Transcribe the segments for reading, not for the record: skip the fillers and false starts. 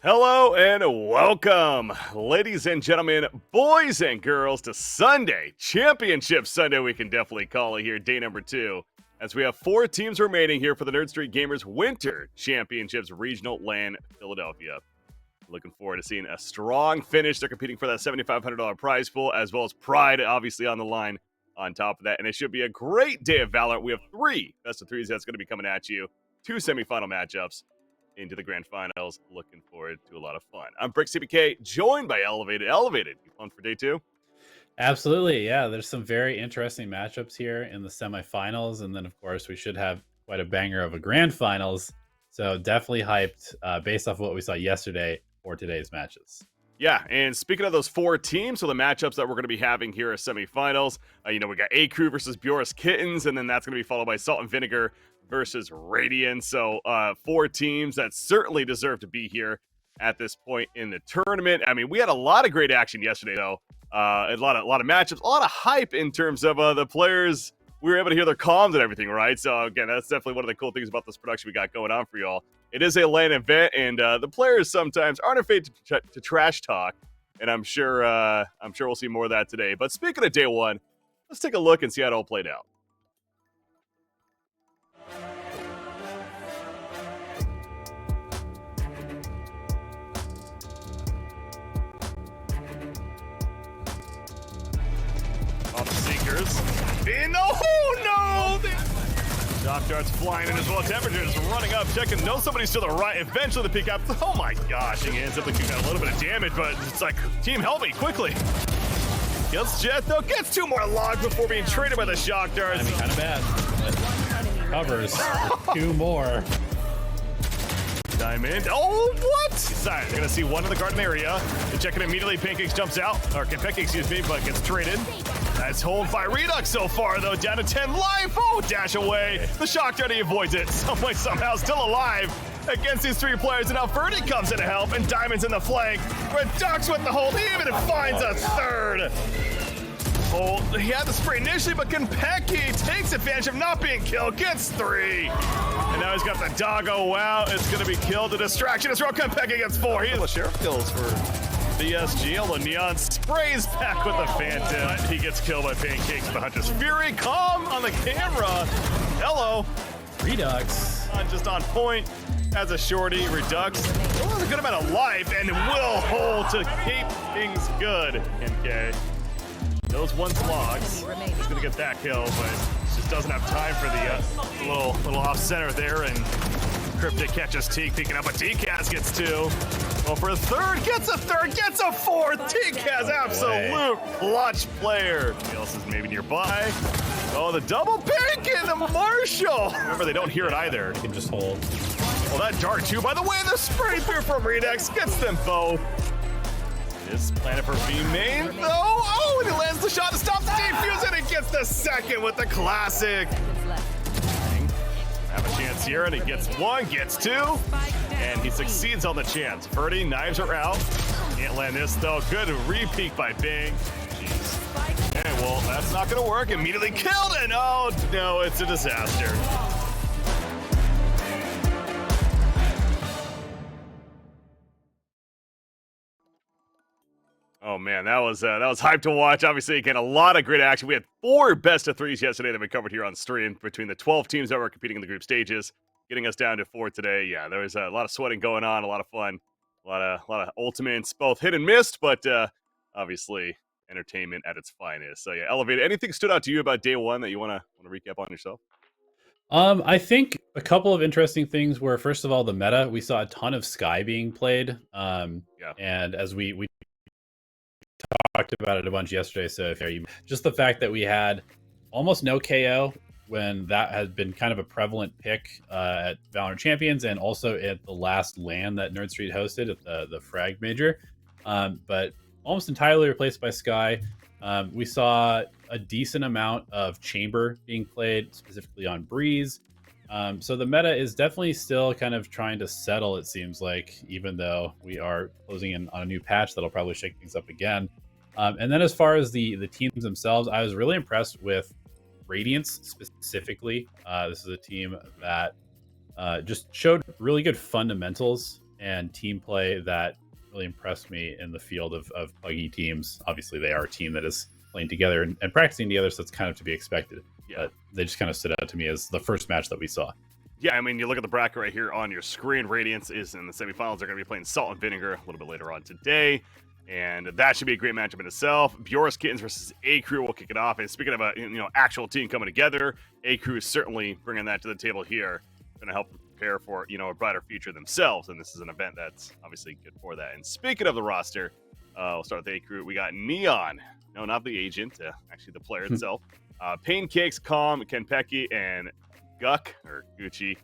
Hello and welcome, ladies and gentlemen, boys and girls, to Sunday, Championship Sunday, we can definitely call it here, day number 2, as we have 4 teams remaining here for the Nerd Street Gamers Winter Championships Regional LAN Philadelphia. Looking forward to seeing a strong finish. They're competing for that $7,500 prize pool, as well as pride, obviously, on the line on top of that. And it should be a great day of Valorant. We have 3 best of 3s that's going to be coming at you. two semifinal matchups into the grand finals. Looking forward to a lot of fun. I'm Brick CBK, joined by Elevated. Elevated, you fun for day two? Absolutely. Yeah, there's some very interesting matchups here in the semifinals. And then, of course, we should have quite a banger of a grand finals. So definitely hyped based off of what we saw yesterday for today's matches. Yeah, and speaking of those four teams, so the matchups that we're going to be having here are semifinals. We got A Crew versus Bjoris Kittens, and then that's going to be followed by Salt and Vinegar versus Radiant. So four teams that certainly deserve to be here at this point in the tournament. I mean, we had a lot of great action yesterday, though. A lot of matchups, a lot of hype in terms of the players. We were able to hear their comms and everything, right? So again, that's definitely one of the cool things about this production we got going on for y'all. It is a LAN event, and the players sometimes aren't afraid to trash talk, and I'm sure we'll see more of that today. But speaking of day one, let's take a look and see how it all played out. All the Seekers. Oh no! Shock darts flying in as well. Temperatures running up. Checking. No, somebody's to the right. Eventually the peak up. Oh my gosh. He ends up taking a little bit of damage, but it's like, team, help me quickly. Kills Jet, though. Gets two more logs before being traded by the shock darts. I mean, kind of bad, but covers two more. Diamond. Oh, what? Sorry, they're going to see one in the garden area. They check it immediately. Pancakes jumps out. Or Pancakes, excuse me, but gets traded. Nice hold by Redux so far, though. Down to 10 life. Oh, dash away. The shock dart, he avoids it. Some way, somehow, still alive against these three players. And now Verdi comes in to help, and Diamond's in the flank. Redux with the hold. He even finds a third. Oh, he had the spray initially, but Konpeki takes advantage of not being killed, gets three. And now he's got the doggo out. It's going to be killed. The distraction is wrong. Konpeki gets four. He has the sheriff kills for NSG. Although Neon sprays back with the Phantom. He gets killed by Pancakes. The Hunter's Fury. Calm on the camera. Hello. Redux. Just on point. As a shorty, Redux. A good amount of life and will hold to keep things good. MK. Those one logs. He's gonna get that kill, but just doesn't have time for the little off center there. And Cryptic catches Teak, picking up a TCAS gets two. Well, for a third, gets a fourth. TCAS, absolute clutch player. Who else is maybe nearby? Oh, the double pick and the Marshall. Remember, they don't hear it either. You can just hold. Well, that dart too. By the way, the spray through from Redux gets them both. Is planted for B main, though. Oh, and he lands the shot to stop the defuse, and he gets the second with the classic. Have a chance here, and he gets one, gets two, and he succeeds on the chance. Verdi, knives are out. Can't land this, though. Good re-peek by Bing. Jeez. Okay, well, that's not going to work. Immediately killed, and oh, no, it's a disaster. Oh man, that was hype to watch. Obviously, again, a lot of great action. We had 4 best of 3s yesterday that we covered here on stream between the 12 teams that were competing in the group stages, getting us down to 4 today. Yeah, there was a lot of sweating going on, a lot of fun, a lot of ultimates, both hit and missed, but obviously entertainment at its finest. So yeah, Elevated. Anything stood out to you about day one that you want to recap on yourself? I think a couple of interesting things were, first of all, the meta. We saw a ton of Sky being played. Yeah. And as we talked about it a bunch yesterday, so if you just the fact that we had almost no KO when that has been kind of a prevalent pick at Valorant Champions and also at the last LAN that NerdStreet hosted at the Frag Major, but almost entirely replaced by Sky. We saw a decent amount of Chamber being played, specifically on Breeze. So the meta is definitely still kind of trying to settle, it seems like, even though we are closing in on a new patch that'll probably shake things up again. And then as far as the teams themselves, I was really impressed with Radiance specifically. This is a team that just showed really good fundamentals and team play that really impressed me in the field of Puggy teams. Obviously, they are a team that is playing together and practicing together, so it's kind of to be expected. Yeah. But they just kind of stood out to me as the first match that we saw. Yeah, I mean, you look at the bracket right here on your screen. Radiance is in the semifinals. They're going to be playing Salt and Vinegar a little bit later on today. And that should be a great matchup in itself. Bjoris Kittens versus A Crew will kick it off. And speaking of a actual team coming together, A Crew is certainly bringing that to the table here. Going to help prepare for, a brighter future themselves. And this is an event that's obviously good for that. And speaking of the roster, we'll start with A Crew. We got Neon. No, not the agent, actually the player itself. Pancakes, Calm, Kenpeki, and Guck, or Gucci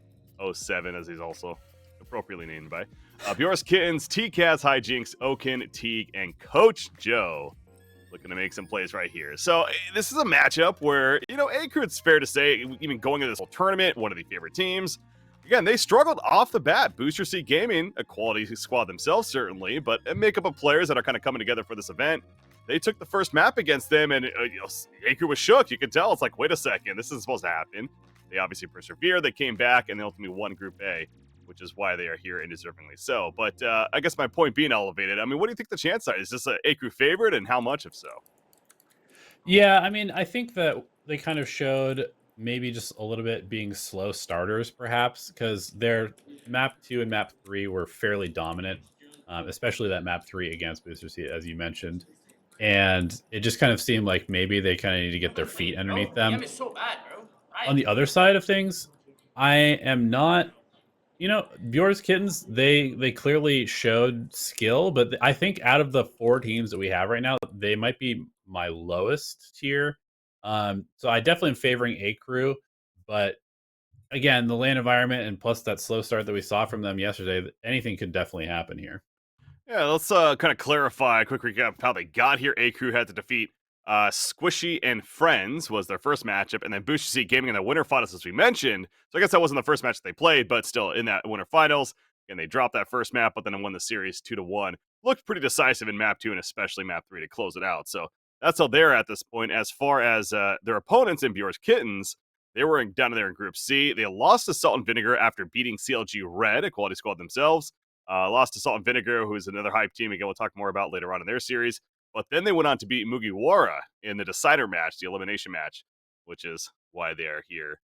07, as he's also appropriately named by. Bjor's Kittens, T-Cats, Hijinks, Oaken, Teague, and Coach Joe. Looking to make some plays right here. So this is a matchup where, A Crew, it's fair to say, even going into this whole tournament, one of the favorite teams. Again, they struggled off the bat. Booster Seat Gaming, a quality squad themselves, certainly, but a makeup of players that are kind of coming together for this event. They took the first map against them, and A Crew was shook. You could tell. It's like, wait a second, this isn't supposed to happen. They obviously persevered. They came back, and they ultimately won Group A, which is why they are here, and deservingly so. But I guess my point being elevated, I mean, what do you think the chance are? Is this an A Crew favorite, and how much, if so? Yeah, I mean, I think that they kind of showed maybe just a little bit being slow starters, perhaps, because their map 2 and map 3 were fairly dominant, especially that map 3 against Booster Seat, as you mentioned. And it just kind of seemed like maybe they kind of need to get their feet underneath them. So bad, bro. On the other side of things, I am not, Bjor's Kittens, they clearly showed skill, but I think out of the 4 teams that we have right now, they might be my lowest tier. So I definitely am favoring A Crew, but again, the LAN environment and plus that slow start that we saw from them yesterday, anything could definitely happen here. Yeah, let's kind of clarify a quick recap of how they got here. A Crew had to defeat Squishy and Friends was their first matchup, and then Booster Seat Gaming in the winter finals, as we mentioned. So I guess that wasn't the first match they played, but still in that winter finals. And they dropped that first map, but then won the series 2-1. Looked pretty decisive in map 2 and especially map 3 to close it out. So that's how they're at this point. As far as their opponents in Bjor's Kittens, they were down there in Group C. They lost to Salt and Vinegar after beating CLG Red, a quality squad themselves. Lost to Salt and Vinegar, who is another hype team. Again, we'll talk more about later on in their series. But then they went on to beat Mugiwara in the decider match, the elimination match, which is why they are here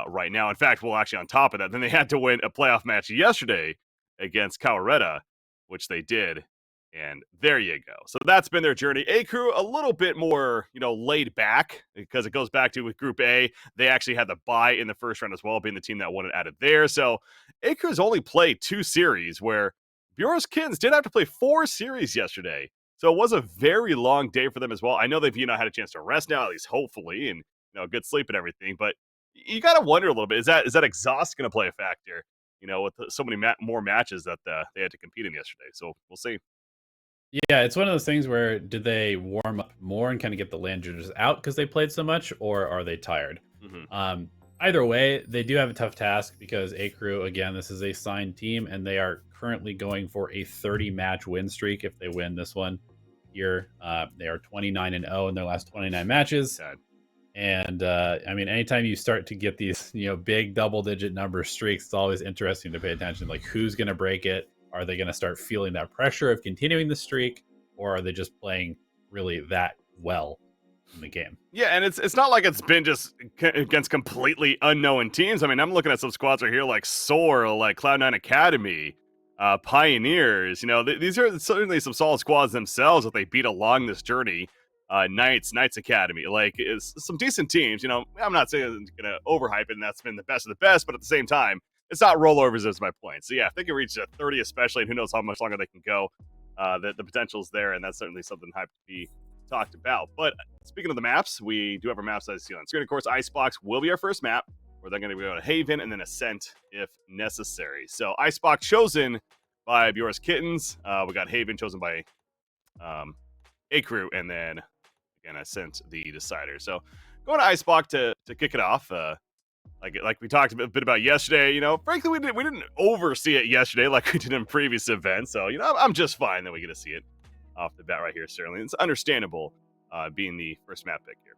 right now. In fact, well, actually, on top of that, then they had to win a playoff match yesterday against Kawareta, which they did. And there you go. So that's been their journey. A Crew, a little bit more, laid back because it goes back to with Group A. They actually had the bye in the first round as well, being the team that won it added there. So A Crew's only played 2 series where Bjor's Kittens did have to play 4 series yesterday. So it was a very long day for them as well. I know they've, had a chance to rest now, at least hopefully, and, good sleep and everything. But you got to wonder a little bit, is that exhaust going to play a factor, with so many more matches that they had to compete in yesterday? So we'll see. Yeah, it's one of those things where did they warm up more and kind of get the land jitters out because they played so much, or are they tired? Mm-hmm. Either way, they do have a tough task because A Crew, again, this is a signed team, and they are currently going for a 30-match win streak if they win this one here. They are 29-0 in their last 29 matches. God. And I mean, anytime you start to get these, big double-digit number streaks, it's always interesting to pay attention. Like, who's going to break it? Are they going to start feeling that pressure of continuing the streak, or are they just playing really that well in the game? Yeah, and it's not like it's been just against completely unknown teams. I mean, I'm looking at some squads right here like Soar, like Cloud9 Academy, Pioneers. These are certainly some solid squads themselves that they beat along this journey. Knights Academy, like it's some decent teams. I'm not saying I'm going to overhype it, and that's been the best of the best, but at the same time, it's not rollovers is my point. So yeah, if they can reach 30 especially, and who knows how much longer they can go, the potential's there, and that's certainly something hype to be talked about. But speaking of the maps, we do have our maps as you see on screen. Of course, Icebox will be our first map, where they're going to go to Haven and then Ascent if necessary. So Icebox chosen by Bjor's Kittens. We got Haven chosen by A Crew, and then again Ascent the decider. So going to Icebox to kick it off. Like we talked a bit about yesterday, frankly, we didn't oversee it yesterday like we did in previous events. So, I'm just fine that we get to see it off the bat right here, certainly. It's understandable being the first map pick here.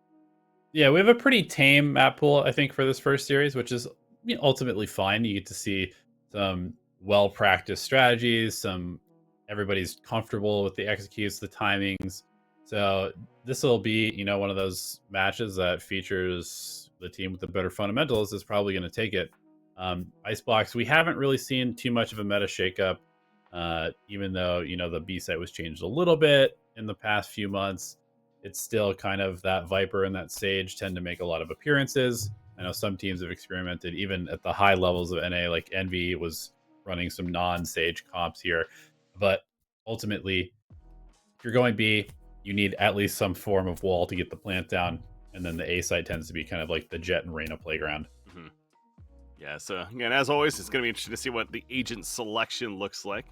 Yeah, we have a pretty tame map pool, I think, for this first series, which is ultimately fine. You get to see some well-practiced strategies, everybody's comfortable with the executes, the timings. So this will be, one of those matches that features the team with the better fundamentals is probably going to take it. Icebox, we haven't really seen too much of a meta shakeup, even though, the B site was changed a little bit in the past few months. It's still kind of that Viper and that Sage tend to make a lot of appearances. I know some teams have experimented even at the high levels of NA, like Envy was running some non-Sage comps here. But ultimately, if you're going B, you need at least some form of wall to get the plant down. And then the A side tends to be kind of like the Jet and Reyna playground. Mm-hmm. Yeah, so again, as always, it's going to be interesting to see what the agent selection looks like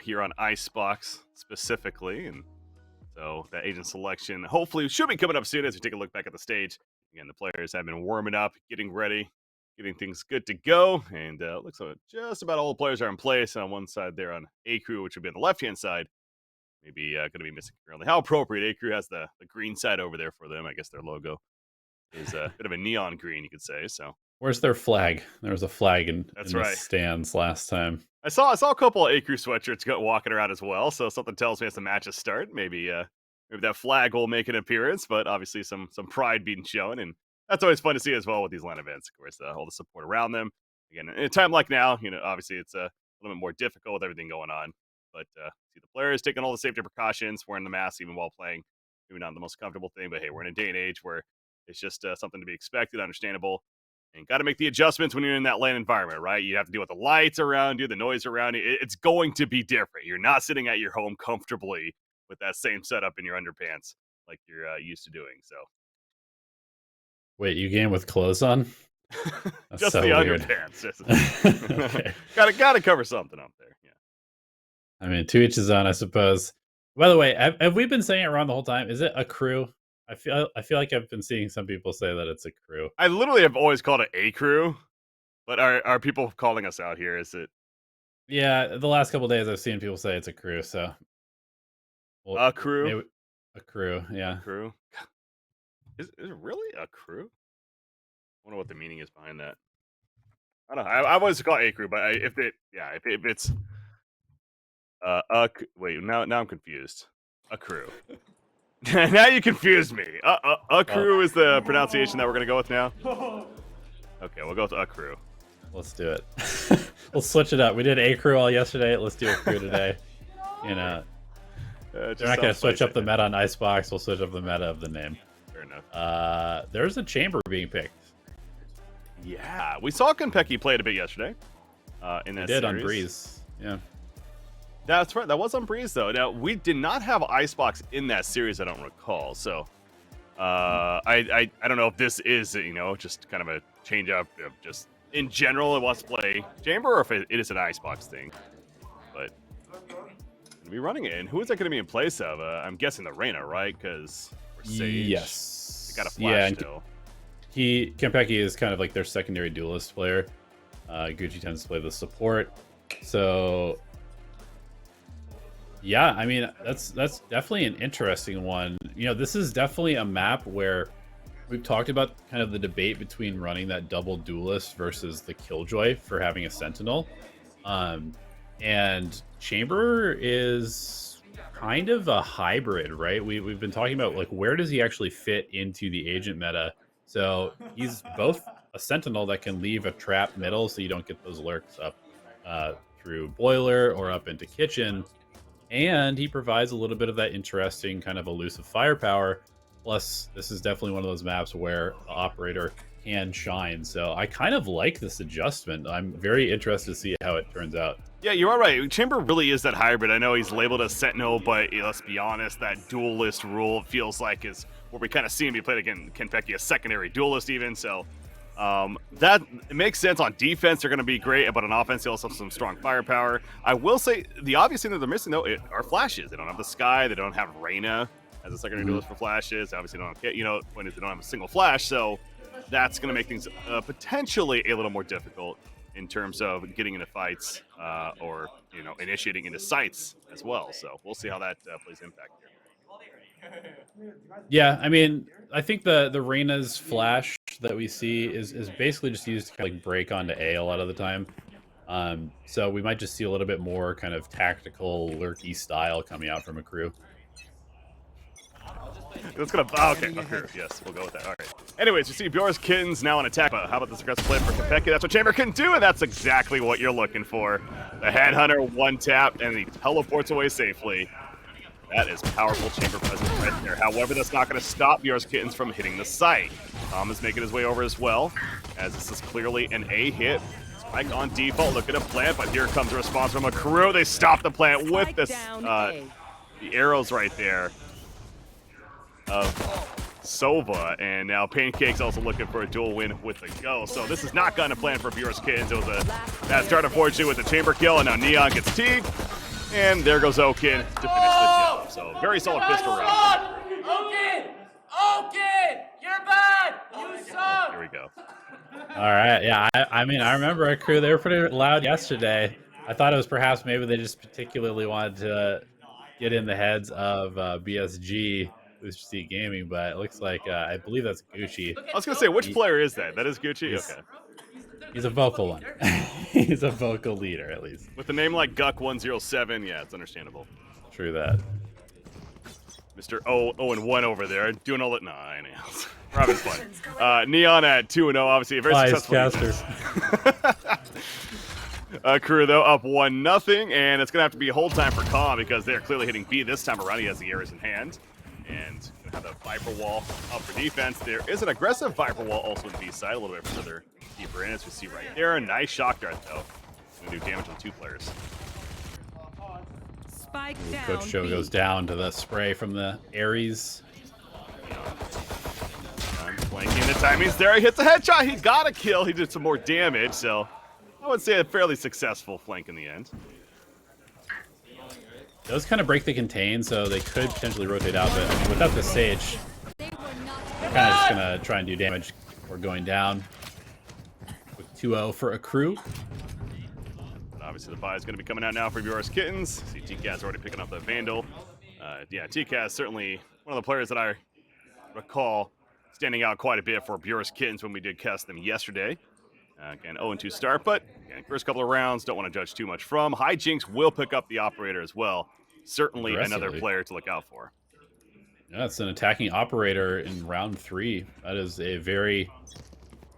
here on Icebox specifically. And so that agent selection hopefully should be coming up soon as we take a look back at the stage. Again, the players have been warming up, getting ready, getting things good to go. And looks like just about all the players are in place. On one side there on A Crew, which would be on the left-hand side. Maybe going to be missing currently. How appropriate. A Crew has the green side over there for them. I guess their logo is a bit of a neon green, you could say. So where's their flag? There was a flag in That's the right. stands last time. I saw a couple of A Crew sweatshirts walking around as well. So something tells me as the matches start, maybe that flag will make an appearance. But obviously some pride being shown, and that's always fun to see as well with these LAN events. Of course, all the support around them. Again, in a time like now, obviously it's a little bit more difficult with everything going on. But see the players taking all the safety precautions, wearing the mask even while playing. Maybe not the most comfortable thing, but hey, we're in a day and age where it's just something to be expected, understandable. And got to make the adjustments when you're in that LAN environment, right? You have to deal with the lights around you, the noise around you. It's going to be different. You're not sitting at your home comfortably with that same setup in your underpants like you're used to doing. So, wait, you game with clothes on? just so the weird. underpants. Okay. Gotta cover something up there. Yeah. I mean, to each his own, I suppose. By the way, have we been saying it wrong the whole time? Is it a crew? I feel like I've been seeing some people say that it's a crew. I literally have always called it A Crew, but are people calling us out here? Is it? Yeah, the last couple of days I've seen people say it's a crew. So A crew? maybe a crew, yeah. Crew? Is it really a crew? I wonder what the meaning is behind that. I don't know. I always call it A Crew, but if it's wait, now I'm confused. A crew. Now you confused me. A crew is the pronunciation that we're gonna go with now. Okay, we'll go with a crew. Let's do it. We'll switch it up. We did A crew all yesterday. Let's do a crew today. You know, they're not going to switch up the meta on Icebox. We'll switch up the meta of the name. Fair enough. There's a chamber being picked. Yeah, we saw Konpeki play it a bit yesterday. In that did series. on Breeze. Yeah. That's right. That was on Breeze though. Now we did not have Icebox in that series. I don't recall. So I don't know if this is just kind of a change up of just in general it wants to play chamber or if it is an Icebox thing. But be running it, and who is that going to be in place of? I'm guessing the Reyna, right? Because Sage. Yes. They got a flash still. Konpeki is kind of like their secondary duelist player. Gucci tends to play the support. So yeah, I mean that's definitely an interesting one. This is definitely a map where we've talked about kind of the debate between running that double duelist versus the Killjoy for having a Sentinel. And Chamber is kind of a hybrid, right? We've been talking about like where does he actually fit into the agent meta? So he's both a Sentinel that can leave a trap middle so you don't get those lurks up through Boiler or up into Kitchen. And he provides a little bit of that interesting kind of elusive firepower. Plus, this is definitely one of those maps where the operator can shine. So I kind of like this adjustment. I'm very interested to see how it turns out. Yeah, you are right. Chamber really is that hybrid. I know he's labeled as Sentinel, but let's be honest, that duelist rule feels like is where we kind of see him be played against Konpeki, a secondary duelist even. So that it makes sense. On defense, they're going to be great, but on offense, they also have some strong firepower. I will say the obvious thing that they're missing, though, are flashes. They don't have the Sky. They don't have Reyna as a secondary duelist for flashes. They obviously don't have, when they don't have a single flash. So that's going to make things potentially a little more difficult in terms of getting into fights or initiating into sites as well. So we'll see how that plays impact here. Yeah, I mean, I think the Reyna's flash that we see is basically just used to kind of like break onto A a lot of the time. So we might just see a little bit more kind of tactical lurky style coming out from a crew. That's gonna okay. Yes, we'll go with that. All right. Anyways, you see Bjor's Kittens now on attack. How about this aggressive play for Konpeki? That's what Chamber can do, and that's exactly what you're looking for. The Headhunter one tap, and he teleports away safely. That is powerful chamber presence right there. However, that's not going to stop yours Kittens from hitting the site. Tom is making his way over as well, as this is clearly an A hit. Spike on default, looking to plant, but here comes a response from a crew. They stop the plant with this, the arrows right there of Sova, and now Pancake's also looking for a dual win with the go. So this is not going to plan for Viewers Kittens. It was a bad start, unfortunately, with the chamber kill, and now Neon gets teed, and there goes Okin to finish the job. So very solid pistol round. Okin, you're bad. You suck. Here we go. All right, yeah. I mean, I remember a crew. They were pretty loud yesterday. I thought it was perhaps maybe they just particularly wanted to get in the heads of BSG. Street Gaming, but it looks like I believe that's Gucci. I was gonna say, which player is that? That is Gucci? Okay. He's a vocal one. He's a vocal leader, at least. With a name like Guck107, yeah, it's understandable. True that. Mr. 0-1 over there, doing all that. Nah, anything else. We're having fun. Neon at 2-0, obviously a very successful casters. Crew, though, up 1-0, and it's gonna have to be hold time for Calm because they're clearly hitting B this time around. He has the arrows in hand. And gonna have the Viper wall up for defense. There is an aggressive Viper wall also on the B side, a little bit further deeper in, as we see right there. A nice shock dart, though. Gonna do damage on 2 players. Spike down. Coach Joe goes down to the spray from the Ares. Flanking the timing's there. He hits a headshot. He got a kill. He did some more damage, so I would say a fairly successful flank in the end. Those kind of break the contain, so they could potentially rotate out, but I mean, without the Sage, they're kind of just going to try and do damage or going down with 2-0 for a crew. But obviously, the buy is going to be coming out now for Viewers Kittens. See, TCAS already picking up the Vandal. Yeah, TCAS certainly one of the players that I recall standing out quite a bit for Viewers Kittens when we did cast them yesterday. Again, 0-2 start, but again, first couple of rounds, don't want to judge too much from. Hijinks will pick up the operator as well. Certainly another player to look out for. Yeah, it's an attacking operator in round 3. That is a very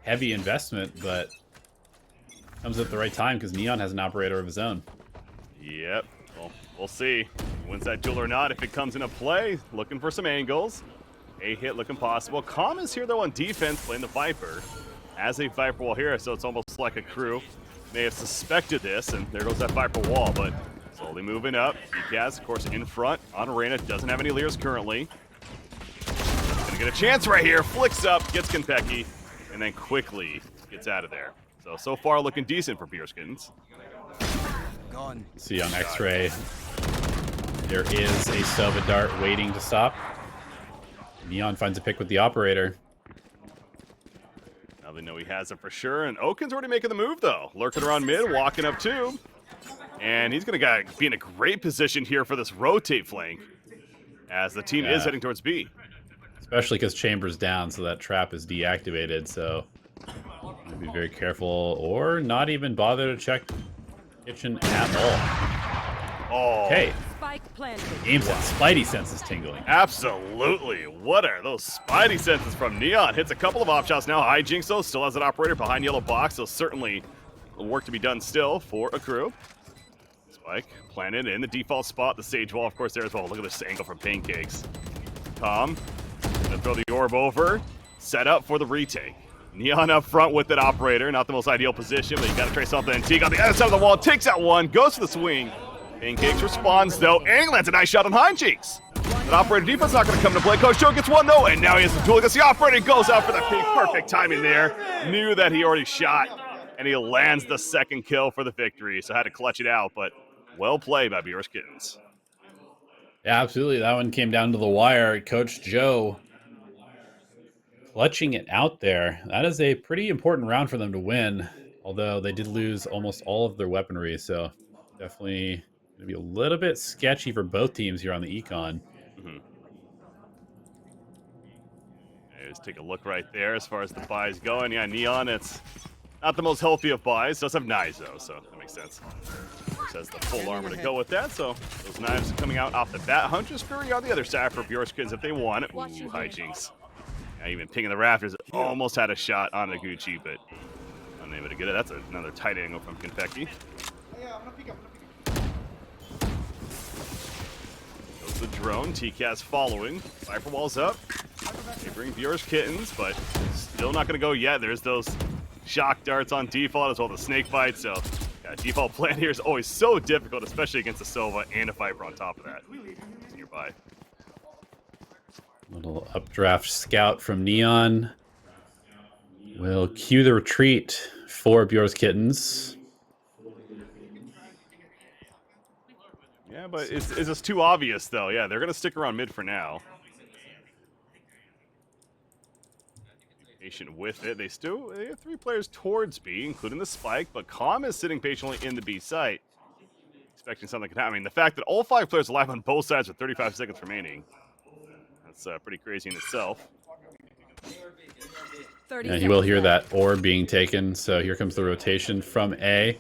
heavy investment, but comes at the right time because Neon has an operator of his own. Yep, well, we'll see. Wins that duel or not if it comes into play. Looking for some angles. A hit looking possible. Calm is here, though, on defense, playing the Viper. As a Viper wall here, so it's almost like a crew may have suspected this, and there goes that Viper wall, but slowly moving up. TCAS, of course, in front on Arena, doesn't have any Leers currently. Gonna get a chance right here, flicks up, gets Konpeki, and then quickly gets out of there. So far looking decent for Beerskins. See on X-Ray, there is a Sova dart waiting to stop. Neon finds a pick with the operator. Now they know he has it for sure, and Okin's already making the move, though. Lurking around mid, walking up too. And he's going to be in a great position here for this rotate flank, as the team is heading towards B. Especially because Chamber's down, so that trap is deactivated, so be very careful, or not even bother to check kitchen at all. Oh. Okay. Spike planted. Game sense. Spidey sense is tingling. Absolutely. What are those Spidey senses from Neon? Hits a couple of op shots now. Hijinks, though, still has an operator behind yellow box, so certainly work to be done still for a crew. Spike planted in the default spot. The Sage wall, of course, there as well. Look at this angle from Pancakes. Tom gonna throw the orb over. Set up for the retake. Neon up front with that operator. Not the most ideal position, but you gotta try something. Teague on the other side of the wall. Takes out one. Goes for the swing. Pancakes responds, though, and lands a nice shot on Hijinks. That operator defense not going to come into play. Coach Joe gets one, though, and now he has the duel against the operator. Goes out for the perfect timing there. Knew that he already shot, and he lands the second kill for the victory, so had to clutch it out, but well played by Viewers Kittens. Yeah, absolutely. That one came down to the wire. Coach Joe clutching it out there. That is a pretty important round for them to win, although they did lose almost all of their weaponry, so definitely going to be a little bit sketchy for both teams here on the Econ. Mm-hmm. Just take a look right there as far as the buys going. Yeah, Neon, it's not the most healthy of buys. Does have knives, though, so that makes sense. Has the full armor to go with that, so those knives are coming out off the bat. Huntress Fury on the other side for Bjorskins if they want. Ooh, Hijinks. Yeah, even pinging the rafters. Almost had a shot on the Gucci, but unable to get it. That's another tight angle from Konpeki. Goes the drone. TCAS following. Viper walls up. They bring viewers kittens, but still not going to go yet. There's those shock darts on default as well as the snake bite. So yeah, default plan here is always so difficult, especially against a Sova and a Viper on top of that. It's nearby. Little updraft scout from Neon. Will cue the retreat for Bjor's Kittens. Yeah, but is this too obvious, though? Yeah, they're going to stick around mid for now. Patient with it. They have 3 players towards B, including the spike, but Calm is sitting patiently in the B site, expecting something to happen. I mean, the fact that all 5 players are alive on both sides with 35 seconds remaining, that's pretty crazy in itself. Yeah, you will hear that orb being taken, so here comes the rotation from A.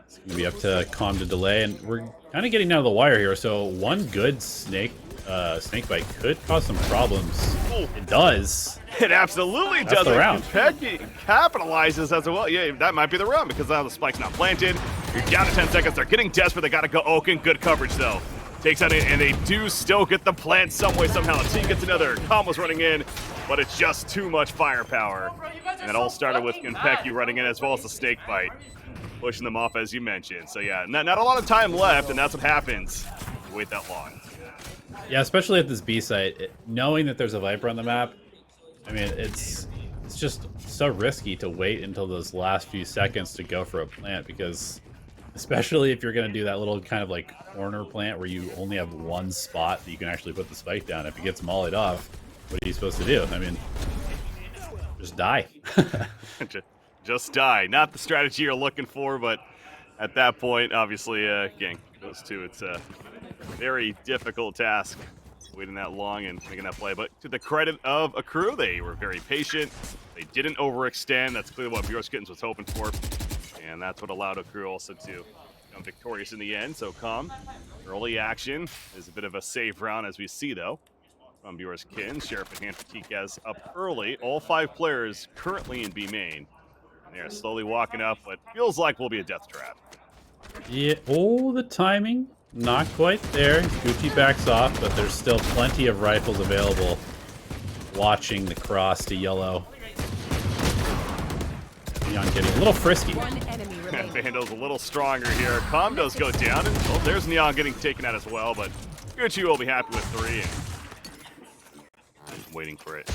It's going to be up to Calm to delay, and we're kind of getting down to the wire here, so one good snake bite could cause some problems. Oh. It does. It absolutely That's does. the round. Pecky capitalizes as well. Yeah, that might be the round because now the spike's not planted. You're down to 10 seconds. They're getting desperate. They got to go Oaken. Good coverage, though. Takes out it, and they do still get the plant some way, somehow. Team gets another. Combo's running in, but it's just too much firepower. And it all started with Pecky running in as well as the snake bite, pushing them off, as you mentioned. So, yeah, not a lot of time left, and that's what happens. You wait that long. Yeah, especially at this B site, knowing that there's a Viper on the map, I mean, it's just so risky to wait until those last few seconds to go for a plant, because especially if you're going to do that little kind of like corner plant where you only have one spot that you can actually put the spike down. If it gets mollied off, what are you supposed to do? I mean, just die. Just die. Not the strategy you're looking for, but at that point, obviously, again, goes to it's a very difficult task waiting that long and making that play. But to the credit of Accru, they were very patient. They didn't overextend. That's clearly what Bjor's Kittens was hoping for. And that's what allowed Accru also to become victorious in the end. So Calm, early action is a bit of a save round, as we see, though, from Bjor's Kittens. Sheriff in hand for TCAS up early. All 5 players currently in B main. And they're slowly walking up, but feels like will be a death trap. Yeah, the timing, not quite there. Gucci backs off, but there's still plenty of rifles available. Watching the cross to yellow. Neon getting a little frisky. And Vandal's a little stronger here. Calm does go down, and well, there's Neon getting taken out as well, but Gucci will be happy with 3 and waiting for it.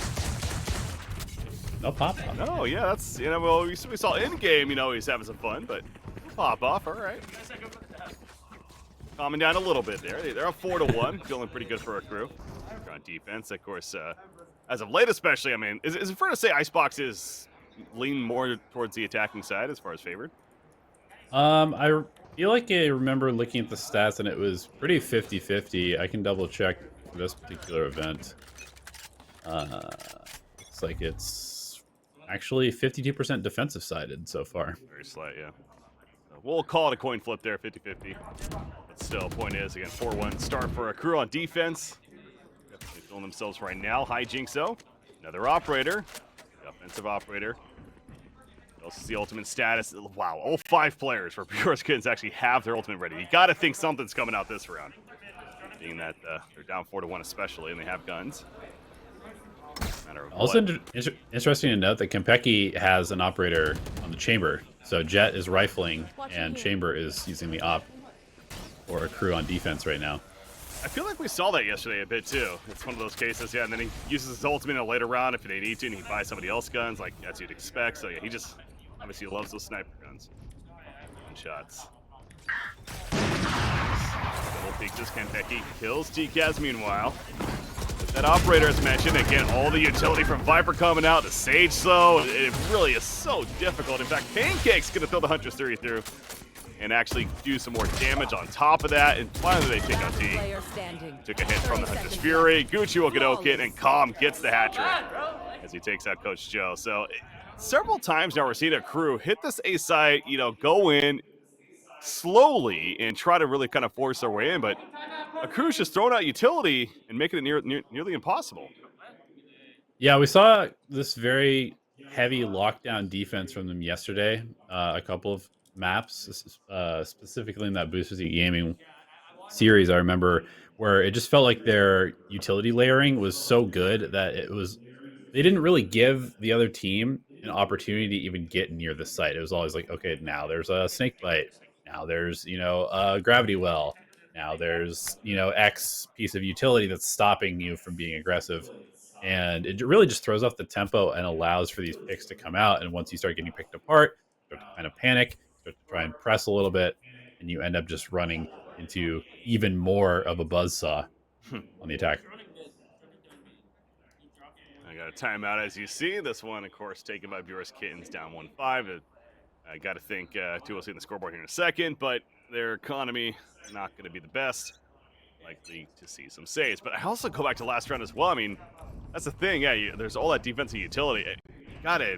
No pop. No, yeah, that's, well, we saw in-game, he's having some fun, but pop off, all right. Calming down a little bit there. They're up 4-1, feeling pretty good for Accru. They're on defense, of course. As of late, especially, I mean, is it fair to say Icebox is lean more towards the attacking side as far as favored? I feel like I remember looking at the stats and it was pretty 50-50. I can double check for this particular event. Looks like it's actually 52% defensive sided so far. Very slight, yeah. So we'll call it a coin flip there, 50-50. But still, point is, again, 4-1 start for Accru on defense. Definitely feeling themselves right now. Hijinks, though. Another operator. The offensive operator. Also the ultimate status. Wow, all 5 players for Bjor's Kittens actually have their ultimate ready. You got to think something's coming out this round. Being that they're down 4-1 especially, and they have guns. Also interesting to note that Kempeki has an operator on the chamber. So Jet is rifling, and Chamber is using the op for Accru on defense right now. I feel like we saw that yesterday a bit, too. It's one of those cases, yeah, and then he uses his ultimate in a later round if they need to, and he buys somebody else guns, like, as you'd expect. So, yeah, he just obviously loves those sniper guns. And shots. Double peek this Kempeki. Kills TCAS meanwhile. With that operator, as mentioned, again, all the utility from Viper coming out, the Sage slow. It really is so difficult. In fact, Pancake's going to throw the Hunter's Theory through and actually do some more damage on top of that. And finally, they take out D. Took a hit from the Hunter's Fury. Gucci will get Oaken, and Calm gets the hat trick as he takes out Coach Joe. So several times now we're seeing Accru hit this A site, go in slowly and try to really kind of force their way in. But Accru's just throwing out utility and making it nearly impossible. Yeah, we saw this very heavy lockdown defense from them yesterday. A couple of maps, specifically in that Booster Seat Gaming series, I remember, where it just felt like their utility layering was so good that they didn't really give the other team an opportunity to even get near the site. It was always like, okay, now there's a snake bite. Now there's, a gravity well. Now there's, X piece of utility that's stopping you from being aggressive. And it really just throws off the tempo and allows for these picks to come out. And once you start getting picked apart, start to kind of panic, start to try and press a little bit, and you end up just running into even more of a buzzsaw on the attack. I got a timeout as you see. This one, of course, taken by Bureau's Kittens down 1-5. I got to think, too, we'll see the scoreboard here in a second, but their economy not going to be the best. Likely to see some saves. But I also go back to last round as well. I mean, that's the thing. Yeah, there's all that defensive utility. Gotta,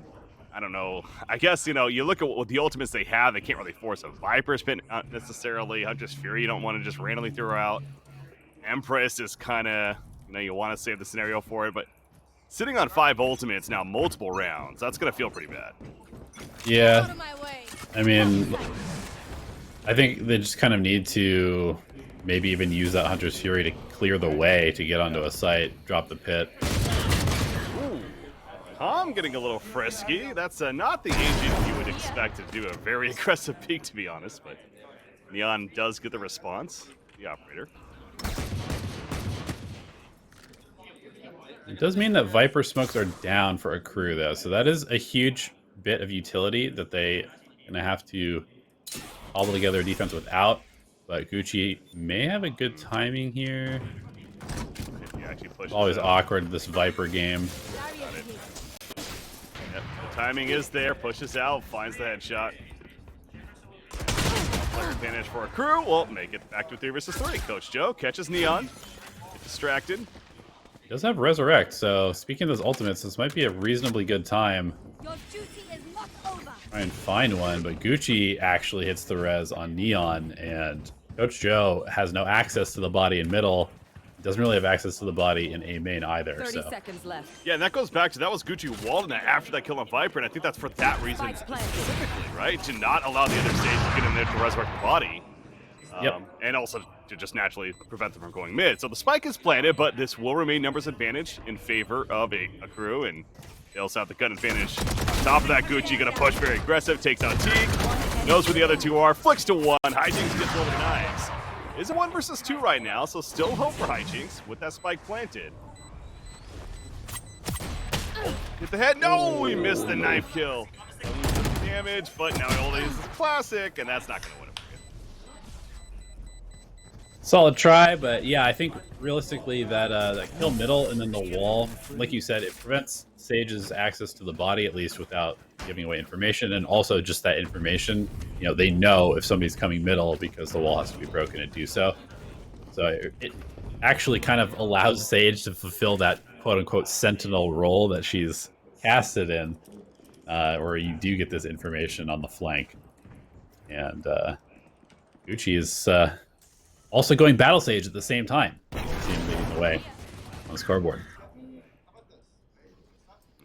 I don't know. I guess, you look at what the ultimates they have. They can't really force a Viper spin, not necessarily. Huntress Fury, you don't want to just randomly throw out. Empress is kind of, you want to save the scenario for it. But sitting on 5 ultimates now, multiple rounds, that's going to feel pretty bad. Yeah. I mean, I think they just kind of need to maybe even use that Hunter's Fury to clear the way to get onto a site, drop the pit. Ooh. Tom getting a little frisky. That's not the agent you would expect to do a very aggressive peek, to be honest, but Neon does get the response, the operator. It does mean that Viper smokes are down for a crew, though, so that is a huge bit of utility that they gonna have to cobble together a defense without. But Gucci may have a good timing here. It's always awkward, this Viper game. Got it. Yep, the timing is there. Pushes out, finds the headshot. Player advantage for a crew. We'll make it back to 3 versus 3. Coach Joe catches Neon. Get distracted. He does have Resurrect, so speaking of those ultimates, this might be a reasonably good time. Your duty is not over. Try and find one, but Gucci actually hits the res on Neon, and Coach Joe has no access to the body in middle. Doesn't really have access to the body in A main either. 30 seconds left. Yeah, and that goes back to, that was Gucci walled after that kill on Viper, and I think that's for that reason specifically, right? To not allow the other stage to get in there to resurrect the body. And also to just naturally prevent them from going mid. So the spike is planted, but this will remain numbers advantage in favor of a crew, and they also have the gun advantage. On top of that, Gucci gonna push very aggressive, takes out Teague, knows where the other two are, flicks to 1, Hijinks gets over the knives. Is a 1 versus 2 right now, so still hope for Hijinks with that spike planted. Oh, hit the head, no, he missed the knife kill. Damage, but now he only uses classic, and that's not gonna win him. Solid try, but yeah, I think realistically that kill middle and then the wall, like you said, it prevents Sage's access to the body, at least without giving away information, and also just that information, they know if somebody's coming middle because the wall has to be broken to do so. So it actually kind of allows Sage to fulfill that quote-unquote sentinel role that she's casted in, where you do get this information on the flank. And Gucci is also going Battle Sage at the same time. See him leading the way on the scoreboard.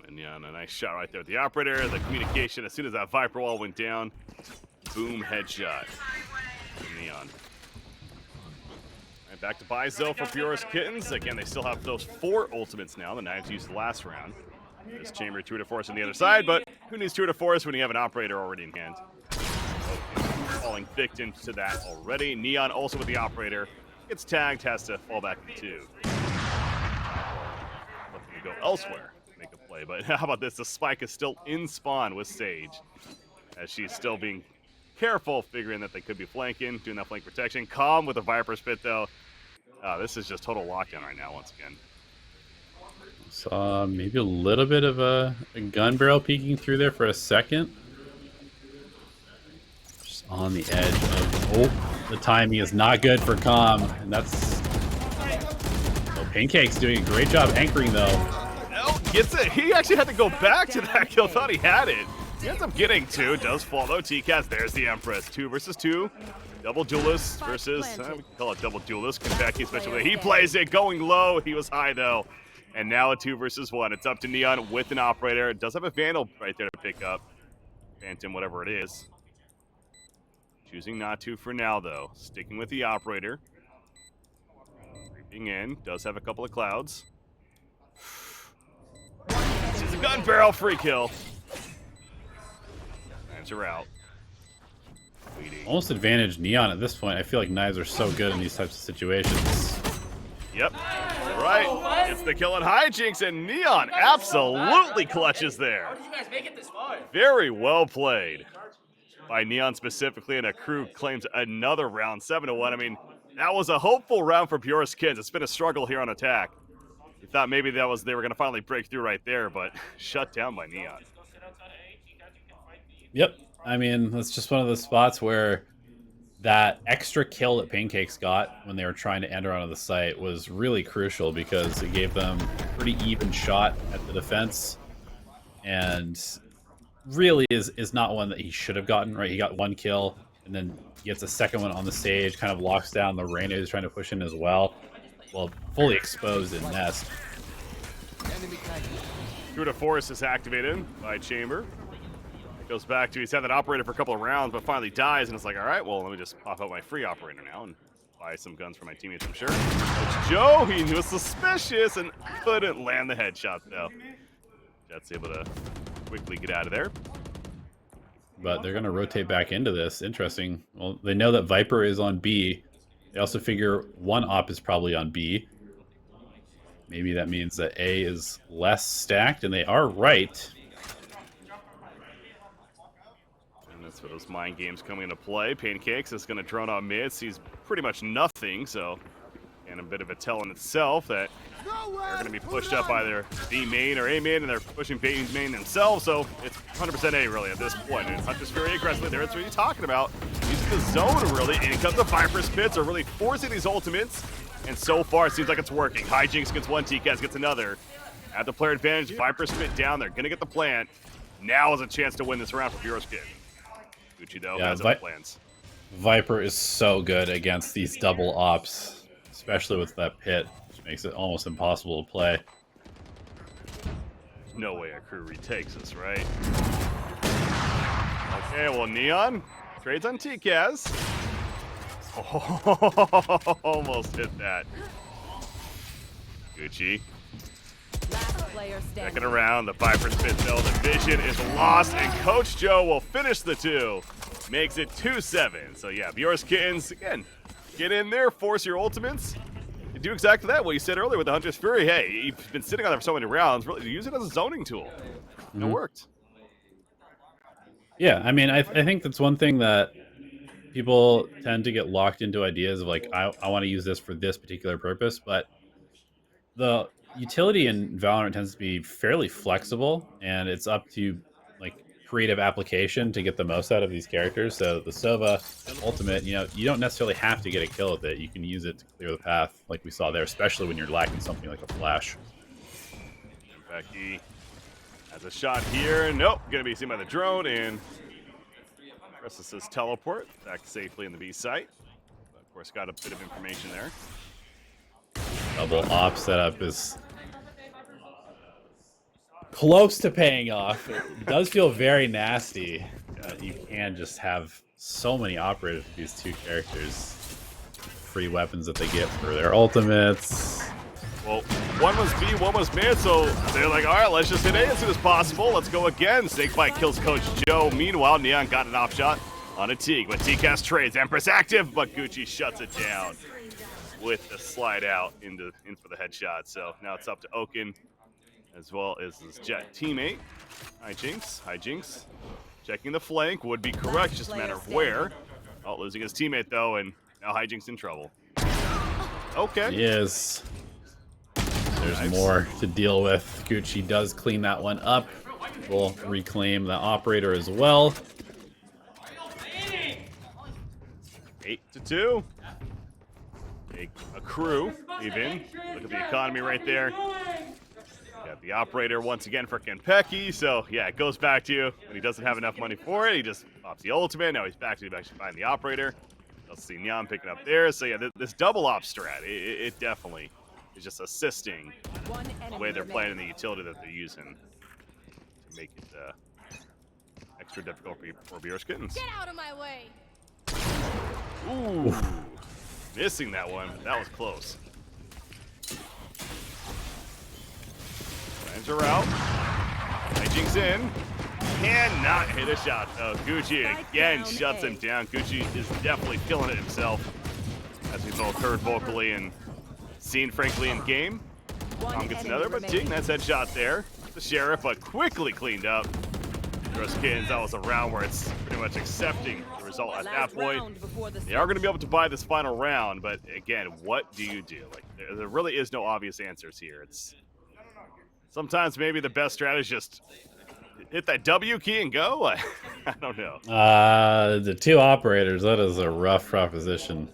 And yeah, and a nice shot right there with the operator. The communication, as soon as that Viper wall went down, boom, headshot. Neon. Right, back to Bizo for Bureau's Kittens. Again, they still have those 4 ultimates now. The Knives used the last round. There's Chamber, Tour de Force on the other side, but who needs Tour de Force when you have an operator already in hand? Falling victim to that already. Neon also with the operator. Gets tagged, has to fall back to 2. Looking to go elsewhere, make a play. But how about this? The spike is still in spawn with Sage, as she's still being careful, figuring that they could be flanking, doing that flank protection. Calm with the Viper spit, though. This is just total lockdown right now, once again. Saw maybe a little bit of a gun barrel peeking through there for a second. Just on the edge of... the timing is not good for Calm, and that's... Pancake's doing a great job anchoring, though. No, gets it. He actually had to go back to that kill. Thought he had it. He ends up getting 2. Does fall, though. TCAS, there's the Empress. 2 versus 2. Double duelist versus... we can call it double duelist. Konpeki, especially. He plays it. Going low. He was high, though. And now a 2 versus 1. It's up to Neon with an operator. It does have a Vandal right there to pick up. Phantom, whatever it is. Choosing not to for now, though. Sticking with the operator. Being in, does have a couple of clouds. This is a gun barrel, free kill. Knives are out. Waiting. Almost advantage Neon at this point. I feel like knives are so good in these types of situations. Yep. Right. It's the kill on hijinks, and Neon absolutely clutches there. How did you guys make it this far? Very well played by Neon specifically, and a crew claims another round, 7-1. I mean, that was a hopeful round for Bjork's kids. It's been a struggle here on attack. We thought maybe they were going to finally break through right there, but shut down by Neon. Yep. I mean, that's just one of the spots where that extra kill that Pancakes got when they were trying to enter onto the site was really crucial because it gave them a pretty even shot at the defense, and really is not one that he should have gotten, right? He got one kill and then gets a second one on the stage, kind of locks down the Reyna who's trying to push in as well. Well, fully exposed in Nest. Tour de Force is activated by Chamber. Goes back to, he's had that operator for a couple of rounds, but finally dies, and it's like, all right, well, let me just pop out my free operator now and buy some guns for my teammates, I'm sure. It's Joe, he was suspicious and couldn't land the headshot, though. Jet's able to quickly get out of there. But they're going to rotate back into this. Interesting. Well, they know that Viper is on B. They also figure one op is probably on B. Maybe that means that A is less stacked, and they are right. That's where those mind games coming into play. Pancakes is going to drone on mid. Sees pretty much nothing, so and a bit of a tell in itself that they're going to be pushed up either B main or A main, and they're pushing B main themselves, so it's 100% A really at this point. And Hunter's very aggressively there. That's what you're talking about. Using the zone really, and it comes to Viper's Pits, are really forcing these ultimates, and so far it seems like it's working. Hijinks gets one, TCAS gets another. At the player advantage, Viper's Pit down. They're going to get the plant. Now is a chance to win this round for Bureau's kid. Gucci, though, has other plans. Viper is so good against these double ops, especially with that pit, which makes it almost impossible to play. There's no way a crew retakes this, right? Okay, well, Neon trades on TCAS. Oh, almost hit that. Gucci. Last player standing. Second around, the Viper's Pit, though. The vision is lost, and Coach Joe will finish the 2. Makes it 2-7. So, yeah, Bjork's Kittens, again, get in there, force your ultimates. You do exactly that, what you said earlier with the Hunter's Fury. Hey, you've been sitting on there for so many rounds. Really, use it as a zoning tool. It worked. Yeah, I mean, I think that's one thing that people tend to get locked into ideas of, like, I want to use this for this particular purpose, but the utility in Valorant tends to be fairly flexible, and it's up to like creative application to get the most out of these characters. So the Sova ultimate, you don't necessarily have to get a kill with it. You can use it to clear the path, like we saw there, especially when you're lacking something like a flash. Becky has a shot here. Nope, gonna be seen by the drone, and presses his teleport back safely in the B site. But of course, got a bit of information there. Double op setup is close to paying off. It does feel very nasty. You can just have so many operators with these two characters. Free weapons that they get for their ultimates. Well, one was B, one was mid, so they're like, all right, let's just hit A as soon as possible. Let's go again. Snakebite kills Coach Joe. Meanwhile, Neon got an off shot on a Teague, but TCAS trades. Empress active, but Gucci shuts it down with the slide out in for the headshot. So now it's up to Oaken as well as his Jet teammate. Hijinks. Checking the flank would be correct, just a matter of where. Oh, losing his teammate though, and now Hijinks in trouble. Okay. He is. There's more to deal with. Gucci does clean that one up. We'll reclaim the operator as well. 8-2. A crew, even. Look at the economy right there. Got the operator once again for Kenpeki. So, yeah, it goes back to when he doesn't have enough money for it. He just pops the ultimate. Now he's back to actually finding the operator. Let's see Neon picking up there. So, yeah, this double op strat, it definitely is just assisting the way they're playing and the utility that they're using to make it extra difficult for Bjork's Kittens. Get out of my way. Ooh. Missing that one. That was close. Lines are out. Hijinks in. Cannot hit a shot though. Gucci again shuts him down. Gucci is definitely feeling it himself, as we both heard vocally and seen frankly in game. Tom gets another, but Jing, that's headshot there. The Sheriff, but quickly cleaned up. Gross Kittens, that was a round where it's pretty much accepting the result at that point. They are going to be able to buy this final round, but again, what do you do? Like, there really is no obvious answers here. It's sometimes maybe the best strategy is just hit that W key and go. I don't know. The two operators, that is a rough proposition.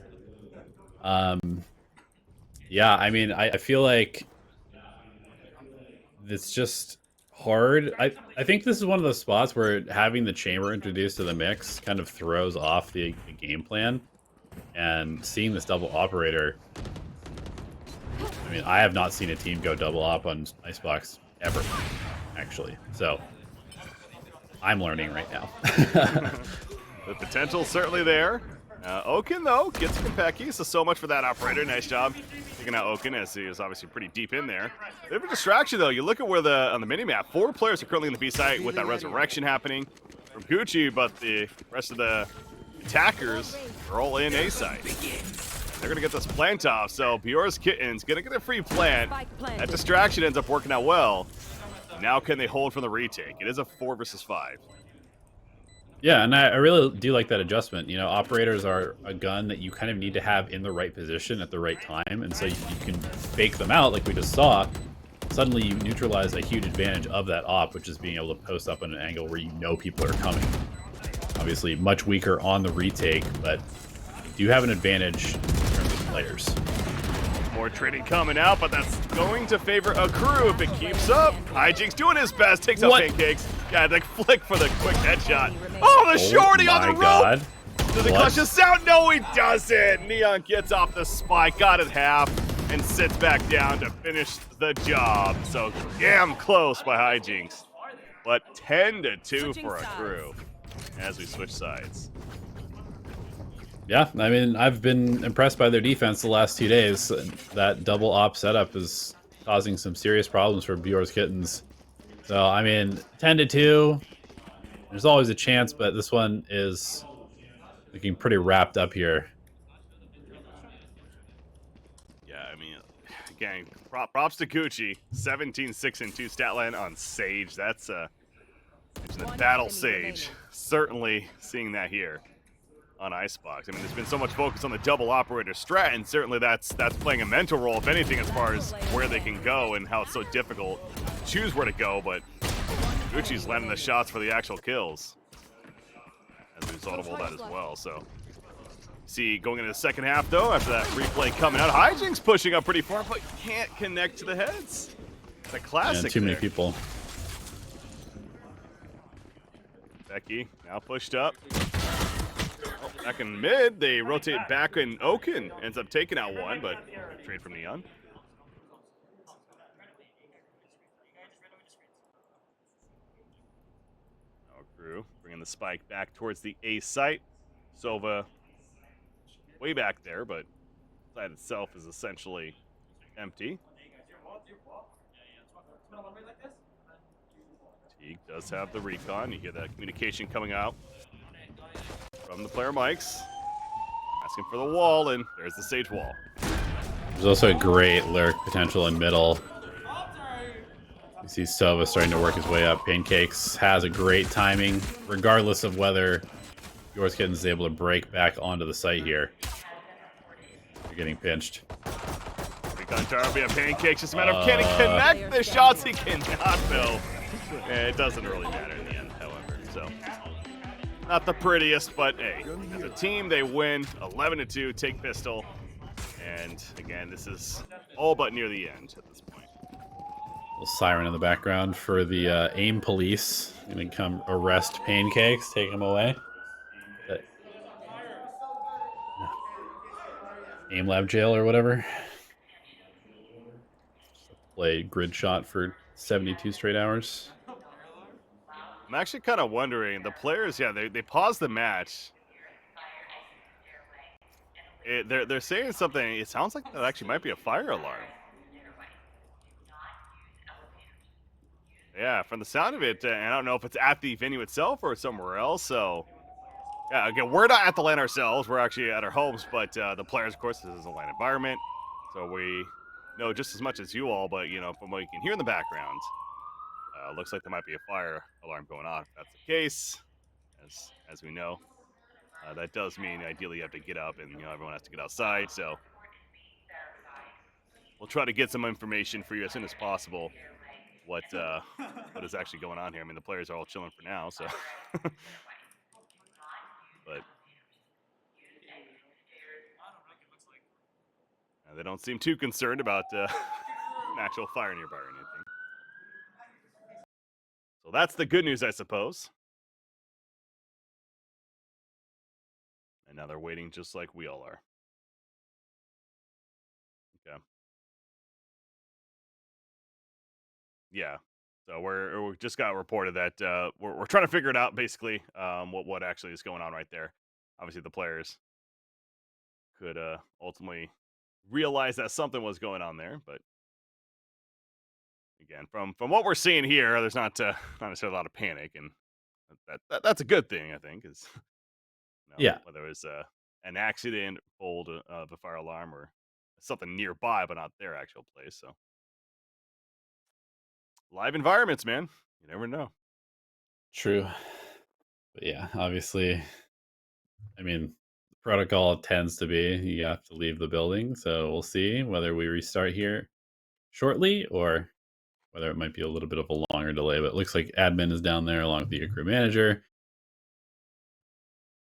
Yeah, I mean, I feel like it's just hard. I think this is one of those spots where having the chamber introduced to the mix kind of throws off the game plan. And seeing this double operator, I mean, I have not seen a team go double op on Icebox ever, actually. So I'm learning right now. The potential's certainly there. Oaken, though, gets Konpeki, so much for that operator. Nice job taking out Oaken, as he was obviously pretty deep in there. Bit of a distraction, though. You look at where on the minimap, 4 players are currently in the B site with that resurrection happening from Gucci, but the rest of the attackers are all in A site. They're going to get this plant off, so Bjor's Kitten's going to get a free plant. That distraction ends up working out well. Now can they hold from the retake? It is a 4 versus 5. Yeah, and I really do like that adjustment. You know, operators are a gun that you kind of need to have in the right position at the right time, and so you can fake them out like we just saw. Suddenly you neutralize a huge advantage of that op, which is being able to post up on an angle where you know people are coming. Obviously much weaker on the retake, but you do have an advantage in terms of players. More trading coming out, but that's going to favor a crew if it keeps up. Hijinks doing his best, takes out Pancakes. Yeah, the flick for the quick headshot. Oh, the shorty on the rope! Does he clutch this out? No, he doesn't! Neon gets off the spike, got it half, and sits back down to finish the job. So damn close by Hijinks. But 10-2 for a crew as we switch sides. Yeah, I mean, I've been impressed by their defense the last 2 days. That double op setup is causing some serious problems for Bjor's Kittens. So, I mean, 10-2, there's always a chance, but this one is looking pretty wrapped up here. Yeah, I mean, again, props to Gucci. 17-6-2 stat line on Sage. That's the battle Sage. Certainly seeing that here on Icebox. I mean, there's been so much focus on the double operator strat, and certainly that's playing a mental role, if anything, as far as where they can go and how it's so difficult to choose where to go, but Gucci's landing the shots for the actual kills as a result of all that as well. So, see, going into the second half, though, after that replay coming out, Hijinks pushing up pretty far, but can't connect to the heads. The classic. Yeah, too many people. Becky now pushed up. Oh, back in mid, they rotate back, and Oaken ends up taking out one, but trade from Neon. Now Crew bringing the spike back towards the A site. Sova way back there, but the site itself is essentially empty. Teague does have the recon. You hear that communication coming out from the player mics. Asking for the wall, and there's the Sage wall. There's also a great lurk potential in middle. You see Sova starting to work his way up. Pancakes has a great timing, regardless of whether Yours Kittens is able to break back onto the site here. You're getting pinched. Recon tower via Pancakes. Just a matter of can he connect the shots? He cannot, Phil. It doesn't really matter in the end, however. So, not the prettiest, but hey, as a team, they win 11-2, take pistol. And again, this is all but near the end at this point. Little siren in the background for the AIM police. Gonna come arrest Pancakes, take him away. But, AIM lab jail or whatever. Play grid shot for 72 straight hours. I'm actually kind of wondering, the players, yeah, they paused the match. They're saying something, it sounds like that actually might be a fire alarm. Yeah, from the sound of it, and I don't know if it's at the venue itself or somewhere else. So, yeah, again, we're not at the LAN ourselves. We're actually at our homes, but the players, of course, this is a LAN environment, so we know just as much as you all. But from what you can hear in the background, looks like there might be a fire alarm going on. If that's the case, as we know, that does mean ideally you have to get up, and everyone has to get outside. So we'll try to get some information for you as soon as possible. What is actually going on here? I mean, the players are all chilling for now, so. But they don't seem too concerned about an actual fire nearby or anything. So that's the good news, I suppose. And now they're waiting just like we all are. Okay. Yeah. So we just got reported that we're trying to figure it out, basically, what actually is going on right there. Obviously, the players could ultimately realize that something was going on there, but again, from what we're seeing here, there's not necessarily a lot of panic, and that's a good thing, I think. Is Yeah. whether it's an accident, pulled of a fire alarm, or something nearby, but not their actual place. So live environments, man. You never know. True. But yeah, obviously, I mean, the protocol tends to be you have to leave the building. So we'll see whether we restart here shortly or whether it might be a little bit of a longer delay. But it looks like admin is down there along with the crew manager.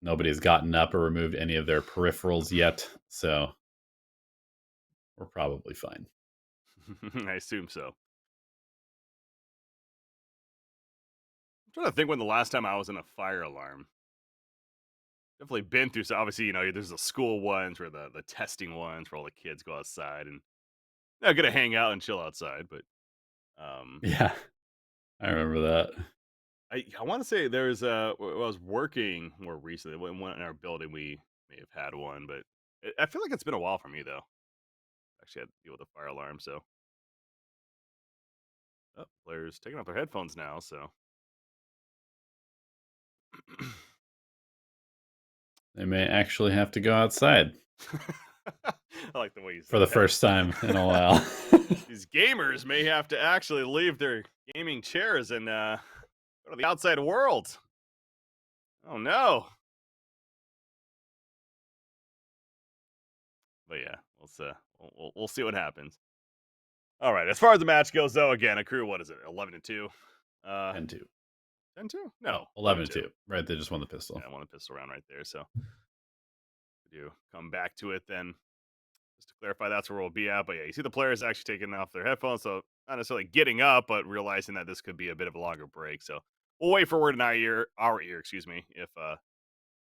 Nobody's gotten up or removed any of their peripherals yet. So we're probably fine. I assume so. I'm trying to think when the last time I was in a fire alarm. Definitely been through. So obviously, there's the school ones where the testing ones where all the kids go outside and they're gonna hang out and chill outside. But Yeah, I remember that. I want to say there's I was working more recently when in our building we may have had one, but I feel like it's been a while for me though. Actually, I had to deal with a fire alarm, so players taking off their headphones now. So They may actually have to go outside I like the way you said for the that. first time in a while. These gamers may have to actually leave their gaming chairs and go to the outside world. Oh no! But yeah, we'll see what happens. All right. As far as the match goes, though, again, a crew. What is it? 11-2. 10-2. 10-2? No, 11-2. Right, they just won the pistol. Yeah, I won the pistol round right there. So we do come back to it then. Just to clarify, that's where we'll be at. But yeah, you see the players actually taking off their headphones, so not necessarily getting up, but realizing that this could be a bit of a longer break. So we'll wait for word in our ear, excuse me, if we're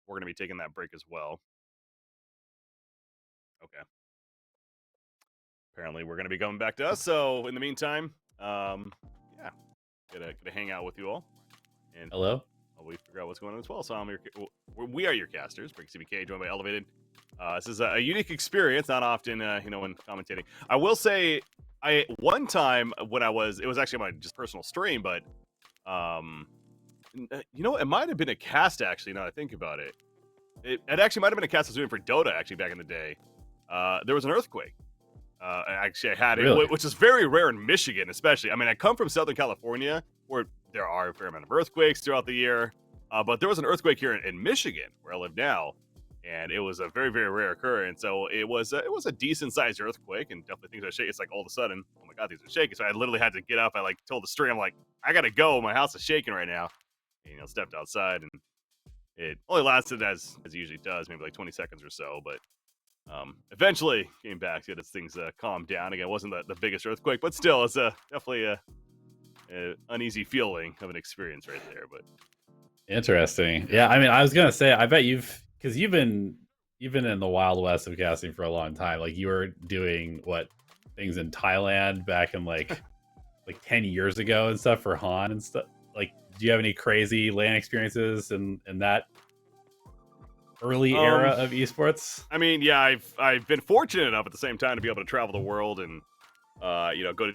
going to be taking that break as well. Okay. Apparently, we're going to be coming back to us. So in the meantime, yeah, gonna hang out with you all. And Hello? we figure out what's going on as well. So we are your casters, Break CBK, joined by Elevated. This is a unique experience, not often, when commentating. I will say, one time when it was actually my just personal stream, but it might have been a cast actually. Now that I think about it, it actually might have been a cast I was doing for Dota actually back in the day. There was an earthquake. Actually, I had Really? it, which is very rare in Michigan, especially. I mean, I come from Southern California, where there are a fair amount of earthquakes throughout the year. But there was an earthquake here in Michigan, where I live now, and it was a very, very rare occurrence. So it was a decent sized earthquake, and definitely things are shaking. It's like all of a sudden, oh my god, these are shaking. So I literally had to get up. I told the stream, I gotta go. My house is shaking right now. And, stepped outside, and it only lasted as it usually does, maybe 20 seconds or so. But eventually came back to it as things calmed down. Again, it wasn't the biggest earthquake, but still, it's definitely a uneasy feeling of an experience right there. But Interesting. Yeah, I mean, I was gonna say, I bet you've been in the Wild West of casting for a long time. Like you were doing things in Thailand back in like 10 years ago and stuff for Han and stuff. Like, do you have any crazy LAN experiences in that early era of esports? I mean, yeah, I've been fortunate enough at the same time to be able to travel the world and go to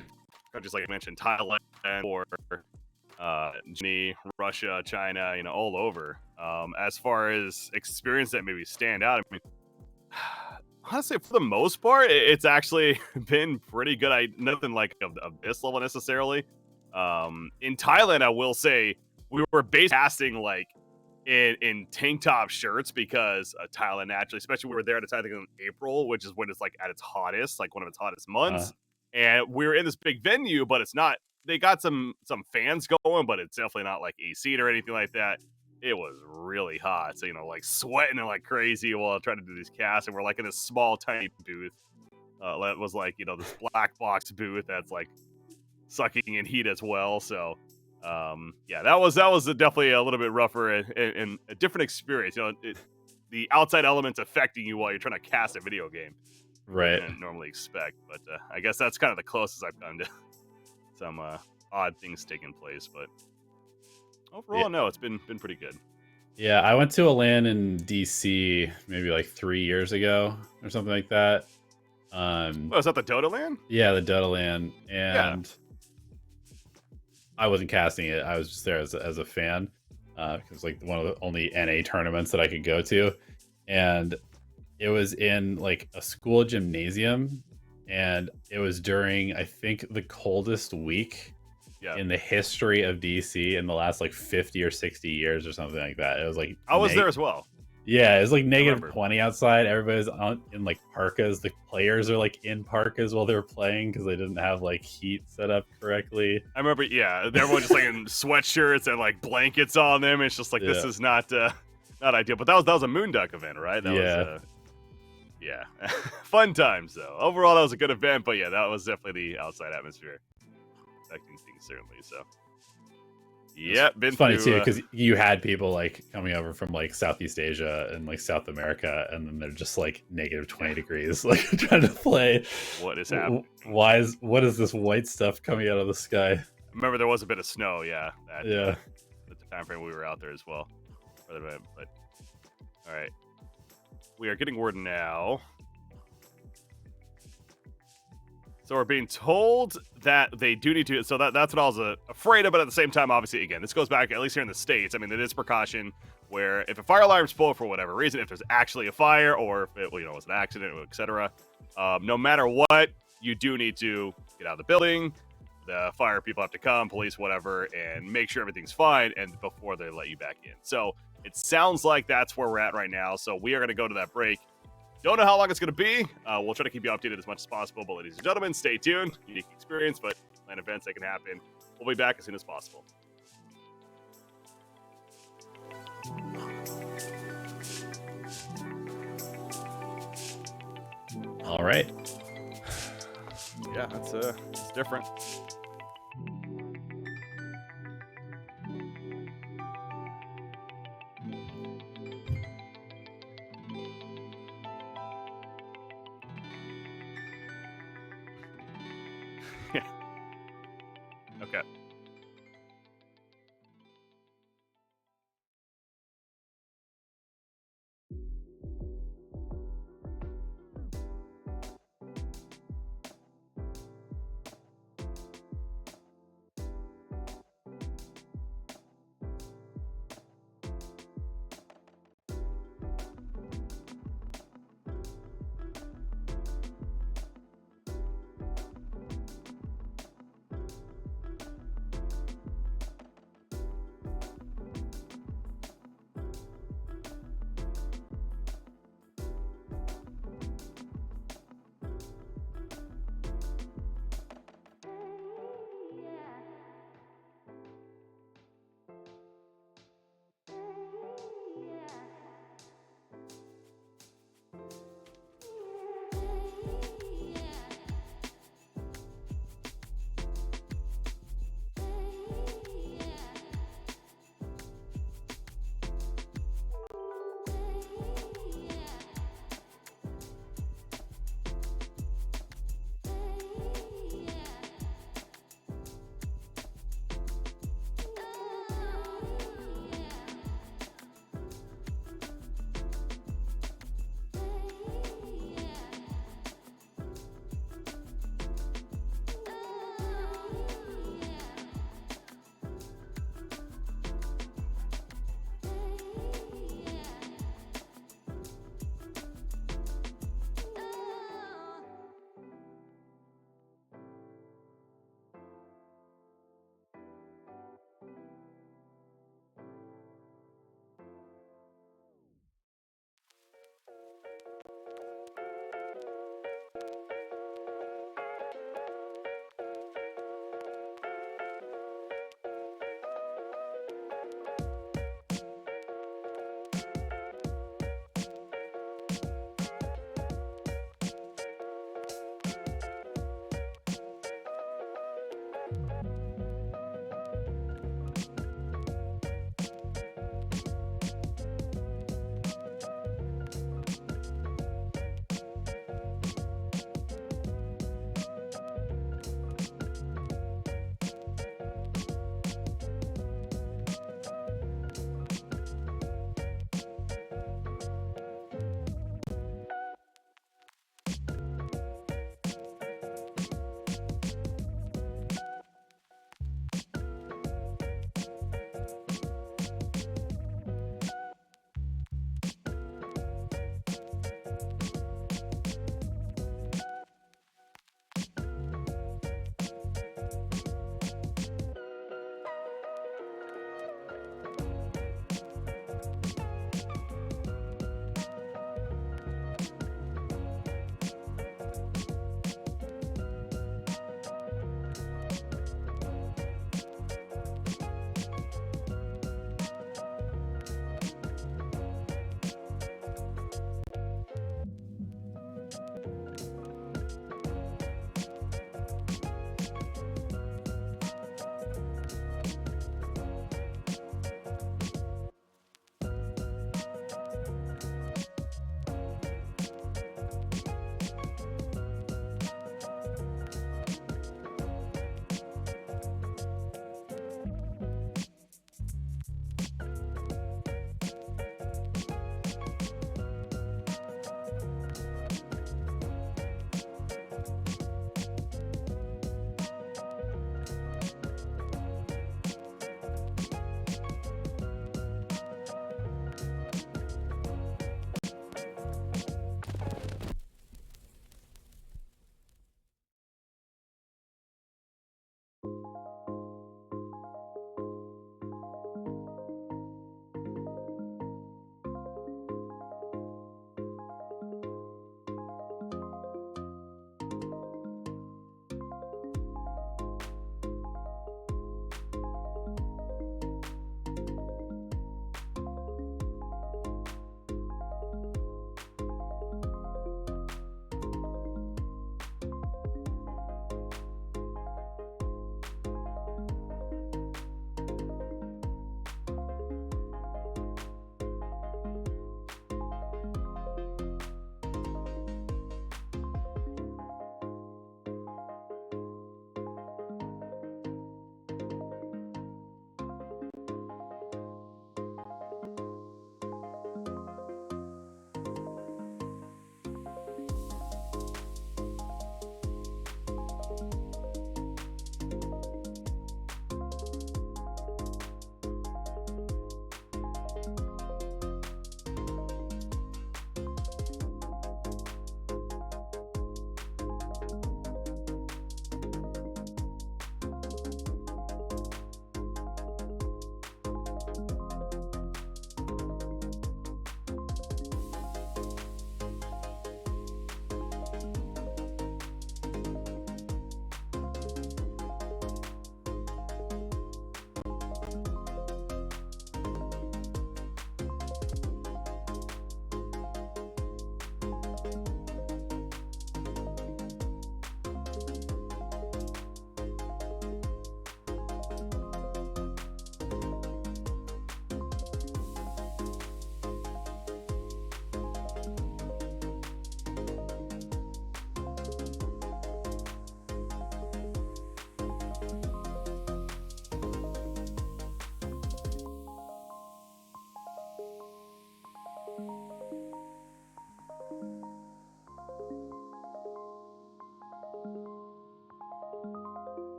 countries like I mentioned, Thailand or Germany, Russia, China, all over. As far as experience that maybe stand out, I mean, honestly, for the most part, it's actually been pretty good. Nothing like of this level necessarily. In Thailand, I will say we were base casting like in tank top shirts because Thailand naturally, especially we were there at a time, I think in April, which is when it's like at its hottest, like one of its hottest months. And we were in this big venue, but it's not. They got some fans going, but it's definitely not like AC or anything like that. It was really hot, so like sweating and like crazy while trying to do these casts, and we're like in this small tiny booth. That was like this black box booth that's like sucking in heat as well. So yeah, that was definitely a little bit rougher and a different experience. The outside elements affecting you while you're trying to cast a video game, Right. you didn't normally expect. But I guess that's kind of the closest I've done to some odd things taking place. But overall, no, it's been pretty good. Yeah, I went to a LAN in DC maybe like 3 years ago or something like that. Is that the Dota LAN? Yeah, the Dota LAN, and I wasn't casting it. I was just there as a fan because like one of the only NA tournaments that I could go to, and it was in like a school gymnasium, and it was during I think the coldest week in the history of DC in the last like 50 or 60 years or something like that. It was like I was there as well. Yeah, it was like negative 20 outside. Everybody's in like parkas. The players are like in parkas while they're playing because they didn't have like heat set up correctly. I remember, everyone just like in sweatshirts and like blankets on them. It's just like this is not ideal. But that was a Moonduck event, right? That was fun times though. Overall, that was a good event. But yeah, that was definitely the outside atmosphere affecting things certainly. So. Yeah, it's funny too because you had people like coming over from like Southeast Asia and like South America, and then they're just like negative 20 degrees, like trying to play. What is happening? What is this white stuff coming out of the sky? I remember there was a bit of snow, at the time frame we were out there as well. But all right, we are getting word now. So we're being told that they do need to. So that's what I was afraid of. But at the same time, obviously, again, this goes back, at least here in the States. I mean, it is precaution where if a fire alarm's pulled for whatever reason, if there's actually a fire or if it was an accident, etc., no matter what, you do need to get out of the building. The fire people have to come, police, whatever, and make sure everything's fine and before they let you back in. So it sounds like that's where we're at right now. So we are going to go to that break. Don't know how long it's going to be. We'll try to keep you updated as much as possible. But ladies and gentlemen, stay tuned. Unique experience, but LAN events that can happen. We'll be back as soon as possible. All right. Yeah, it's different. Okay.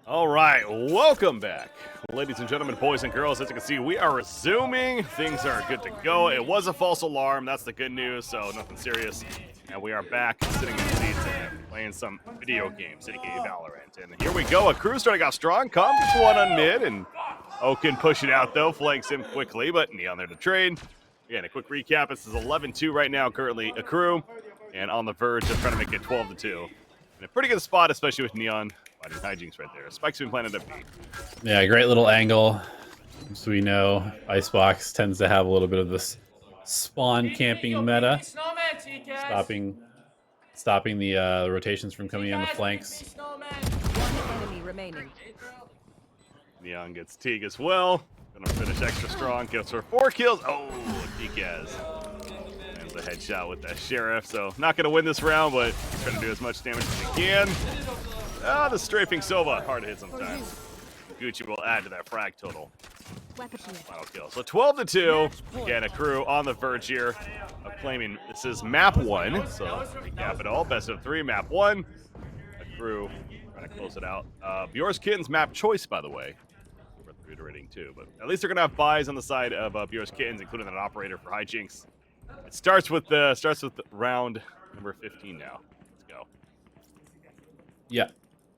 All right, welcome back, ladies and gentlemen, boys and girls. As you can see, we are resuming. Things are good to go. It was a false alarm. That's the good news, so nothing serious. And we are back sitting in the seats and playing some video games, aka Valorant. And here we go. A crew starting out strong. Calm gets one on mid, and Oaken pushing out, though, flanks him quickly, but Neon there to trade. Again, a quick recap. This is 11-2 right now, currently a crew, and on the verge of trying to make it 12-2. In a pretty good spot, especially with Neon fighting hijinks right there. Spike's been planted at B. Yeah, great little angle. So we know Icebox tends to have a little bit of this spawn camping meta, stopping the rotations from coming on the flanks. One enemy remaining. Neon gets Teague as well. Gonna finish extra strong. Gets her 4 kills. Oh, Tikaz. There's a headshot with that Sheriff. So not gonna win this round, but trying to do as much damage as he can. Ah, the strafing Sova. Hard to hit sometimes. Gucci will add to that frag total. Final kill. So 12-2. Again, a crew on the verge here of claiming this is map 1. So recap it all. Best of 3, map 1. A crew trying to close it out. Bjor's Kitten's map choice, by the way. Worth reiterating too, but at least they're gonna have buys on the side of Bjor's Kittens, including an operator for hijinks. It starts with round number 15 now. Let's go. Yeah,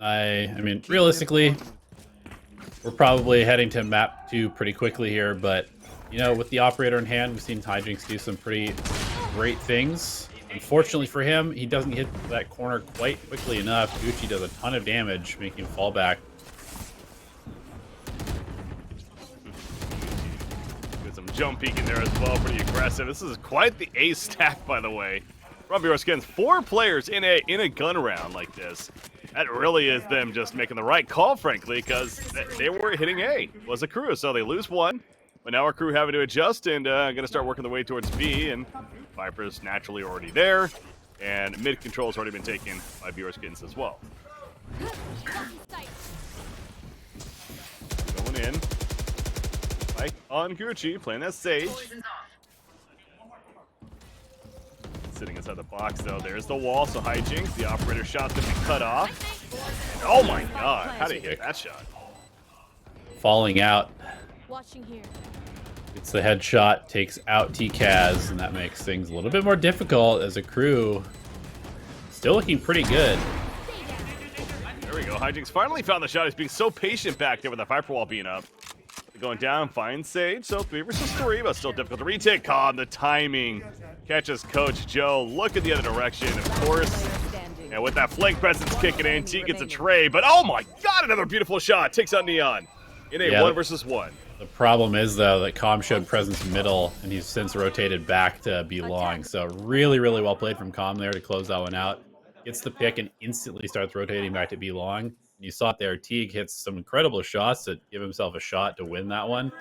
I mean, realistically, we're probably heading to map 2 pretty quickly here, but you know, with the operator in hand, we've seen hijinks do some pretty great things. Unfortunately for him, he doesn't hit that corner quite quickly enough. Gucci does a ton of damage, making him fall back. Some jump peeking there as well, pretty aggressive. This is quite the ace stack, by the way. From Bureau Skins, 4 players in a gun round like this. That really is them just making the right call, frankly, because they were hitting A. Was a crew, so they lose 1. But now our crew having to adjust and going to start working their way towards B, and Viper's naturally already there. And mid control's already been taken by Bureau Skins as well. Going in. Spike on Gucci, playing that Sage. Sitting inside the box, though. There's the wall, so hijinks. The operator shot's gonna be cut off. And oh my god, how did he hit that shot? Falling out. Watching here. It's the headshot, takes out TKaz, and that makes things a little bit more difficult as a crew. Still looking pretty good. There we go. Hijinks finally found the shot. He's being so patient back there with the Viper wall being up. Going down, finds Sage, so 3 versus 3, but still difficult to retake. Calm, the timing catches Coach Joe. Look at the other direction, of course. And with that flank presence kicking in, T gets a tray, but oh my god, another beautiful shot. Takes out Neon in a 1 versus 1. The problem is, though, that Calm showed presence middle, and he's since rotated back to be long. So really, really well played from Calm there to close that one out. Gets the pick and instantly starts rotating back to be long. You saw it there. Teague hits some incredible shots to give himself a shot to win that one.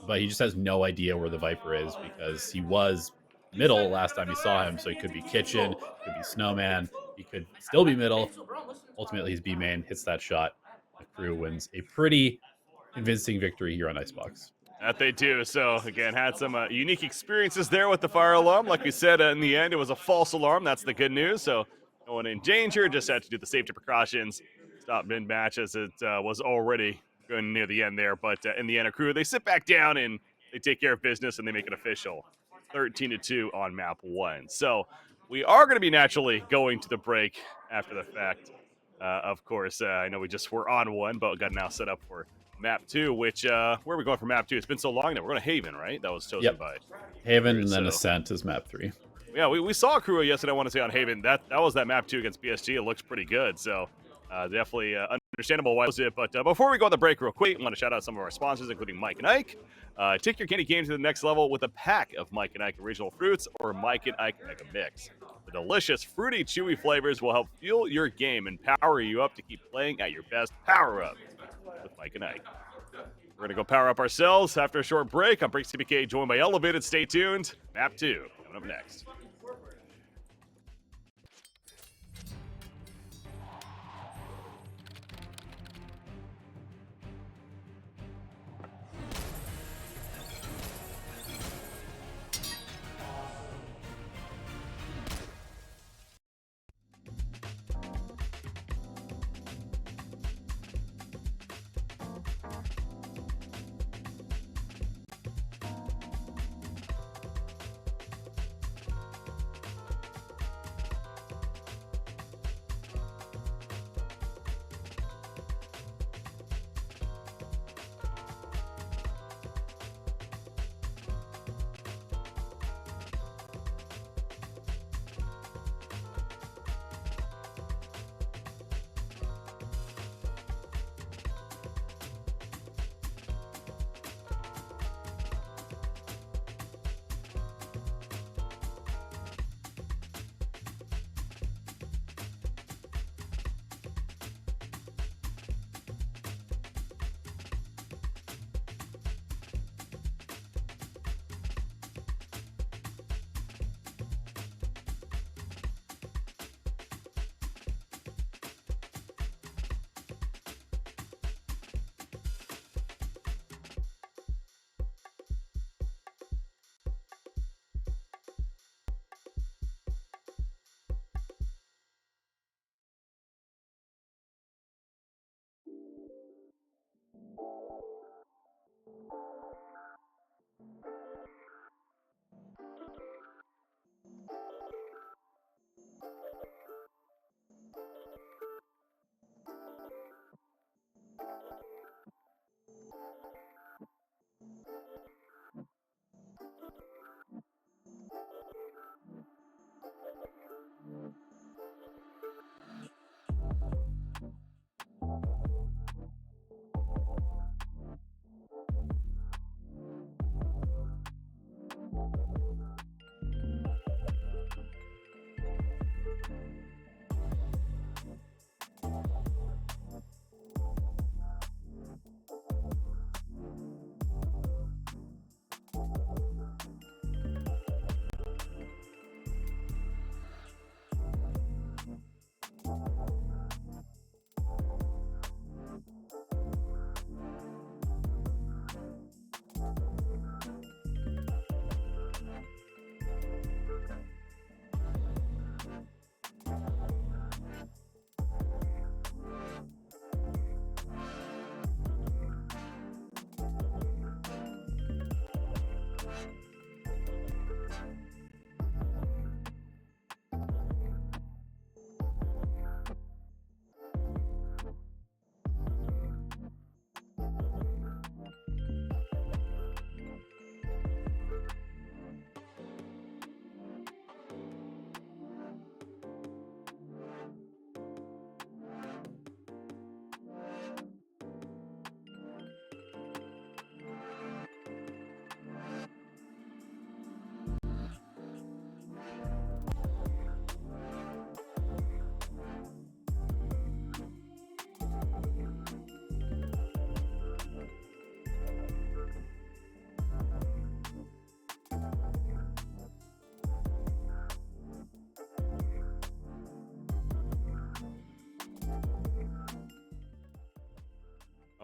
But he just has no idea where the Viper is because he was middle last time you saw him. So he could be kitchen, could be snowman, he could still be middle. Ultimately, he's B main, hits that shot. The crew wins a pretty convincing victory here on Icebox. That they do. So, again, had some unique experiences there with the fire alarm. Like we said, in the end, it was a false alarm. That's the good news. So, no one in danger. Just had to do the safety precautions. Stop mid-match as it was already going near the end there. But in the end, a crew, they sit back down and they take care of business and they make it official. 13-2 on map 1. So we are going to be naturally going to the break after the fact. Of course, I know we just were on 1, but got now set up for map 2, which, where are we going for map 2? It's been so long now. We're going to Haven, right? That was chosen by Haven, and then Ascent is map 3. Yeah, we saw a crew yesterday, I want to say, on Haven. That was that map 2 against BSG. It looks pretty good. So definitely understandable why it was it. But before we go on the break real quick, I want to shout out some of our sponsors, including Mike and Ike. Take your candy game to the next level with a pack of Mike and Ike original fruits or Mike and Ike Mega Mix. The delicious, fruity, chewy flavors will help fuel your game and power you up to keep playing at your best power up with Mike and Ike. We're going to go power up ourselves after a short break. I'm Break CBK, joined by Elevated. Stay tuned. Map 2 coming up next.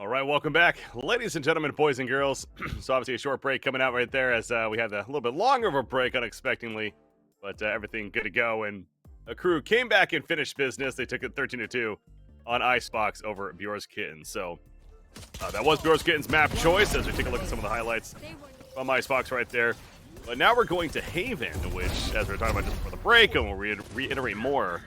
All right, welcome back, ladies and gentlemen, boys and girls. So obviously a short break coming out right there as we had a little bit longer of a break unexpectedly, but everything good to go. And a crew came back and finished business. They took it 13-2 on Icebox over Bjor's Kittens. So that was Bjor's Kittens map choice as we take a look at some of the highlights from Icebox right there. But now we're going to Haven, which, as we were talking about just before the break, and we'll reiterate more,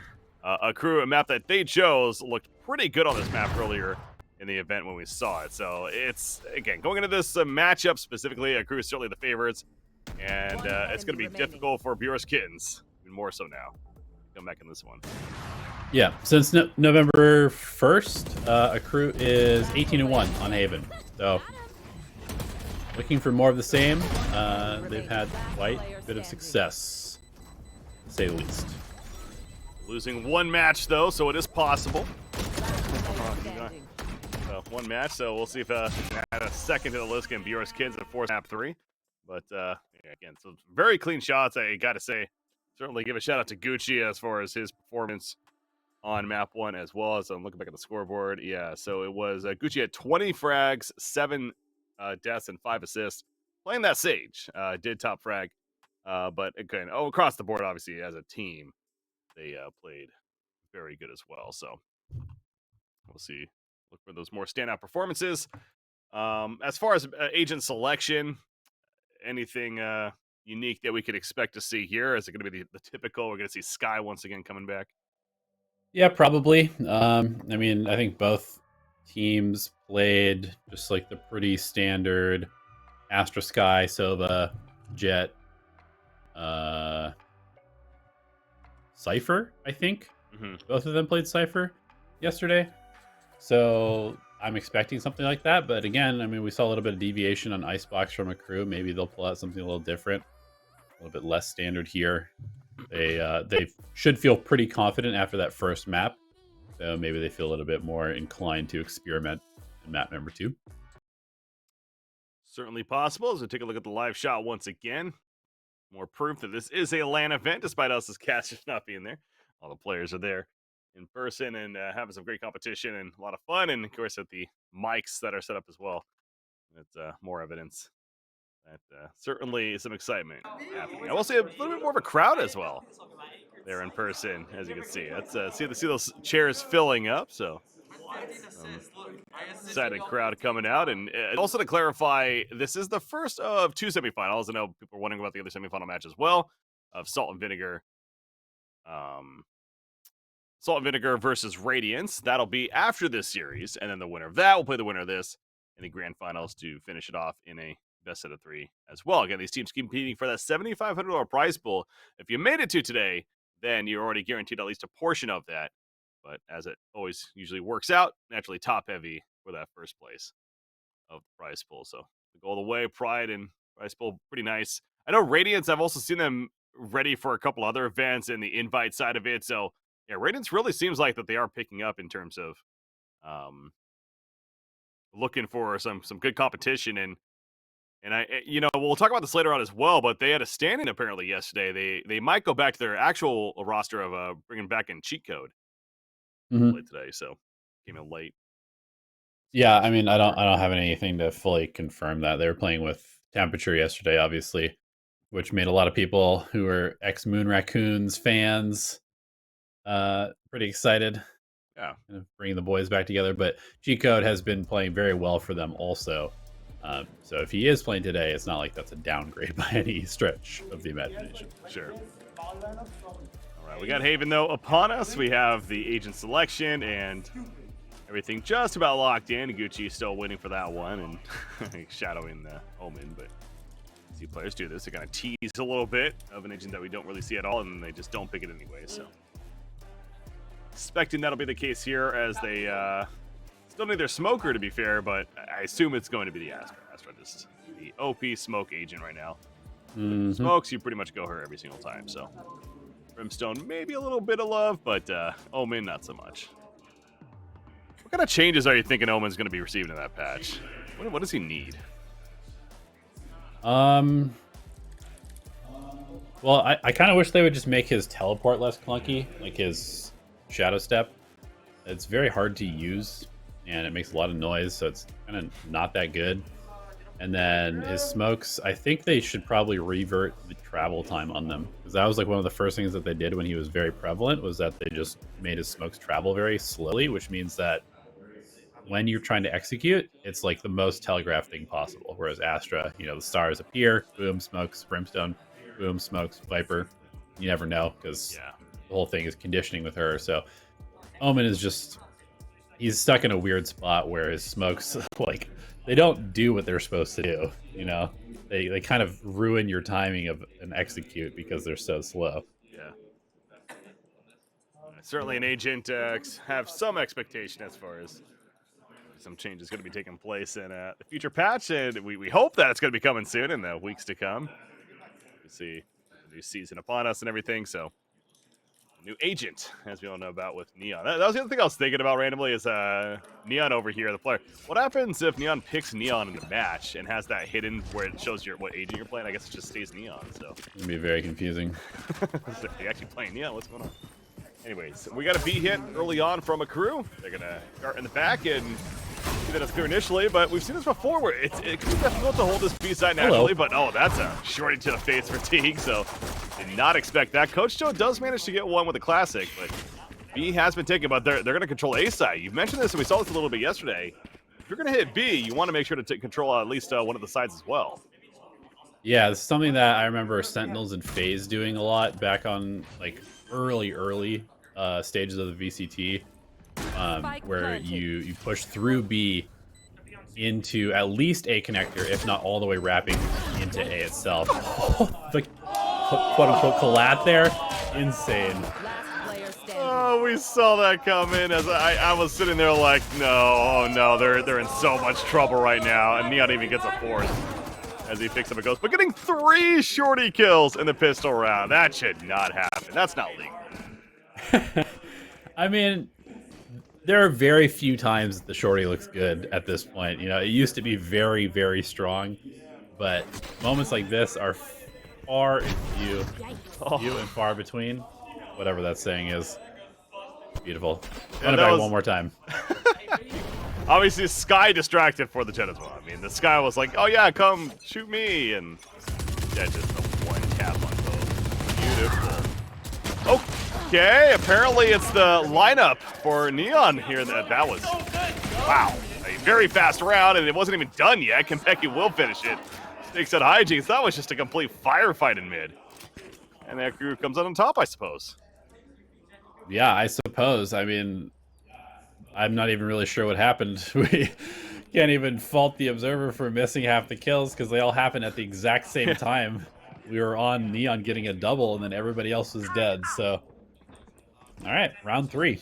a crew, a map that they chose looked pretty good on this map earlier in the event when we saw it. So it's, again, going into this matchup specifically, a crew is certainly the favorites, and it's going to be difficult for Bjor's Kittens, even more so now. Come back in this one. Yeah, since November 1st, a crew is 18-1 on Haven. So looking for more of the same. They've had quite a bit of success, to say the least. Losing one match though, so it is possible. One match, so we'll see if add a second to the list can Bjor's Kittens at force map 3. But yeah, again, so very clean shots. I gotta say, certainly give a shout out to Gucci as far as his performance on map 1 as well. As I'm looking back at the scoreboard, yeah, so it was Gucci had 20 frags, 7 deaths, and 5 assists. Playing that Sage, did top frag, but again, across the board, obviously as a team, they played very good as well. So we'll see. Look for those more standout performances. As far as agent selection, anything unique that we could expect to see here? Is it going to be the typical? We're going to see Sky once again coming back. Yeah, probably. I mean, I think both teams played just like the pretty standard Astra Sky, Sova, Jet, Cypher, I think. Mm-hmm. Both of them played Cypher yesterday. So I'm expecting something like that. But again, I mean, we saw a little bit of deviation on Icebox from a crew. Maybe they'll pull out something a little different, a little bit less standard here. They should feel pretty confident after that first map. So maybe they feel a little bit more inclined to experiment in map number 2. Certainly possible. As we take a look at the live shot once again. More proof that this is a LAN event, despite us as casters not being there. All the players are there in person and having some great competition and a lot of fun. And of course, at the mics that are set up as well. That's more evidence that certainly some excitement happening. I will say a little bit more of a crowd as well there in person, as you can see. That's see those chairs filling up. So excited crowd coming out. And also to clarify, this is the first of 2 semifinals. I know people are wondering about the other semifinal match as well of Salt and Vinegar. Salt and Vinegar versus Radiance. That'll be after this series, and then the winner of that will play the winner of this in the grand finals to finish it off in a best out of 3 as well. Again, these teams competing for that $7,500 prize pool. If you made it to today, then you're already guaranteed at least a portion of that. But as it always usually works out, naturally top heavy for that first place of the prize pool. So the goal of the way, Pride and prize pool, pretty nice. I know Radiance, I've also seen them ready for a couple other events in the invite side of it. So yeah, Radiance really seems like that they are picking up in terms of looking for some good competition. And I, we'll talk about this later on as well, but they had a stand-in apparently yesterday. They might go back to their actual roster of bringing back in cheat code today. So came in late. Yeah, I mean, I don't have anything to fully confirm that. They were playing with temperature yesterday, obviously, which made a lot of people who are ex-Moon Raccoons fans pretty excited. Yeah, kind of bringing the boys back together. But G-Code has been playing very well for them also. So if he is playing today, it's not like that's a downgrade by any stretch of the imagination. Sure. All right, we got Haven though upon us. We have the agent selection and everything just about locked in. Gucci still waiting for that one and shadowing the Omen, but see players do this. They kind of tease a little bit of an agent that we don't really see at all, and they just don't pick it anyway. So expecting that'll be the case here as they still need their smoker to be fair, but I assume it's going to be the Astra. Astra is the OP smoke agent right now. Smokes, you pretty much go her every single time. So Brimstone, maybe a little bit of love, but Omen, not so much. What kind of changes are you thinking Omen's going to be receiving in that patch? What does he need? Well, I kind of wish they would just make his teleport less clunky, like his Shadow Step. It's very hard to use, and it makes a lot of noise, so it's kind of not that good. And then his smokes, I think they should probably revert the travel time on them, because that was like one of the first things that they did when he was very prevalent, was that they just made his smokes travel very slowly, which means that when you're trying to execute, it's like the most telegraphed thing possible. Whereas Astra, you know, the stars appear, boom, smokes, brimstone, boom, smokes, viper. You never know, because the whole thing is conditioning with her. So Omen is just, he's stuck in a weird spot where his smokes, like, they don't do what they're supposed to do. You know, they kind of ruin your timing of an execute because they're so slow. Yeah. Certainly an agent have some expectation as far as some changes going to be taking place in the future patch, and we hope that it's going to be coming soon in the weeks to come. We see the new season upon us and everything, so new agent, as we all know about with Neon. That was the other thing I was thinking about randomly is Neon over here, the player. What happens if Neon picks Neon in the match and has that hidden where it shows what agent you're playing? I guess it just stays Neon, so. It's going to be very confusing. You're actually playing Neon, what's going on? Anyways, we got a B hit early on from a crew. They're going to start in the back and see that it's clear initially, but we've seen this before where it can be difficult to hold this B side naturally, but oh, that's a shorty to the face for Teague, so did not expect that. Coach Joe does manage to get one with a classic, but B has been taken, but they're going to control A side. You mentioned this, and we saw this a little bit yesterday. If you're going to hit B, you want to make sure to take control at least one of the sides as well. Yeah, it's something that I remember Sentinels and FaZe doing a lot back on like early stages of the VCT, where you push through B into at least A connector, if not all the way wrapping into A itself. The quote-unquote collat there, insane. Oh, we saw that come in as I was sitting there like, no, oh no, they're in so much trouble right now, and Neon even gets a fourth as he picks up a ghost. But getting 3 shorty kills in the pistol round, that should not happen. That's not legal. I mean, there are very few times that the shorty looks good at this point. You know, it used to be very, very strong, but moments like this are far and few and far between. Whatever that saying is. Beautiful. Run it back one more time. Obviously, Sky distracted for the Jet as well. I mean, the Sky was like, oh yeah, come shoot me, and Jet just the one tap on both. Beautiful. Okay, apparently it's the lineup for Neon here. That was, wow, a very fast round, and it wasn't even done yet. Konpeki will finish it. Takes out hijinks. That was just a complete firefight in mid. And that crew comes out on top, I suppose. Yeah, I suppose. I mean, I'm not even really sure what happened. We can't even fault the observer for missing half the kills because they all happened at the exact same time. We were on Neon getting a double, and then everybody else was dead, so... All right, round 3.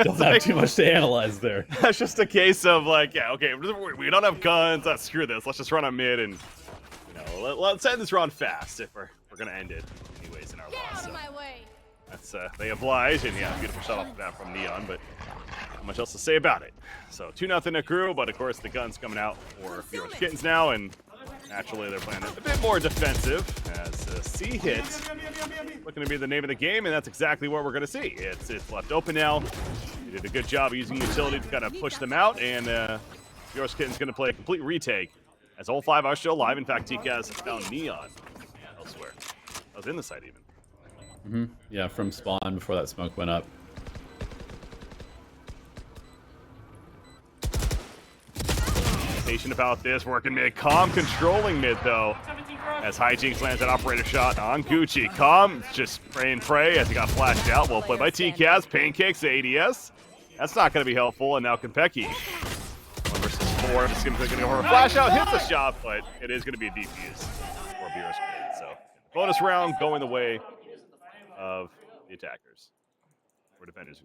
Don't have too much to analyze there. That's just a case of like, yeah, okay, we don't have guns. Screw this. Let's just run on mid and, you know, let's end this round fast if we're gonna end it anyways in our loss. So that's they oblige, and yeah, beautiful shot off the bat from Neon, but not much else to say about it. So 2-0 crew, but of course the gun's coming out for Heroes Kittens now, and naturally they're playing a bit more defensive as C hit looking to be the name of the game, and that's exactly what we're going to see. It's left open now. He did a good job using utility to kind of push them out, and Heroes Kitten's going to play a complete retake as all 5 are still alive. In fact, TK has found Neon elsewhere. I was in the site even. Yeah, from spawn before that smoke went up. Patient about this, working mid. Calm controlling mid though, as hijinks lands that operator shot on Gucci. Calm just pray and pray as he got flashed out. Well played by TKaz. Pancakes ADS. That's not going to be helpful. And now Konpeki. 1 versus 4. Just going to go for a flash out. Hits the shot, but it is going to be a defuse for Heroes Kittens. So bonus round going the way of the attackers or defenders.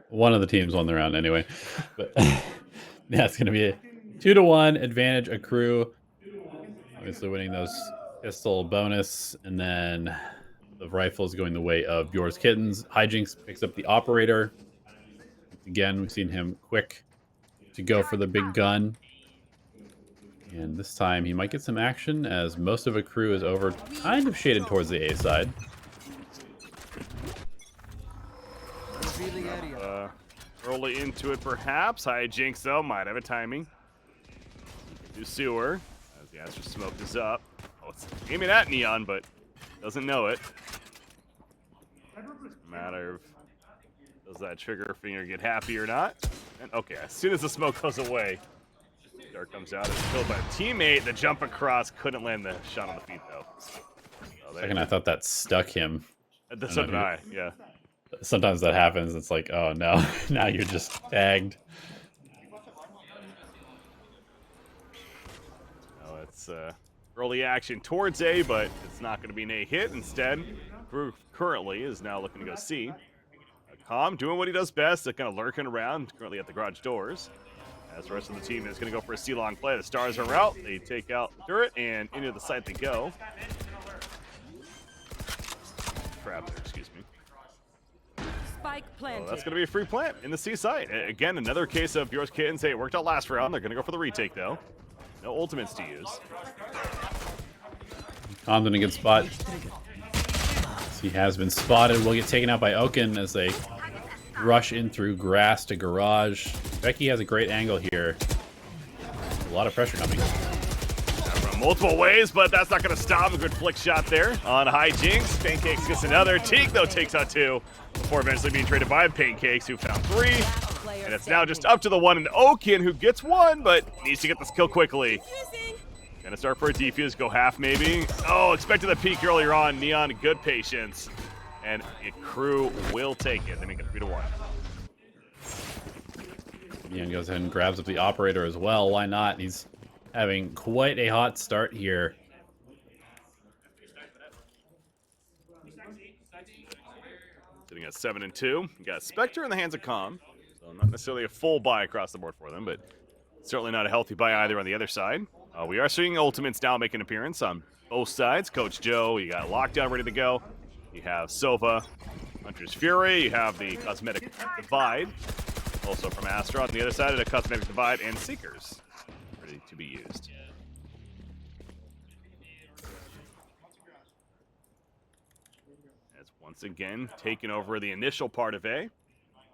One of the teams won the round anyway, but yeah, it's going to be a 2-1 advantage accrue. Obviously winning those pistol bonus, and then the rifles going the way of Yours Kittens. Hijinks picks up the operator. Again, we've seen him quick to go for the big gun. And this time he might get some action as most of a crew is over, kind of shaded towards the A side. early into it, perhaps. Hijinks, though, might have a timing. Do sewer, as the Astra smoke is up. Oh, it's aiming at Neon, but doesn't know it. Matter of does that trigger finger get happy or not? And okay, as soon as the smoke goes away, Dark comes out and is killed by a teammate. The jump across couldn't land the shot on the feet though. So Second, I thought that stuck him. So did I, yeah. Sometimes that happens. It's like, oh no, now you're just tagged. No, it's early action towards A, but it's not going to be an A hit. Instead, Crew currently is now looking to go C. Calm doing what he does best, kind of lurking around, currently at the garage doors. As the rest of the team is going to go for a C long play. The stars are out. They take out the turret and into the site they go. Trap there, excuse me. Spike planted. So that's going to be a free plant in the C site. Again, another case of Bureau's Kittens. Hey, it worked out last round. They're going to go for the retake, though. No ultimates to use. Calm's in a good spot. He has been spotted. Will get taken out by Oaken as they rush in through grass to garage. Becky has a great angle here. A lot of pressure coming. From multiple ways, but that's not going to stop. A good flick shot there on Hijinks. Pancakes gets another. Teak, though, takes out two before eventually being traded by Pancakes, who found three. And it's now just up to the one and Oaken, who gets one, but needs to get this kill quickly. Gonna start for a defuse, go half maybe. Oh, expected the peak earlier on. Neon, good patience. And Crew will take it. They make it 3-1. Neon goes ahead and grabs up the operator as well. Why not? He's having quite a hot start here. Sitting at 7-2. You got Spectre in the hands of Calm. So not necessarily a full buy across the board for them, but certainly not a healthy buy either on the other side. We are seeing ultimates now make an appearance on both sides. Coach Joe, you got Lockdown ready to go. You have Sova, Hunter's Fury. You have the Cosmetic Divide, also from Astra. On the other side of the Cosmetic Divide and Seekers, ready to be used. As once again taking over the initial part of A.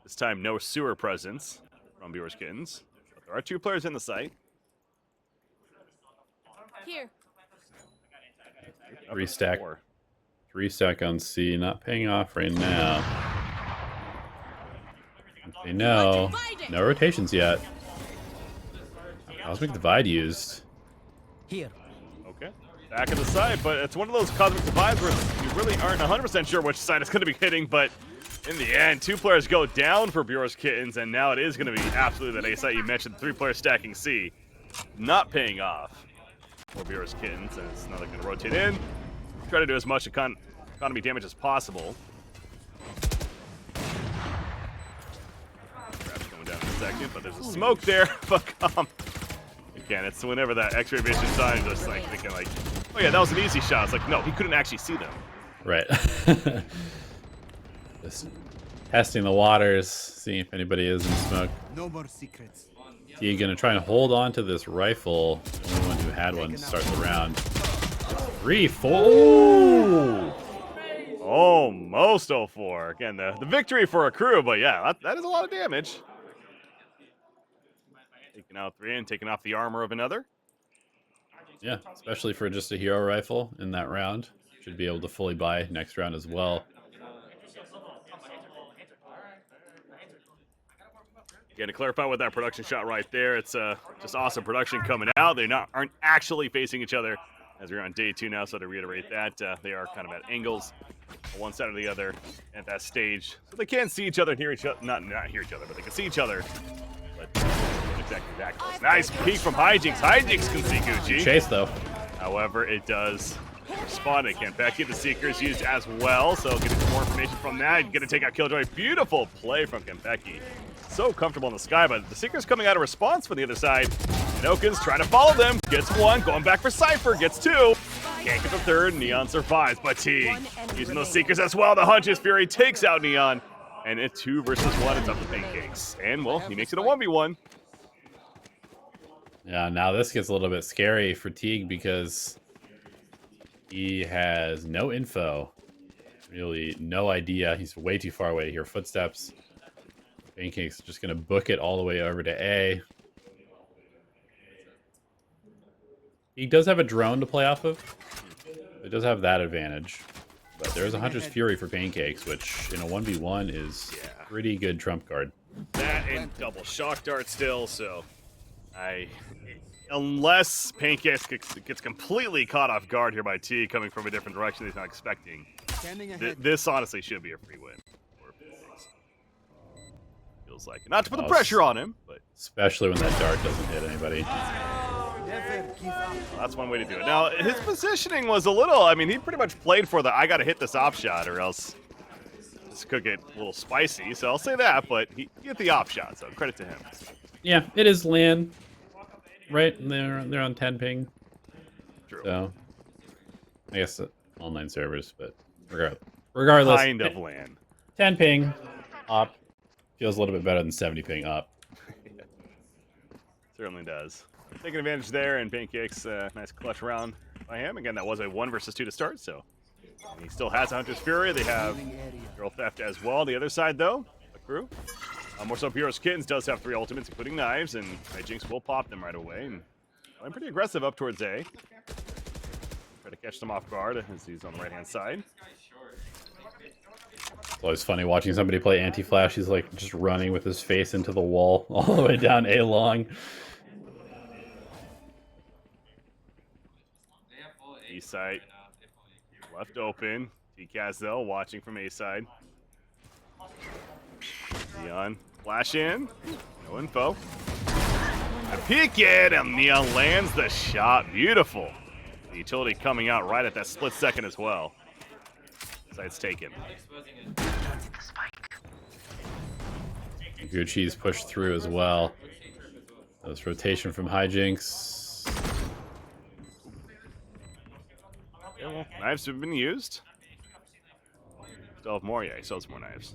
This time no sewer presence from Bureau's Kittens. But there are two players in the site. Here. Three stack on C, not paying off right now. Okay, no rotations yet. Cosmic Divide used. Here. Okay. Back at the side, but it's one of those Cosmic Divides where you really aren't 100% sure which side it's going to be hitting, but in the end, two players go down for Bureau's Kittens, and now it is going to be absolutely that A site you mentioned, three players stacking C. Not paying off for Bureau's Kittens, and it's now they're going to rotate in. Try to do as much economy damage as possible. Perhaps going down in a second, but there's a smoke there. But again, it's whenever that X-ray vision sign, just like thinking like, oh yeah, that was an easy shot. It's like, no, he couldn't actually see them. Right. Just testing the waters, seeing if anybody is in smoke. No more secrets. You're gonna try and hold on to this rifle. The only one who had one to start the round. 3-4. Almost 0-4. Again, the victory for a Crew, but yeah, that is a lot of damage. Taking out three and taking off the armor of another. Yeah, especially for just a hero rifle in that round. Should be able to fully buy next round as well. Again, to clarify with that production shot right there, it's just awesome production coming out. They aren't actually facing each other as we're on day 2 now, so to reiterate that, they are kind of at angles on one side or the other at that stage. So they can see each other and hear each other. Not hear each other, but they can see each other. But not exactly that close. Nice peek from Hijinks. Hijinks can see Gucci. Chase, though. However, it does respond. It can't back get the Seekers used as well, so getting some more information from that. Going to take out Killjoy. Beautiful play from Kenpeki. So comfortable in the sky, but the Seekers coming out of response from the other side. And Oaken's trying to follow them. Gets one. Going back for Cypher. Gets two. Can't get the third. Neon survives, but Teague using those Seekers as well. The Huntress Fury takes out Neon. And it's 2 versus 1. It's up to Pancakes. And, well, he makes it a 1v1. Yeah, now this gets a little bit scary for Teague because he has no info. Really no idea. He's way too far away to hear footsteps. Pancake's just going to book it all the way over to A. He does have a drone to play off of. It does have that advantage. But there's a Hunter's Fury for Pancakes, which in a 1v1 is pretty good trump card. That and double shock dart still, so unless Pancakes gets completely caught off guard here by T coming from a different direction he's not expecting, this honestly should be a free win. Feels like it. Not to put the pressure on him, but especially when that dart doesn't hit anybody. Well, that's one way to do it. Now, his positioning was a little, I mean, he pretty much played for the I got to hit this op shot or else this could get a little spicy. So I'll say that, but he hit the op shot, so credit to him. Yeah, it is LAN, right? They're on 10 ping. True. So, I guess online servers, but regardless. Kind of LAN. 10 ping, op. Feels a little bit better than 70 ping up. Yeah. Certainly does. Taking advantage there, and Pancakes, nice clutch round by him. Again, that was a 1 versus 2 to start, so he still has Hunter's Fury. They have Girl Theft as well. The other side, though, the crew. More so, Heroes Kittens does have 3 ultimates, including knives, and Jinx will pop them right away. And I'm pretty aggressive up towards A. Try to catch them off guard as he's on the right-hand side. It's always funny watching somebody play anti-flash. He's like just running with his face into the wall all the way down A long. B side left open. TCAS though watching from A side. Neon flash in. No info. A peek it, and Neon lands the shot. Beautiful. The utility coming out right at that split second as well. Side's taken. Gucci's pushed through as well. This rotation from Hijinks. Yeah, well, knives have been used. Still have more, yeah, he still has more knives.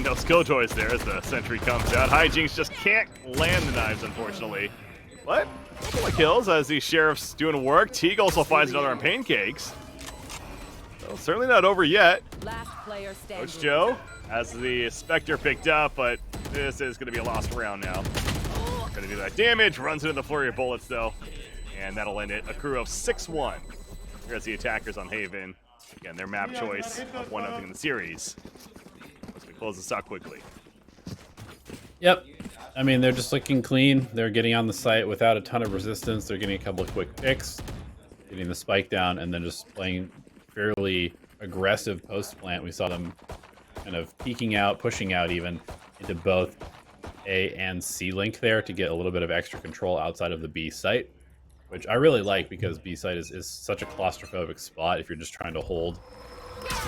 No skill choice there as the sentry comes out. Hijinks just can't land the knives, unfortunately. But a couple of kills as these sheriffs doing work. Teague also finds another on Pancakes. So certainly not over yet. Last player standing. Coach Joe has the Spectre picked up, but this is going to be a lost round now. Going to do that damage, runs into the flurry of bullets though, and that'll end it. A crew of 6-1. Here's the attackers on Haven. Again, their map choice of 1-0 in the series. Let's close this out quickly. Yep. I mean, they're just looking clean. They're getting on the site without a ton of resistance. They're getting a couple of quick picks, getting the spike down, and then just playing fairly aggressive post-plant. We saw them kind of peeking out, pushing out even into both A and C link there to get a little bit of extra control outside of the B site, which I really like because B site is such a claustrophobic spot if you're just trying to hold,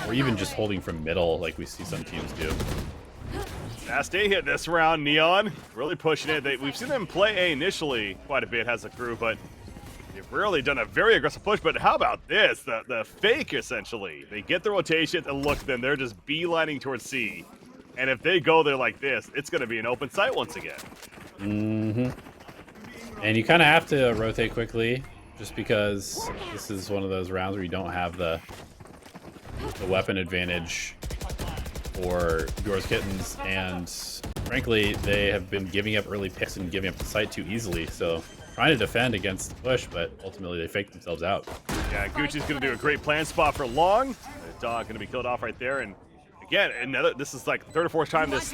or even just holding from middle like we see some teams do. Fast A hit this round. Neon really pushing it. We've seen them play A initially quite a bit as a crew, but they've rarely done a very aggressive push. But how about this? The fake, essentially. They get the rotation, and look, then they're just beelining towards C. And if they go there like this, it's going to be an open site once again. Mm-hmm. And you kind of have to rotate quickly just because this is one of those rounds where you don't have the weapon advantage for Yours Kittens, and frankly, they have been giving up early picks and giving up the site too easily, so trying to defend against the push, but ultimately they faked themselves out. Yeah, Gucci's going to do a great plan spot for long. The dog going to be killed off right there, and again, this is like the third or fourth time this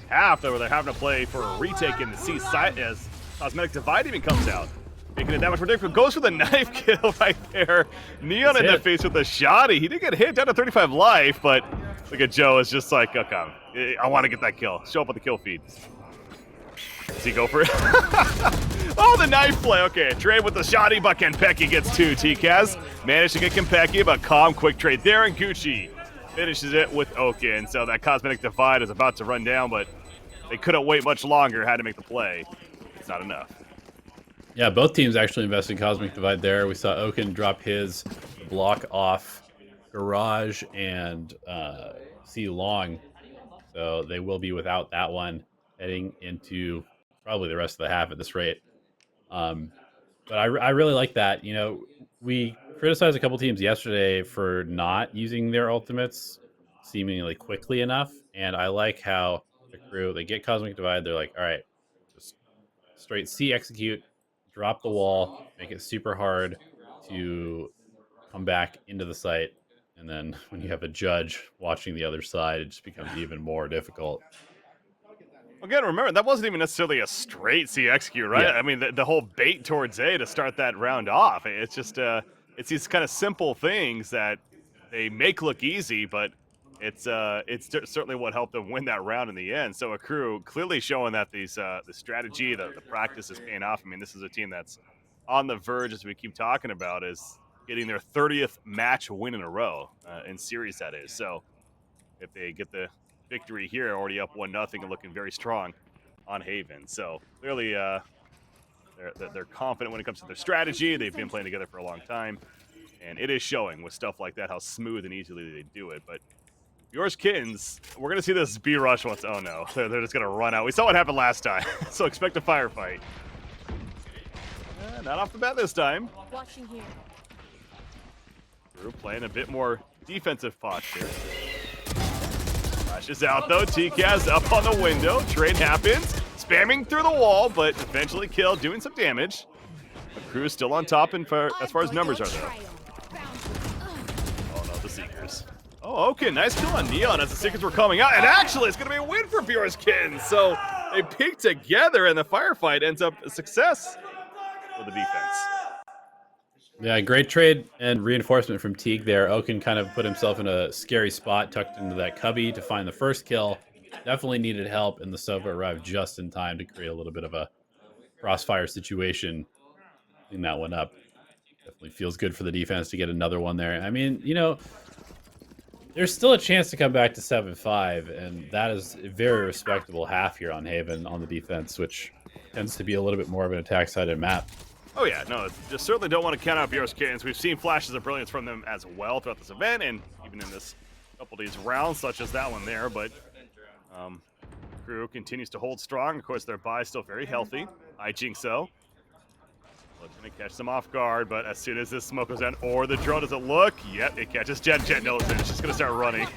half where they're having to play for a retake in the C site as Cosmetic Divide even comes out. Making it that much more difficult. Goes for the knife kill right there. Neon in the face with the shotty. He did get hit down to 35 life, but look at Joe is just like, okay, I want to get that kill. Show up on the kill feed. Does he go for it? Oh, the knife play. Okay, trade with the shotty, but Kenpeki gets 2. TCAS managed to get Kenpeki, but calm, quick trade there, and Gucci finishes it with Okin. So that Cosmetic Divide is about to run down, but they couldn't wait much longer. Had to make the play. It's not enough. Yeah, both teams actually invested Cosmic Divide there. We saw Okin drop his block off Garage and C Long. So they will be without that one heading into probably the rest of the half at this rate. But I really like that. You know, we criticized a couple teams yesterday for not using their ultimates seemingly quickly enough. And I like how the crew, they get Cosmic Divide. They're like, all right, just straight C execute, drop the wall, make it super hard to come back into the site. And then when you have a judge watching the other side, it just becomes even more difficult. Again, remember, that wasn't even necessarily a straight C execute, right? Yeah. I mean, the whole bait towards A to start that round off. It's just, it's these kind of simple things that they make look easy, but it's certainly what helped them win that round in the end. So Accru clearly showing that the strategy, the practice is paying off. I mean, this is a team that's on the verge, as we keep talking about, is getting their 30th match win in a row in series, that is. So if they get the victory here, already up 1-0 and looking very strong on Haven. So clearly they're confident when it comes to their strategy. They've been playing together for a long time, and it is showing with stuff like that how smooth and easily they do it. But yours Kittens, we're going to see this B rush once. Oh no, they're just going to run out. We saw what happened last time, so expect a firefight. Not off the bat this time. Watching here. Drew playing a bit more defensive posture. Flashes out though. TCAS up on the window. Trade happens. Spamming through the wall, but eventually killed, doing some damage. The crew is still on top as far as numbers are though. Oh no, the Seekers. Oh, okay, nice kill on Neon as the Seekers were coming out. And actually, it's going to be a win for Bjorn's Kittens. So they peak together and the firefight ends up a success for the defense. Yeah, great trade and reinforcement from Teague there. Oaken kind of put himself in a scary spot, tucked into that cubby to find the first kill. Definitely needed help, and the Sova arrived just in time to create a little bit of a crossfire situation. Clean that one up. Definitely feels good for the defense to get another one there. I mean, you know, there's still a chance to come back to 7-5, and that is a very respectable half here on Haven on the defense, which tends to be a little bit more of an attack-sided map. Oh yeah, no, just certainly don't want to count out Bjorn's Kittens. We've seen flashes of brilliance from them as well throughout this event, and even in this couple of these rounds, such as that one there. But crew continues to hold strong. Of course, their buy still very healthy. I Jinx so. Looking to catch them off guard, but as soon as this smoke goes down, or the drone doesn't look, yep, it catches Jet. Jet knows it. It's just going to start running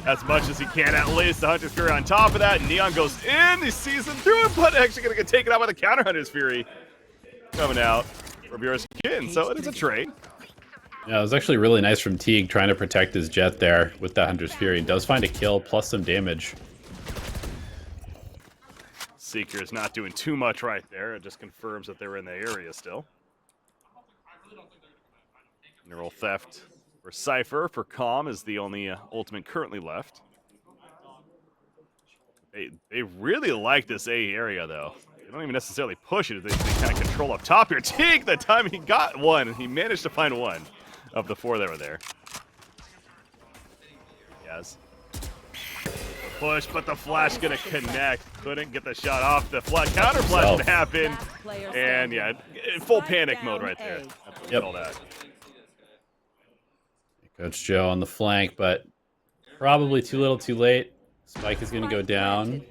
as much as he can at least. The Hunter's Fury on top of that. Neon goes in. He sees him through it, but actually going to get taken out by the counter Hunter's Fury. Coming out for Bjorn's Kittens, so it is a trade. Yeah, it was actually really nice from Teague trying to protect his Jet there with that Hunter's Fury. He does find a kill plus some damage. Seeker is not doing too much right there. It just confirms that they're in the area still. Neural Theft for Cypher. For Calm is the only ultimate currently left. They really like this A area, though. They don't even necessarily push it. They kind of control up top here. Teague, the time he got one, he managed to find one of the four that were there. Yes. Push, but the flash gonna connect. Couldn't get the shot off. The counter flash would happen. And yeah, full panic mode right there. That's what we call that. Coach Joe on the flank, but probably too little too late. Spike is going to go down.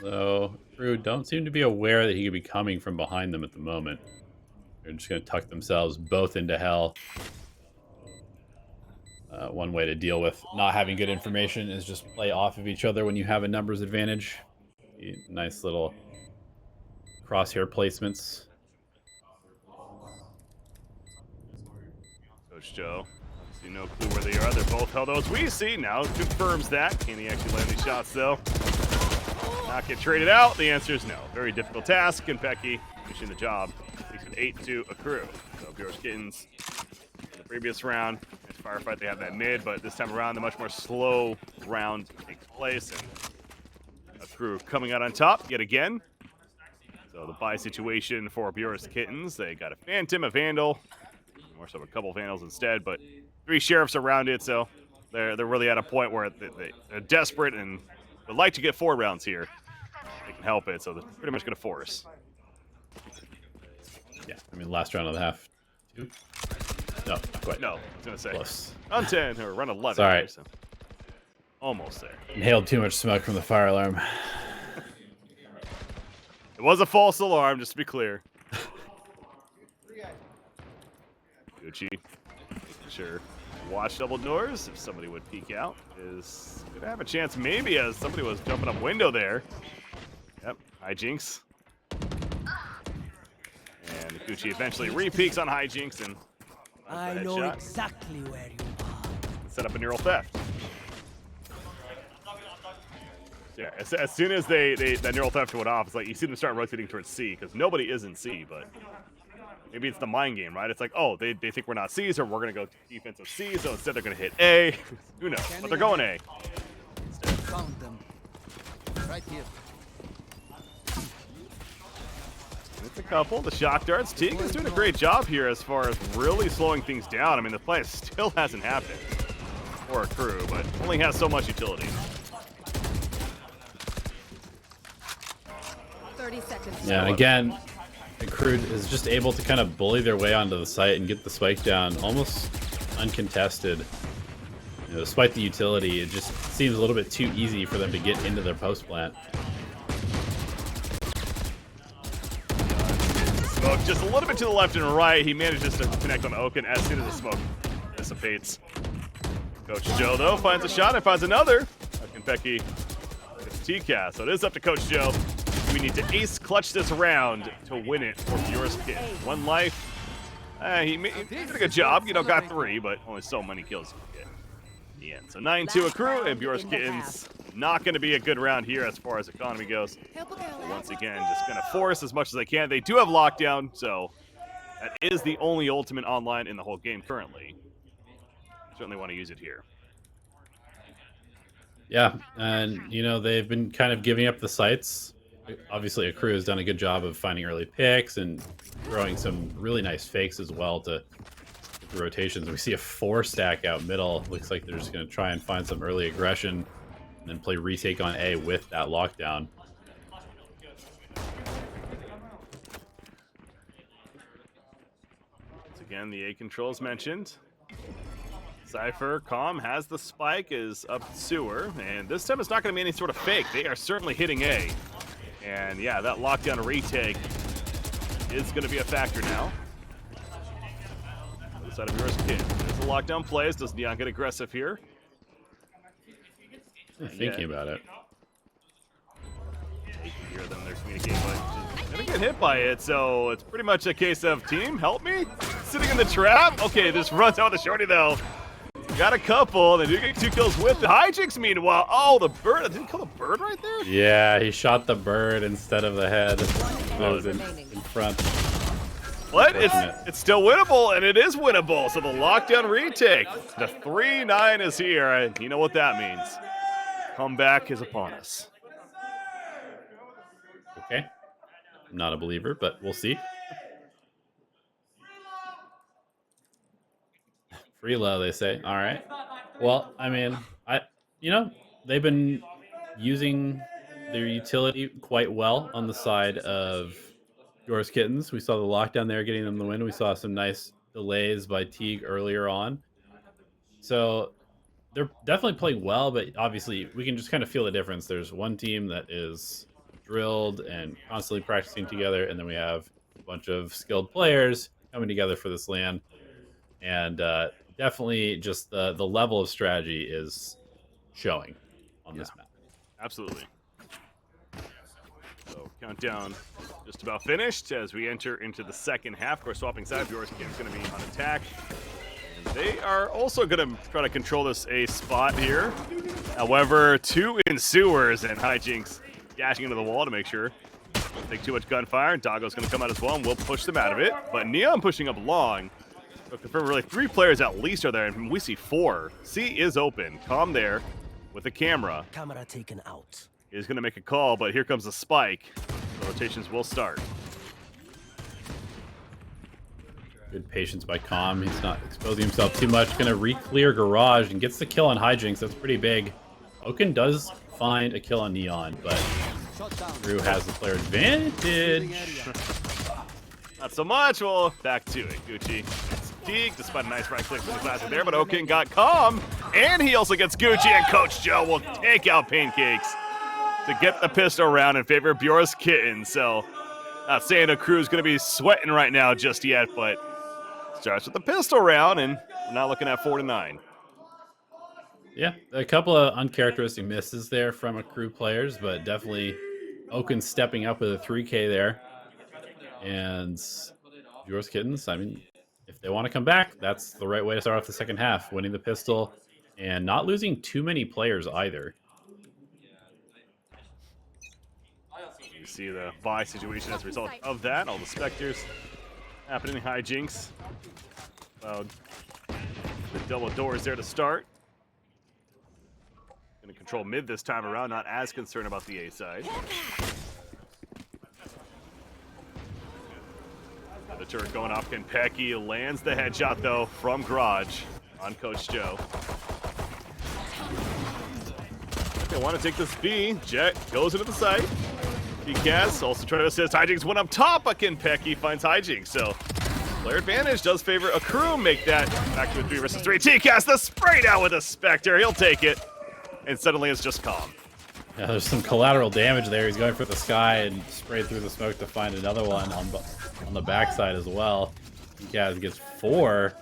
Though Crew don't seem to be aware that he could be coming from behind them at the moment. They're just going to tuck themselves both into hell. One way to deal with not having good information is just play off of each other when you have a numbers advantage. Nice little crosshair placements. Coach Joe, obviously no clue where they are. They're both held as we see. Now confirms that. Can he actually land these shots, though? Not get traded out? The answer is no. Very difficult task, and Pecky finishing the job. Takes an 8-2 Accru. So Bjorn's Kittens, in the previous round, in firefight, they have that mid, but this time around, the much more slow round takes place, and Accru coming out on top yet again. So the buy situation for Bjorn's Kittens, they got a Phantom, a Vandal, more so a couple Vandals instead, but 3 Sheriffs around it, so they're really at a point where they're desperate and would like to get 4 rounds here. They can help it, so they're pretty much going to force. Yeah, I mean, last round of the half. 2? No, not quite. No, I was going to say. Close. On 10, or run 11. Sorry. There, so almost there. Inhaled too much smoke from the fire alarm. It was a false alarm, just to be clear. Gucci, sure. watch double doors. If somebody would peek out, is gonna have a chance maybe as somebody was jumping up window there. Yep, hijinks. And Gucci eventually re-peeks on hijinks and I the know headshot. exactly where you are. Set up a neural theft. Yeah, as soon as that neural theft went off, it's like you see them start rotating towards C because nobody is in C, but maybe it's the mind game, right? It's like, oh, they think we're not C, so we're gonna go defensive C, so instead they're gonna hit A. Who knows? But they're going A. Found them. Right here. It's a couple. The shock darts. Teague is doing a great job here as far as really slowing things down. I mean, the play still hasn't happened for a crew, but only has so much utility. 30 seconds. Yeah, and again, the crew is just able to kind of bully their way onto the site and get the spike down almost uncontested. You know, despite the utility, it just seems a little bit too easy for them to get into their post plant. Smoke just a little bit to the left and right. He manages to connect on Oaken as soon as the smoke dissipates. Coach Joe, though, finds a shot and finds another. Konfetti gets TCAS, so it is up to Coach Joe. We need to ace clutch this round to win it for Bjor's kid. One life. He did a good job. You know, got 3, but only so many kills you can get in the end. So 9-2 a crew, and Bjor's Kittens not going to be a good round here as far as economy goes. Once again, just going to force as much as they can. They do have lockdown, so that is the only ultimate online in the whole game currently. Certainly want to use it here. Yeah, and you know, they've been kind of giving up the sites. Obviously, a crew has done a good job of finding early picks and throwing some really nice fakes as well to the rotations. We see a 4 stack out middle. Looks like they're just going to try and find some early aggression and then play retake on A with that lockdown. Once again, the A controls mentioned. Cypher, Calm has the spike, is up sewer, and this time it's not going to be any sort of fake. They are certainly hitting A. And yeah, that lockdown retake is going to be a factor now. Other side of yours, kid. There's the lockdown plays. Does Neon get aggressive here? Thinking about it. You can hear them, they're communicating, but just gonna get hit by it, so it's pretty much a case of team, help me? Sitting in the trap? Okay, this runs out the shorty though. Got a couple, they do get 2 kills with the hijinks meanwhile. Oh, the bird, didn't kill the bird right there? Yeah, he shot the bird instead of the head. That was in front. But it's still winnable, and it is winnable. So the lockdown retake, the 3-9 is here, and you know what that means. Comeback is upon us. Okay. I'm not a believer, but we'll see. Free low, they say. All right. Well, I mean, they've been using their utility quite well on the side of Yours Kittens. We saw the lockdown there getting them the win. We saw some nice delays by Teague earlier on. So they're definitely playing well, but obviously we can just kind of feel the difference. There's one team that is drilled and constantly practicing together, and then we have a bunch of skilled players coming together for this LAN. And definitely just the level of strategy is showing on this map. Absolutely. So countdown just about finished as we enter into the second half. Of course, swapping sides, Yours Kid's going to be on attack. And they are also going to try to control this A spot here. However, 2 in sewers and hijinks dashing into the wall to make sure. Take too much gunfire. Doggo's going to come out as well, and we'll push them out of it. But Neon pushing up long. So confirm really 3 players at least are there, and we see 4. C is open. Calm there with the camera. Camera taken out. He's going to make a call, but here comes the spike. The rotations will start. Good patience by Calm. He's not exposing himself too much. Going to re-clear Garage and gets the kill on hijinks. That's pretty big. Oaken does find a kill on Neon, but Drew has the player advantage. Not so much. Well, back to it. Gucci gets Teague, despite a nice right click from the classic there, but Oaken got Calm, and he also gets Gucci, and Coach Joe will take out Pancakes to get the pistol round in favor of Bjor's Kitten. So, not saying a crew is going to be sweating right now just yet, but starts with the pistol round, and We're not looking at 4 to 9. Yeah, a couple of uncharacteristic misses there from Accru players, but definitely Oaken stepping up with a 3K there. And yours kittens, I mean, if they want to come back, that's the right way to start off the second half, winning the pistol and not losing too many players either. You see the buy situation as a result of that. All the Spectres happening, hijinks. The double doors there to start. Gonna control mid this time around, not as concerned about the A side. The turret going off. Kenpecky lands the headshot though from Garage on Coach Joe. They want to take this B. Jet goes into the site. TCAS also trying to assist. Hijinks went up top, but Kenpecky finds Hijinks. So player advantage does favor Accru. Make that back to a 3 versus 3. TCAS the spray down with a Spectre. He'll take it. And suddenly it's just calm. Yeah, there's some collateral damage there. He's going for the sky and sprayed through the smoke to find another one on the backside as well. TCAS gets 4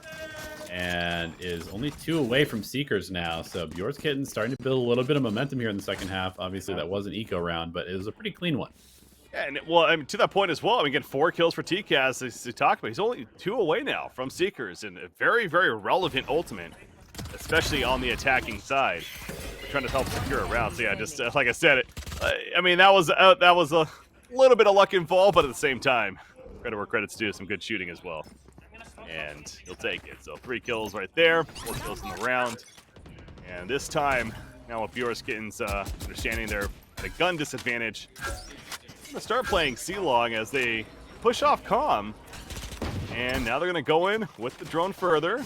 and is only 2 away from Seekers now. So Bjor's Kitten starting to build a little bit of momentum here in the second half. Obviously, that was an eco round, but it was a pretty clean one. Yeah, and well, I mean, to that point as well, I mean, again, 4 kills for TCAS, as he talked about. He's only 2 away now from Seekers, and a very, very relevant ultimate, especially on the attacking side. We're trying to help secure a round. So yeah, just like I said, I mean, that was a little bit of luck involved, but at the same time, credit where credit's due, some good shooting as well. And he'll take it. So 3 kills right there, 4 kills in the round. And this time, now with Bjor's Kittens understanding their gun disadvantage, I'm gonna start playing C-Long as they push off Calm. And now they're gonna go in with the drone further.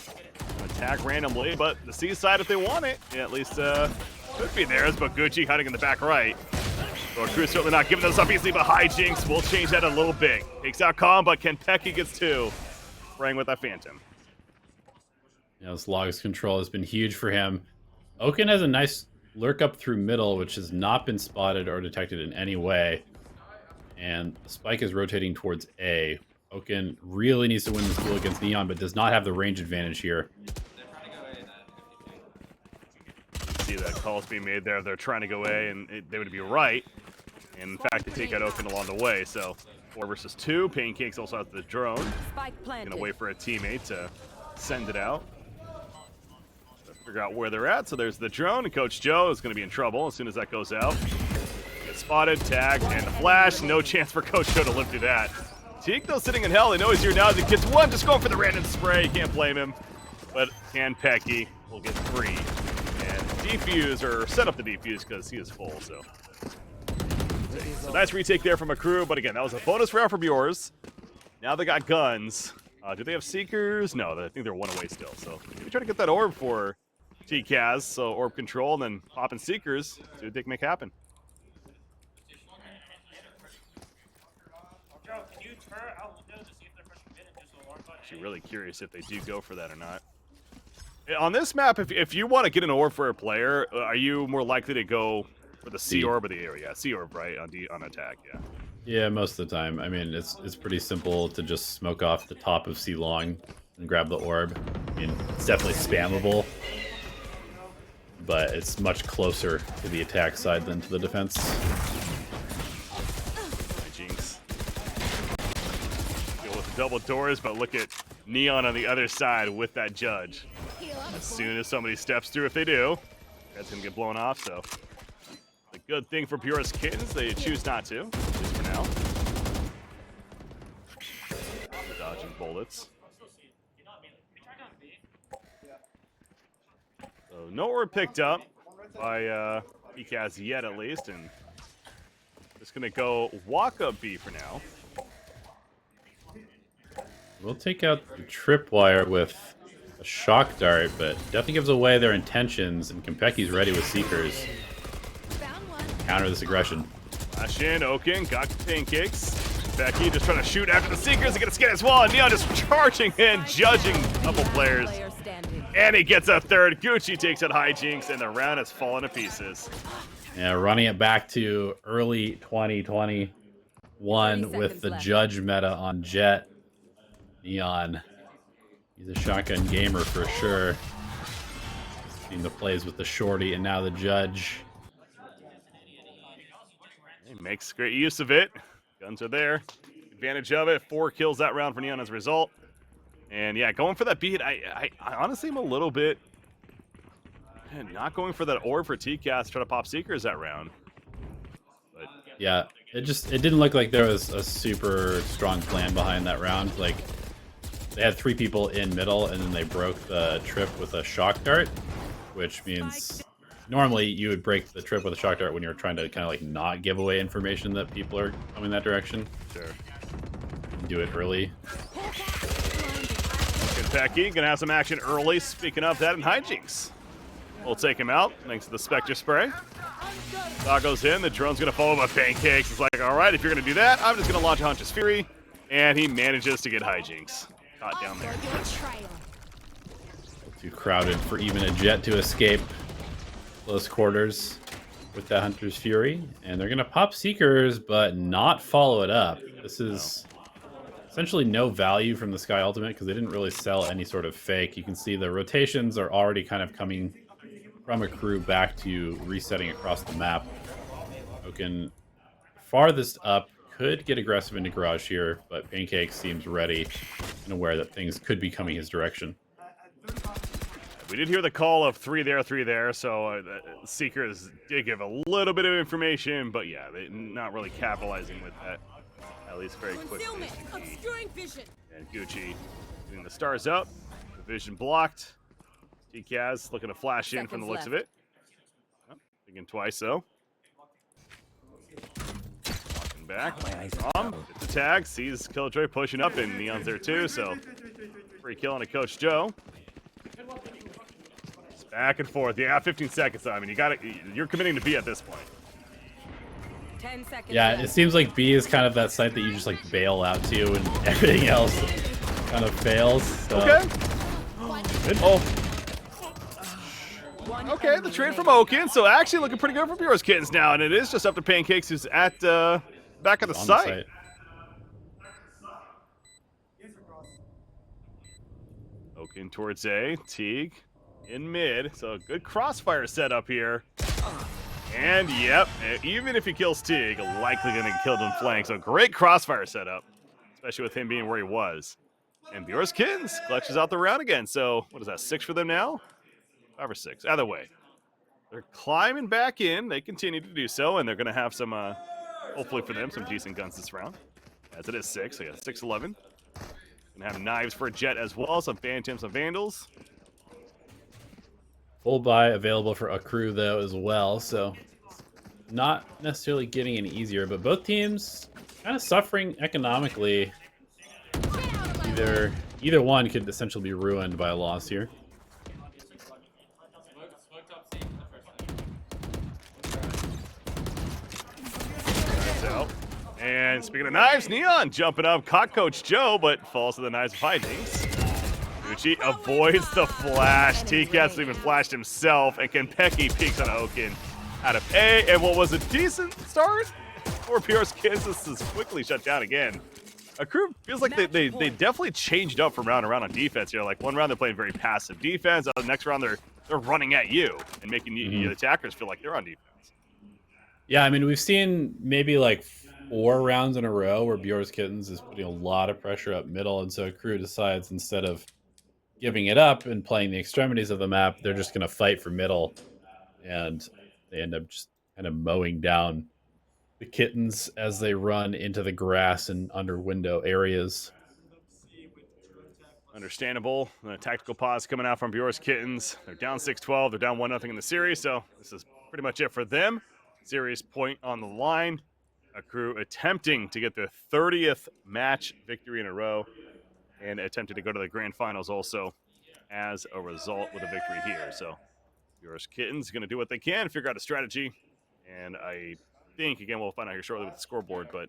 Attack randomly, but the C side, if they want it, yeah, at least could be theirs. But Gucci hiding in the back right. So Crew's certainly not giving those up easily, but Hijinks will change that a little bit. Takes out Calm, but Kenpecky gets 2. Spraying with that Phantom. Yeah, this Logs control has been huge for him. Oaken has a nice lurk up through middle, which has not been spotted or detected in any way. And Spike is rotating towards A. Oaken really needs to win this duel against Neon, but does not have the range advantage here. See that call's being made there. They're trying to go A, and they would be right. And in fact, they take out Oaken along the way. So 4 versus 2. Pancakes also has the drone. Spike planted. Gonna wait for a teammate to send it out. Figure out where they're at. So there's the drone, and Coach Joe is gonna be in trouble as soon as that goes out. Gets spotted, tagged, and the flash. No chance for Coach Joe to live through that. Teak, though, sitting in hell. They know he's here now. As he gets 1, just going for the random spray. Can't blame him. But Kenpecky will get 3. And defuse, or set up the defuse, because he is full, so. So nice retake there from Accru, but again, that was a bonus round from yours. Now they got guns. Do they have Seekers? No, I think they're 1 away still. So maybe try to get that orb for TCAS, so orb control, and then popping Seekers. See what they can make happen. Actually, really curious if they do go for that or not. On this map, if you want to get an orb for a player, are you more likely to go for the C orb or the area? Yeah, C orb, right, on attack, yeah. Yeah, most of the time. I mean, it's pretty simple to just smoke off the top of C-Long and grab the orb. I mean, it's definitely spammable, but it's much closer to the attack side than to the defense. Jinx. Go with the double doors, but look at Neon on the other side with that judge. As soon as somebody steps through, if they do, that's gonna get blown off, so. A good thing for Purist Kittens, they choose not to, at least for now. Dodging bullets. So no orb picked up by ECAS yet, at least, and just gonna go walk up B for now. We'll take out the tripwire with a shock dart, but definitely gives away their intentions, and Kenpecky's ready with Seekers. Counter this aggression. Flash in, Oaken, got pancakes. Becky just trying to shoot after the Seekers. He gets skin as well. Neon just charging in, judging a couple players. And he gets a 3rd. Gucci takes out Hijinks, and the round has fallen to pieces. Yeah, running it back to early 2021 with the judge meta on Jet. Neon He's a shotgun gamer for sure. Seen the plays with the shorty and now the judge. He makes great use of it. Guns are there. Advantage of it. 4 kills that round for Neon as a result. And yeah, going for that beat, I honestly am a little bit not going for that orb for TCAS to try to pop Seekers that round. But yeah, it didn't look like there was a super strong plan behind that round. Like they had 3 people in middle and then they broke the trip with a shock dart, which means normally you would break the trip with a shock dart when you're trying to kind of like not give away information that people are coming that direction. sure. Do it early. Kentucky gonna have some action early. Speaking of that, and hijinks. We'll take him out thanks to the Spectre spray. Dog goes in. The drone's gonna follow by Pancakes. It's like, all right, if you're gonna do that, I'm just gonna launch a Hunter's Fury, and he manages to get hijinks caught down there. Too crowded for even a jet to escape close quarters with that Hunter's Fury, and they're gonna pop Seekers, but not follow it up. This is essentially no value from the Sky Ultimate because they didn't really sell any sort of fake. You can see the rotations are already kind of coming from a crew back to resetting across the map. Oaken farthest up could get aggressive into garage here, but Pancake seems ready and aware that things could be coming his direction. We did hear the call of 3 there, so Seekers did give a little bit of information, but yeah, they're not really capitalizing with that, at least very quickly. And Gucci getting the stars up, the vision blocked. TCAS looking to flash in from the looks of it. Oh, thinking twice, though. Walking back. Gets the tag, sees Killjoy pushing up, and Neon's there too, so free kill on a Coach Joe. Back and forth. Yeah, 15 seconds. I mean, you're committing to B at this point. 10 seconds. Yeah, it seems like B is kind of that site that you just like bail out to, and everything else kind of fails. So. Okay. Okay, the trade from Oaken. So actually looking pretty good for Bureau's Kittens now, and it is just up to Pancakes, who's at back at the site. Oaken towards A. Teague in mid. So a good crossfire setup here. And yep, even if he kills Teague, likely going to get killed in flank. So great crossfire setup, especially with him being where he was. And Bureau's Kittens clutches out the round again. So what is that, 6 for them now? 5 or 6. Either way, they're climbing back in. They continue to do so, and they're going to have some, hopefully for them, some decent guns this round. As it is 6, so yeah, 6-11. Going to have knives for a Jet as well, some Phantoms, some Vandals. Full buy available for a crew though as well, so not necessarily getting any easier, but both teams kind of suffering economically. Either one could essentially be ruined by a loss here. Out. And speaking of knives, Neon jumping up, caught Coach Joe, but falls to the knives of hijinks. Gucci avoids the flash. TCAS even flashed himself, and Kenpecky peeks on Oaken out of A, and what was a decent start for Bureau's Kids. This is quickly shut down again. A crew feels like they definitely changed up from round to round on defense here. Like one round they're playing very passive defense, the next round they're running at you and making the attackers feel like they're on defense. Yeah, I mean, we've seen maybe like 4 rounds in a row where Bureau's Kittens is putting a lot of pressure up middle, and so crew decides instead of giving it up and playing the extremities of the map, they're just going to fight for middle, and they end up just kind of mowing down the Kittens as they run into the grass and under window areas. Understandable. A tactical pause coming out from Bureau's Kittens. They're down 6-12. They're down 1-0 in the series, so this is pretty much it for them. Series point on the line. A crew attempting to get their 30th match victory in a row and attempted to go to the grand finals also as a result with a victory here. So Bureau's Kittens going to do what they can, figure out a strategy. And I think, again, we'll find out here shortly with the scoreboard, but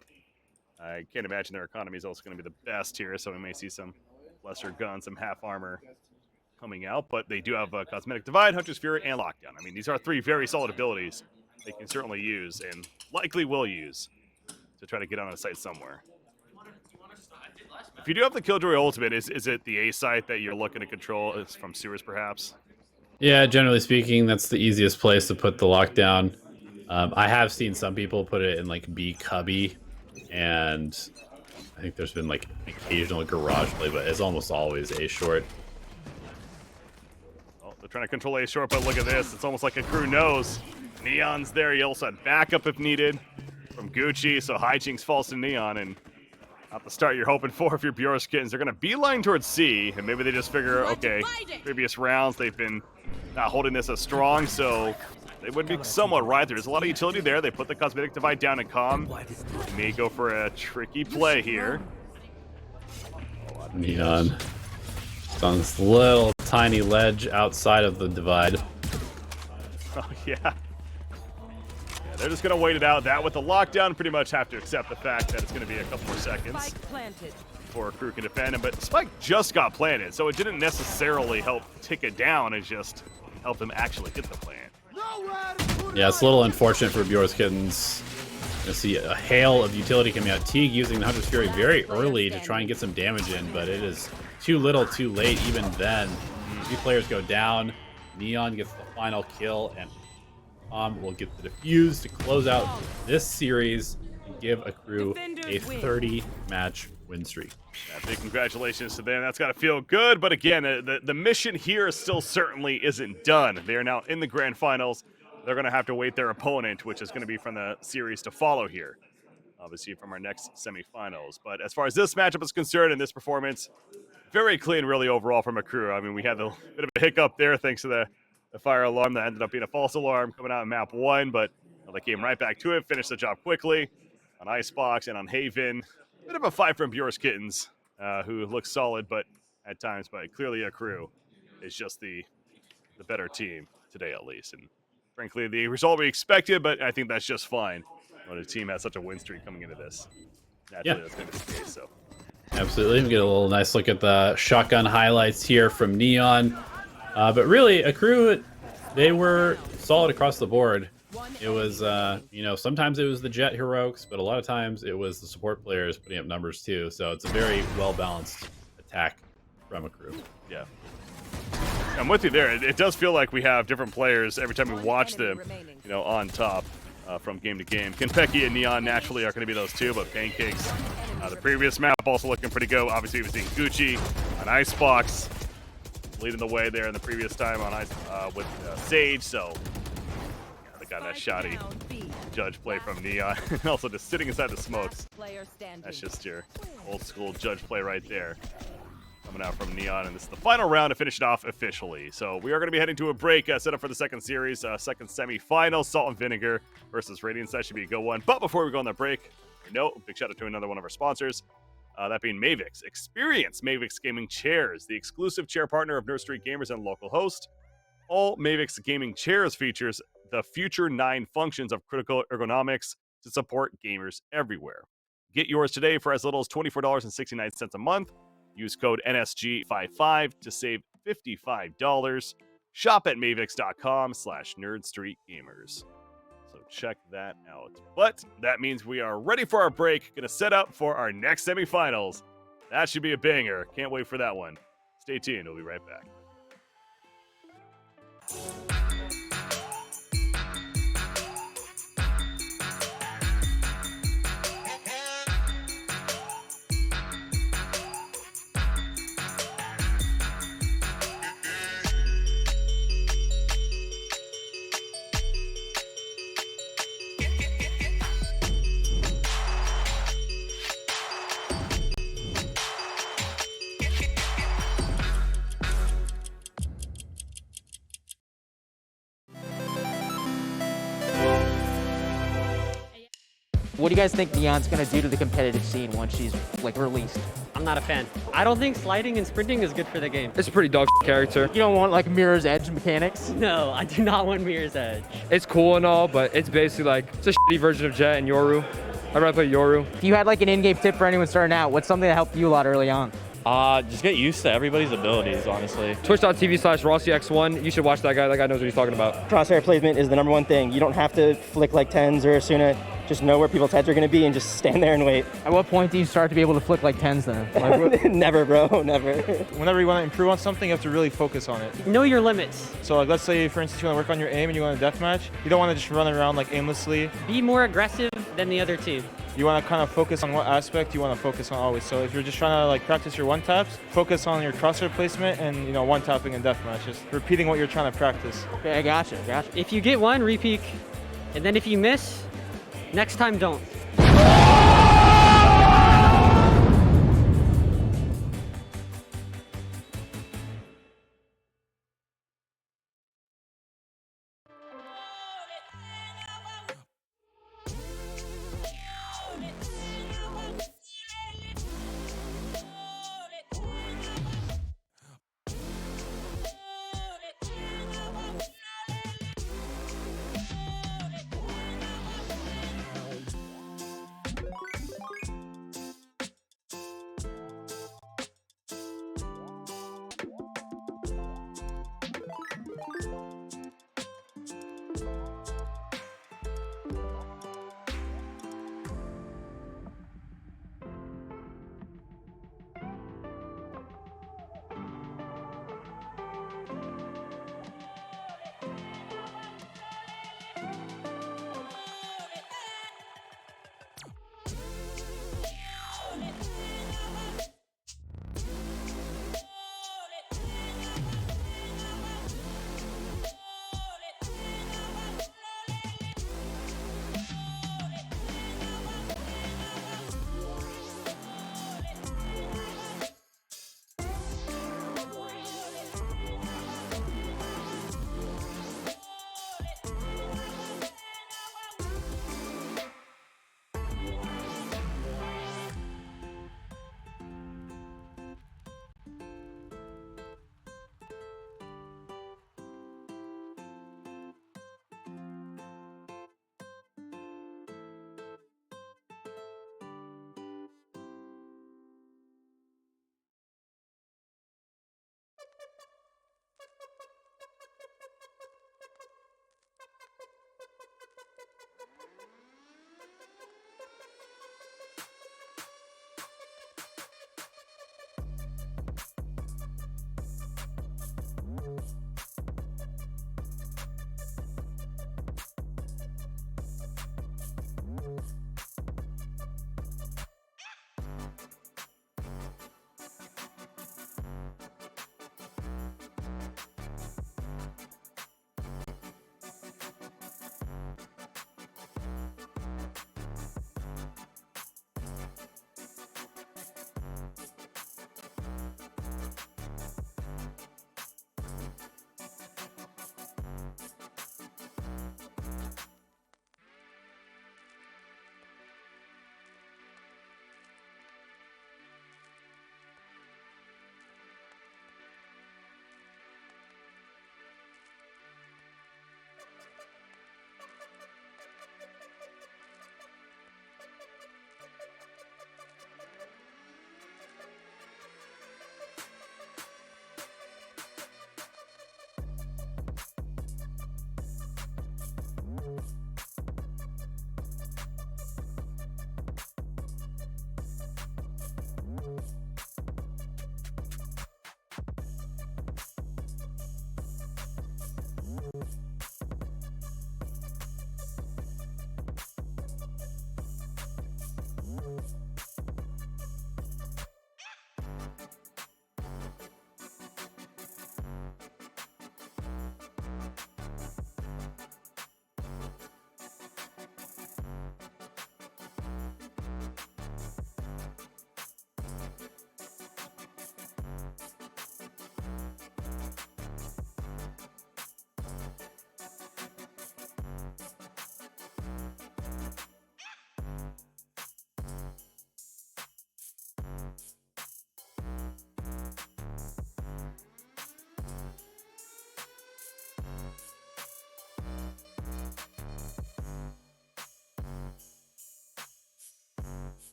I can't imagine their economy is also going to be the best here. So we may see some lesser guns, some half armor coming out, but they do have Cosmetic Divide, Hunter's Fury, and Lockdown. I mean, these are 3 very solid abilities they can certainly use and likely will use to try to get on a site somewhere. If you do have the Killjoy ultimate, is it the A site that you're looking to control? It's from sewers, perhaps? Yeah, generally speaking, that's the easiest place to put the lockdown. I have seen some people put it in like B cubby, and I think there's been like occasional garage play, but it's almost always A short. Oh, they're trying to control A short, but look at this. It's almost like a crew knows. Neon's there. He also had backup if needed from Gucci, so hijinks falls to Neon, and not the start you're hoping for if you're Bjork's Kittens. They're going to beeline towards C, and maybe they just figure, okay, previous rounds they've been not holding this as strong, so they would be somewhat right. There's a lot of utility there. They put the cosmetic divide down in calm. May go for a tricky play here. Neon. It's on this little tiny ledge outside of the divide. Oh, yeah. They're just going to wait it out. That with the lockdown, pretty much have to accept the fact that it's going to be a couple more seconds before a crew can defend him. But Spike just got planted, so it didn't necessarily help tick it down. It just helped them actually get the plant. Yeah, it's a little unfortunate for Bjork's Kittens. You'll see a hail of utility coming out. Teague using the Hunter's Fury very early to try and get some damage in, but it is too little too late even then. 2 players go down. Neon gets the final kill, and will get the defuse to close out this series and give a crew a 30-match win streak. Yeah, big congratulations to them. That's got to feel good. But again, the mission here still certainly isn't done. They are now in the grand finals. They're going to have to wait their opponent, which is going to be from the series to follow here, obviously from our next semifinals. But as far as this matchup is concerned and this performance, very clean really overall from a crew. I mean, we had a bit of a hiccup there thanks to the fire alarm that ended up being a false alarm coming out in map 1, but they came right back to it, finished the job quickly on Icebox and on Haven. Bit of a fight from Bjork's Kittens, who looks solid, but at times, but clearly a crew is just the better team today, at least. And frankly, the result we expected, but I think that's just fine when a team has such a win streak coming into this. Naturally, that's going to be the case. So, absolutely. We get a little nice look at the shotgun highlights here from Neon. But really, a crew, they were solid across the board. It was, sometimes it was the Jet heroics, but a lot of times it was the support players putting up numbers too. So it's a very well-balanced attack from a crew. Yeah. I'm with you there. It does feel like we have different players every time we watch them, on top from game to game. Kenpeki and Neon naturally are going to be those two, but Pancakes, the previous map also looking pretty good. Obviously, we've seen Gucci, an Icebox, leading the way there in the previous time on ice with Sage, so they got that shoddy judge play from Neon. Also just sitting inside the smokes. That's just your old school judge play right there. Coming out from Neon, and this is the final round to finish it off officially. So we are going to be heading to a break, set up for the second series, second semi-final, Salt and Vinegar versus Radiance. That should be a good one. But before we go on that break, big shout out to another one of our sponsors. That being Mavix. Experience Mavix Gaming Chairs, the exclusive chair partner of Nerd Street Gamers and local host. All Mavix Gaming Chairs features the Future 9 functions of critical ergonomics to support gamers everywhere. Get yours today for as little as $24.69 a month. Use code NSG55 to save $55. Shop at mavix.com/nerdstreetgamers. So check that out. But that means we are ready for our break. Gonna set up for our next semifinals. That should be a banger. Can't wait for that one. Stay tuned. We'll be right back. What do you guys think Neon's gonna do to the competitive scene once she's released? I'm not a fan. I don't think sliding and sprinting is good for the game. It's a pretty dog character. You don't want Mirror's Edge mechanics? No, I do not want Mirror's Edge. It's cool and all, but it's basically it's a shitty version of Jet and Yoru. I'd rather play Yoru. If you had an in-game tip for anyone starting out, what's something that helped you a lot early on? Just get used to everybody's abilities, honestly. Twitch.tv/RossiX1. You should watch that guy. That guy knows what he's talking about. Crosshair placement is the #1 thing. You don't have to flick like 10s or Asuna. just know where people's heads are going to be and just stand there and wait. At what point do you start to be able to flick like 10s then? Like, Never, bro, never. Whenever you want to improve on something, you have to really focus on it. Know your limits. So like, let's say, for instance, you want to work on your aim and you want a deathmatch. You don't want to just run around like aimlessly. Be more aggressive than the other team. You want to kind of focus on what aspect you want to focus on always. So if you're just trying to like practice your one taps, focus on your crosshair placement and, you know, one tapping and deathmatch. Just repeating what you're trying to practice. okay, I gotcha. If you get one, repeat. And then if you miss, next time don't.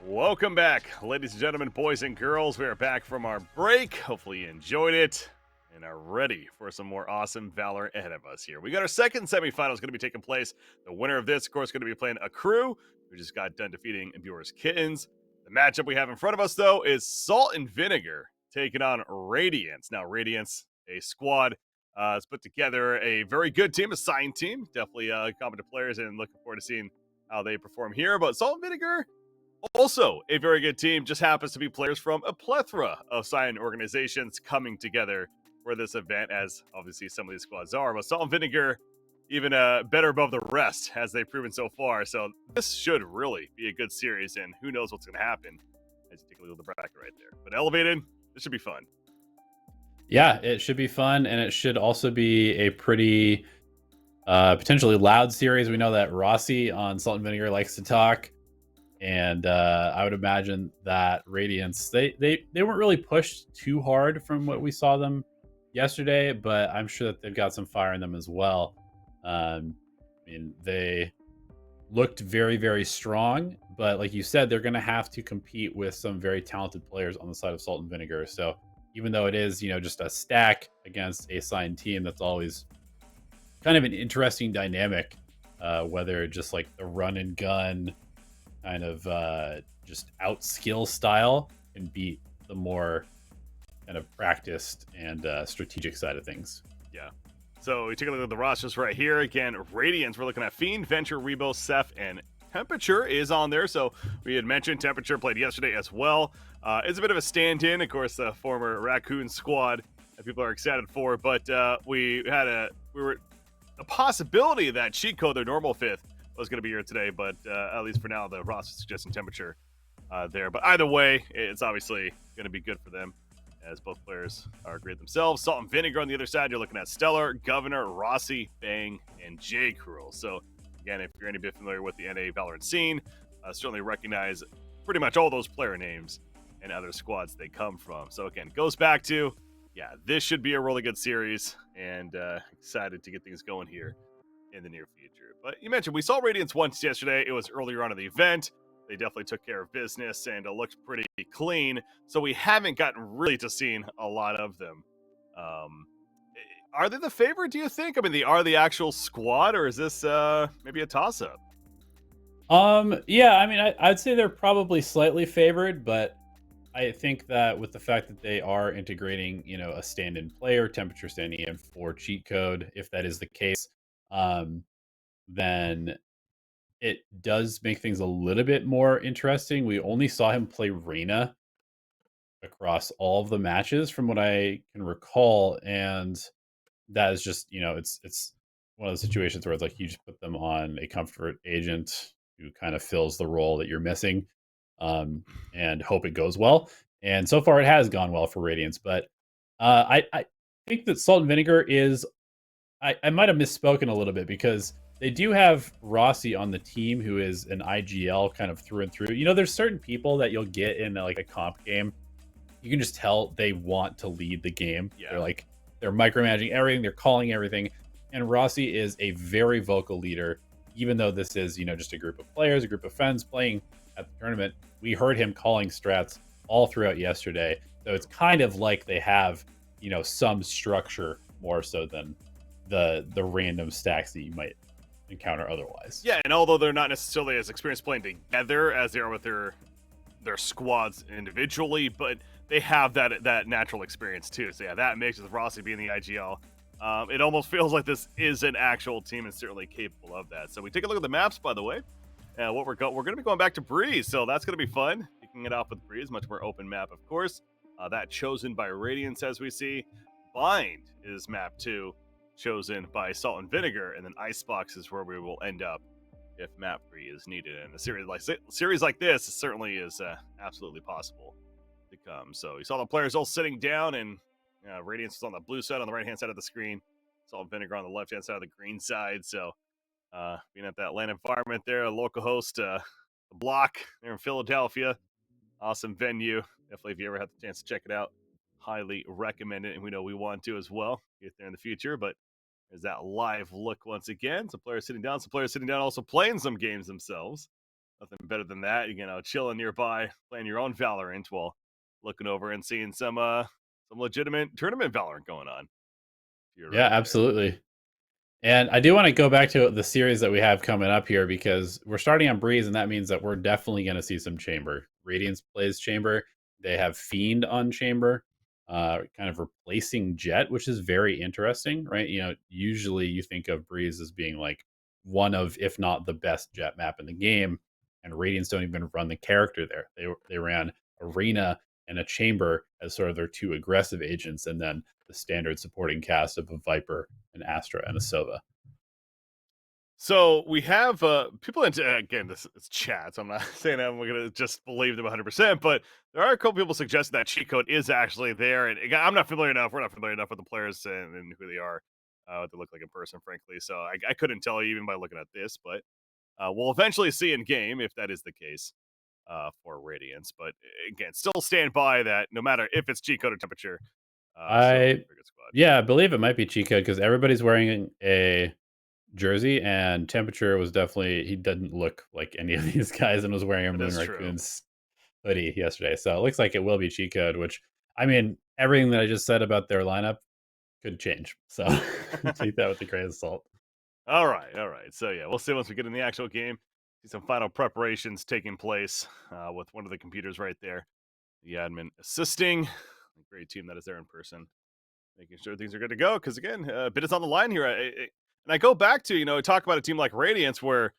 Welcome back, ladies and gentlemen, boys and girls. We are back from our break. Hopefully you enjoyed it and are ready for some more awesome Valorant ahead of us here. We got our second semifinals going to be taking place. The winner of this, of course, going to be playing a crew who just got done defeating Bureau's Kittens. The matchup we have in front of us, though, is Salt and Vinegar taking on Radiance. Now, Radiance, a squad, has put together a very good team, a signed team. Definitely competent players, and looking forward to seeing how they perform here. But Salt and Vinegar, also a very good team, just happens to be players from a plethora of signed organizations coming together for this event, as obviously some of these squads are. But Salt and Vinegar, even better above the rest, as they've proven so far. So this should really be a good series, and who knows what's going to happen as you take a look at the bracket right there. But Elevated, this should be fun. Yeah, it should be fun, and it should also be a pretty potentially loud series. We know that Rossi on Salt and Vinegar likes to talk. And I would imagine that Radiance, they weren't really pushed too hard from what we saw them yesterday, but I'm sure that they've got some fire in them as well. I mean, they looked very, very strong, but like you said, they're going to have to compete with some very talented players on the side of Salt and Vinegar. So even though it is, just a stack against a signed team, that's always kind of an interesting dynamic, whether just like the run and gun kind of just out skill style can beat the more kind of practiced and strategic side of things. Yeah. So we take a look at the rosters right here. Again, Radiance, we're looking at Fiend, Venture, Rebo, Ceph, and Temperature is on there. So we had mentioned Temperature played yesterday as well. It's a bit of a stand-in, of course, the former Raccoon squad that people are excited for. But we were a possibility that Cheat Code, their normal fifth, was going to be here today, but at least for now, the roster suggesting Temperature there. But either way, it's obviously going to be good for them, as both players are great themselves. Salt and Vinegar on the other side, you're looking at Stellar, Governor, Rossi, Bang, and J. Cruel. So again, if you're any bit familiar with the NA Valorant scene, certainly recognize pretty much all those player names and other squads they come from. So again, goes back to, yeah, this should be a really good series, and excited to get things going here in the near future. But you mentioned we saw Radiance once yesterday. It was earlier on in the event. They definitely took care of business, and it looked pretty clean. So we haven't gotten really to seeing a lot of them. Are they the favorite, do you think? I mean, they are the actual squad, or is this maybe a toss-up? Yeah, I mean, I'd say they're probably slightly favored, but I think that with the fact that they are integrating, a stand-in player, Temperature standing in for Cheat Code, if that is the case, then it does make things a little bit more interesting. We only saw him play Reyna across all of the matches from what I can recall, and that is just, it's one of the situations where it's like you just put them on a comfort agent who kind of fills the role that you're missing, and hope it goes well. And so far it has gone well for Radiance, but I think that Salt and Vinegar is, I might have misspoken a little bit, because They do have Rossi on the team, who is an IGL kind of through and through. You know, there's certain people that you'll get in like a comp game. You can just tell they want to lead the game. Yeah. They're micromanaging everything. They're calling everything. And Rossi is a very vocal leader, even though this is, just a group of players, a group of friends playing at the tournament. We heard him calling strats all throughout yesterday. So it's kind of like they have, some structure more so than the random stacks that you might encounter otherwise. Yeah, and although they're not necessarily as experienced playing together as they are with their squads individually, but they have that natural experience too. So yeah, that mix with Rossi being the IGL, it almost feels like this is an actual team and certainly capable of that. So we take a look at the maps, by the way. What we're going to be going back to Breeze, so that's going to be fun. Kicking it off with Breeze, much more open map, of course. That chosen by Radiance, as we see. Bind is map 2, chosen by Salt and Vinegar, and then Icebox is where we will end up if map 3 is needed. And a series like this certainly is absolutely possible to come. So you saw the players all sitting down, and Radiance is on the blue side on the right-hand side of the screen. Salt and Vinegar on the left-hand side of the green side. So being at that LAN environment there, a local host, the Block there in Philadelphia. Awesome venue. Definitely, if you ever have the chance to check it out, highly recommend it. And we know we want to as well. Get there in the future, but there's that live look once again. Some players sitting down, also playing some games themselves. Nothing better than that. You chilling nearby, playing your own Valorant while looking over and seeing some legitimate tournament Valorant going on. Yeah, absolutely. And I do want to go back to the series that we have coming up here, because we're starting on Breeze, and that means that we're definitely going to see some Chamber. Radiance plays Chamber. They have Fiend on Chamber, kind of replacing Jet, which is very interesting, right? Usually you think of Breeze as being like one of, if not the best Jet map in the game, and Radiance don't even run the character there. They ran Arena and a Chamber as sort of their 2 aggressive agents, and then the standard supporting cast of a Viper, an Astra, and a Sova. So we have people into, again, this is chat, so I'm not saying I'm going to just believe them 100%, but there are a couple people suggesting that cheat code is actually there. And we're not familiar enough with the players and who they are, what they look like in person, frankly. So I couldn't tell you even by looking at this, but we'll eventually see in game if that is the case for Radiance. But again, still stand by that no matter if it's cheat code or temperature. I believe it might be cheat code, because everybody's wearing a jersey, and temperature was definitely, he didn't look like any of these guys and was wearing a Moon Raccoon's hoodie yesterday. So it looks like it will be cheat code, which, I mean, everything that I just said about their lineup could change. So take that with a grain of salt. All right. So yeah, we'll see once we get in the actual game. See some final preparations taking place with one of the computers right there. The admin assisting. A great team that is there in person, making sure things are good to go. Because again, a bit is on the line here. And I go back to, talk about a team like Radiance, where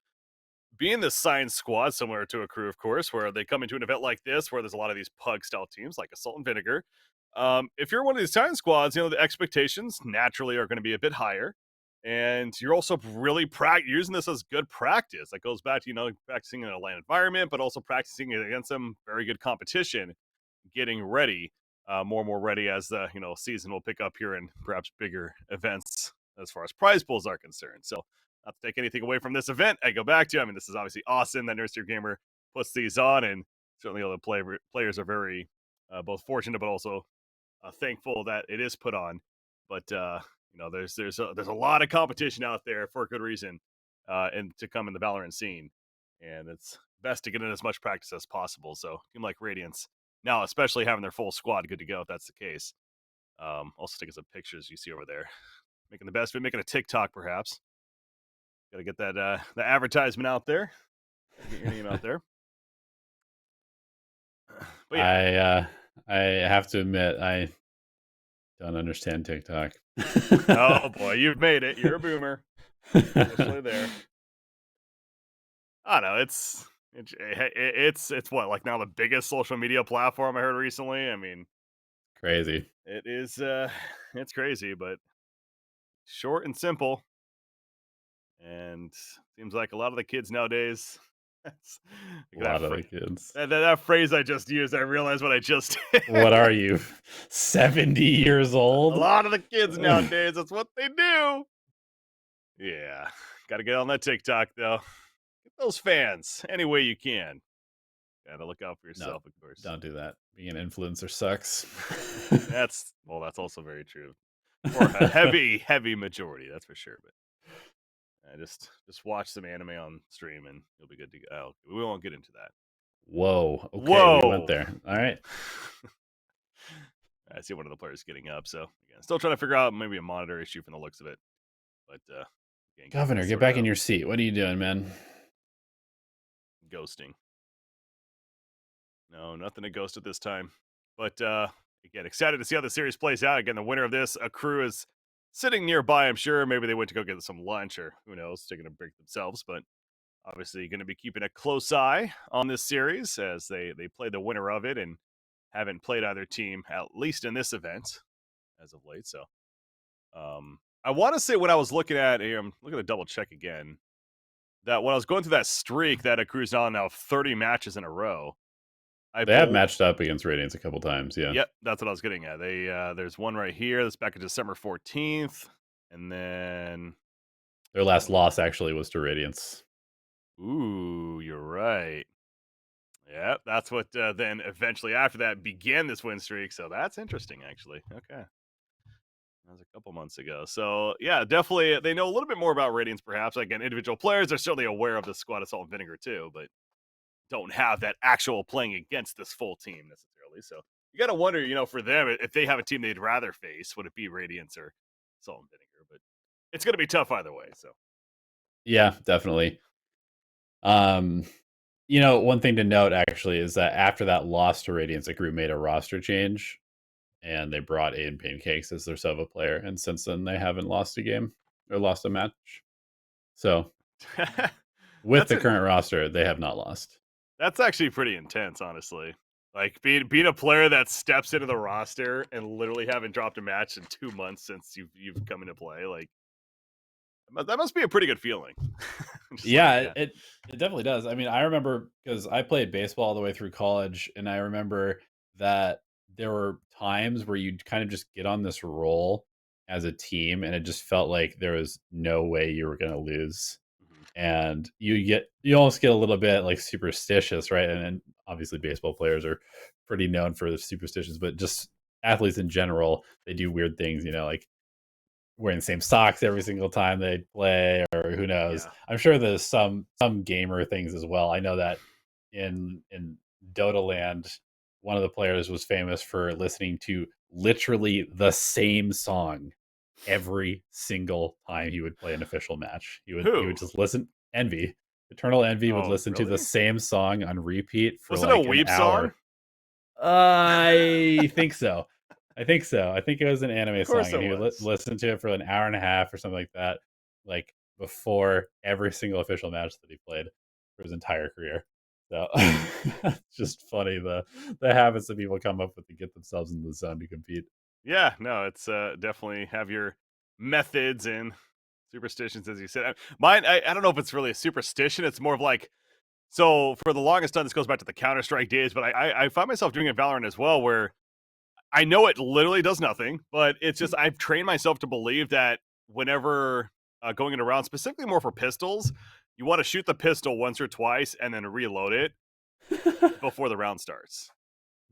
being the signed squad, similar to a crew, of course, where they come into an event like this, where there's a lot of these pug-style teams like Assault and Vinegar. If you're one of these signed squads, the expectations naturally are going to be a bit higher. And you're also really using this as good practice. That goes back to, practicing in a LAN environment, but also practicing against some very good competition, getting ready, more and more ready as the, season will pick up here and perhaps bigger events as far as prize pools are concerned. So not to take anything away from this event, I go back to, this is obviously awesome that Nerdstreet Gamer puts these on, and certainly all the players are very both fortunate, but also thankful that it is put on. But there's a lot of competition out there for a good reason, and to come in the Valorant scene, and it's best to get in as much practice as possible. So a team like Radiance now, especially having their full squad good to go, if that's the case. Also taking some pictures you see over there, making the best of it, making a TikTok perhaps. Got to get that the advertisement out there, get your name out there. But yeah. I have to admit, I don't understand TikTok. Oh boy, you've made it. You're a boomer. Especially there. I don't know. It's what, like, now the biggest social media platform I heard recently. Crazy. It is. It's crazy, but short and simple. And seems like a lot of the kids nowadays. The kids. That phrase I just used, I realized what I just did. What are you, 70 years old? A lot of the kids nowadays, that's what they do. Yeah. Got to get on that TikTok though. Get those fans any way you can. Gotta look out for yourself, of course. Don't do that. Being an influencer sucks. That's also very true. For a heavy majority, that's for sure. But just watch some anime on stream and you'll be good to go. Oh, we won't get into that. Whoa. Okay, Whoa. we went there. All right. I see one of the players getting up, so again, still trying to figure out maybe a monitor issue from the looks of it. But again, Governor, get back in your seat. What are you doing, man? Ghosting. No, nothing to ghost at this time. But again, excited to see how the series plays out. Again, the winner of this, a crew is sitting nearby, I'm sure. Maybe they went to go get some lunch or who knows, taking a break themselves. But obviously going to be keeping a close eye on this series as they play the winner of it and haven't played either team, at least in this event, as of late. So I want to say when I was looking at here, I'm looking to double check again, that when I was going through that streak that accrues on now 30 matches in a row, they have matched up against Radiance a couple times, yeah. Yep, that's what I was getting at. They there's one right here that's back in December 14th, and then their last loss actually was to Radiance. Ooh, you're right. Yeah, that's what then eventually after that began this win streak. So that's interesting, actually. Okay. That was a couple months ago. So yeah, definitely they know a little bit more about Radiance, perhaps. Again, individual players are certainly aware of the squad of Salt and Vinegar too, but don't have that actual playing against this full team necessarily. So you got to wonder, for them, if they have a team they'd rather face, would it be Radiance or Salt and Vinegar? But it's going to be tough either way. So yeah, definitely. One thing to note actually is that after that loss to Radiance, the group made a roster change, and they brought Aiden Pancakes as their Sova player, and since then they haven't lost a game or lost a match. So with the current roster, they have not lost. That's actually pretty intense, honestly. Like being a player that steps into the roster and literally haven't dropped a match in 2 months since you've come into play. Like that must be a pretty good feeling. Yeah, it definitely does. I mean, I remember because I played baseball all the way through college, and I remember that there were times where you'd kind of just get on this roll as a team, and it just felt like there was no way you were going to lose. And you almost get a little bit like superstitious, right? And obviously baseball players are pretty known for the superstitions, but just athletes in general, they do weird things, like wearing the same socks every single time they play, or who knows. Yeah. I'm sure there's some gamer things as well. I know that in Dota land, one of the players was famous for listening to literally the same song every single time he would play an official match. He would just listen. Envy, Eternal Envy would listen to the same song on repeat for like an hour. Song? I think so. I think it was an anime song, and he would listen to it for an hour and a half or something like that, like before every single official match that he played for his entire career. So it's just funny the habits that people come up with to get themselves in the zone to compete. Yeah, no, it's definitely have your methods and superstitions, as you said. Mine, I don't know if it's really a superstition. It's more of like, so for the longest time, this goes back to the Counter-Strike days, but I find myself doing it in Valorant as well, where I know it literally does nothing, but it's just I've trained myself to believe that whenever going into rounds, specifically more for pistols, you want to shoot the pistol once or twice and then reload it before the round starts,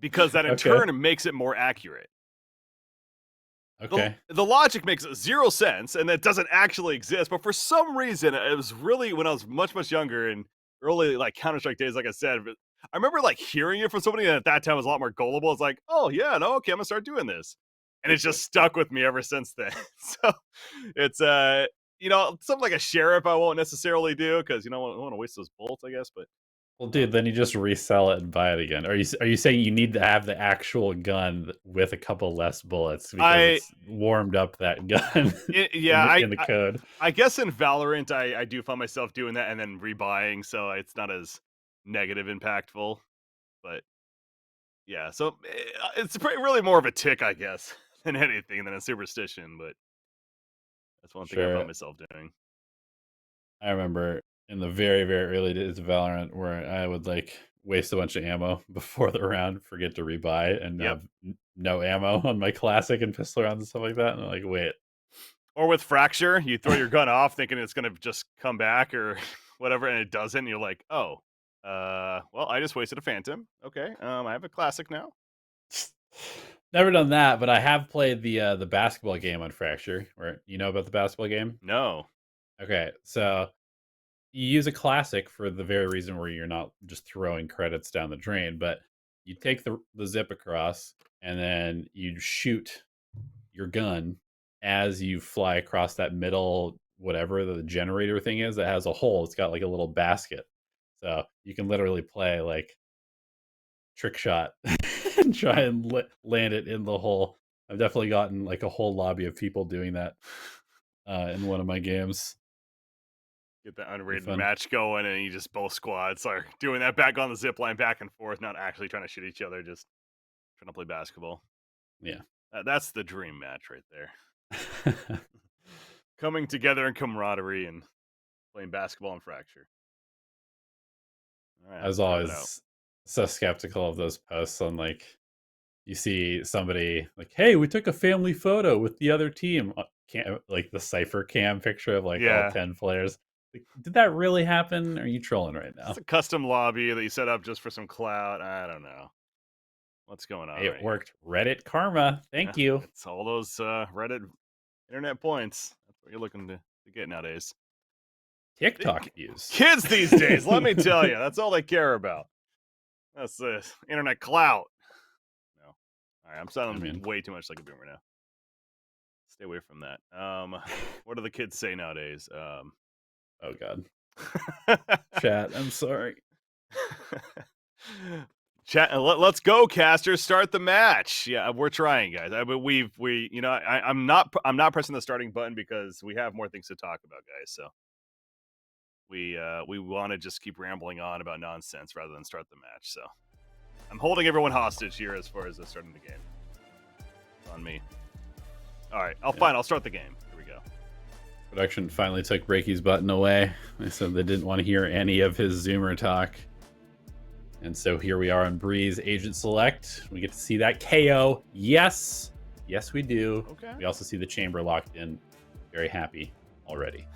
because that in turn makes it more accurate. Okay. The logic makes zero sense, and it doesn't actually exist. But for some reason, it was really when I was much younger and early like Counter-Strike days, like I said. I remember like hearing it from somebody that at that time was a lot more gullible. It's like, oh yeah, no, okay, I'm gonna start doing this, and it's just stuck with me ever since then. So it's something like a sheriff I won't necessarily do because I don't want to waste those bullets, I guess. But well, dude, then you just resell it and buy it again. Are you saying you need to have the actual gun with a couple less bullets because it's warmed up that gun? In the code. I guess in Valorant, I do find myself doing that and then rebuying, so it's not as negative impactful. But yeah, so it's really more of a tick, I guess, than anything than a superstition. But that's one thing I found myself doing. I remember in the very, very early days of Valorant where I would like waste a bunch of ammo before the round, forget to rebuy, and have no ammo on my classic and pistol rounds and stuff like that. And I'm like, wait, Or with Fracture, you throw your gun off thinking it's going to just come back or whatever, and it doesn't. And you're like, oh, well, I just wasted a Phantom. Okay, I have a Classic now. Never done that, but I have played the basketball game on Fracture. Or you know about the basketball game? No. Okay, so you use a Classic for the very reason where you're not just throwing credits down the drain, but you take the zip across and then you shoot your gun as you fly across that middle, whatever the generator thing is that has a hole. It's got like a little basket. So you can literally play like trick shot and try and land it in the hole. I've definitely gotten like a whole lobby of people doing that in one of my games. Get the unrated match going, and you just both squads are doing that back on the zip line, back and forth, not actually trying to shoot each other, just trying to play basketball. Yeah. That's the dream match right there. Coming together in camaraderie and playing basketball and Fracture. All right, I was always so skeptical of those posts on like, you see somebody like, hey, we took a family photo with the other team. Like the Cypher cam picture of like all 10 players. Like, did that really happen? Or are you trolling right now? It's a custom lobby that you set up just for some clout. I don't know. What's going on? It worked. Reddit karma. Thank you. It's all those Reddit internet points. That's what you're looking to get nowadays. TikTok views. Kids these days, let me tell you, that's all they care about. That's the internet clout. No. All right, I'm sounding way too much like a boomer now. Stay away from that. What do the kids say nowadays? Oh God. Chat, I'm sorry. Chat, let's go, casters. Start the match. Yeah, we're trying, guys. I'm not pressing the starting button because we have more things to talk about, guys. So we want to just keep rambling on about nonsense rather than start the match. So I'm holding everyone hostage here as far as starting the game. It's on me. All right, I'll start the game. Here we go. Production finally took Breaky's button away. They said they didn't want to hear any of his Zoomer talk. And so here we are on Breeze Agent Select. We get to see that KO. Yes. Yes, we do. Okay. We also see the chamber locked in. Very happy already.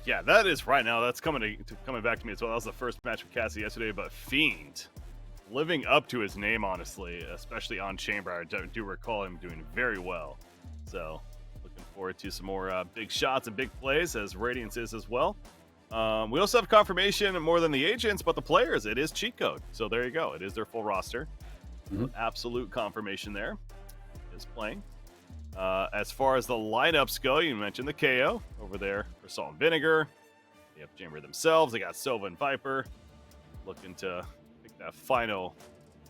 Yeah, that is right now. That's coming back to me as well. That was the first match with Cassie yesterday, but Fiend living up to his name, honestly, especially on chamber. I do recall him doing very well. So looking forward to some more big shots and big plays, as Radiance is as well. We also have confirmation more than the agents, but the players. It is cheat code. So there you go. It is their full roster. Absolute confirmation there. Is playing. As far as the lineups go, you mentioned the KO over there for Salt and Vinegar. They have Chamber themselves. They got Sova and Viper looking to pick that final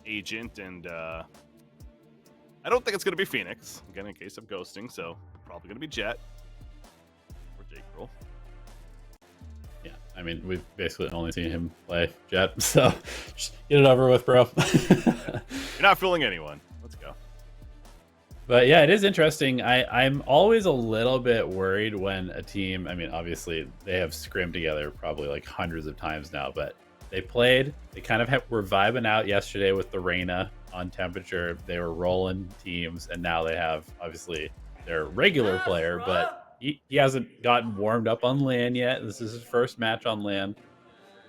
agent. And I don't think it's going to be Phoenix, again, in case of ghosting. So probably going to be Jet or Jake Roll. Yeah, I mean, we've basically only seen him play Jet. So just get it over with, bro. You're not fooling anyone. Let's go. But yeah, it is interesting. I'm always a little bit worried when a team, I mean, obviously they have scrimmed together probably like hundreds of times now, but they kind of were vibing out yesterday with the Reyna on temperature. They were rolling teams, and now they have obviously their regular player, but he hasn't gotten warmed up on LAN yet. This is his first match on LAN.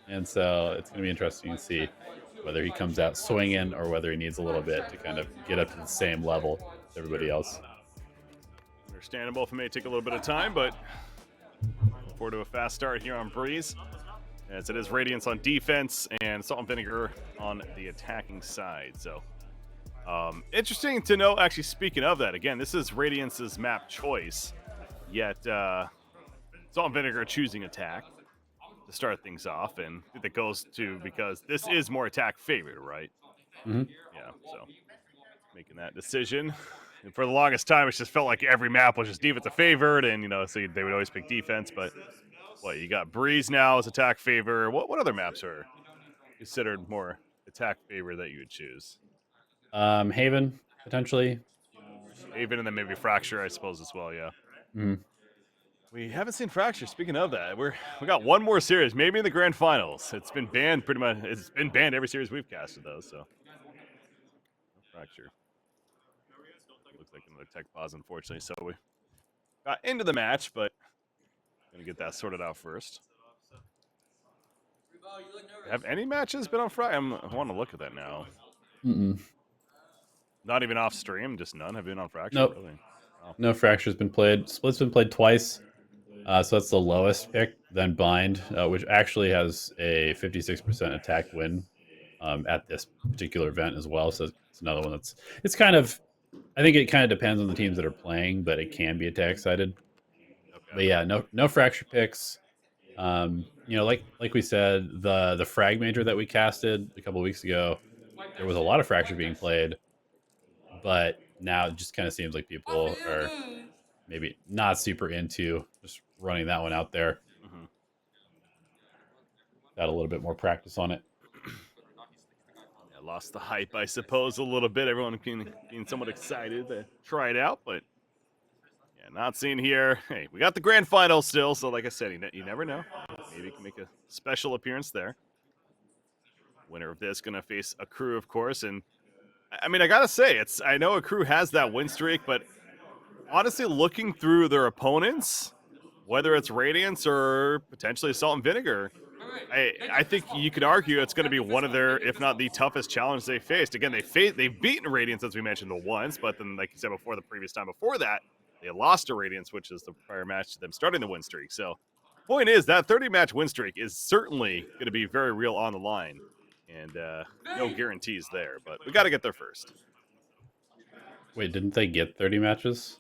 And so it's going to be interesting to see whether he comes out swinging or whether he needs a little bit to kind of get up to the same level as everybody else. Understandable if it may take a little bit of time, but looking forward to a fast start here on Breeze, as it is Radiance on defense and Salt and Vinegar on the attacking side. So interesting to know, actually, speaking of that, again, this is Radiance's map choice, yet Salt and Vinegar choosing attack to start things off, and that goes to because this is more attack favored, right? Mm-hmm. Yeah, so making that decision. And for the longest time, it just felt like every map was just defensive favored, and so they would always pick defense. But you got Breeze now as attack favor. What other maps are considered more attack favor that you would choose? Haven potentially. Haven, and then maybe Fracture, I suppose, as well. Yeah. Mm-hmm. We haven't seen Fracture. Speaking of that, we got one more series, maybe in the grand finals. It's been banned pretty much. It's been banned every series we've casted, though. So Fracture looks like another tech pause, unfortunately. So got into the match, but gonna get that sorted out first. Have any matches been on Friday? I want to look at that now. Not even off stream, just none have been on Fracture. Nope. Really? Oh. No Fracture's been played. Split's been played twice. So that's the lowest pick. Then Bind, which actually has a 56% attack win at this particular event as well. So it's another one that's, it's kind of, I think it kind of depends on the teams that are playing, but it can be attack sided. Okay. But yeah, no Fracture picks. You know, like we said, the Frag Major that we casted a couple of weeks ago, there was a lot of Fracture being played, but now it just kind of seems like people are maybe not super into just running that one out there. Got a little bit more practice on it. Yeah, lost the hype, I suppose, a little bit. Everyone being somewhat excited to try it out, but yeah, not seen here. Hey, we got the grand final still, so like I said, you never know. Maybe you can make a special appearance there. Winner of this gonna face a crew, of course, and I mean, I gotta say, I know a crew has that win streak, but honestly, looking through their opponents, whether it's Radiance or potentially Salt and Vinegar, I think you could argue it's going to be one of their, if not the toughest challenges they faced. Again, they've beaten Radiance, as we mentioned, once, but then, like you said before, the previous time before that, they lost to Radiance, which is the prior match to them starting the win streak. So, point is, that 30-match win streak is certainly going to be very real on the line, and no guarantees there, but we got to get there first. Wait, didn't they get 30 matches?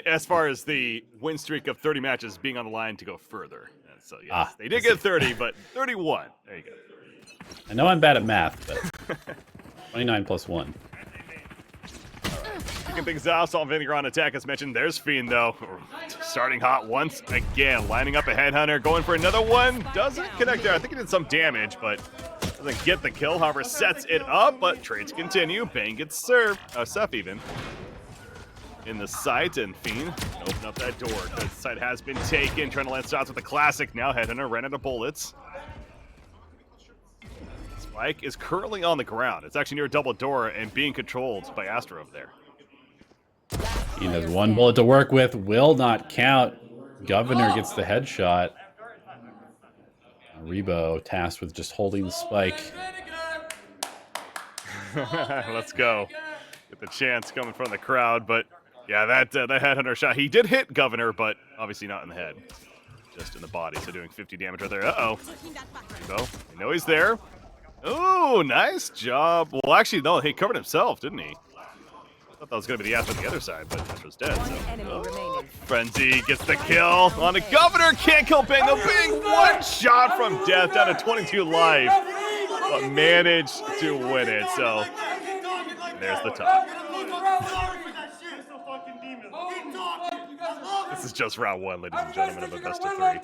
As far as the win streak of 30 matches being on the line to go further. And so, yes, they did get 30, but 31. There you go. I know I'm bad at math, but 29 plus 1. Kicking things off, Salt and Vinegar on attack, as mentioned. There's Fiend, though. Starting hot once again. Lining up a Headhunter, going for another one. Doesn't connect there. I think he did some damage, but doesn't get the kill. However, sets it up, but trades continue. Bang gets served. Seth even. In the site, and Fiend open up that door because the site has been taken. Trying to land shots with the classic. Now Headhunter ran out of bullets. Spike is currently on the ground. It's actually near a double door and being controlled by Astro over there. He has one bullet to work with. Will not count. Governor gets the headshot. Rebo tasked with just holding the spike. Let's go. Get the chance coming from the crowd, but yeah, that Headhunter shot. He did hit Governor, but obviously not in the head. Just in the body, so doing 50 damage right there. Uh-oh. Rebo, I know he's there. Oh, nice job. Well, actually, no, he covered himself, didn't he? I thought that was going to be the Astro on the other side, but Astro's dead. So. Frenzy gets the kill on the Governor. Can't kill Bang, though. Bang, one shot from death, down to 22 life. But managed to win it, so there's the top. This is just round one, ladies and gentlemen, of a best of 3. At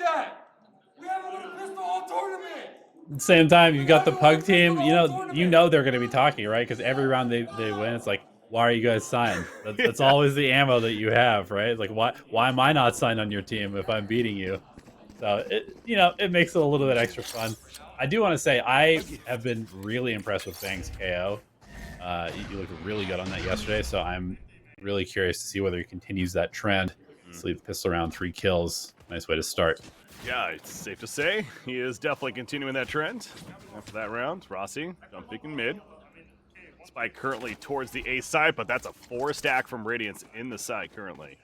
the same time, you've got the Pug team. You know they're going to be talking, right? Because every round they win, it's like, why are you guys signed? That's always the ammo that you have, right? It's like, why am I not signed on your team if I'm beating you? So it makes it a little bit extra fun. I do want to say I have been really impressed with Bang's KO. You looked really good on that yesterday, so I'm really curious to see whether he continues that trend. Sleep pistol around 3 kills. Nice way to start. Yeah, it's safe to say he is definitely continuing that trend. After that round, Rossi jump picking mid. Spike currently towards the A side, but that's a 4 stack from Radiance in the side currently.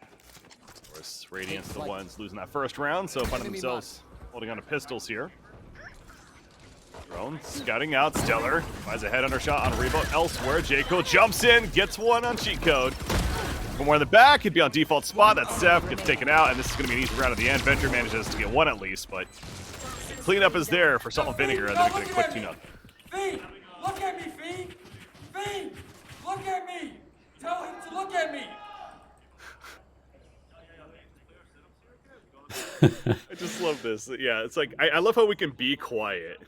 Of course, Radiance the ones losing that first round, so finding themselves holding on to pistols here. Drone scouting out. Stellar finds a Headhunter shot on Rebo elsewhere. Jayco jumps in, gets one on cheat code. One more in the back, he'd be on default spot. That's Seth, gets taken out, and this is going to be an easy round at the end. Venture manages to get one at least, but cleanup is there for Salt and Vinegar, and then we get a quick tune-up. Fiend, look at me, Fiend! Fiend, look at me! Tell him to look at me! I just love this. Yeah, it's like, I love how we can be quiet.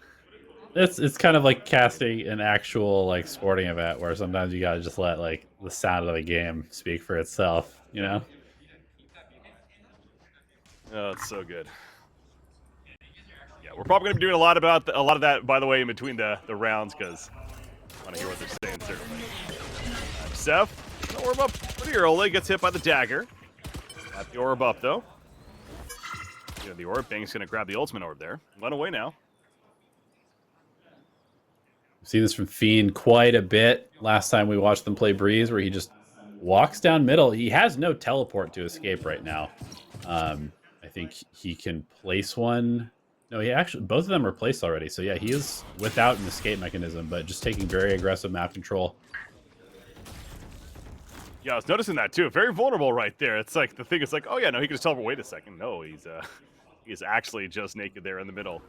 It's kind of like casting an actual like sporting event where sometimes you gotta just let like the sound of the game speak for itself, you know? Oh, it's so good. Yeah, we're probably gonna be doing a lot of that, by the way, in between the rounds, because I want to hear what they're saying. Certainly. Seth, warm up pretty early, gets hit by the dagger. Got the orb up, though. The orb. Bang's going to grab the ultimate orb there. Run away now. We've seen this from Fiend quite a bit. Last time we watched them play Breeze, where he just walks down middle. He has no teleport to escape right now. I think he can place one. No, he actually, both of them are placed already. So yeah, he is without an escape mechanism, but just taking very aggressive map control. Yeah, I was noticing that too. Very vulnerable right there. It's like the thing is like, oh yeah, no, he can just teleport. Wait a second. No, he's actually just naked there in the middle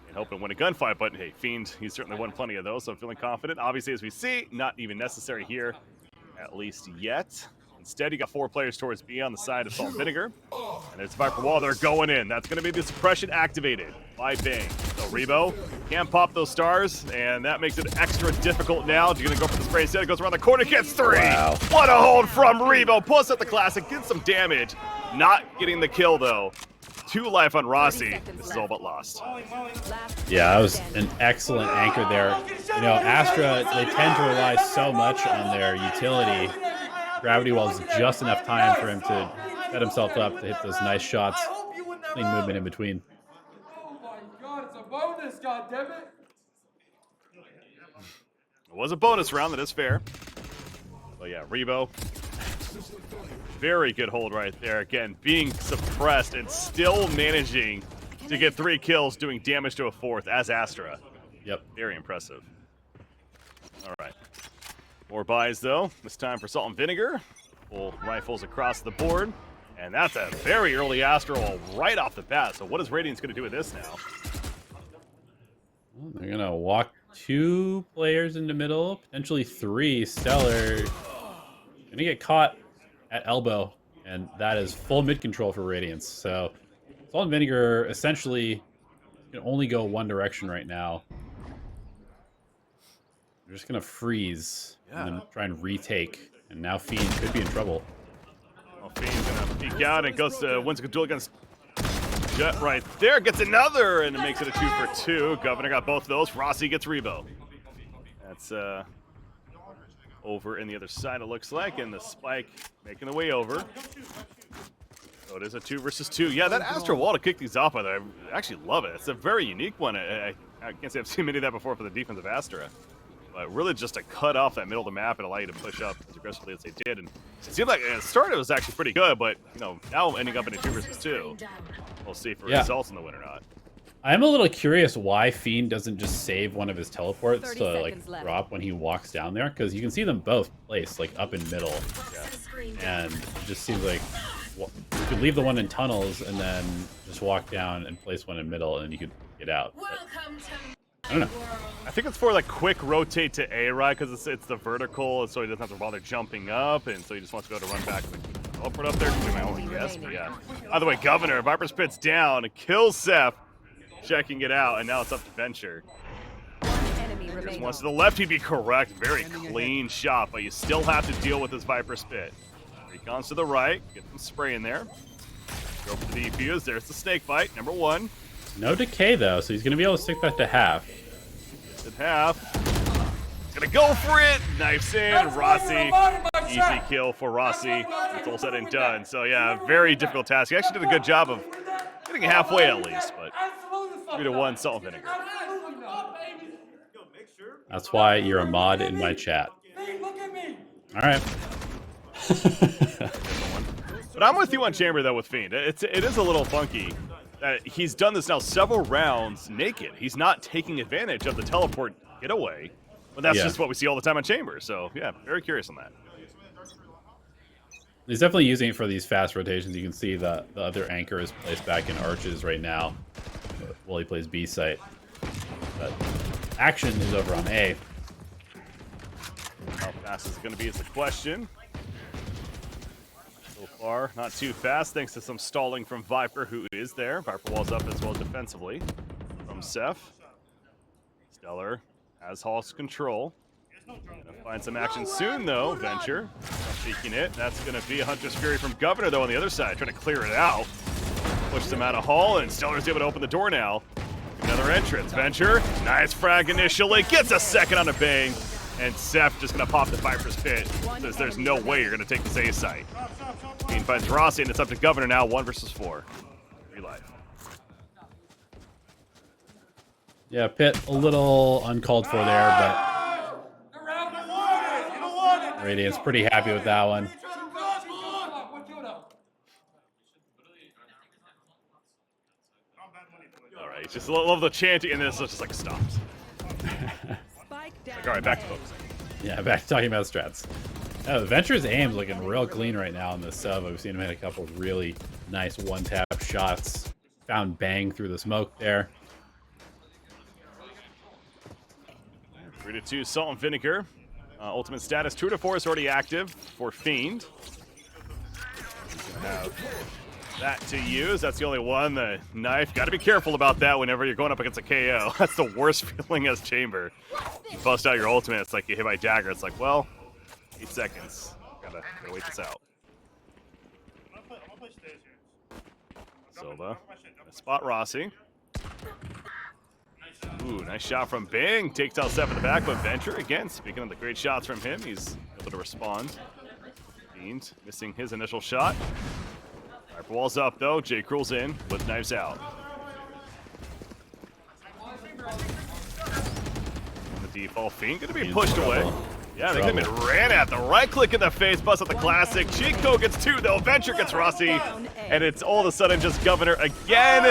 and hoping to win a gunfight. But hey, Fiend, he's certainly won plenty of those, so I'm feeling confident. Obviously, as we see, not even necessary here, at least yet. Instead, you got 4 players towards B on the side of Salt and Vinegar. And there's Viper Wall. They're going in. That's going to be the suppression activated by Bang. So Rebo can't pop those stars, and that makes it extra difficult now. You're going to go for the spray instead. It goes around the corner, gets 3. Wow. What a hold from Rebo. Pulls up the classic, gets some damage. Not getting the kill, though. 2 life on Rossi. This is all but lost. Yeah, that was an excellent anchor there. You know, Astra, they tend to rely so much on their utility. Gravity Wall is just enough time for him to set himself up to hit those nice shots. Clean movement in between. Oh my god, it's a bonus, goddammit! It was a bonus round, that is fair. But yeah, Rebo. Very good hold right there. Again, being suppressed and still managing to get 3 kills, doing damage to a 4th as Astra. Yep. Very impressive. All right. More buys, though. This time for Salt and Vinegar. Full rifles across the board. And that's a very early Astra wall right off the bat. So what is Radiance going to do with this now? Well, they're going to walk 2 players in the middle, potentially 3. Stellar going to get caught at elbow, and that is full mid control for Radiance. So Salt and Vinegar essentially can only go one direction right now. They're just going to freeze and then try and retake. And now Fiend could be in trouble. Well, Fiend's going to peek out and goes to wins a duel against Jet right there. Gets another, and it makes it a 2 for 2. Governor got both of those. Rossi gets Rebo. That's over in the other side, it looks like. And the Spike making the way over. So it is a 2 versus 2. Yeah, that Astra wall to kick these off with, I actually love it. It's a very unique one. I can't say I've seen many of that before for the defensive Astra. But really just to cut off that middle of the map and allow you to push up as aggressively as they did. And it seemed like at the start it was actually pretty good, but you know, now ending up in a 2 versus 2. We'll see if it results in the win or not. I'm a little curious why Fiend doesn't just save one of his teleports to like drop when he walks down there, because you can see them both placed like up in middle. And it just seems like you could leave the one in tunnels and then just walk down and place one in middle and you could get out. But I don't know. I think it's for like quick rotate to A, right? Because it's the vertical, so he doesn't have to bother jumping up, and so he just wants to go to run back. I'll put up there to do my own guess, but yeah. Either way, Governor, Viper's Pit's down, kills Seth, checking it out, and now it's up to Venture. Just once to the left, he'd be correct. Very clean shot, but you still have to deal with this Viper's Pit. Recons to the right, get some spray in there. Go for the defuse. There's the snake bite, number 1. No decay though, so he's gonna be able to stick that to half. At half. He's gonna go for it. Knifes in. Rossi. Easy kill for Rossi. It's all said and done. So yeah, very difficult task. He actually did a good job of getting halfway at least, but 3-1 Salt and Vinegar. That's why you're a mod in my chat. All right. But I'm with you on Chamber though with Fiend. It is a little funky. He's done this now several rounds naked. He's not taking advantage of the teleport getaway. But that's just what we see all the time on Chamber. So, yeah, very curious on that. He's definitely using it for these fast rotations. You can see the other anchor is placed back in arches right now while he plays B site. But action is over on A. How fast is it going to be is the question. So far, not too fast, thanks to some stalling from Viper, who is there. Viper walls up as well defensively from Seth. Stellar has Hall's control. Gonna find some action soon, though. Venture peeking it. That's going to be a Hunter's Fury from Governor, though, on the other side, trying to clear it out. Pushes him out of Hall, and Stellar's able to open the door now. Another entrance. Venture, nice frag initially, gets a second on a bang. And Seth just going to pop the Viper's Pit. Says there's no way you're going to take this A site. Fiend finds Rossi, and it's up to Governor now. 1 versus 4. 3 life. Yeah, Pit a little uncalled for there, but Radiant's pretty happy with that one. All right, just love the chanting, and then it's just like stops. Like, all right, back to focusing. Yeah, back to talking about strats. Venture's aim's looking real clean right now in this sub. I've seen him hit a couple of really nice one-tap shots. Found Bang through the smoke there. 3-2, Salt and Vinegar. Ultimate status, True to Force already active for Fiend. He's gonna have that to use. That's the only one. The knife. Got to be careful about that whenever you're going up against a KO. That's the worst feeling as Chamber. You bust out your ultimate, it's like you hit by dagger. It's like, well, 8 seconds. Gotta wait this out. Silva. Spot Rossi. Ooh, nice shot from Bang. Takes out Seth in the back, but Venture, again, speaking of the great shots from him, he's able to respond. Fiend missing his initial shot. Viper wall's up, though. J. Cruel's in with knives out. The default Fiend going to be pushed away. Yeah, they could have been ran at. The right click in the face, bust out the classic. Cheat code gets 2, though. Venture gets Rossi. And it's all of a sudden just Governor again.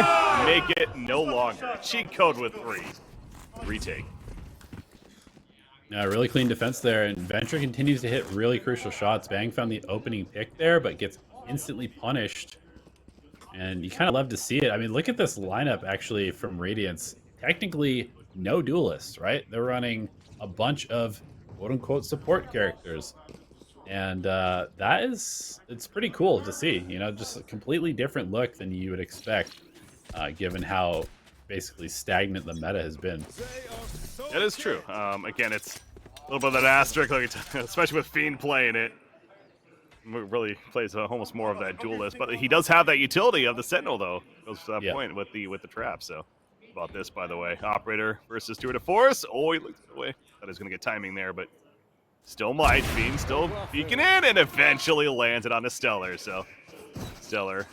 Make it no longer. Cheat code with 3. Retake. Yeah, really clean defense there, and Venture continues to hit really crucial shots. Bang found the opening pick there, but gets instantly punished. And you kind of love to see it. I mean, look at this lineup, actually, from Radiance. Technically, no duelists, right? They're running a bunch of quote-unquote support characters. And it's pretty cool to see, you know, just a completely different look than you would expect, given how basically stagnant the meta has been. That is true. Again, it's a little bit of that asterisk, like, especially with Fiend playing it. Really plays almost more of that duelist, but he does have that utility of the Sentinel, though. Goes to that point with the trap. So about this, by the way, Operator versus Tour de Force. Oh, he looks away. Thought he was gonna get timing there, but still might. Fiend still peeking in, and eventually lands it on the Stellar. So Stellar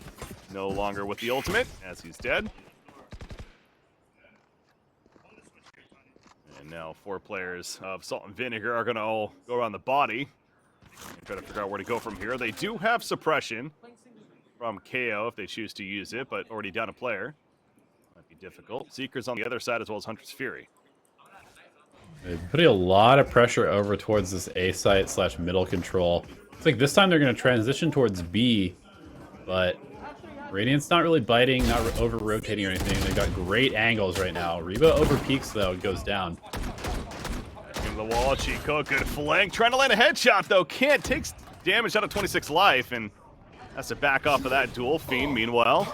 no longer with the ultimate as he's dead. And now 4 players of Salt and Vinegar are gonna all go around the body. Try to figure out where to go from here. They do have suppression from KO if they choose to use it, but already down a player. Might be difficult. Seeker's on the other side as well as Hunter's Fury. They're putting a lot of pressure over towards this A site / middle control. It's like this time they're going to transition towards B, but Radiant's not really biting, not over rotating or anything. They've got great angles right now. Reba over peaks though, goes down. The wall, Chico, good flank. Trying to land a headshot, though. Can't. Takes damage out of 26 life, and has to back off of that duel. Fiend, meanwhile,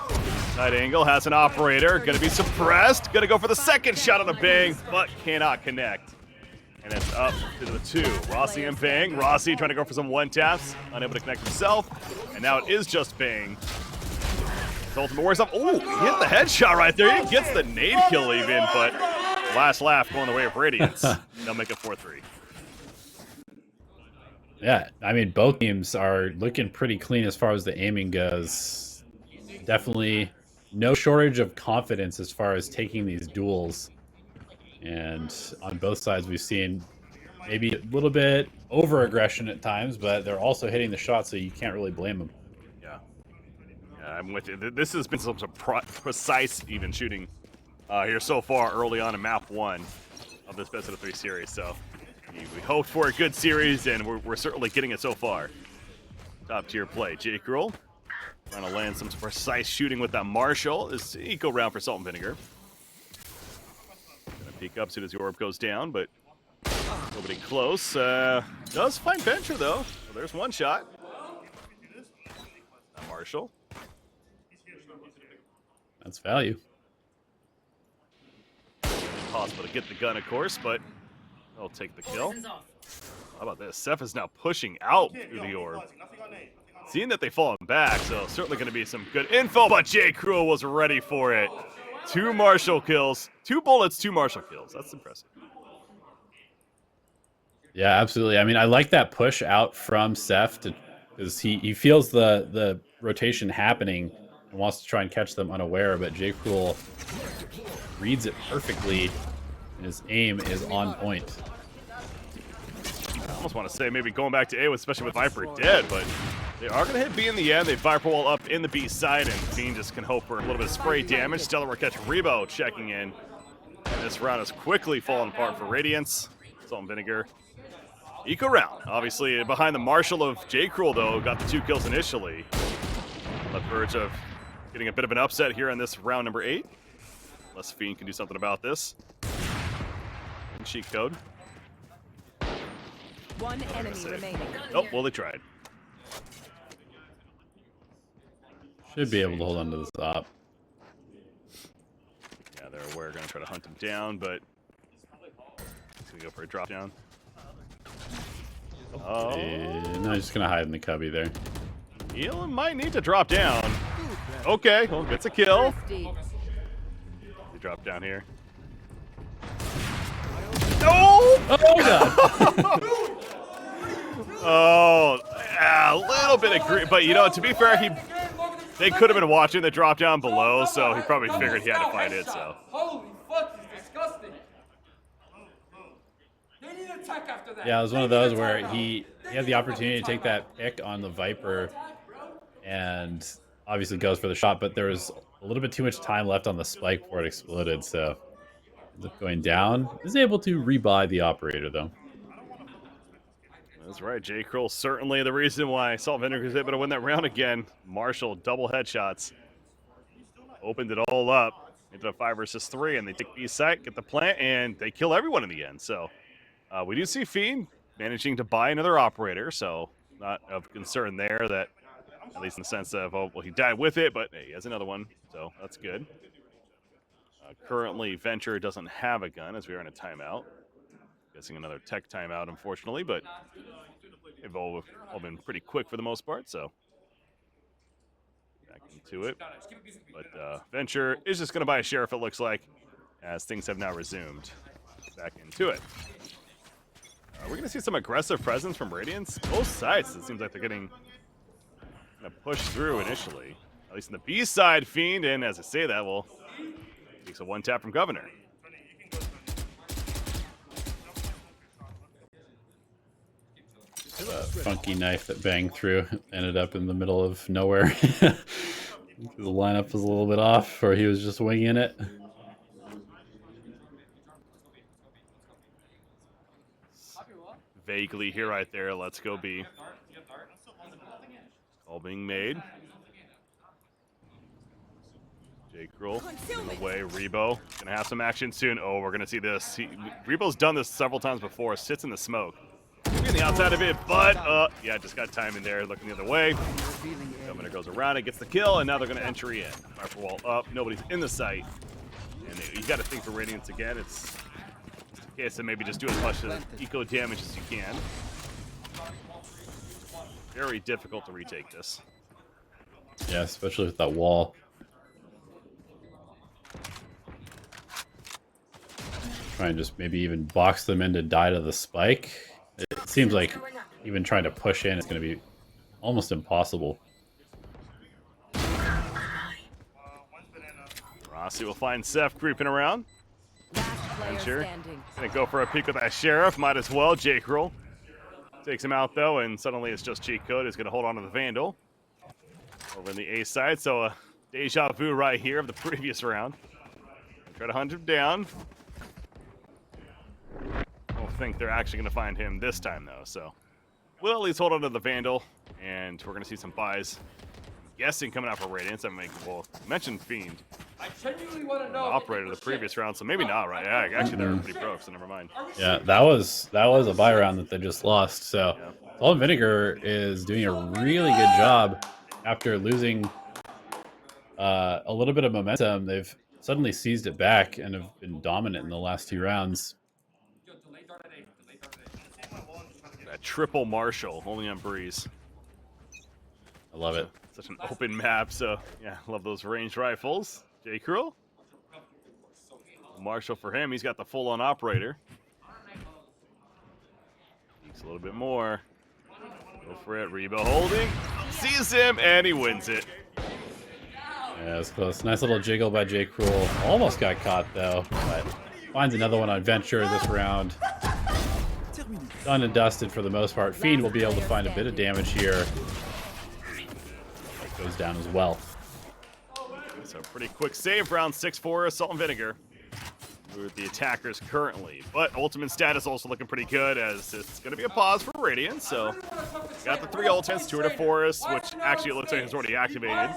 side angle, has an Operator. Gonna be suppressed. Gonna go for the second shot on the Bang, but cannot connect. And it's up to the 2. Rossi and Bang. Rossi trying to go for some one-taps. Unable to connect himself. And now it is just Bang. His ultimate wears up. Oh, he hit the headshot right there. He gets the nade kill even, but last laugh going the way of Radiance. They'll make it 4-3. Yeah, I mean, both teams are looking pretty clean as far as the aiming goes. Definitely no shortage of confidence as far as taking these duels. And on both sides, we've seen maybe a little bit over-aggression at times, but they're also hitting the shot, so you can't really blame them. Yeah, I'm with you. This has been some precise even shooting here so far early on in map 1 of this best of the 3 series. So we hoped for a good series, and we're certainly getting it so far. Top tier play. J. Cruel trying to land some precise shooting with that Marshall. This eco round for Salt and Vinegar. Gonna peek up as soon as the orb goes down, but nobody close. Does find Venture though. So there's one shot. That Marshall. That's value. Possible to get the gun, of course, but they'll take the kill. How about this? Seth is now pushing out through the orb. Seeing that they've fallen back, so certainly going to be some good info, but J. Cruel was ready for it. 2 Marshall kills. 2 bullets, 2 Marshall kills. That's impressive. Yeah, absolutely. I mean, I like that push out from Seth because he feels the rotation happening and wants to try and catch them unaware, but J. Cruel reads it perfectly, and his aim is on point. I almost want to say maybe going back to A, especially with Viper dead, but they are going to hit B in the end. They Viper wall up in the B side, and Fiend just can hope for a little bit of spray damage. Stellar will catch Rebo checking in. And this round is quickly falling apart for Radiance. Salt and Vinegar. Eco round. Obviously, behind the Marshal of J. Cruel, though, got the 2 kills initially. On the verge of getting a bit of an upset here in this round number 8. Unless Fiend can do something about this. And cheat code. One enemy remaining. Oh, well, they tried. Should be able to hold on to this op. Yeah, they're aware. Going to try to hunt him down, but he's going to go for a drop down. Oh. No, he's just going to hide in the cubby there. Elon might need to drop down. Okay, well, gets a kill. He dropped down here. Oh! Oh, God! Oh, yeah, a little bit of grief. But, you know, to be fair, they could have been watching the drop down below, so he probably figured he had to fight it, so. Holy fuck, it's disgusting. They need to attack after that. Yeah, it was one of those where he had the opportunity to take that pick on the Viper and obviously goes for the shot, but there was a little bit too much time left on the spike before it exploded, so ends up going down. Is able to rebuy the operator, though. That's right. J. Cruel certainly the reason why Salt Vinegar is able to win that round again. Marshall, double headshots. Opened it all up into a 5 versus 3, and they take B site, get the plant, and they kill everyone in the end. So we do see Fiend managing to buy another operator, so not of concern there that, at least in the sense of, oh, well, he died with it, but hey, he has another one, so that's good. Currently, Venture doesn't have a gun as we are in a timeout. Guessing another tech timeout, unfortunately, but they've all been pretty quick for the most part, so back into it. But Venture is just going to buy a Sheriff, it looks like, as things have now resumed. Back into it. We're going to see some aggressive presence from Radiance. Both sides, it seems like they're getting pushed through initially. At least in the B side, Fiend, and as I say that, well, takes a 1-tap from Governor. Funky knife that banged through ended up in the middle of nowhere. The lineup was a little bit off, or he was just winging it. Vaguely here, right there. Let's go B. All being made. J. Cruel in the way. Rebo gonna have some action soon. Oh, we're gonna see this. Rebo's done this several times before. Sits in the smoke. Maybe on the outside of it, but yeah, just got time in there. Looking the other way. Governor goes around it, gets the kill, and now they're gonna entry in. Viper wall up. Nobody's in the site. And you got to think for Radiance again. It's a case of maybe just do as much eco damage as you can. Very difficult to retake this. Yeah, especially with that wall. Try and just maybe even box them in to die to the spike. It seems like even trying to push in is going to be almost impossible. Rossi will find Seth creeping around. Venture gonna go for a peek with that Sheriff. Might as well. J. Cruel takes him out though, and suddenly it's just cheat code. He's gonna hold on to the Vandal over in the A side. So a deja vu right here of the previous round. Try to hunt him down. Don't think they're actually gonna find him this time though. So we'll at least hold on to the Vandal, and we're gonna see some buys. I'm guessing coming out for Radiance. I mean, well, mentioned Fiend. I genuinely want to know. Operator the previous round, so maybe not, right? Yeah, actually they're pretty broke, so never mind. Yeah, that was a buy round that they just lost. So Salt and Vinegar is doing a really good job after losing a little bit of momentum. They've suddenly seized it back and have been dominant in the last 2 rounds. That triple Marshall, only on Breeze. I love it. Such an open map, so yeah, love those ranged rifles. J. Cruel. Marshall for him, he's got the full-on operator. Takes a little bit more. Go for it. Reba holding. Sees him, and he wins it. Yeah, it was close. Nice little jiggle by J. Cruel. Almost got caught, though, but finds another one on Venture this round. Done and dusted for the most part. Fiend will be able to find a bit of damage here. That goes down as well. So pretty quick save, round 6 for Salt and Vinegar. With the attackers currently. But ultimate status also looking pretty good as it's going to be a pause for Radiant. So got the 3 ultimates, 2 to Forest, which actually it looks like it's already activated.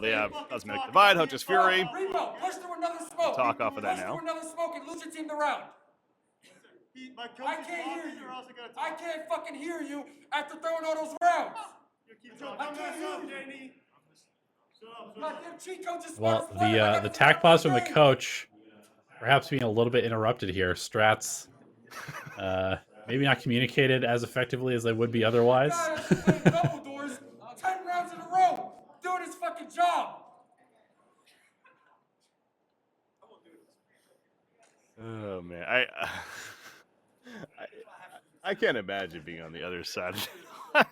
They have Cosmetic Divide, Hunter's Fury. Talk off of that now. I can't hear you. I can't fucking hear you after throwing all those rounds. I can't hear you. Well, the tack pause from the coach perhaps being a little bit interrupted here. Strats maybe not communicated as effectively as they would be otherwise. 10 rounds in a row, doing his fucking job. Oh man, I can't imagine being on the other side.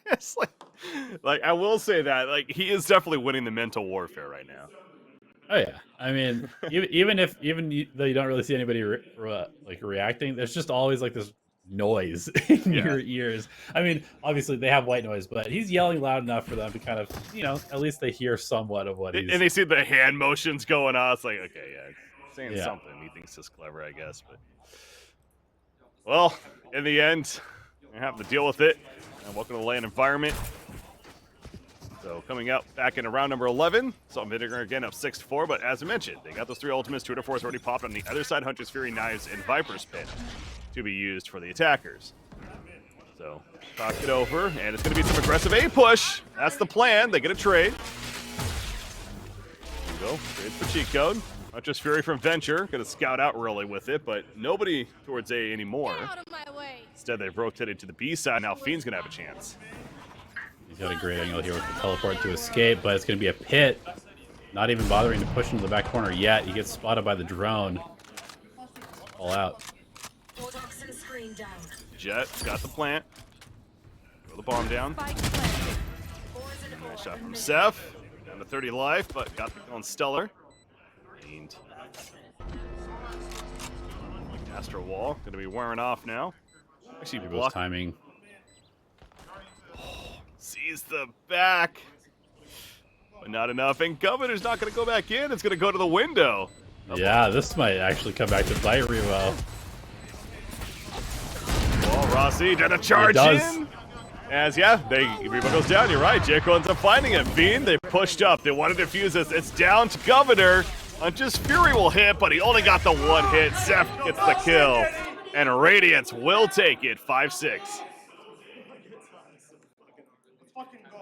It's like I will say that like he is definitely winning the mental warfare right now. Oh yeah, I mean, even though you don't really see anybody reacting, there's just always like this noise in your ears. I mean, obviously they have white noise, but he's yelling loud enough for them to kind of, at least they hear somewhat of what he's. And they see the hand motions going on. It's like, okay, saying something. He thinks it's clever, I guess. But well, in the end, we have to deal with it. And welcome to the LAN environment. So coming out back into round number 11, Salt and Vinegar again up 6-4, but as I mentioned, they got those 3 ultimates, 2 to 4 is already popped on the other side, Hunter's Fury, Knives, and Viper's Pit to be used for the attackers. So talk it over, and it's going to be some aggressive A push. That's the plan. They get a trade. There you go, trade for cheat code. Hunter's Fury from Venture, going to scout out really with it, but nobody towards A anymore. Instead, they've rotated to the B side. Now Fiend's going to have a chance. He's got a great angle here with the teleport to escape, but it's going to be a pit. Not even bothering to push into the back corner yet. He gets spotted by the drone. All out. Jet's got the plant. Throw the bomb down. Nice shot from Seth. Down to 30 life, but got the kill on Stellar. And Astro Wall going to be wearing off now. Actually, block timing. Sees the back, but not enough. And Governor's not going to go back in. It's going to go to the window. Yeah, this might actually come back to bite Revo. Well, Rossi did a charge in. As, Revo goes down. You're right. Jayco ends up finding it. Fiend, they pushed up. They wanted to defuse this. It's down to Governor. Hunter's Fury will hit, but he only got the 1 hit. Seth gets the kill. And Radiance will take it 5-6.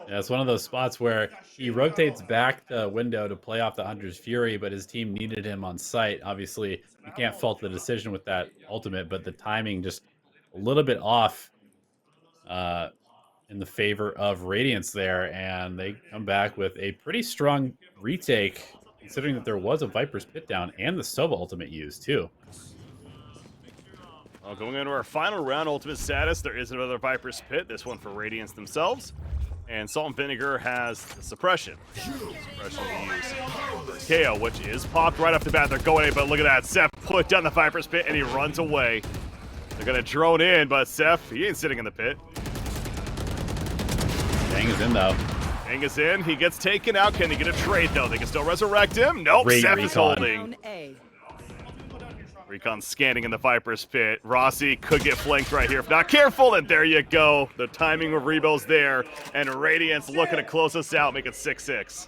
Yeah, it's one of those spots where he rotates back the window to play off the Hunter's Fury, but his team needed him on site. Obviously, you can't fault the decision with that ultimate, but the timing just a little bit off in the favor of Radiance there, and they come back with a pretty strong retake, considering that there was a Viper's Pit down and the Sova ultimate used, too. Well, going into our final round, ultimate status, there is another Viper's Pit, this one for Radiance themselves. And Salt and Vinegar has the suppression. Suppression to use KO, which is popped right off the bat. They're going in, but look at that. Seth put down the Viper's Pit, and he runs away. They're going to drone in, but Seth, he ain't sitting in the pit. Dang is in, though. Dang is in. He gets taken out. Can he get a trade, though? They can still resurrect him. Nope, Great Seth recon. is holding. Recon scanning in the Viper's Pit. Rossi could get flanked right here if not careful, and there you go. The timing of Rebo's there, and Radiance looking to close us out, make it 6-6.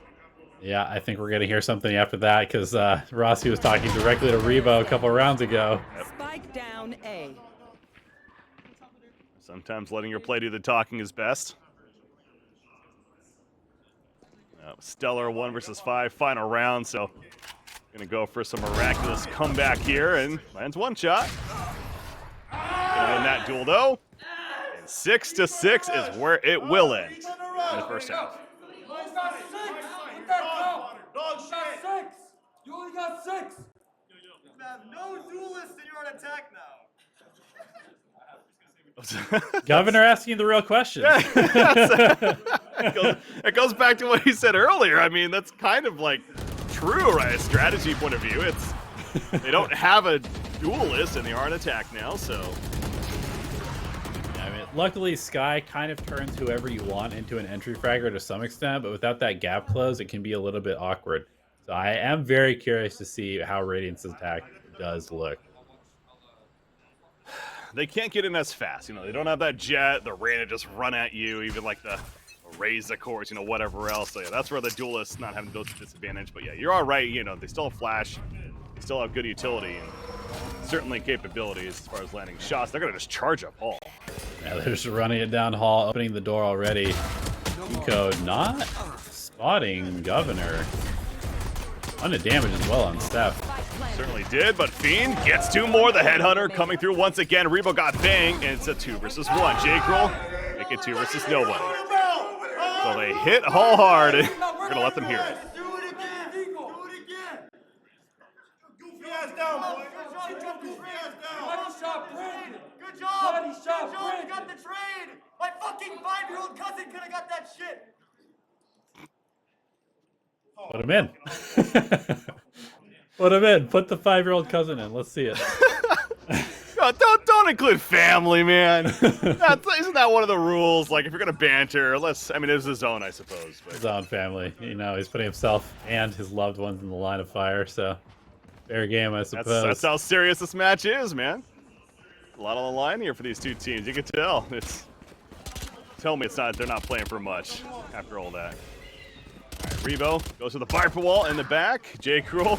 Yeah, I think we're going to hear something after that, because Rossi was talking directly to Rebo a couple rounds ago. Spike down A. Sometimes letting your play do the talking is best. Stellar 1 versus 5, final round, so gonna go for some miraculous comeback here, and lands 1 shot. Gonna win that duel though, and 6-6 is where it will end in the first half. You only got 6. You have no duelists and you're on attack now. Governor asking the real question. It goes back to what he said earlier. I mean, that's kind of like true, right? A strategy point of view. It's they don't have a duelist and they are in attack now, so. Yeah, I mean, luckily Sky kind of turns whoever you want into an entry fragger to some extent, but without that gap close, it can be a little bit awkward. So I am very curious to see how Radiant's attack does look. They can't get in as fast. You know, they don't have that jet. The rain to just run at you, even like the raise the course, you know, whatever else. So yeah, that's where the duelists not having those disadvantage. But yeah, you're all right. You know, they still have flash. They still have good utility and certainly capabilities as far as landing shots. They're going to just charge up Hall. Yeah, they're just running it down hall, opening the door already. Eco not spotting Governor. Ton of damage as well on Steph. Certainly did, but Fiend gets two more. The Headhunter coming through once again. Rebo got banged, and it's a 2 versus 1. J-Kroll make it 2 versus nobody. So they hit Hall hard, and we're going to let them hear it. Do it again. Goofy ass down, boy. Good job, goofy ass down. Bloody shot, Brandon. Good job. Bloody shot, Brandon. You got the trade. My fucking 5-year-old cousin could have got that shit. Put him in. Put him in. Put the 5-year-old cousin in. Let's see it. Oh, don't include family, man. Isn't that one of the rules? Like, if you're gonna banter, I mean, it was his own, I suppose. But. His own family. You know, he's putting himself and his loved ones in the line of fire. So, fair game, I suppose. That's how serious this match is, man. A lot on the line here for these two teams. You can tell. Tell me they're not playing for much after all that. Rebo goes to the Viper wall in the back. J-Kroll,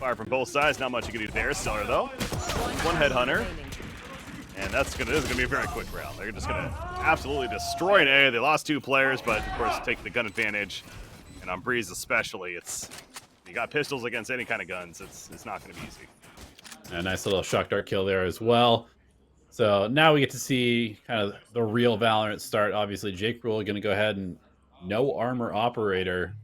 fire from both sides. Not much you can do there. Stellar though. One Headhunter. And this is gonna be a very quick round. They're just gonna absolutely destroy an A. They lost 2 players, but of course take the gun advantage. And on Breeze especially, you got pistols against any kind of guns. It's not gonna be easy. A nice little shock dart kill there as well. So now we get to see kind of the real Valorant start. Obviously, J-Kroll gonna go ahead and no armor operator.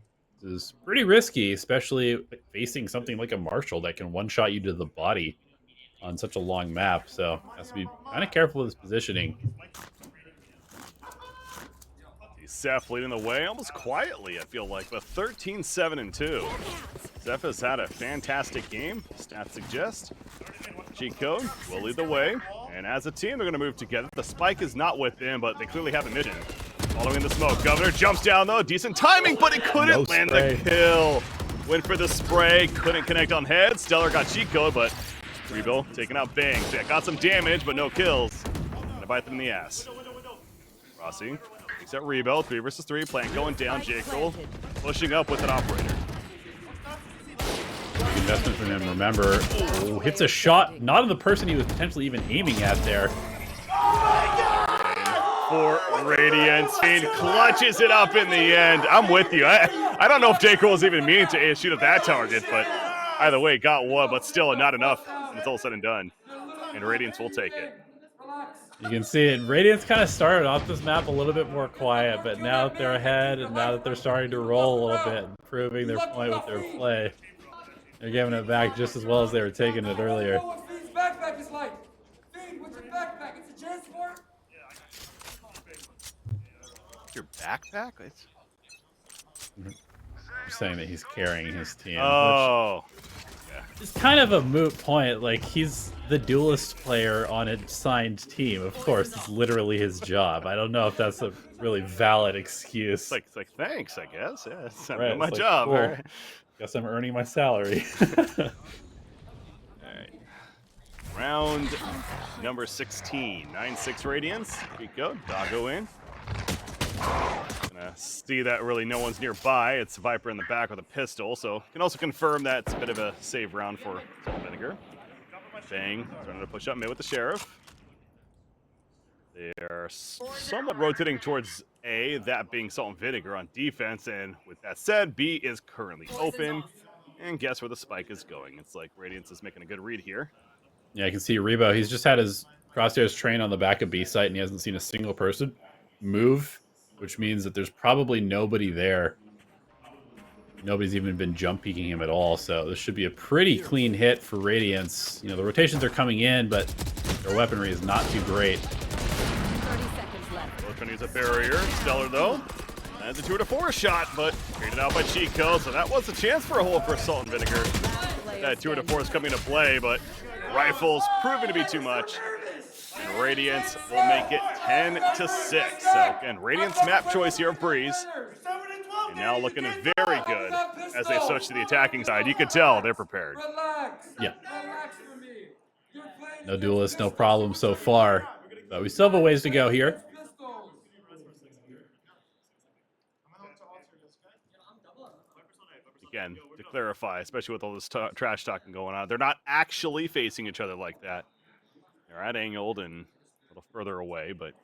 This is pretty risky, especially facing something like a Marshall that can one-shot you to the body on such a long map. So has to be kind of careful with his positioning. Seth leading the way almost quietly, I feel like, but 13-7-2. Seth has had a fantastic game, stats suggest. Cheat code will lead the way, and as a team, they're going to move together. The spike is not with them, but they clearly have a mission. Following the smoke, Governor jumps down though, decent timing, but he couldn't land the kill. Went for the spray, couldn't connect on head. Stellar got cheat code, but Rebo taking out Bang. So yeah, got some damage, but no kills. Gonna bite them in the ass. Rossi takes out Rebo, 3 versus 3, plant going down. J-Kroll pushing up with an operator. Big investment from him, remember. Oh, hits a shot, not on the person he was potentially even aiming at there. For Radiance, Fiend clutches it up in the end. I'm with you. I don't know if J-Kroll was even meaning to shoot at that target, but either way, got one, but still not enough when it's all said and done. And Radiance will take it. You can see it. Radiance kind of started off this map a little bit more quiet, but now that they're ahead and now that they're starting to roll a little bit, proving their point with their play, they're giving it back just as well as they were taking it earlier. What Fiend's backpack is like. Fiend, what's your backpack? It's a JanSport? Your backpack? I'm saying that he's carrying his team. Oh. It's kind of a moot point. Like, he's the duelist player on a signed team. Of course, it's literally his job. I don't know if that's a really valid excuse. It's like thanks, I guess. Yeah, it's Right, my it's like, job. cool. Right? Guess I'm earning my salary. All right. Round number 16. 9-6 Radiance. Keep going. Doggo in. Gonna see that really no one's nearby. It's Viper in the back with a pistol, so can also confirm that it's a bit of a save round for Vinegar. Bang, trying to push up mid with the Sheriff. They are somewhat rotating towards A, that being Salt and Vinegar on defense, and with that said, B is currently open, and guess where the spike is going. It's like Radiance is making a good read here. Yeah, I can see Rebo. He's just had his crosshairs trained on the back of B site, and he hasn't seen a single person move, which means that there's probably nobody there. Nobody's even been jump peeking him at all, so this should be a pretty clean hit for Radiance. You know, the rotations are coming in, but their weaponry is not too great. trying to use a barrier. Stellar, though. That's a 2-4 shot, but traded out by Chico, so that was a chance for a hold for Salt and Vinegar. That 2-4 is coming to play, but Rifles proving to be too much. And Radiance will make it 10-6. So again, Radiance map choice here of Breeze. And now looking very good as they switch to the attacking side. You can tell they're prepared. Yeah. No duelist, no problem so far. But we still have a ways to go here. Again, to clarify, especially with all this trash talking going on, they're not actually facing each other like that. They're at angled and a little further away, but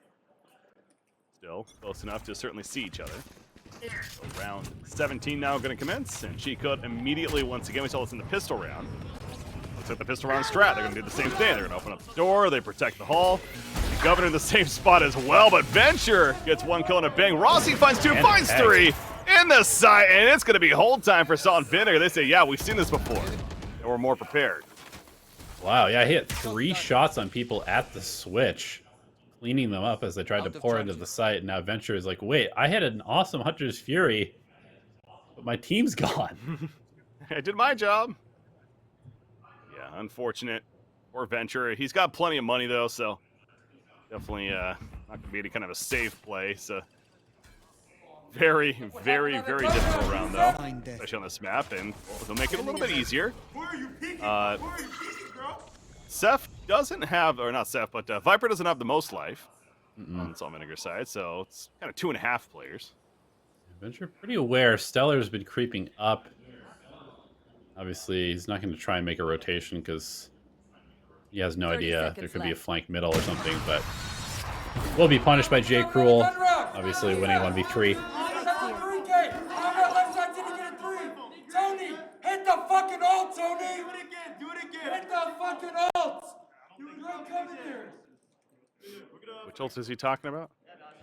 still close enough to certainly see each other. So round 17 now going to commence, and Chico immediately, once again, we saw this in the pistol round. Looks like the pistol round strat. They're going to do the same thing. They're going to open up the door. They protect the hall. The Governor in the same spot as well, but Venture gets one kill and a bang. Rossi finds two, finds three in the side, and it's going to be hold time for Salt and Vinegar. They say, yeah, we've seen this before, and we're more prepared. Wow, yeah, I hit 3 shots on people at the switch, cleaning them up as they tried to pour into the site. And now Venture is like, wait, I had an awesome Hunter's Fury, but my team's gone. I did my job. Yeah, unfortunate for Venture. He's got plenty of money, though, so definitely not going to be any kind of a safe play. So very, very, very difficult round, though, especially on this map, and they'll make it a little bit easier. Seth doesn't have, or not Seth, but Viper doesn't have the most life on the Salt and Vinegar side, so it's kind of 2.5 players. Venture pretty aware. Stellar's been creeping up. Obviously, he's not going to try and make a rotation because he has no idea there could be a flank middle or something, but will be punished by J. Cruel, obviously winning 1v3. Tony, hit the fucking ult, Tony! Do it again, do it again! Hit the fucking ult! Don't come in here! Which ult is he talking about?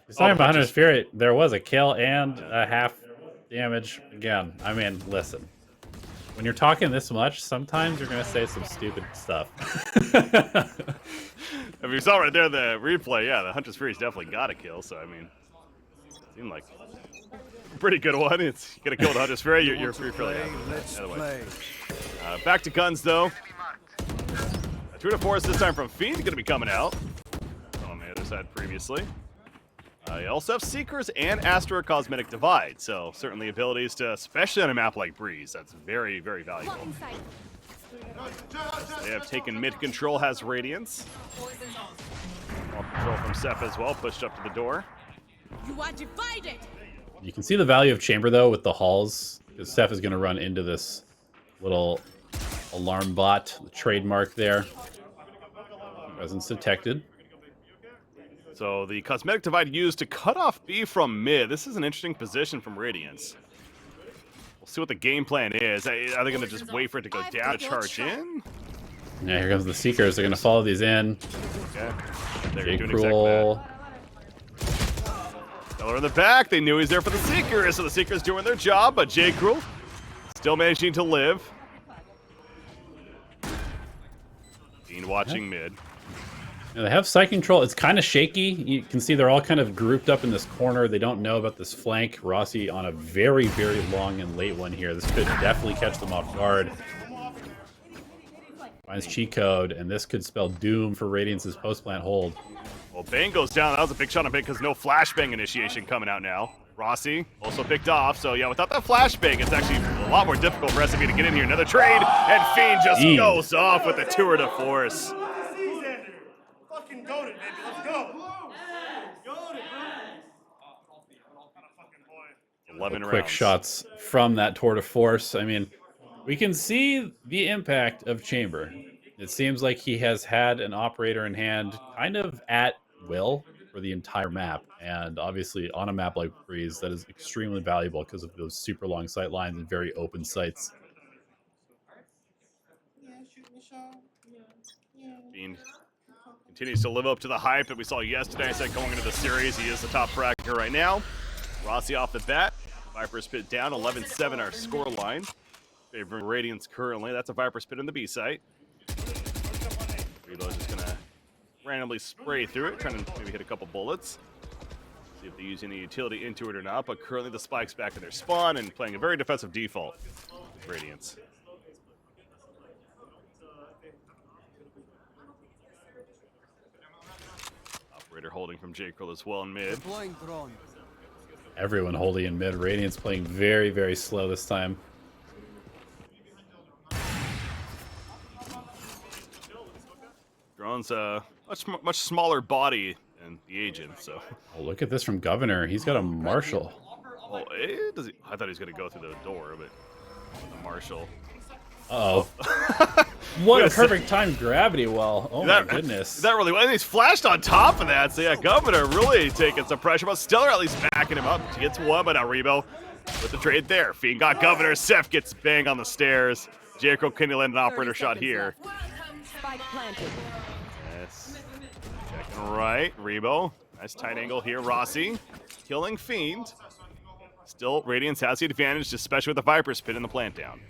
He's talking about Hunter's Fury. There was a kill and a half damage. Again, I mean, listen. When you're talking this much, sometimes you're going to say some stupid stuff. If you saw right there the replay, yeah, the Hunter's Fury's definitely got a kill, so I mean, it seemed like a pretty good one. It's you gotta kill the Hunter's Fury, you're fairly happy. Back to guns, though. 2-4 this time from Fiend, going to be coming out on the other side previously. You also have Seekers and Astra Cosmetic Divide, so certainly abilities to, especially on a map like Breeze, that's very, very valuable. They have taken mid control, has Radiance. All control from Seth as well, pushed up to the door. You are divided. You can see the value of Chamber, though, with the halls, because Seth is going to run into this little alarm bot, the trademark there. Presence detected. So the Cosmetic Divide used to cut off B from mid. This is an interesting position from Radiance. We'll see what the game plan is. Are they going to just wait for it to go down to charge in? Yeah, here comes the Seekers. They're going to follow these in. Okay. They're J. doing Cruel. exactly that. Stellar in the back. They knew he's there for the Seekers, so the Seekers doing their job, but J. Cruel still managing to live. Dean watching mid. Yeah, they have site control. It's kind of shaky. You can see they're all kind of grouped up in this corner. They don't know about this flank. Rossi on a very, very long and late one here. This could definitely catch them off guard. Finds cheat code, and this could spell doom for Radiance's post-plant hold. Well, Bang goes down. That was a big shot on Bang because no flashbang initiation coming out now. Rossi also picked off. So, yeah, without that flashbang, it's actually a lot more difficult for SMB to get in here. Another trade, and Fiend just goes off with a tour de force. Fucking goated, baby. Let's go. 11 Quick rounds. shots from that tour de force. I mean, we can see the impact of Chamber. It seems like he has had an operator in hand kind of at will for the entire map. And obviously on a map like Breeze, that is extremely valuable because of those super long sight lines and very open sites. Fiend continues to live up to the hype that we saw yesterday. I said going into the series, he is the top fragger right now. Rossi off the bat. Viper spit down, 11-7 our score line. Favoring Radiance currently. That's a Viper spit in the B site. Reload's just gonna randomly spray through it, trying to maybe hit a couple bullets. See if they use any utility into it or not, but currently the Spike's back in their spawn and playing a very defensive default with Radiance. Operator holding from J. Krill as well in mid. Deploying drone. Everyone holding in mid. Radiance playing very, very slow this time. Drone's a much smaller body than the agent, so. Oh, look at this from Governor. He's got a Marshall. Oh, does he? I thought he was going to go through the door, but the Marshall. Uh-oh. What a perfect time gravity well. Oh my goodness. That really, and he's flashed on top of that. So yeah, Governor really taking some pressure, but Stellar at least backing him up. He gets one, but now Rebo with the trade there. Fiend got Governor. Seth gets banged on the stairs. Jericho can land an operator shot here. Yes. Checking right. Rebo. Nice tight angle here. Rossi killing Fiend. Still, Radiance has the advantage, especially with the Viper spit in the plant down.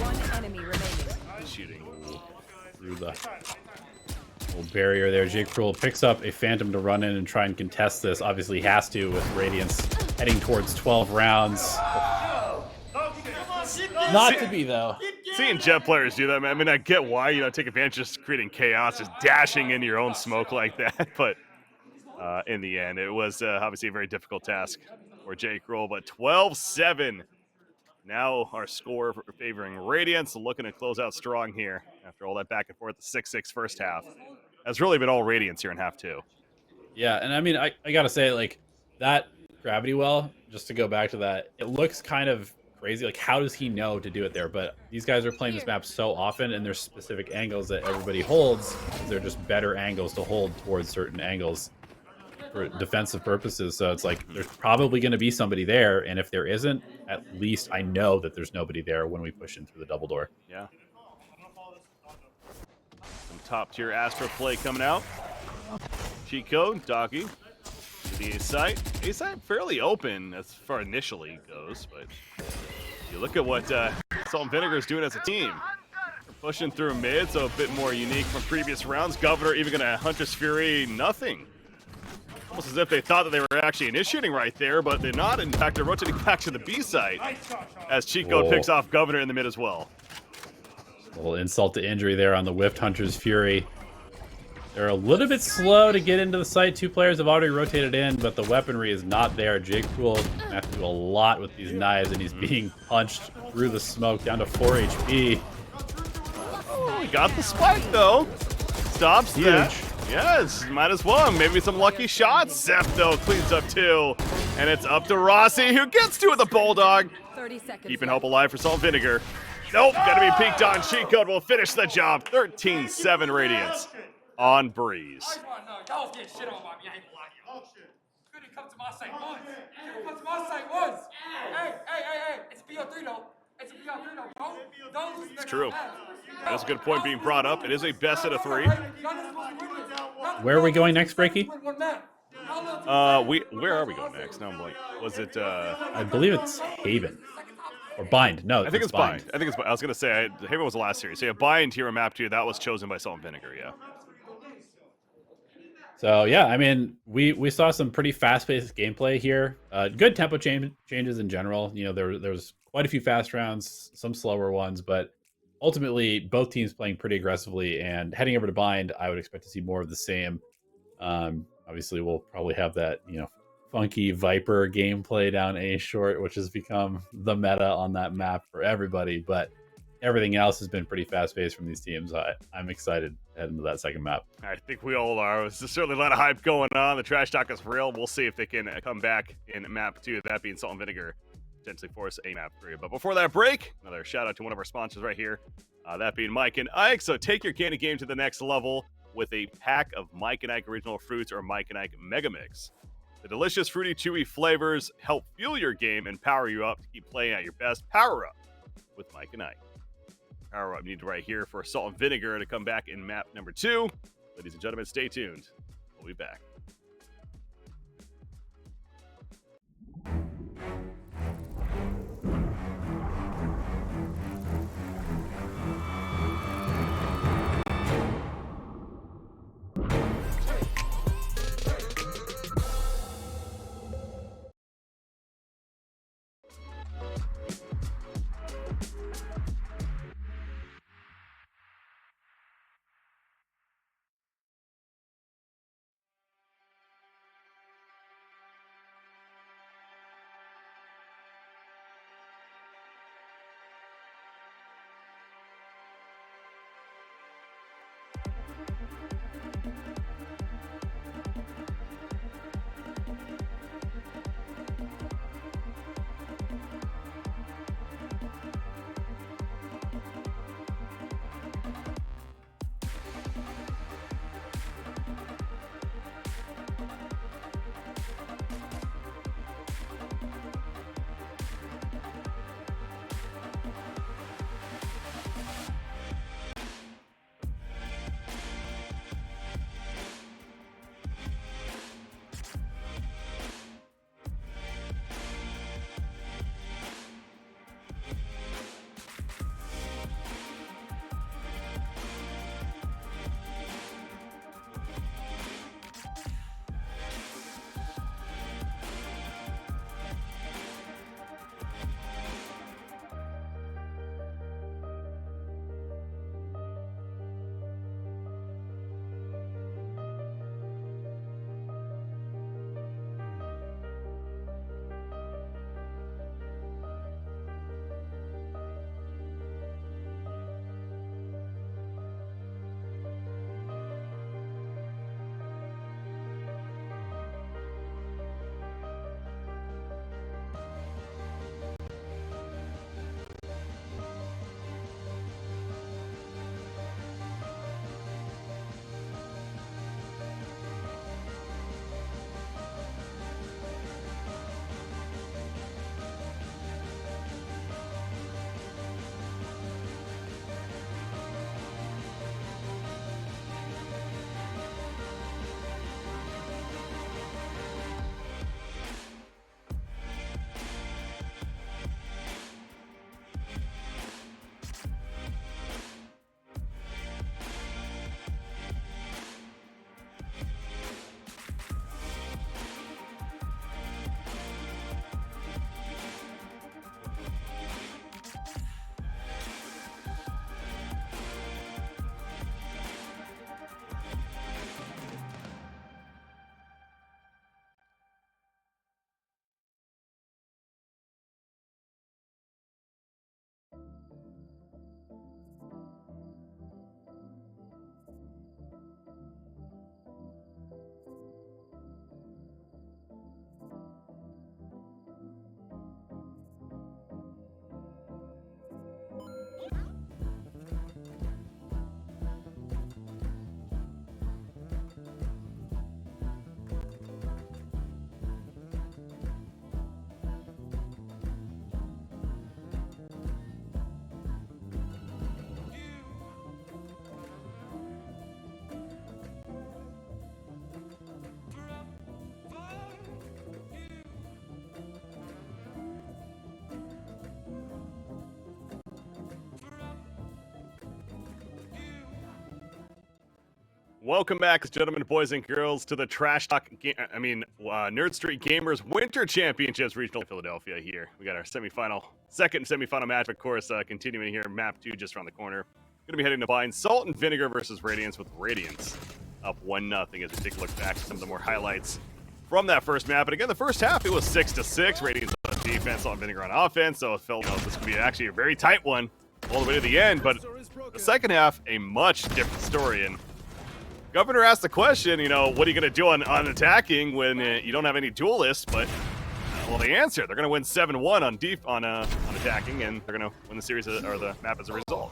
One enemy remaining. Shooting through the little barrier there. J. Krill picks up a Phantom to run in and try and contest this. Obviously has to with Radiance heading towards 12 rounds. Not to be, though. Seeing Jet players do that, man, I mean, I get why, take advantage of just creating chaos, just dashing into your own smoke like that, but in the end, it was obviously a very difficult task for J. Krill, but 12-7. Now our score favoring Radiance, looking to close out strong here after all that back and forth, the 6-6 first half. That's really been all Radiance here in half two. Yeah, and I mean, I gotta say, like, that gravity well, just to go back to that, it looks kind of crazy. Like, how does he know to do it there? But these guys are playing this map so often, and there's specific angles that everybody holds. They're just better angles to hold towards certain angles for defensive purposes. So it's like there's probably going to be somebody there, and if there isn't, at least I know that there's nobody there when we push in through the double door. Yeah. Some top tier Astro play coming out. Cheat code, Doggy. To the A site. A site fairly open as far initially goes, but you look at what Salt and Vinegar is doing as a team. They're pushing through mid, so a bit more unique from previous rounds. Governor even going to Huntress Fury, nothing. Almost as if they thought that they were actually initiating right there, but they're not. In fact, they're rotating back to the B site as Cheat Code picks off Governor in the mid as well. A little insult to injury there on the whiffed Hunter's Fury. They're a little bit slow to get into the site. Two players have already rotated in, but the weaponry is not there. Jake Poole has to do a lot with these knives, and he's being punched through the smoke down to 4 HP. Oh, he got the spike, though. Stops that. Yes, might as well. Maybe some lucky shots. Seth, though, cleans up two. And it's up to Rossi, who gets two with the Bulldog. 30 seconds. Keeping hope alive for Salt and Vinegar. Nope, gotta be peeked on. Cheat Code will finish the job. 13-7 Radiance on Breeze. Y'all get shit on by me. I ain't gonna lie to you. Couldn't come to my site once. Come to my site once. Hey. It's BO3 though. It's a BO3 though, bro. Don't lose. It's true. That's a good point being brought up. It is a best out of three. Where are we going next, Breaky? Where are we going next? No, I'm blank. Was it? I believe it's Haven. Or Bind. No, I think it's Bind. I think it's Bind. I was going to say, Haven was the last series. So yeah, Bind here on map 2, that was chosen by Salt and Vinegar, yeah. So yeah, I mean, we saw some pretty fast-paced gameplay here. Good tempo changes in general. You know, there's quite a few fast rounds, some slower ones, but ultimately both teams playing pretty aggressively. And heading over to Bind, I would expect to see more of the same. Obviously, we'll probably have that, funky Viper gameplay down A short, which has become the meta on that map for everybody. But everything else has been pretty fast-paced from these teams. I'm excited to head into that second map. I think we all are. There's certainly a lot of hype going on. The trash talk is real. We'll see if they can come back in map 2, that being Salt and Vinegar, potentially force a map 3. But before that break, another shout out to one of our sponsors right here, that being Mike and Ike. So take your candy game to the next level with a pack of Mike and Ike Original Fruits or Mike and Ike Mega Mix. The delicious, fruity, chewy flavors help fuel your game and power you up to keep playing at your best. Power up with Mike and Ike. Power up needed right here for Salt and Vinegar to come back in map number 2. Ladies and gentlemen, stay tuned. We'll be back. Welcome back, gentlemen, boys, and girls, to the Trash Talk, Nerd Street Gamers Winter Championships Regional Philadelphia here. We got our second semifinal match, of course, continuing here. Map 2 just around the corner. Going to be heading to Bind. Salt and Vinegar versus Radiance, with Radiance up 1-0 as we take a look back at some of the more highlights from that first map. And again, the first half, it was 6-6. Radiance on defense, Salt and Vinegar on offense, so it felt this could be actually a very tight one all the way to the end. But the second half, a much different story. And Governor asked the question, what are you going to do on attacking when you don't have any duelists? But, well, the answer, they're going to win 7-1 on attacking, and they're going to win the series or the map as a result.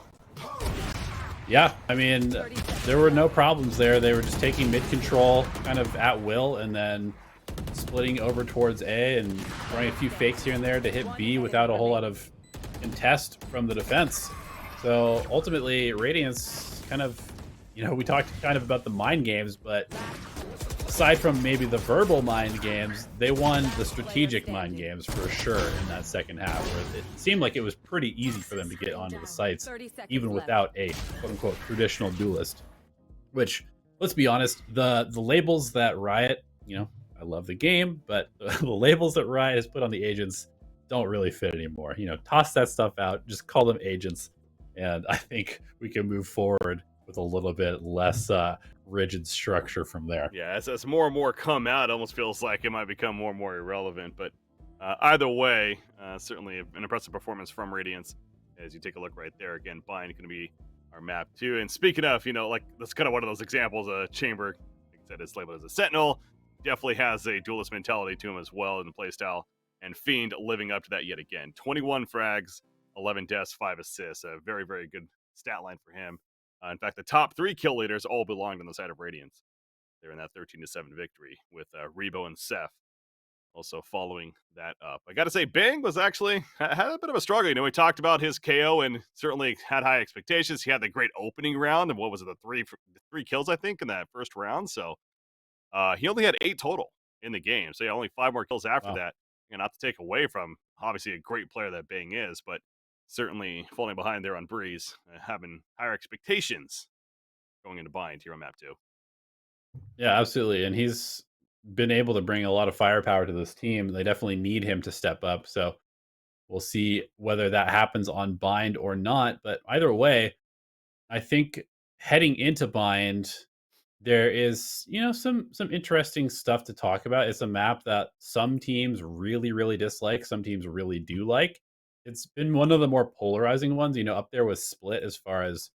Yeah, I mean, there were no problems there. They were just taking mid control kind of at will and then splitting over towards A and throwing a few fakes here and there to hit B without a whole lot of contest from the defense. So ultimately, Radiance kind of, we talked kind of about the mind games, but aside from maybe the verbal mind games, they won the strategic mind games for sure in that second half, where it seemed like it was pretty easy for them to get onto the sites, even without a quote-unquote traditional duelist. Which, let's be honest, the labels that Riot, I love the game, but the labels that Riot has put on the agents don't really fit anymore. Toss that stuff out, just call them agents, and I think we can move forward with a little bit less rigid structure from there. Yeah, as more and more come out, it almost feels like it might become more and more irrelevant. But either way, certainly an impressive performance from Radiance. As you take a look right there, again, Bind going to be our map 2. And speaking of, that's kind of one of those examples. Chamber, like I said, is labeled as a Sentinel. Definitely has a duelist mentality to him as well in the playstyle. And Fiend living up to that yet again. 21 frags, 11 deaths, 5 assists. A very, very good stat line for him. In fact, the top 3 kill leaders all belonged on the side of Radiance. They're in that 13-7 victory with Rebo and Seth also following that up. I got to say, Bang was actually had a bit of a struggle. We talked about his KO and certainly had high expectations. He had the great opening round, and what was it, the three kills, I think, in that first round. So he only had 8 total in the game. So yeah, only 5 more kills after that. Not to take away from, obviously, a great player that Bang is, but certainly falling behind there on Breeze, having higher expectations going into Bind here on map 2. Yeah, absolutely. And he's been able to bring a lot of firepower to this team. They definitely need him to step up. So we'll see whether that happens on Bind or not. But either way, I think heading into Bind, there is, some interesting stuff to talk about. It's a map that some teams really, really dislike. Some teams really do like. It's been one of the more polarizing ones, up there with Split as far as,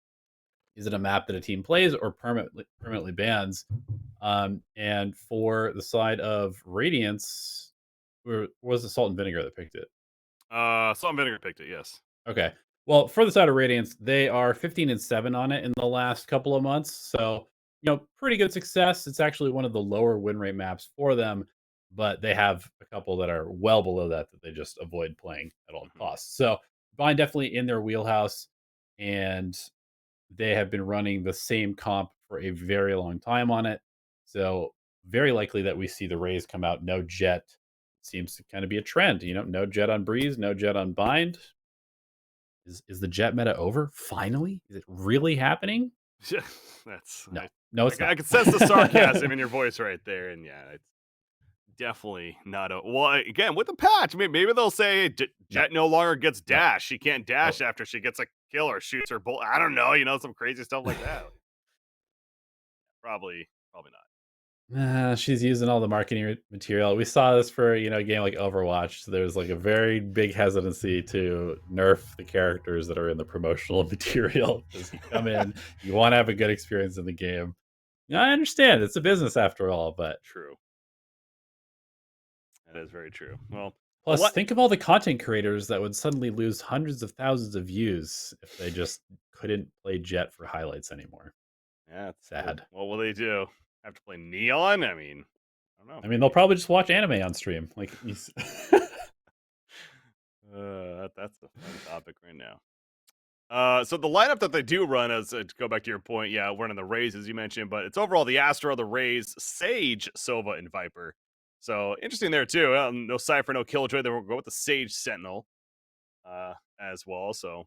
is it a map that a team plays or permanently bans? And for the side of Radiance, was the Salt and Vinegar that picked it? Salt and Vinegar picked it, yes. Okay. Well, for the side of Radiance, they are 15-7 on it in the last couple of months. So, pretty good success. It's actually one of the lower win rate maps for them, but they have a couple that are well below that they just avoid playing at all costs. So, Vine definitely in their wheelhouse, and they have been running the same comp for a very long time on it. So, very likely that we see the Rays come out no Jet. Seems to kind of be a trend, no Jet on Breeze, no Jet on Bind. Is the Jet meta over? Finally? Is it really happening? That's no, it's not. I can sense the sarcasm in your voice right there, and yeah, it's definitely not. Well, again, with the patch, maybe they'll say Jet no longer gets dash. She can't dash after she gets a kill or shoots her bullet. I don't know, some crazy stuff like that. Probably not. She's using all the marketing material. We saw this for a game like Overwatch. So there's like a very big hesitancy to nerf the characters that are in the promotional material because you come in, you want to have a good experience in the game. I understand it's a business after all, but true. That is very true. Well, plus think of all the content creators that would suddenly lose hundreds of thousands of views if they just couldn't play Jet for highlights anymore. Yeah, it's sad. What will they do? Have to play Neon? I don't know. They'll probably just watch anime on stream. Like, that's the fun topic right now. So the lineup that they do run, to go back to your point, yeah, running the Rays as you mentioned, but it's overall the Astra, the Rays, Sage, Sova, and Viper. So interesting there too. No Cypher, no Killjoy. They will go with the Sage Sentinel as well. So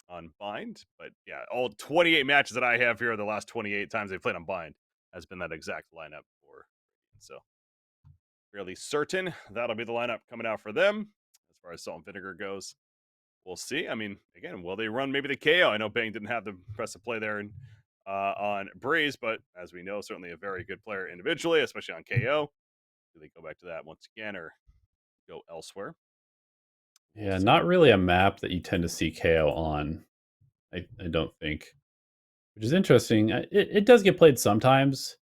on Bind, but yeah, all 28 matches that I have here are the last 28 times they played on Bind. has been that exact lineup for. So fairly certain that'll be the lineup coming out for them as far as Salt and Vinegar goes. We'll see. I mean, again, will they run maybe the KO? I know Bang didn't have the press of play there on Breeze, but as we know, certainly a very good player individually, especially on KO. Do they go back to that once again or go elsewhere? Yeah, not really a map that you tend to see KO on. I don't think, which is interesting. It does get played sometimes.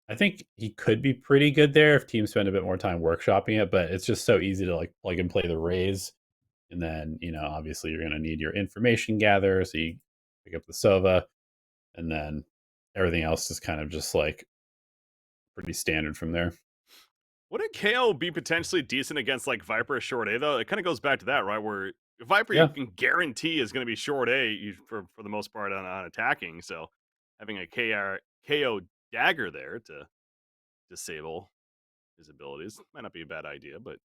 I think he could be pretty good there if teams spend a bit more time workshopping it, but it's just so easy to like plug and play the Rays. And then, obviously you're going to need your information gather. So you pick up the Sova, and then everything else is kind of just like pretty standard from there. Wouldn't KO be potentially decent against like Viper short A though? It kind of goes back to that, right? Where Viper Yeah. you can guarantee is going to be short A for the most part on attacking. So having a KO dagger there to disable his abilities might not be a bad idea, but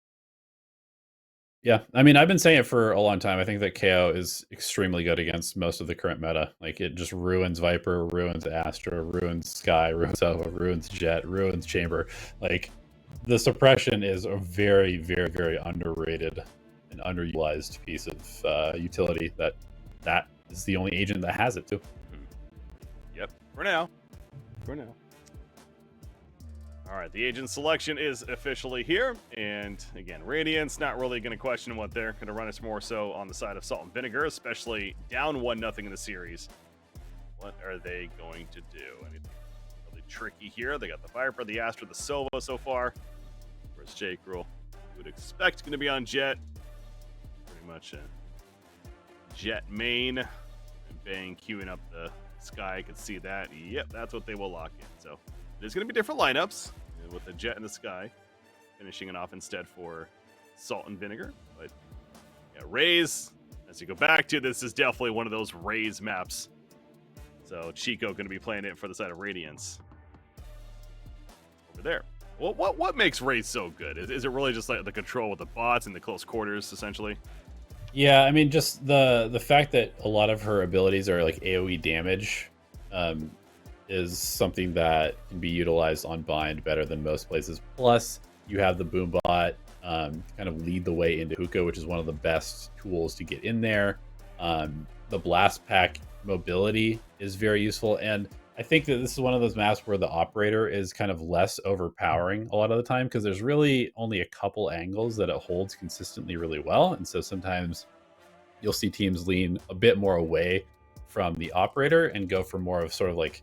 Yeah, I mean, I've been saying it for a long time. I think that KO is extremely good against most of the current meta. Like, it just ruins Viper, ruins Astra, ruins Sky, ruins Sova, ruins Jet, ruins Chamber. Like, the suppression is a very, very, very underrated and underutilized piece of utility that is the only agent that has it, too. Yep, for now. All right, the agent selection is officially here. And again, Radiant's not really going to question what they're going to run. It's more so on the side of Salt and Vinegar, especially down 1-0 in the series. What are they going to do? Anything really tricky here? They got the Viper, the Astra, the Sova so far. Where's Jake Rule? You would expect going to be on Jet. Pretty much a Jet main. And Bang queuing up the Sky. I could see that. Yep, that's what they will lock in. So there's going to be different lineups with the Jet and the Sky finishing it off instead for Salt and Vinegar. But yeah, Rays, as you go back to, this is definitely one of those Rays maps. So Chico going to be playing it for the side of Radiance over there. Well, what makes Rays so good? Is it really just like the control with the bots and the close quarters, essentially? Yeah, I mean, just the fact that a lot of her abilities are like AoE damage is something that can be utilized on Bind better than most places. Plus, you have the Boombot kind of lead the way into Hookah, which is one of the best tools to get in there. The Blast Pack mobility is very useful, and I think that this is one of those maps where the operator is kind of less overpowering a lot of the time, because there's really only a couple angles that it holds consistently really well, and so sometimes you'll see teams lean a bit more away from the operator and go for more of sort of like,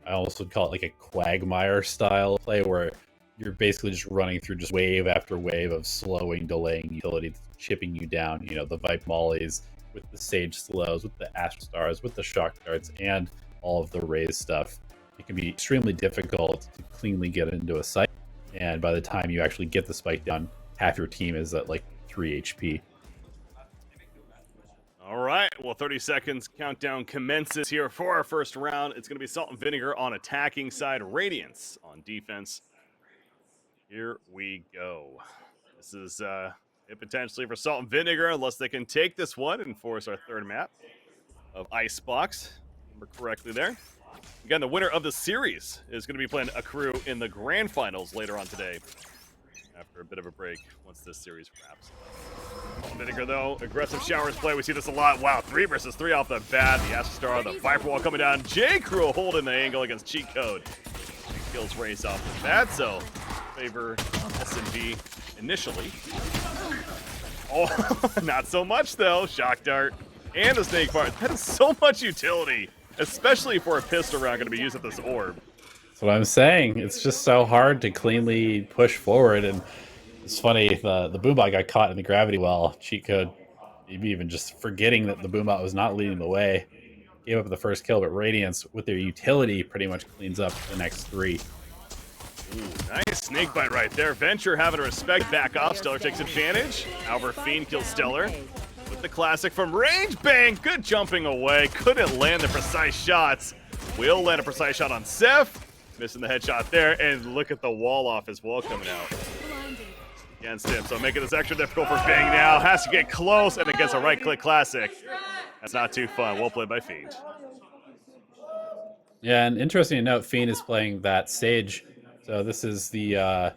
I almost would call it like a Quagmire style play, where you're basically just running through just wave after wave of slowing, delaying utility, chipping you down. The Vipe Mollies with the Sage Slows, with the Astra Stars, with the Shock Darts, and all of the Raze stuff. It can be extremely difficult to cleanly get into a site, and by the time you actually get the spike down, half your team is at like 3 HP. All right, well, 30 seconds countdown commences here for our first round. It's going to be Salt and Vinegar on attacking side, Radiance on defense. Here we go. This is it potentially for Salt and Vinegar, unless they can take this one and force our third map of Icebox. Remember correctly there. Again, the winner of the series is going to be playing a crew in the grand finals later on today, after a bit of a break once this series wraps. Vinegar, though, aggressive showers play. We see this a lot. Wow, 3 versus 3 off the bat. The Astra Star, the Viper Wall coming down. J. Crew holding the angle against Cheat Code. He kills Race off the bat, so favor S&B initially. Oh, not so much, though. Shock Dart and the Snake Bar. That is so much utility, especially for a pistol round going to be used at this orb. That's what I'm saying. It's just so hard to cleanly push forward, and it's funny, the Boombot got caught in the gravity well. Cheat Code, maybe even just forgetting that the Boombot was not leading the way, gave up the first kill, but Radiance, with their utility, pretty much cleans up the next 3. Ooh, nice snake bite right there. Venture having to respect back off. Stellar takes advantage. Albert Fiend kills Stellar with the classic from range. Bang! Good jumping away. Couldn't land the precise shots. Will land a precise shot on Seth. Missing the headshot there. And look at the wall off his wall coming out against him. So making this extra difficult for Bang now. Has to get close, and it gets a right-click classic. That's not too fun. Well played by Fiend. Yeah, and interesting to note, Fiend is playing that Sage. So this is the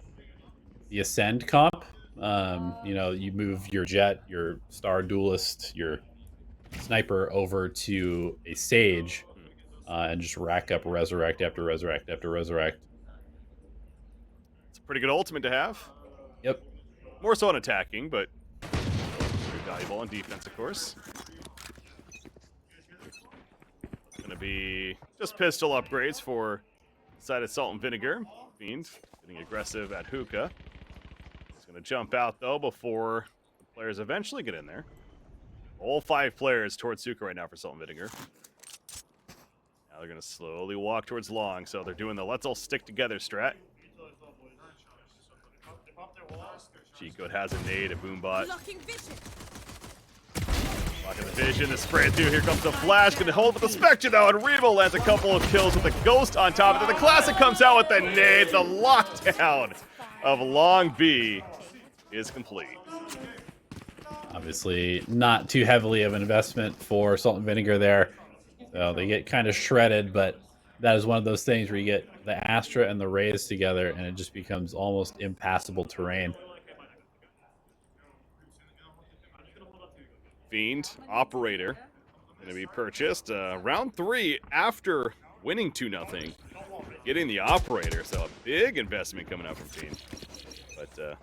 Ascend comp. You know, you move your Jet, your Star Duelist, your Sniper over to a Sage, and just rack up Resurrect after Resurrect after Resurrect. It's a pretty good ultimate to have. Yep. More so on attacking, but very valuable on defense, of course. Gonna be just pistol upgrades for side of Salt and Vinegar. Fiend getting aggressive at Hookah. He's gonna jump out though before the players eventually get in there. All 5 players towards Hookah right now for Salt and Vinegar. Now they're gonna slowly walk towards Long, so they're doing the let's all stick together strat. G-Code has a nade, a boombot. Blocking vision. Blocking the vision, the spray through. Here comes the flash. Gonna hold with the Spectre though, and Revo lands a couple of kills with the Ghost on top of it. The Classic comes out with the nade. The lockdown of Long B is complete. Obviously, not too heavily of an investment for Salt and Vinegar there. So they get kind of shredded, but that is one of those things where you get the Astra and the Rays together, and it just becomes almost impassable terrain. Fiend, Operator, going to be purchased. Round 3 after winning 2-0. Getting the Operator, so a big investment coming out from Fiend. But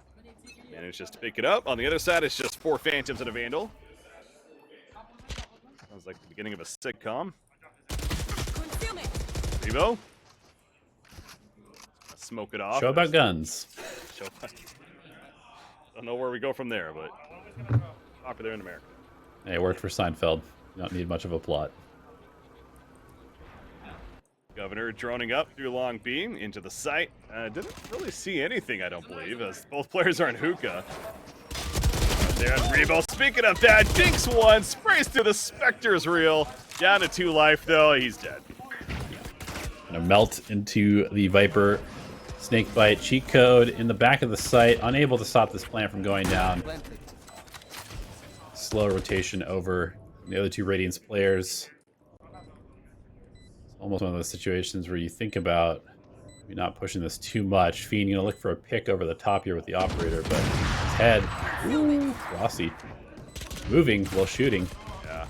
managed just to pick it up. On the other side, it's just 4 Phantoms and a Vandal. Sounds like the beginning of a sitcom. Revo. Smoke it off. Show about guns. Don't know where we go from there, but popular in America. Hey, it worked for Seinfeld. You don't need much of a plot. Governor droning up through Long Beam into the site. Didn't really see anything, I don't believe, as both players are in Hookah. There on Revo. Speaking of that, Jinx one, sprays through the Spectre's reel. Down to 2 life, though. He's dead. Gonna melt into the Viper Snakebite cheat code in the back of the site. Unable to stop this plant from going down. Slow rotation over the other 2 Radiance players. It's almost one of those situations where you think about maybe not pushing this too much. Fiend gonna look for a pick over the top here with the Operator, but his head, ooh, Rossi, moving while shooting. Yeah.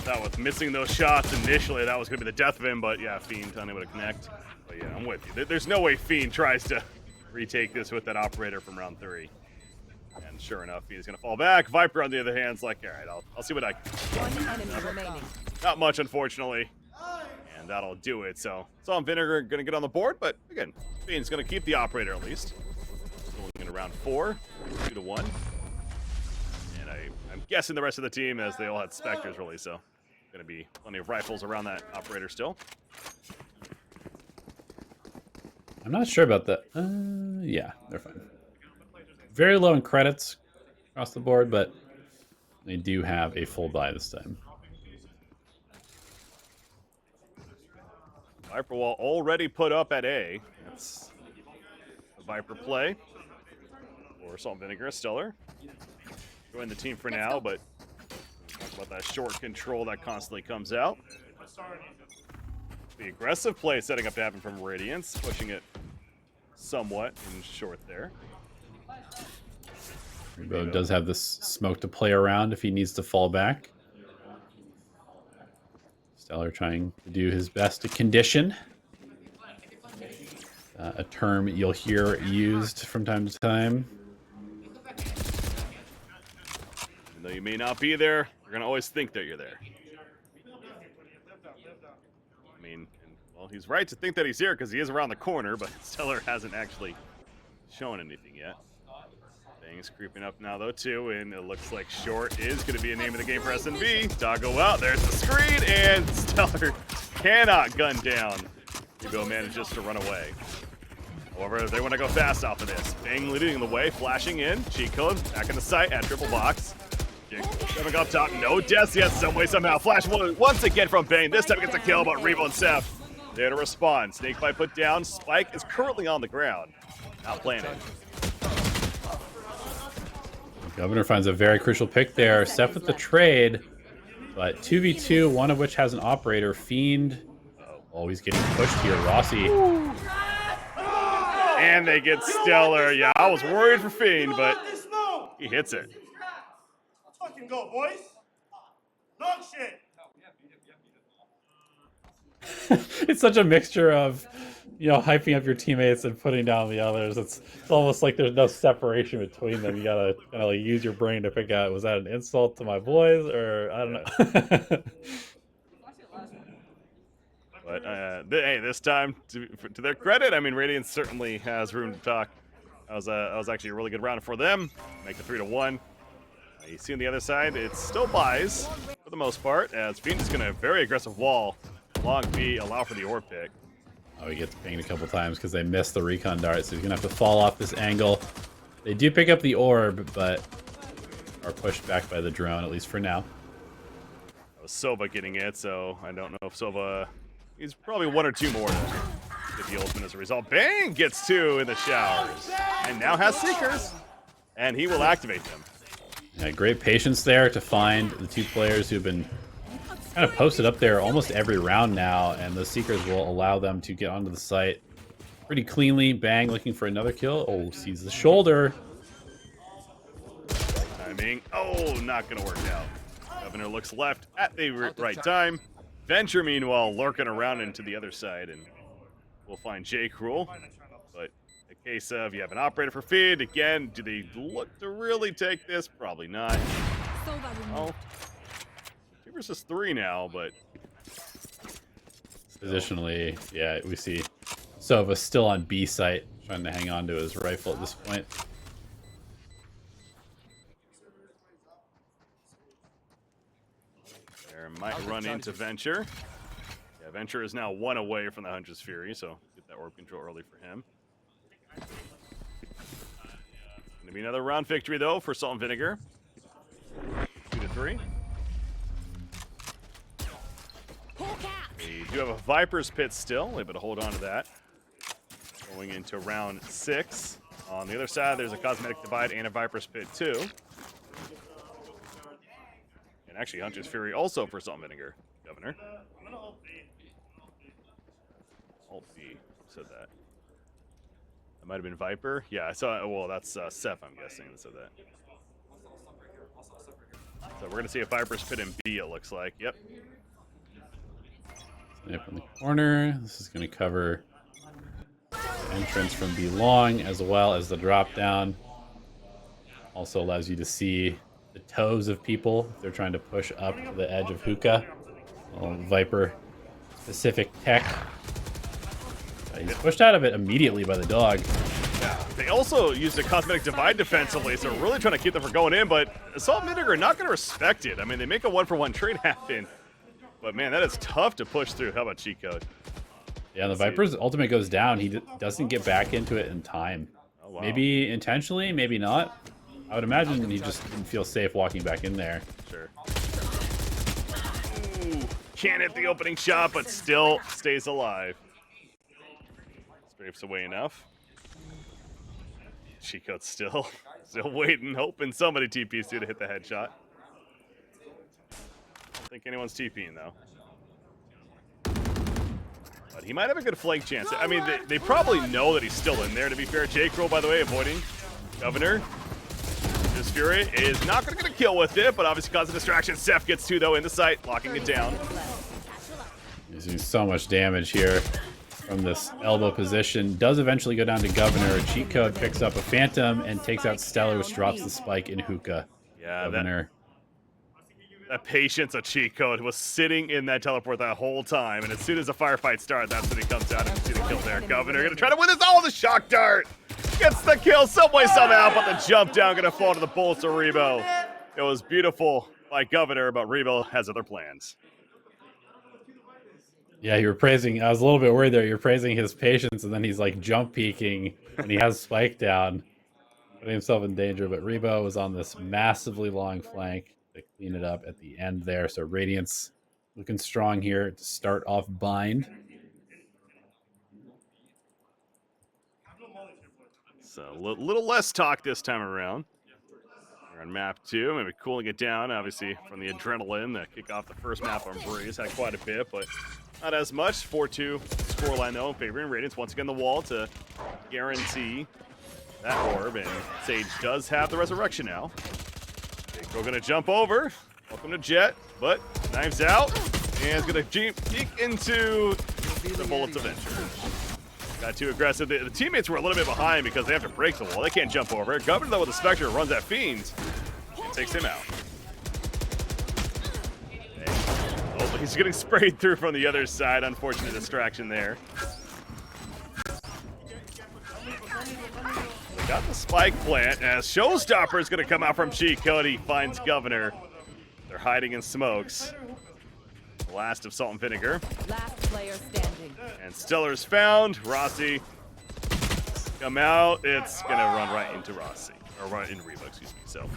That was missing those shots initially. That was gonna be the death of him, but yeah, Fiend unable to connect. But yeah, I'm with you. There's no way Fiend tries to retake this with that Operator from round 3. And sure enough, he's gonna fall back. Viper, on the other hand, is like, all right, I'll see what I can. One enemy remaining. Not much, unfortunately. And that'll do it. So, Salt and Vinegar gonna get on the board, but again, Fiend's gonna keep the Operator at least. Going into round 4, 2-1. And I'm guessing the rest of the team, as they all had Spectres, really, so gonna be plenty of rifles around that Operator still. I'm not sure about that. Yeah, they're fine. Very low in credits across the board, but they do have a full buy this time. Viper wall already put up at A. That's a Viper play. Or Salt and Vinegar, Stellar. Join the team for now, but talk about that short control that constantly comes out. The aggressive play setting up to happen from Radiance, pushing it somewhat in short there. Revo does have this smoke to play around if he needs to fall back. Stellar trying to do his best to condition. A term you'll hear used from time to time. Even though you may not be there, you're going to always think that you're there. I mean, well, he's right to think that he's here because he is around the corner, but Stellar hasn't actually shown anything yet. Things creeping up now, though, too, and it looks like short is going to be a name of the game for SNB. Doggo out, there's the screen, and Stellar cannot gun down. Revo manages to run away. However, they want to go fast off of this. Bang leading the way, flashing in. Cheat code back in the site at triple box. Coming up top, no deaths yet, some way, somehow. Flash once again from Bane. This time gets a kill, but Revo and Seth there to respond. Snakebite put down. Spike is currently on the ground. Not planted. Governor finds a very crucial pick there. Seth with the trade, but 2v2, one of which has an Operator. Fiend Oh, he's getting pushed here, Rossi. And they get Stellar. Yeah, I was worried for Fiend, but he hits it. Let's fucking go, boys. Dog shit. It's such a mixture of, hyping up your teammates and putting down the others. It's almost like there's no separation between them. You gotta kind of like use your brain to pick out, was that an insult to my boys, or I don't know. But hey, this time, to their credit, I mean, Radiance certainly has room to talk. That was actually a really good round for them. Make the 3-1. You see on the other side, it still buys for the most part, as Fiend is going to a very aggressive wall along B, allow for the orb pick. Oh, he gets pinged a couple times because they missed the recon dart, so he's going to have to fall off this angle. They do pick up the orb, but are pushed back by the drone, at least for now. That was Sova getting it, so I don't know if Sova... He's probably one or two more to get the ultimate as a result. Bang gets 2 in the showers, and now has Seekers, and he will activate them. Yeah, great patience there to find the 2 players who've been kind of posted up there almost every round now, and the Seekers will allow them to get onto the site pretty cleanly. Bang, looking for another kill. Oh, sees the shoulder. Timing. Oh, not going to work out. Governor looks left at the right time. Venture, meanwhile, lurking around into the other side, and we'll find J. Cruel. But a case of you have an operator for feed. Again, do they look to really take this? Probably not. Oh, 2 versus 3 now, but Positionally, yeah, we see Sova still on B site, trying to hang on to his rifle at this point. there might run into Venture. Yeah, Venture is now 1 away from the Huntress Fury, so get that orb control early for him. Gonna be another round victory though for Salt and Vinegar. 2-3. They do have a Viper's Pit still, able to hold on to that. Going into round 6. On the other side, there's a Cosmetic Divide and a Viper's Pit too. And actually, Hunter's Fury also for Salt and Vinegar. Governor. Alt B said that. That might have been Viper. Yeah, I saw. Well, that's Seth, I'm guessing, that said that. So we're going to see a Viper's Pit in B, it looks like. Yep. Up in the corner. This is going to cover the entrance from B long as well as the drop down. Also allows you to see the toes of people if they're trying to push up to the edge of hookah. Viper specific tech. He's pushed out of it immediately by the dog. Yeah, they also used a Cosmetic Divide defensively, so really trying to keep them from going in, but Assault and Vinegar are not going to respect it. I mean, they make a 1-for-1 trade happen, but man, that is tough to push through. How about cheat code? Yeah, the Viper's ultimate goes down. He doesn't get back into it in time. Oh, wow. Maybe intentionally, maybe not. I would imagine he just didn't feel safe walking back in there. Sure. Ooh, can't hit the opening shot, but still stays alive. Strafes away enough. Cheat code still waiting, hoping somebody TPs to hit the headshot. Don't think anyone's TPing though. But he might have a good flank chance. I mean, they probably know that he's still in there, to be fair. Jake Roll, by the way, avoiding Governor. This Fury is not going to get a kill with it, but obviously causes a distraction. Seth gets 2, though, in the site, locking it down. He's doing so much damage here from this elbow position. Does eventually go down to Governor. Cheat code picks up a Phantom and takes out Stellar, which drops the spike in hookah. Yeah, Governor. That patience of cheat code was sitting in that teleport that whole time, and as soon as the firefight starts, that's when he comes out and you see the kill there. Governor gonna try to win this. Oh, the shock dart gets the kill some way somehow, but the jump down gonna fall to the bullets of Rebo. It was beautiful by Governor, but Rebo has other plans. Yeah, you were praising. I was a little bit worried there. You're praising his patience, and then he's like jump peeking when he has spike down, putting himself in danger. But Rebo was on this massively long flank to clean it up at the end there. So Radiance looking strong here to start off bind. So a little less talk this time around. We're on map 2, maybe cooling it down, obviously, from the adrenaline that kick off the first map on Breeze. Had quite a bit, but Not as much. 4-2 scoreline, though, favoring Radiance. Once again, the wall to guarantee that orb. And Sage does have the resurrection now. We're going to jump over. Welcome to Jet, but knives out. And is going to peek into the bullets of Venture. Got too aggressive. The teammates were a little bit behind because they have to break the wall. They can't jump over it. Governor, though, with the Spectre, runs at Fiends and takes him out. Oh, he's getting sprayed through from the other side. Unfortunate distraction there. They got the spike plant as Showstopper is going to come out from Cheat Code. He finds Governor. They're hiding in smokes. Last of Salt and Vinegar. Last player standing. And Stellar's found. Rossi come out. It's going to run right into Rossi. Or run into Reba, excuse me. So,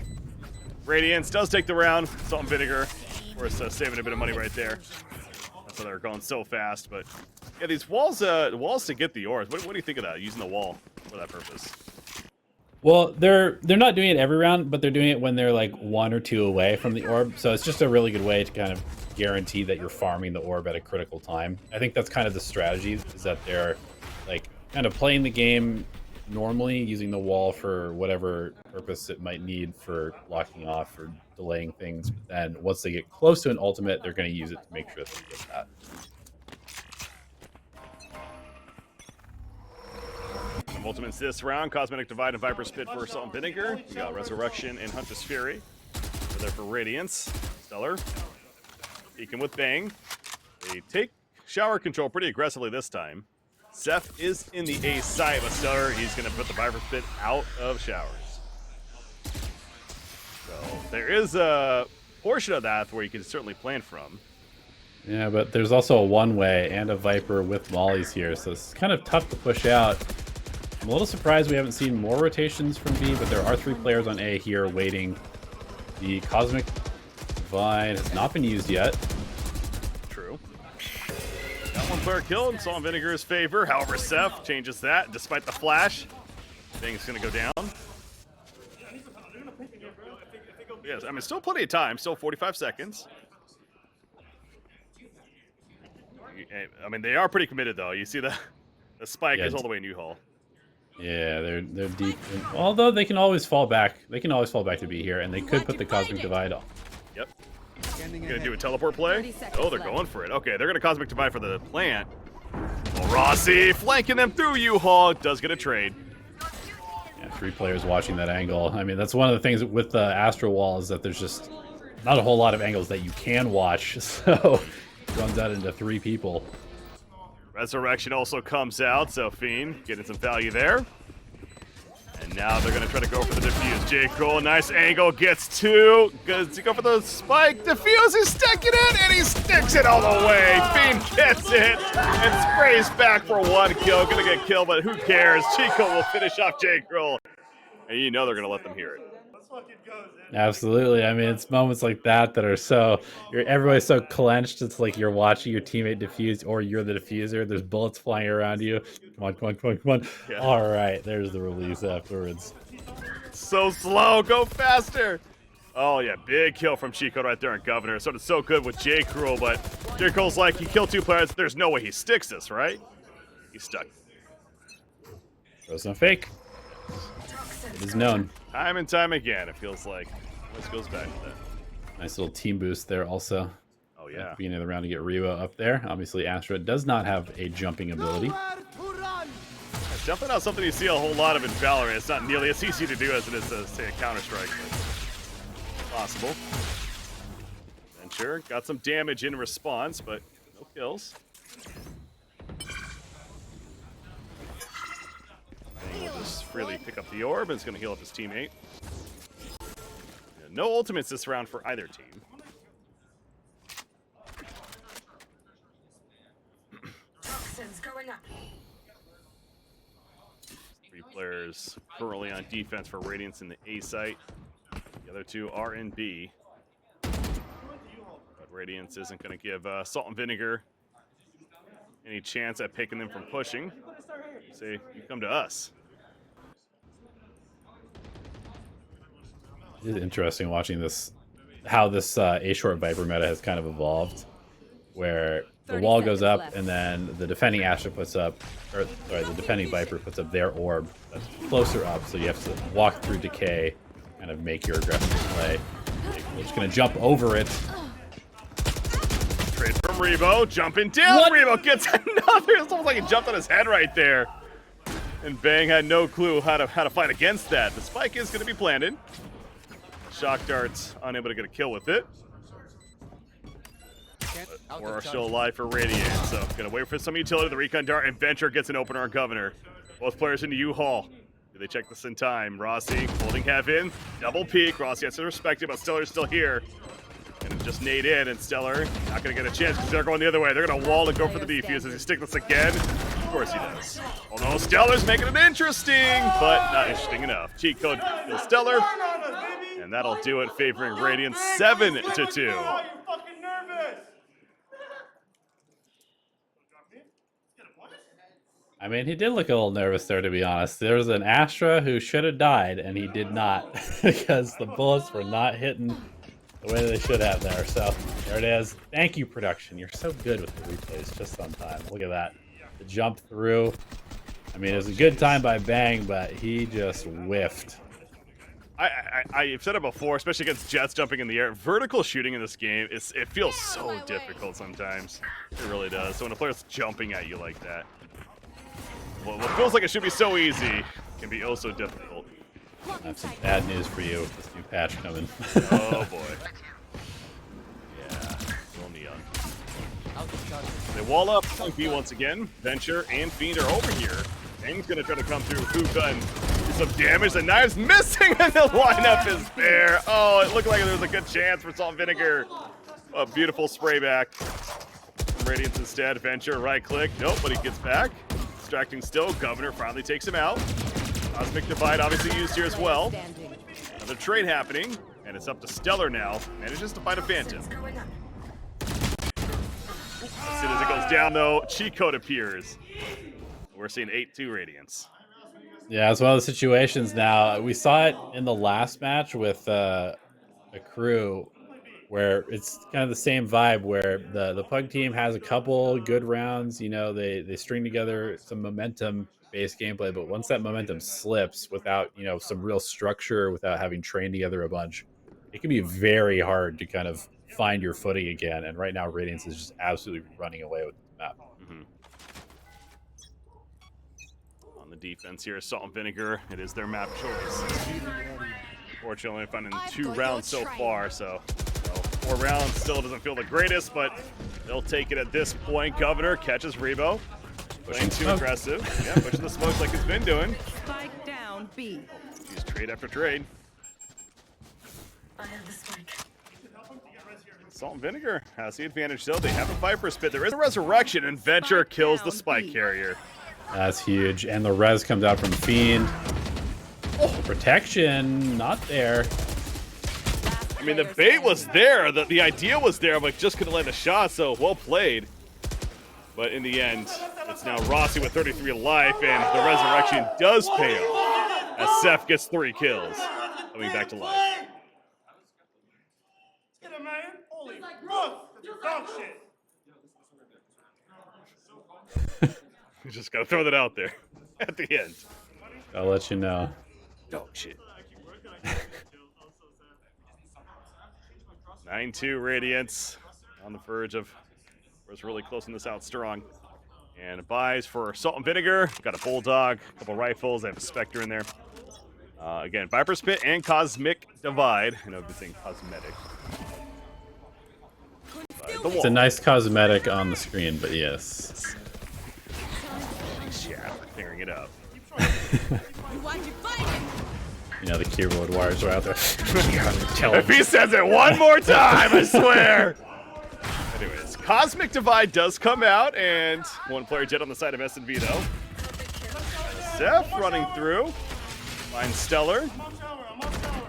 Radiance does take the round. Salt and Vinegar, of course, saving a bit of money right there. That's why they're going so fast. But, yeah, these walls to get the orbs. What do you think of that, using the wall for that purpose? Well, they're not doing it every round, but they're doing it when they're like 1 or 2 away from the orb. So it's just a really good way to kind of guarantee that you're farming the orb at a critical time. I think that's kind of the strategy, is that they're like kind of playing the game normally, using the wall for whatever purpose it might need for locking off or delaying things. But then once they get close to an ultimate, they're going to use it to make sure that they get that. Ultimates this round, Cosmetic Divide and Viper Spit for Salt and Vinegar. We got Resurrection and Huntress Fury. They're there for Radiance. Stellar. Peeking with Bang. They take shower control pretty aggressively this time. Seth is in the A side, but Stellar, he's going to put the Viper Spit out of showers. So there is a portion of that where you can certainly plan from. Yeah, but there's also a one-way and a Viper with mollies here, so it's kind of tough to push out. I'm a little surprised we haven't seen more rotations from B, but there are 3 players on A here waiting. The Cosmic Divide has not been used yet. True. Got 1 player killed in Salt and Vinegar's favor. However, Seth changes that despite the flash. Thing's going to go down. Yes, I mean, still plenty of time. Still 45 seconds. I mean, they are pretty committed, though. You see the spike is all the way in U-Haul. Yeah, they're deep. Although they can always fall back. They can always fall back to be here, and they could put the Cosmic Divide on. Yep. Gonna do a teleport play. Oh, they're going for it. Okay, they're gonna Cosmic Divide for the plant. Well, Rossi flanking them through U-Haul. Does get a trade. Yeah, 3 players watching that angle. I mean, that's one of the things with the Astro Wall is that there's just not a whole lot of angles that you can watch. So it runs out into 3 people. Resurrection also comes out, so Fiend getting some value there. And now they're going to try to go for the defuse. J. Cole, nice angle, gets 2. Does he go for the spike? Defuse, he's sticking it, and he sticks it all the way. Fiend gets it and sprays back for 1 kill. Going to get killed, but who cares? Chico will finish off J. Cole. And you know they're going to let them hear it. Absolutely. I mean, it's moments like that that are so, everybody's so clenched. It's like you're watching your teammate defuse, or you're the diffuser. There's bullets flying around you. Come on, come on, come on, come on. Yeah. All right, there's the release afterwards. So slow, go faster. Oh yeah, big kill from Chico right there on Governor. So it's so good with J. Cruel, but J. Cole's like, he killed 2 players. There's no way he sticks this, right? He's stuck. Throw some fake. It is known. Time and time again, it feels like. Let's goes back to that. Nice little team boost there also. Oh yeah. At the beginning of the round to get Reba up there. Obviously, Astra does not have a jumping ability. It's definitely not something you see a whole lot of in Valorant. It's not nearly as easy to do as it is to, say, a Counter-Strike. Possible. Venture got some damage in response, but no kills. He will just freely pick up the orb, and it's going to heal up his teammate. No ultimates this round for either team. Going up. 3 players currently on defense for Radiance in the A site. The other 2 are in B. But Radiance isn't going to give Salt and Vinegar any chance at picking them from pushing. Say, you come to us. It's interesting watching this, how this A short Viper meta has kind of evolved, where the wall goes up, and then the defending Astra puts up, or sorry, the defending Viper puts up their orb that's closer up, so you have to walk through decay, kind of make your aggressive play. We're just gonna jump over it. Trade from Rebo, jumping down. What? Rebo gets another. It's almost like he jumped on his head right there. And Bang had no clue how to fight against that. The spike is going to be planted. Shock darts unable to get a kill with it. But we're still alive for Radiant, so gonna wait for some utility. The recon dart and Venture gets an opener on Governor. Both players into U-Haul. Do they check this in time? Rossi holding heaven, double peek. Rossi has to respect it, but Stellar's still here. And just nade in, and Stellar not gonna get a chance because they're going the other way. They're gonna wall and go for the defuse. Does he stick this again? Of course he does. Although Stellar's making it interesting, but not interesting enough. Cheat code kills Stellar, and that'll do it, favoring Radiant 7-2. I mean, he did look a little nervous there, to be honest. There was an Astra who should have died, and he did not, because the bullets were not hitting the way they should have there. So there it is. Thank you, production. You're so good with the replays just on time. Look at that. The jump through. I mean, it was a good time by Bang, but he just whiffed. I've said it before, especially against Jets jumping in the air. Vertical shooting in this game, it feels so difficult sometimes. It really does. So when a player's jumping at you like that, what feels like it should be so easy can be oh so difficult. I have some bad news for you with this new patch coming. Oh boy. Yeah, little neon. They wall up on B once again. Venture and Fiend are over here. Bang's gonna try to come through. Hookah and do some damage. The knife's missing, and the lineup is there. Oh, it looked like there was a good chance for Salt and Vinegar. A beautiful spray back. Radiance instead. Venture right click. Nope, but he gets back. Distracting still. Governor finally takes him out. Cosmic Divide obviously used here as well. Another trade happening, and it's up to Stellar now. Manages to fight a Phantom. As soon as it goes down, though, cheat code appears. We're seeing 8-2 Radiance. Yeah, it's one of the situations now. We saw it in the last match with a crew where it's kind of the same vibe where the Pug team has a couple good rounds. You know, they string together some momentum-based gameplay, but once that momentum slips without, you know, some real structure, without having trained together a bunch, it can be very hard to kind of find your footing again. And right now, Radiance is just absolutely running away with the map. On the defense here, Salt and Vinegar. It is their map choice. Fortunately, finding 2 rounds so far, so 4 rounds still doesn't feel the greatest, but they'll take it at this point. Governor catches Rebo. Playing too aggressive. Yeah, pushing the smokes like he's been doing. Spike down B. He's trade after trade. I have the spike. Salt and Vinegar has the advantage still. They have a Viper Spit. There is a Resurrection, and Venture kills the Spike Carrier. That's huge. And the res comes out from Fiend. Oh, protection, not there. I mean, the bait was there. The idea was there, but just couldn't land a shot, so well played. But in the end, it's now Rossi with 33 life, and the resurrection does pay off as Seth gets 3 kills, coming back to life. You just gotta throw that out there at the end. I'll let you know. Dog shit. 9-2 Radiance on the verge of was really closing this out strong. And buys for Salt and Vinegar. Got a Bulldog, a couple rifles. They have a Spectre in there. Again, Viper Spit and Cosmic Divide. I know I've been saying cosmetic. It's a nice cosmetic on the screen, but yes. Yeah, clearing it up. You know, the keyboard wires are out there. If he says it one more time, I swear. Anyways, Cosmic Divide does come out, and one player dead on the side of S&V, though. Seth running through. Finds Stellar.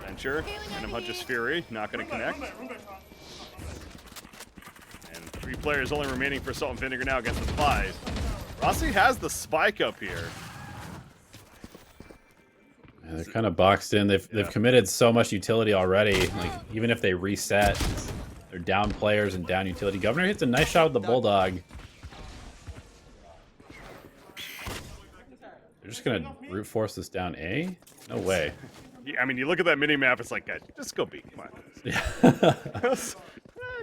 Venture. Random Hunter's Fury. Not going to connect. And 3 players only remaining for Salt and Vinegar now against the 5. Rossi has the spike up here. Yeah, they're kind of boxed in. They've committed so much utility already. Like, even if they reset, They're down players and down utility. Governor hits a nice shot with the Bulldog. They're just going to brute force this down A? No way. Yeah, I mean, you look at that mini map. It's like, just go B. Come on. Yeah.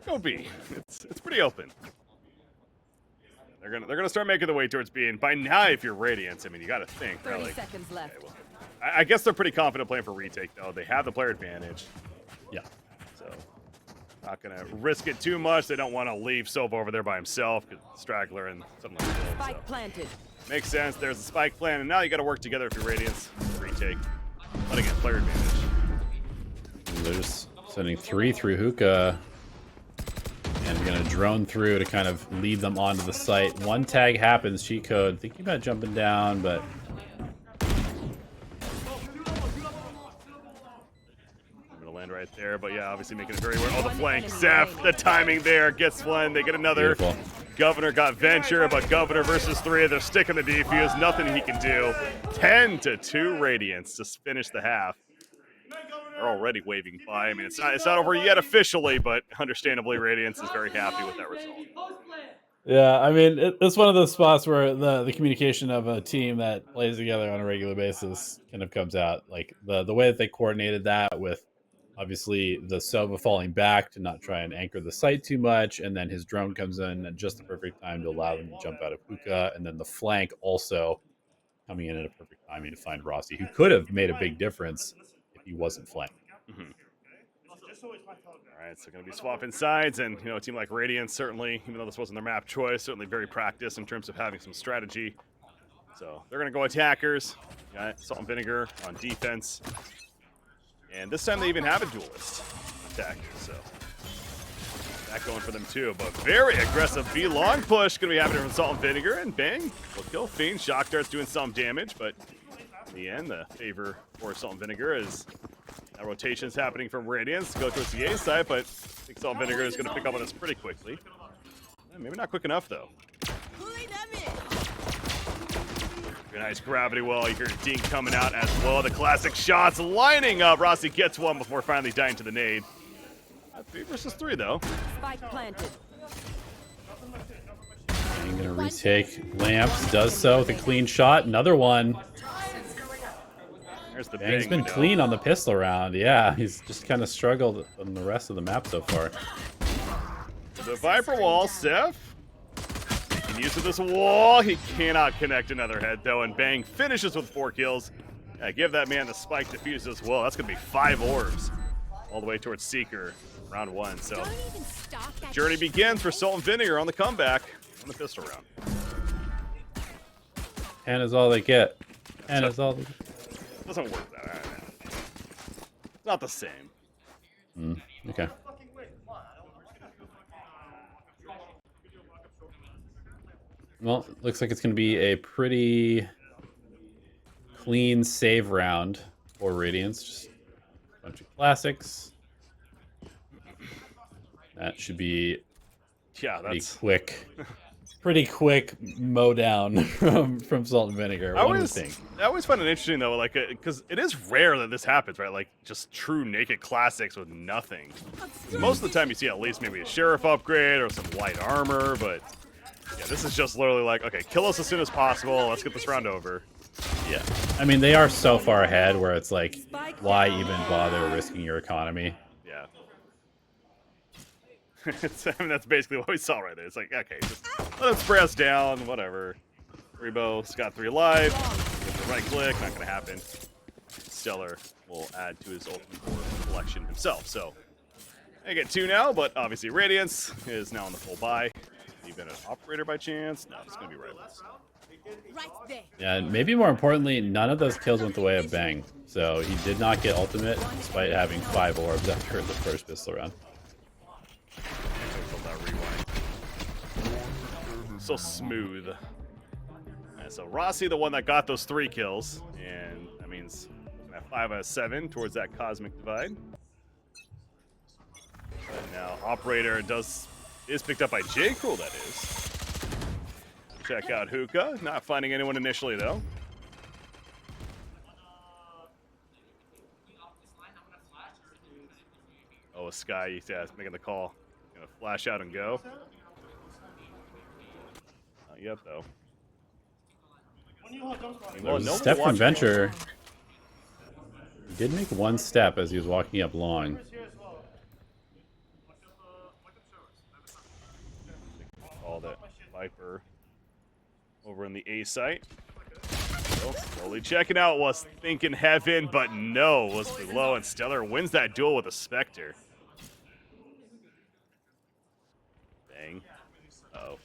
Go B. It's pretty open. They're gonna start making the way towards B. And by now, if you're Radiance, I mean, you got to think. 30 Like, seconds left. okay, well, I guess they're pretty confident playing for retake, though. They have the player advantage. Yeah. So, not going to risk it too much. They don't want to leave Sova over there by himself, Straggler and something like that. Spike planted. Makes sense. There's a spike plan, and now you got to work together if you're Radiance. Retake. But again, player advantage. And they're just sending 3 through hookah. And we're going to drone through to kind of lead them onto the site. One tag happens, cheat code. Thinking about jumping down, but... I'm going to land right there, but yeah, obviously making it very well. Oh, the flank. Zeph, the timing there. Gets one. They get another. Beautiful. Governor got Venture, but Governor versus 3. They're sticking the defuse. Nothing he can do. 10-2 Radiance to finish the half. They're already waving by. I mean, it's not over yet officially, but understandably, Radiance is very happy with that result. Yeah, I mean, it's one of those spots where the communication of a team that plays together on a regular basis kind of comes out. Like, the way that they coordinated that with, obviously, the Sova falling back to not try and anchor the site too much, and then his drone comes in at just the perfect time to allow them to jump out of hookah, and then the flank also coming in at a perfect timing to find Rossi, who could have made a big difference if he wasn't flanked. Mm-hmm. All right, so going to be swapping sides, and a team like Radiance certainly, even though this wasn't their map choice, certainly very practiced in terms of having some strategy. So they're going to go attackers. Got Salt and Vinegar on defense, and this time they even have a duelist attack. So that going for them too, but very aggressive B long push going to be happening from Salt and Vinegar, and bang, will kill Fiend. Shock Dart's doing some damage, but in the end, the favor for Salt and Vinegar is that rotation is happening from Radiance to go towards the A side, but I think Salt and Vinegar is going to pick up on this pretty quickly. Maybe not quick enough, though. Very nice gravity well. You hear Dink coming out as well. The classic shots lining up. Rossi gets one before finally dying to the nade. 3 versus 3, though. Spike planted. And going to retake Lamps. Does so with a clean shot. Another one. There's the He's been clean on the pistol round. Yeah, he's just kind of struggled on the rest of the map so far. The Viper wall, Seth. Making use of this wall. He cannot connect another head, though, and bang, finishes with 4 kills. Yeah, give that man the spike defuse as well. That's going to be 5 orbs all the way towards Seeker, round 1. So the journey begins for Salt and Vinegar on the comeback on the pistol round. And is all they get. And is all they get. Doesn't work that. It's not the same. Okay. Well, looks like it's going to be a pretty clean save round for Radiance. Just a bunch of classics. That should be pretty quick mow down from Salt and Vinegar. I always find it interesting, though, like, because it is rare that this happens, right? Like, just true naked classics with nothing. Most of the time you see at least maybe a sheriff upgrade or some light armor, but yeah, this is just literally like, okay, kill us as soon as possible. Let's get this round over. Yeah. I mean, they are so far ahead where it's like, why even bother risking your economy? Yeah. I mean, that's basically what we saw right there. It's like, okay, just let him spray us down, whatever. Rebo's got 3 alive. Get the right click, not going to happen. Stellar will add to his ultimate collection himself. So, I get 2 now, but obviously Radiance is now on the full buy. Even an operator by chance? No, it's going to be Rivals. Yeah, and maybe more importantly, none of those kills went the way of Bang. So he did not get ultimate despite having 5 orbs after the first pistol round. So smooth. And so Rossi, the one that got those 3 kills, and that means 5 out of 7 towards that cosmic divide. But now operator is picked up by J. Cruel, that is. Check out Hookah. Not finding anyone initially, though. Oh, a Sky, yeah, making the call. Gonna flash out and go. Not yet, though. There was a step from Venture. He did make one step as he was walking up long. All that Viper over in the A site. So slowly checking out, was thinking heaven, but no, was below, and Stellar wins that duel with a Spectre. Bang. Uh-oh.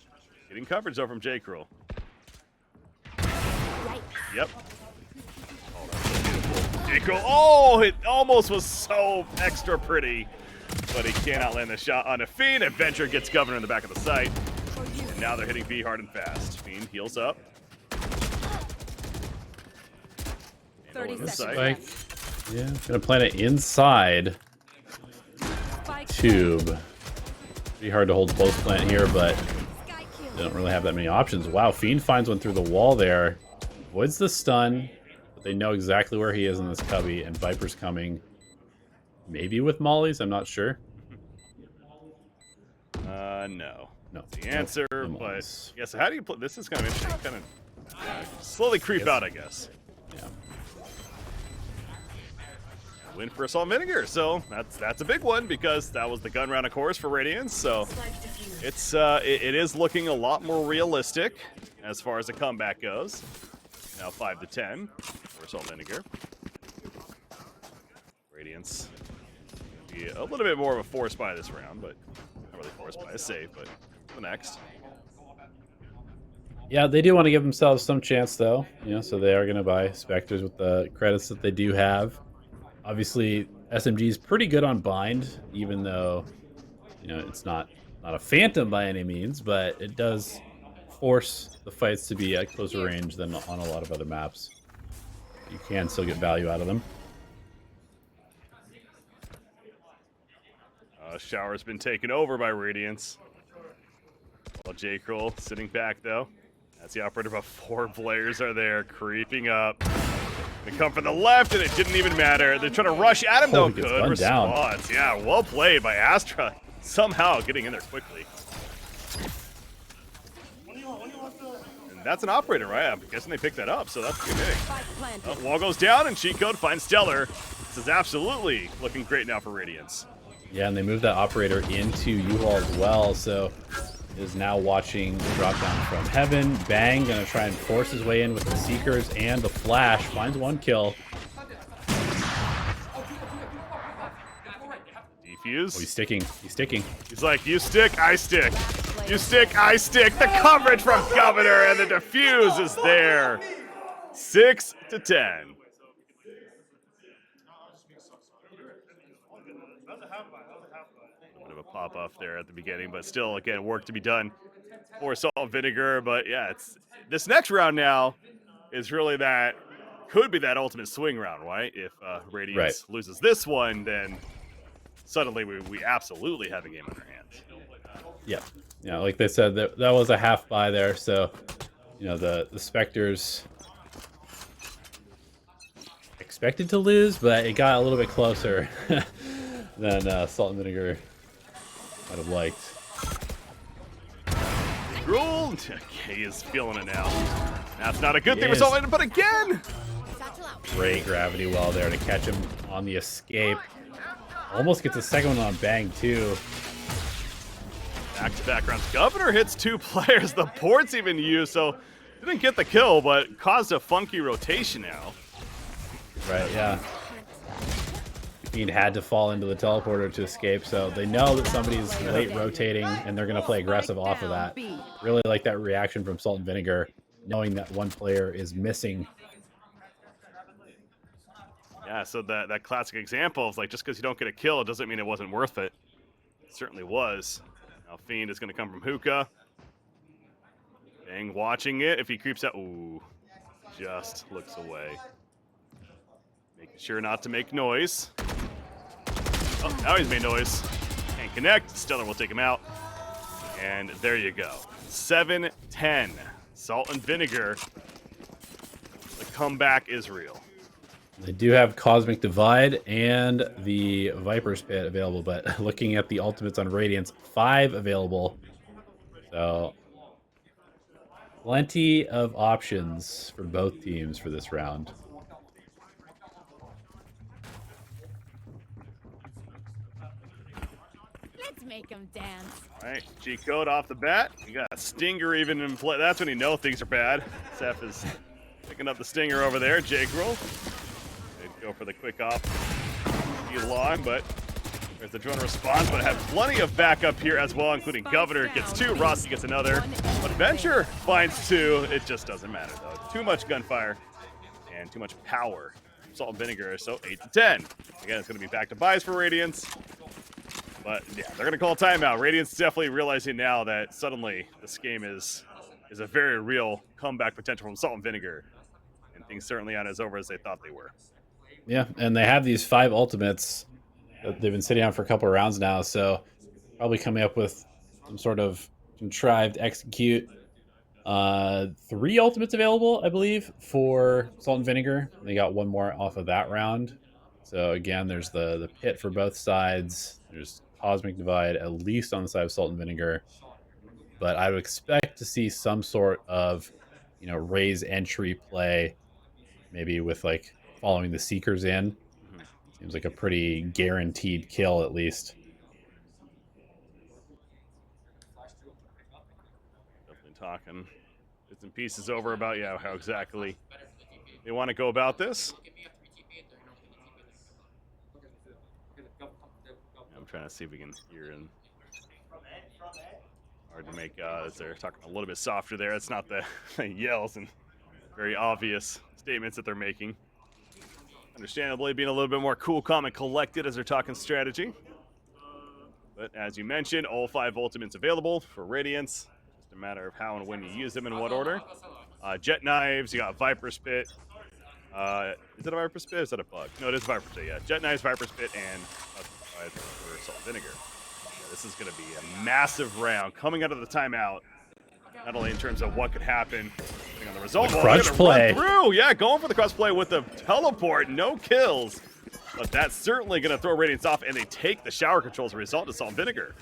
Getting coverage though from J. Cruel. Yep. Oh, that's so beautiful. J. Cruel. Oh, it almost was so extra pretty, but he cannot land the shot on a Fiend. Adventure gets Governor in the back of the site. And now they're hitting B hard and fast. Fiend heals up. 30 Spike. Yeah, gonna plant it inside tube. Pretty hard to hold close plant here, but they don't really have that many options. Wow, Fiend finds one through the wall there. Avoids the stun, but they know exactly where he is in this cubby, and Viper's coming. Maybe with mollies, I'm not sure. No. No. The answer, no but mollies. yeah, so how do you put this? Is kind of interesting. Kind of slowly creep out, I guess. Yeah. Win for Assault Vinegar, so that's a big one because that was the gun round, of course, for Radiance. So it's it is looking a lot more realistic as far as the comeback goes. Now 5-10 for Assault Vinegar. Radiance gonna be a little bit more of a force buy this round, but not really force buy, a save, but the next. Yeah, they do want to give themselves some chance, though. You know, so they are going to buy Spectres with the credits that they do have. Obviously, SMG is pretty good on bind, even though, you know, it's not a phantom by any means, but it does force the fights to be at closer range than on a lot of other maps. You can still get value out of them. Shower's been taken over by Radiance. While J. Cruel sitting back, though. As the operator of 4 players are there, creeping up. They come from the left, and it didn't even matter. They're trying to rush at him, though. Good response. Yeah, well played by Astra. Somehow getting in there quickly. And that's an operator, right? I'm guessing they picked that up, so that's good hitting. Wall goes down, and Cheat Code finds Stellar. This is absolutely looking great now for Radiance. Yeah, and they moved that operator into U-Haul as well, so is now watching the drop down from heaven. Bang, gonna try and force his way in with the Seekers and the Flash. Finds 1 kill. Defuse. Oh, he's sticking. He's sticking. He's like, you stick, I stick. You stick, I stick. The coverage from Governor, and the defuse is there. 6-10. Bit of a pop off there at the beginning, but still, again, work to be done for Salt and Vinegar. But yeah, it's this next round now is really that could be that ultimate swing round, right? If Radiance loses this one, then suddenly we absolutely have a game in our hands. Yeah, yeah. Like they said, that was a half buy there. So, you know, the Spectres expected to lose, but it got a little bit closer than Salt and Vinegar might have liked. Rule. He is feeling it now. That's not a good thing for Salt and Vinegar, but again. Great gravity well there to catch him on the escape. Almost gets a second one on Bang too. Back-to-back rounds. Governor hits 2 players. The port's even used, so didn't get the kill, but caused a funky rotation now. Right, yeah. Fiend had to fall into the teleporter to escape, so they know that somebody's late rotating, and they're going to play aggressive off of that. Really like that reaction from Salt and Vinegar, knowing that 1 player is missing. Yeah, so that classic example of like, just because you don't get a kill, it doesn't mean it wasn't worth it. It certainly was. Now Fiend is going to come from Hookah. Bang watching it. If he creeps out, ooh, just looks away. Making sure not to make noise. Oh, now he's made noise. Can't connect. Stellar will take him out. And there you go. 7-10. Salt and Vinegar. The comeback is real. They do have Cosmic Divide and the Viper's Pit available, but looking at the ultimates on Radiance, 5 available. So plenty of options for both teams for this round. Let's make them dance. All right, G-Code off the bat. You got a Stinger even in play. That's when you know things are bad. Seth is picking up the Stinger over there. Jake roll. They'd go for the quick off. Be long, but there's the drone response, but have plenty of backup here as well, including Governor gets 2, Rossi gets another. But Venture finds 2. It just doesn't matter, though. Too much gunfire and too much power. Salt and Vinegar, so 8 to 10. Again, it's going to be back to buys for Radiance. But yeah, they're going to call timeout. Radiant's definitely realizing now that suddenly this game is a very real comeback potential from Salt and Vinegar. And things certainly aren't as over as they thought they were. Yeah, and they have these 5 ultimates that they've been sitting on for a couple of rounds now, so probably coming up with some sort of contrived execute. 3 ultimates available, I believe, for Salt and Vinegar. They got 1 more off of that round. So again, there's the pit for both sides. There's Cosmic Divide, at least on the side of Salt and Vinegar. But I would expect to see some sort of, raise entry play, maybe with like following the Seekers in. Seems like a pretty guaranteed kill, at least. Definitely talking bits and pieces over about, how exactly they want to go about this. I'm trying to see if we can hear in. Hard to make, as they're talking a little bit softer there. It's not the yells and very obvious statements that they're making. Understandably being a little bit more cool, calm, and collected as they're talking strategy. But as you mentioned, all 5 ultimates available for Radiance. Just a matter of how and when you use them in what order. Jet Knives, you got Viper's Pit. Is it a Viper's Pit or is that a bug? No, it is Viper's Pit, yeah. Jet Knives, Viper's Pit, and for Salt and Vinegar. Yeah, this is going to be a massive round coming out of the timeout. Not only in terms of what could happen, depending on the result. Crunch play. Through. Yeah, going for the cross play with the teleport. No kills. But that's certainly going to throw Radiance off, and they take the shower control as a result of Salt and Vinegar.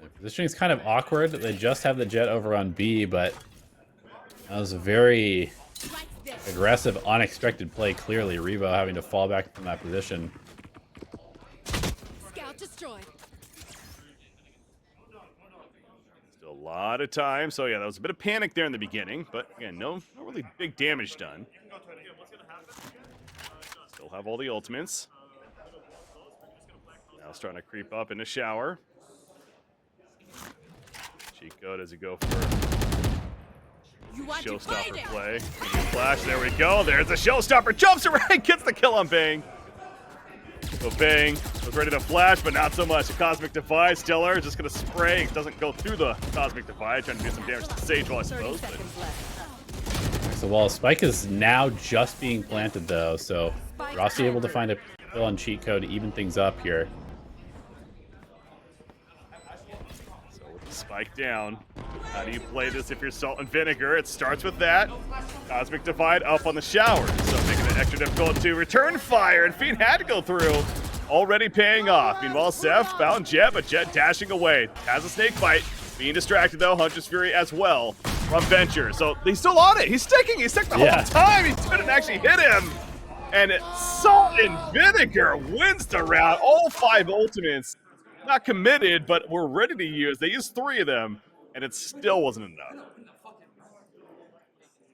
The positioning is kind of awkward. They just have the jet over on B, but that was a very aggressive, unexpected play, clearly. Revo having to fall back from that position. Scout destroyed. Still a lot of time. So, yeah, that was a bit of panic there in the beginning. But, again, no really big damage done. Still have all the ultimates. Now starting to creep up in the shower. Chico, does he go for showstopper play? Flash, there we go. There's the showstopper. Jumps around, gets the kill on Bang. So Bang was ready to flash, but not so much. The Cosmic Divide, Stellar just going to spray. It doesn't go through the Cosmic Divide, trying to do some damage to Sage, I suppose. So while Spike is now just being planted, though, so Rossi able to find a kill on cheat code to even things up here. So with the Spike down, how do you play this if you're Salt and Vinegar? It starts with that. Cosmic Divide up on the shower, so making it extra difficult to return fire, and Fiend had to go through. Already paying off. Meanwhile, Seth found Jet, but Jet dashing away. Has a snake bite. Being distracted, though. Hunter's Fury as well from Venture. So he's still on it. He's sticking. He's sticking the whole time. He didn't actually hit him. And Salt and Vinegar wins the round. All 5 ultimates. Not committed, but were ready to use. They used 3 of them, and it still wasn't enough.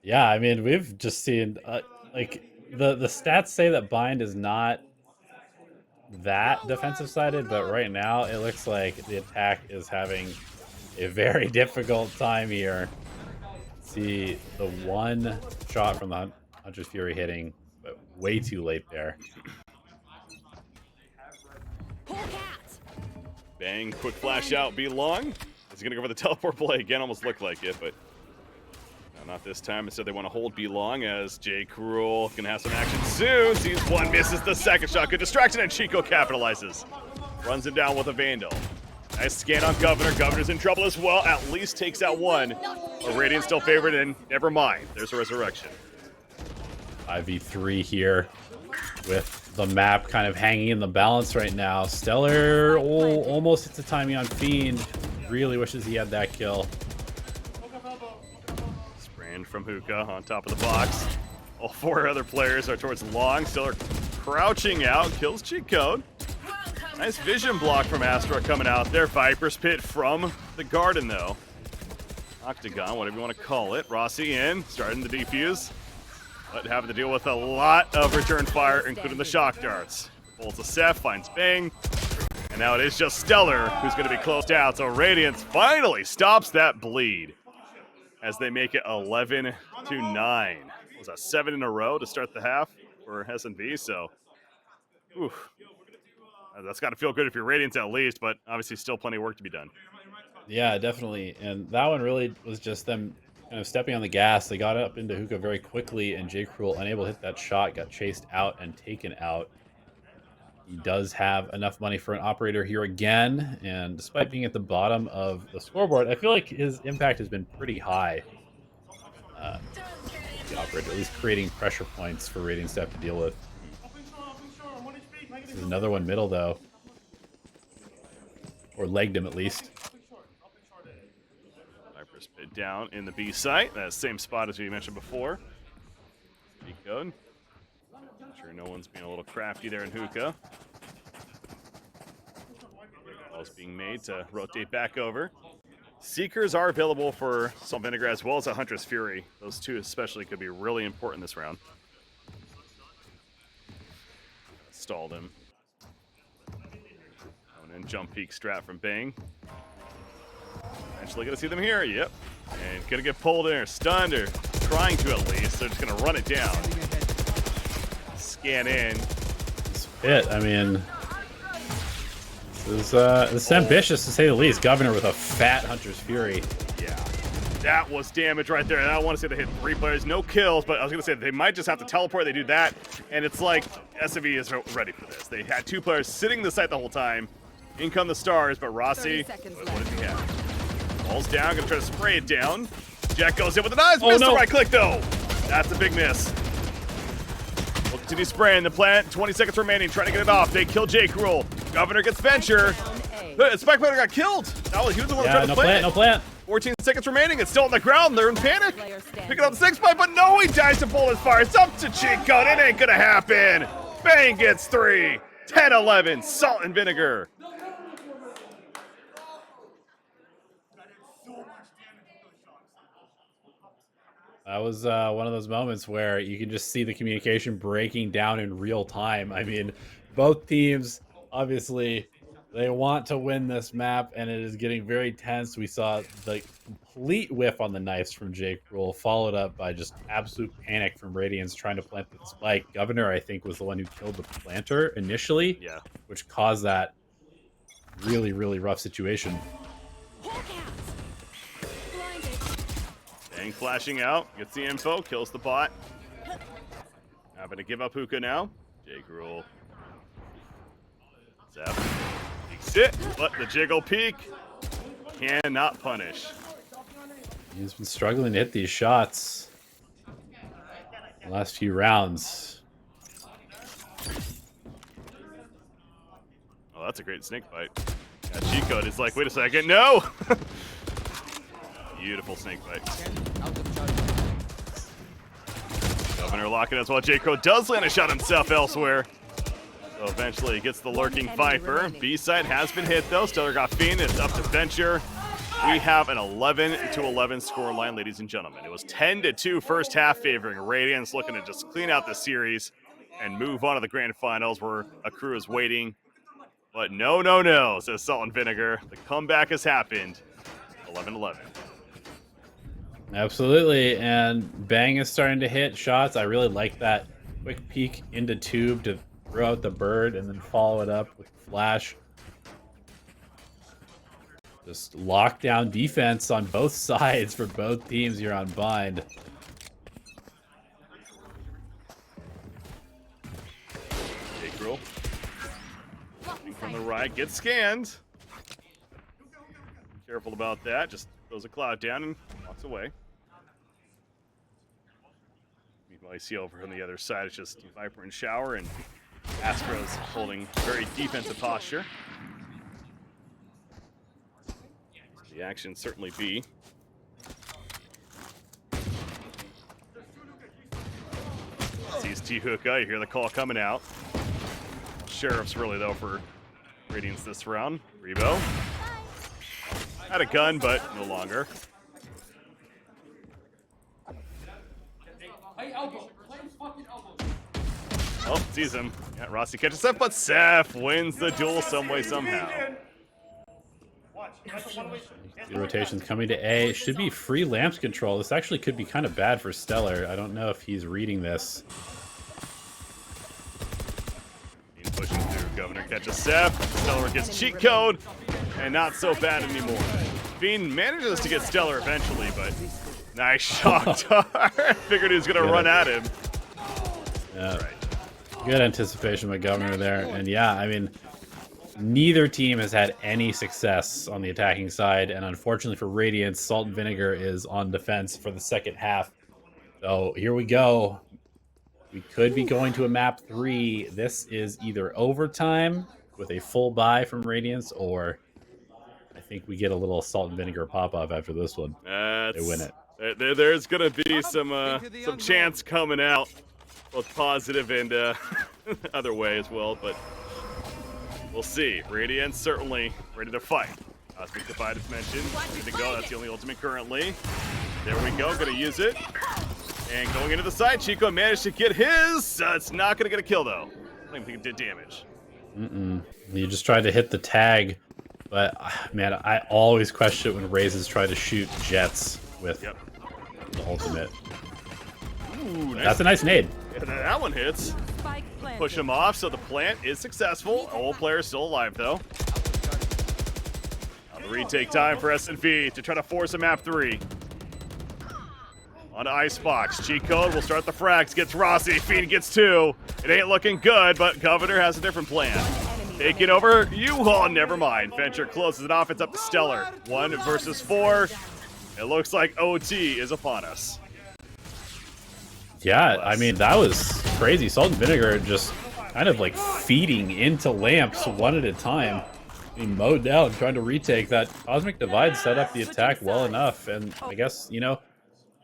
Yeah, I mean, we've just seen, like, the stats say that Bind is not that defensive-sided, but right now it looks like the attack is having a very difficult time here. See the one shot from the Hunter's Fury hitting, but way too late there. Bang, quick flash out, be long. Is he gonna go for the teleport play again? Almost looked like it, but no, not this time. Instead, they want to hold be long as Jay Cruel can have some action soon. Sees one, misses the second shot. Good distraction, and Chico capitalizes. Runs him down with a Vandal. Nice scan on Governor. Governor's in trouble as well. At least takes out one. But Radiant still favored, and never mind. There's a resurrection. 5v3 here with the map kind of hanging in the balance right now. Stellar almost hits the timing on Fiend. Really wishes he had that kill. Spraying from Hookah on top of the box. All 4 other players are towards long. Stellar crouching out. Kills cheat code. Nice vision block from Astra coming out there. Viper's Pit from the Garden, though. Octagon, whatever you want to call it. Rossi in, starting to defuse. But having to deal with a lot of return fire, including the shock darts. Pulls a Seth, finds Bang. And now it is just Stellar who's going to be closed out. So Radiance finally stops that bleed as they make it 11-9. Was that 7 in a row to start the half for S&V? So, oof. That's got to feel good if you're Radiance at least, but obviously still plenty of work to be done. Yeah, definitely. And that one really was just them kind of stepping on the gas. They got up into Hookah very quickly, and J. Cruel, unable to hit that shot, got chased out and taken out. He does have enough money for an operator here again, and despite being at the bottom of the scoreboard, I feel like his impact has been pretty high. The operator, at least creating pressure points for Radiance to have to deal with. This is another one middle, though. Or legged him, at least. Viper's Pit down in the B site. That same spot as we mentioned before. Decode. Sure no one's being a little crafty there in Hookah. Calls being made to rotate back over. Seekers are available for Salt Vinegar as well as a Huntress Fury. Those two especially could be really important this round. Stalled him. Going in, jump peek strat from Bang. Eventually gonna see them here, yep. And gonna get pulled in or stunned, or trying to at least. They're just gonna run it down. Scan in. It's Pit, I mean, this is ambitious to say the least. Governor with a fat Hunter's Fury. Yeah, that was damage right there. And I don't want to say they hit 3 players, no kills, but I was gonna say they might just have to teleport. They do that, and it's like SMV is ready for this. They had 2 players sitting in the site the whole time. In come the stars, but Rossi, what did he have? Falls down, gonna try to spray it down. Jack goes in with a nice miss to right click though. That's a big miss. We'll continue spraying the plant. 20 seconds remaining, trying to get it off. They kill J. Cruel. Governor gets Venture. Spike Player got killed. That was, he was the one trying to plant. No plant. 14 seconds remaining. It's still on the ground. They're in panic. Picking up the 6 pipe, but no, he dies to bullet fire. It's up to cheat code. It ain't gonna happen. Bang gets 3. 10-11. Salt and Vinegar. That was one of those moments where you can just see the communication breaking down in real time. I mean, both teams, obviously, they want to win this map, and it is getting very tense. We saw the complete whiff on the knives from J. Cruel, followed up by just absolute panic from Radiance trying to plant the spike. Governor, I think, was the one who killed the planter initially, which caused that really, really rough situation. Bang flashing out, gets the info, kills the bot. Having to give up Hookah now. J. Cruel. Zap. Peeks it, but the jiggle peek cannot punish. He's been struggling to hit these shots the last few rounds. Oh, that's a great snake bite. Yeah, cheat code is like, wait a second, no! Beautiful snake bite. Governor locking as well. J. Crow does land a shot himself elsewhere. So eventually he gets the lurking Viper. B-side has been hit though. Stellar got Fiend. It's up to Venture. We have an 11-11 score line, ladies and gentlemen. It was 10-2 first half favoring Radiance, looking to just clean out the series and move on to the grand finals where a crew is waiting. But no, says Salt and Vinegar. The comeback has happened. 11-11. Absolutely, and Bang is starting to hit shots. I really like that quick peek into tube to throw out the bird and then follow it up with flash. Just lockdown defense on both sides for both teams here on Bind. J. Cruel. From the right, gets scanned. Careful about that. Just throws a cloud down and walks away. Well, you see over on the other side, it's just Viper and Shower, and Astro's holding very defensive posture. The action certainly be. Sees T-Hookah, you hear the call coming out. Sheriff's really, though, for Radiance this round. Rebo. Had a gun, but no longer. Play elbow. Play fucking elbow. Oh, sees him. Yeah, Rossi catches Seth, but Seth wins the duel some way, somehow. The rotation's coming to A. It should be free lamps control. This actually could be kind of bad for Stellar. I don't know if he's reading this. Pushing through, Governor catches Seth. Stellar gets cheat code, and not so bad anymore. Fiend manages to get Stellar eventually, but nice shot. Figured he was going to run at him. Yeah. Right. Good anticipation by Governor there. And yeah, I mean, neither team has had any success on the attacking side. And unfortunately for Radiance, Salt and Vinegar is on defense for the second half. So here we go. We could be going to a map 3. This is either overtime with a full buy from Radiance, or I think we get a little Salt and Vinegar pop-off after this one. They win it. There's going to be some chance coming out, both positive and other way as well, but we'll see. Radiance certainly ready to fight. Cosmic Divide is mentioned. Ready to go. That's the only ultimate currently. There we go. Going to use it. And going into the side, Chico managed to get his. It's not going to get a kill, though. I don't even think it did damage. You just tried to hit the tag, but man, I always question it when Razes try to shoot jets with the ultimate. Ooh, nice. That's a nice nade. Yeah, that one hits. Push him off, so the plant is successful. Old player still alive, though. Now the retake time for SNV to try to force a map 3. On Icebox, cheat code will start the frags, gets Rossi, Fiend gets 2. It ain't looking good, but Governor has a different plan. Taking over U-Haul, never mind. Venture closes it off, it's up to Stellar. 1 versus 4. It looks like OT is upon us. Yeah, I mean, that was crazy. Salt and Vinegar just kind of like feeding into lamps one at a time. Being mowed down, trying to retake that. Cosmic Divide set up the attack well enough, and I guess, you know,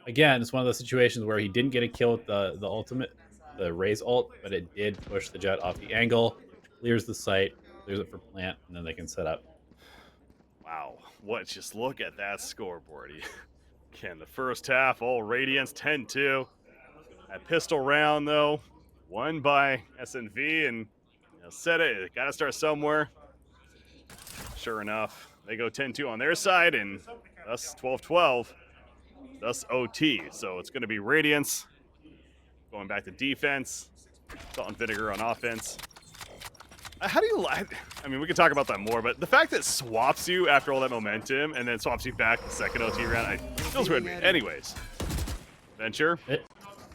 again, it's one of those situations where he didn't get a kill with the ultimate, the Raze ult, but it did push the jet off the angle, clears the site, clears it for plant, and then they can set up. Wow, just look at that scoreboard. Again, the first half, all Radiance 10-2. That pistol round, though, won by SNV, and said it got to start somewhere. Sure enough, they go 10-2 on their side, and thus 12-12. Thus OT, so it's going to be Radiance going back to defense, Salt and Vinegar on offense. How do you like? I mean, we can talk about that more, but the fact that it swaps you after all that momentum and then swaps you back the second OT round, it feels weird to me. Anyways, Venture.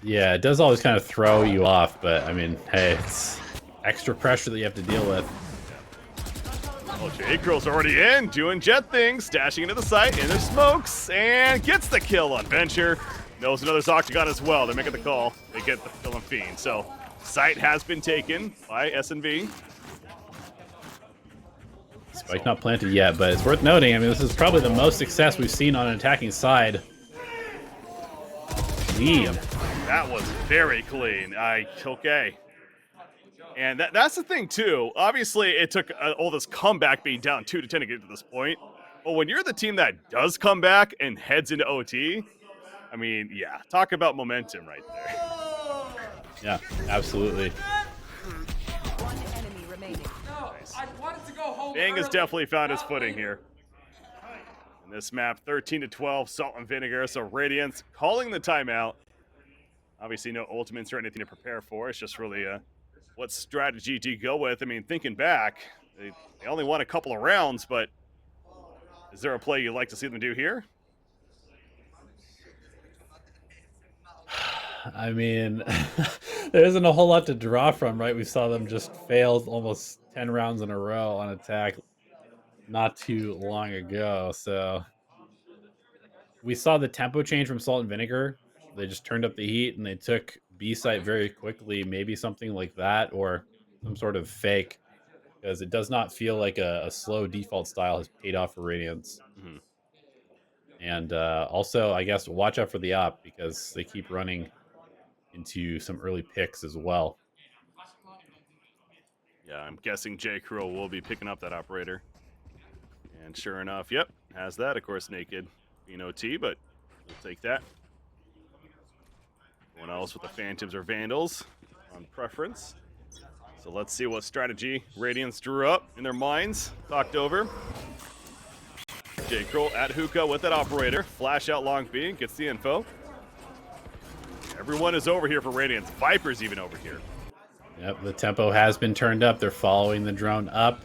Yeah, it does always kind of throw you off, but I mean, hey, it's extra pressure that you have to deal with. Oh, J-Curl's already in, doing jet things, dashing into the site, in the smokes, and gets the kill on Venture. Knows another Octagon as well. They're making the call. They get the kill on Fiend. So, site has been taken by SNV. Spike not planted yet, but it's worth noting. I mean, this is probably the most success we've seen on an attacking side. Clean. That was very clean. Okay. And that's the thing, too. Obviously, it took all this comeback being down 2-10 to get to this point. But when you're the team that does come back and heads into OT, I mean, yeah, talk about momentum right there. Yeah, absolutely. One enemy remaining. No, I wanted to go home. Bang has definitely found his footing here. In this map, 13-12, Salt and Vinegar. So Radiance calling the timeout. Obviously, no ultimates or anything to prepare for. It's just really what strategy do you go with? I mean, thinking back, they only won a couple of rounds, but is there a play you'd like to see them do here? I mean, there isn't a whole lot to draw from, right? We saw them just fail almost 10 rounds in a row on attack not too long ago. So we saw the tempo change from Salt and Vinegar. They just turned up the heat and they took B site very quickly, maybe something like that, or some sort of fake, because it does not feel like a slow default style has paid off for Radiance. Mhm. And also, I guess, watch out for the op, because they keep running into some early picks as well. Yeah, I'm guessing J. Crew will be picking up that operator. And sure enough, yep, has that. Of course, naked being OT, but we'll take that. Everyone else with the Phantoms or Vandals on preference. So let's see what strategy Radiance drew up in their minds. Talked over. J. Kroll at hookah with that operator. Flash out long B, gets the info. Everyone is over here for Radiance. Viper's even over here. Yep, the tempo has been turned up. They're following the drone up.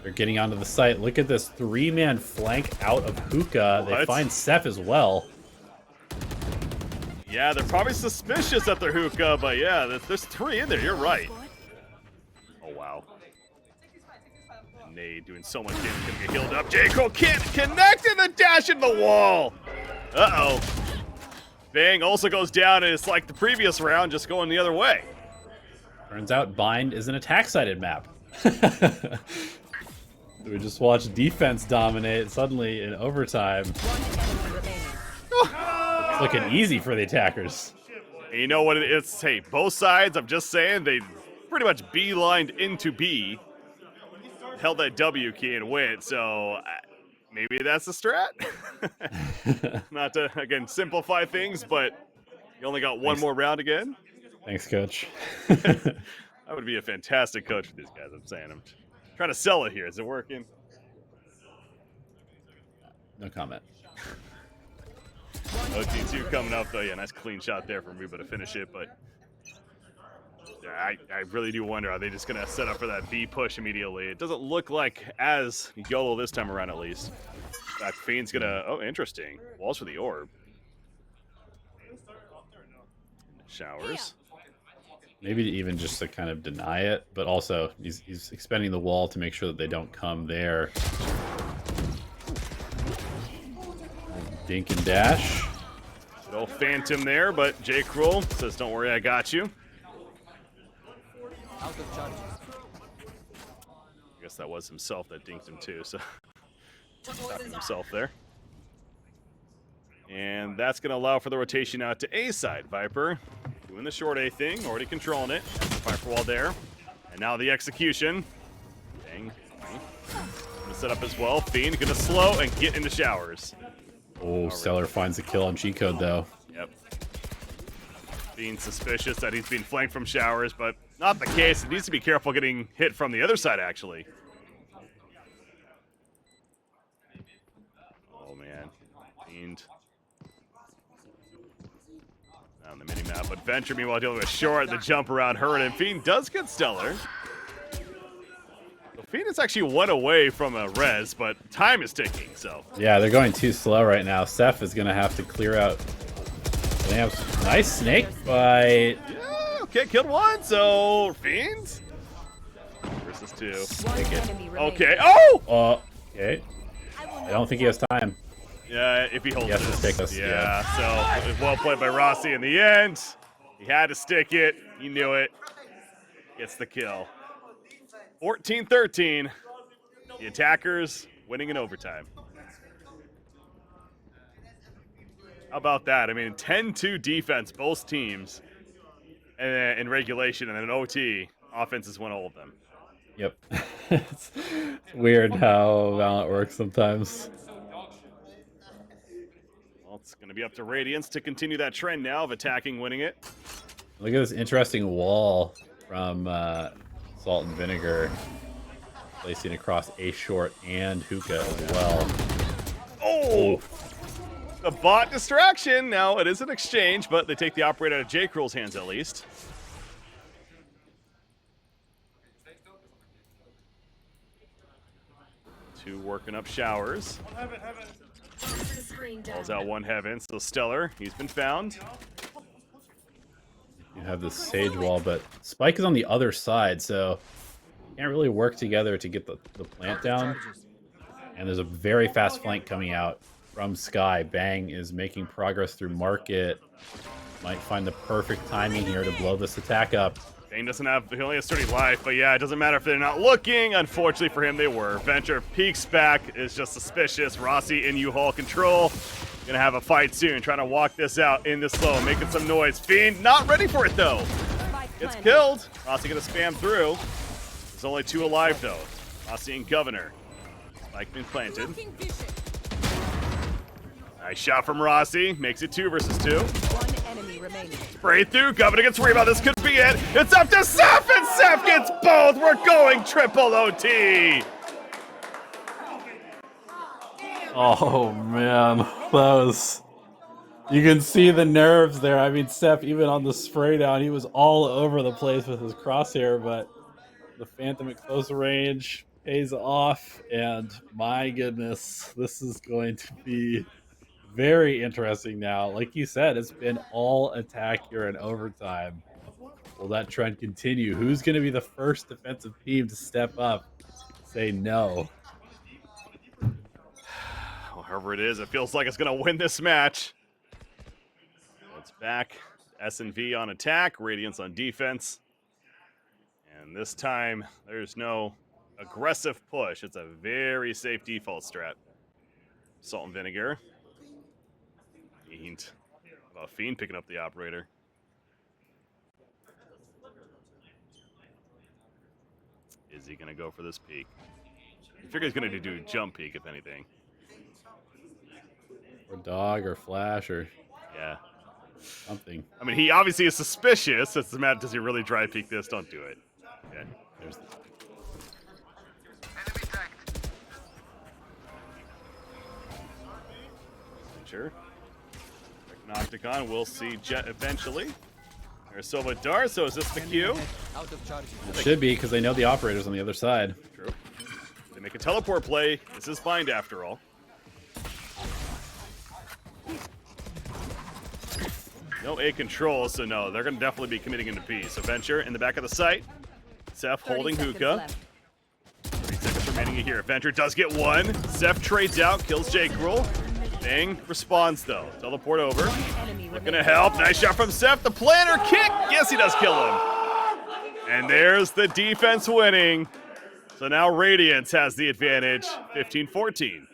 They're getting onto the site. Look at this 3-man flank out of hookah. They find Seth as well. Yeah, they're probably suspicious at their hookah, but yeah, there's 3 in there. You're right. Oh, wow. And Nade doing so much damage. Gonna get healed up. J. Kroll can't connect in the dash in the wall. Uh-oh. Bang also goes down, and it's like the previous round, just going the other way. Turns out Bind is an attack-sided map. We just watched defense dominate suddenly in overtime. It's looking easy for the attackers. And you know what it is? Hey, both sides, I'm just saying, they pretty much beelined into B, held that W key and went, so maybe that's the strat? Not to, again, simplify things, but you only got one more round again. Thanks, coach. That would be a fantastic coach for these guys, I'm saying. I'm trying to sell it here. Is it working? No comment. OT2 coming up, though. Yeah, nice clean shot there from Reba to finish it, but yeah, I really do wonder, are they just going to set up for that B push immediately? It doesn't look like as YOLO this time around, at least. In fact, Fiend's going to... Oh, interesting. Walls for the orb. Showers. Maybe even just to kind of deny it, but also he's expending the wall to make sure that they don't come there. Dink and dash. Good old Phantom there, but J. Kroll says, don't worry, I got you. Out of charges. I guess that was himself that dinked him too, so stopping himself there. And that's going to allow for the rotation out to A side. Viper doing the short A thing, already controlling it. Viper wall there. And now the execution. Dang. Gonna set up as well. Fiend gonna slow and get into showers. Oh, Stellar finds the kill on G-Code though. Yep. Being suspicious that he's being flanked from showers, but not the case. It needs to be careful getting hit from the other side, actually. Oh, man. Fiend. On the mini-map, but Venture, meanwhile, dealing with short. The jump around her, and Fiend does get Stellar. So Fiend is actually 1 away from a res, but time is ticking, so. Yeah, they're going too slow right now. Seth is going to have to clear out. They have some nice snake bite. Yeah, okay, killed 1, so Fiend versus 2. Okay, oh! Okay. I don't think he has time. Yeah, if he holds He has to stick us, yeah, so it was well played by Rossi in the end. He had to stick it. He knew it. Gets the kill. 14-13. The attackers winning in overtime. How about that? I mean, 10-2 defense, both teams, and in regulation, and then in OT, offenses won all of them. Yep. It's weird how Valorant works sometimes. Well, it's going to be up to Radiance to continue that trend now of attacking, winning it. Look at this interesting wall from Salt and Vinegar, placing across A short and hookah as well. Oh! The bot distraction. Now it is an exchange, but they take the operator out of J. Kroll's hands at least. Two working up showers. Balls out 1 heaven, so Stellar, he's been found. You have this Sage wall, but Spike is on the other side, so can't really work together to get the plant down. And there's a very fast flank coming out from Sky. Bang is making progress through Market. might find the perfect timing here to blow this attack up. Bane doesn't have, he only has 30 life, but yeah, it doesn't matter if they're not looking. Unfortunately for him, they were. Venture peeks back, is just suspicious. Rossi in U-Haul control. Gonna have a fight soon, trying to walk this out in this slow, making some noise. Fiend not ready for it though. Gets killed. Rossi gonna spam through. There's only 2 alive though. Rossi and Governor. Spike been planted. Nice shot from Rossi. Makes it 2 versus 2. One enemy remaining. Spray through. Governor gets worried about this. Could be it. It's up to Seth, and Seth gets both. We're going triple OT. Oh man, that was. You can see the nerves there. I mean, Seth, even on the spray down, he was all over the place with his crosshair, but the Phantom at close range pays off, and my goodness, this is going to be very interesting now. Like you said, it's been all attack here in overtime. Will that trend continue? Who's going to be the first defensive team to step up, say no? However it is, it feels like it's going to win this match. It's back. S&V on attack, Radiance on defense. And this time, there's no aggressive push. It's a very safe default strat. Salt and Vinegar. Fiend. About Fiend picking up the operator. Is he going to go for this peek? I figure he's going to do jump peek, if anything. Or dog, or flash, or yeah, something. I mean, he obviously is suspicious. It's the matter, does he really dry peek this? Don't do it. Okay. There's the... Sure. Octagon, we'll see Jet eventually. There's Silva Dart, so is this the cue? It should be, because they know the operator's on the other side. True. They make a teleport play. This is bind after all. No A control, so no, they're going to definitely be committing into B. So Venture in the back of the site. Seth holding hookah. 3 seconds remaining here. Venture does get one. Seth trades out, kills Jake Rule. Bang responds though. Teleport over. Looking to help. Nice shot from Seth. The planner kick. Yes, he does kill him. And there's the defense winning. So now Radiance has the advantage. 15-14.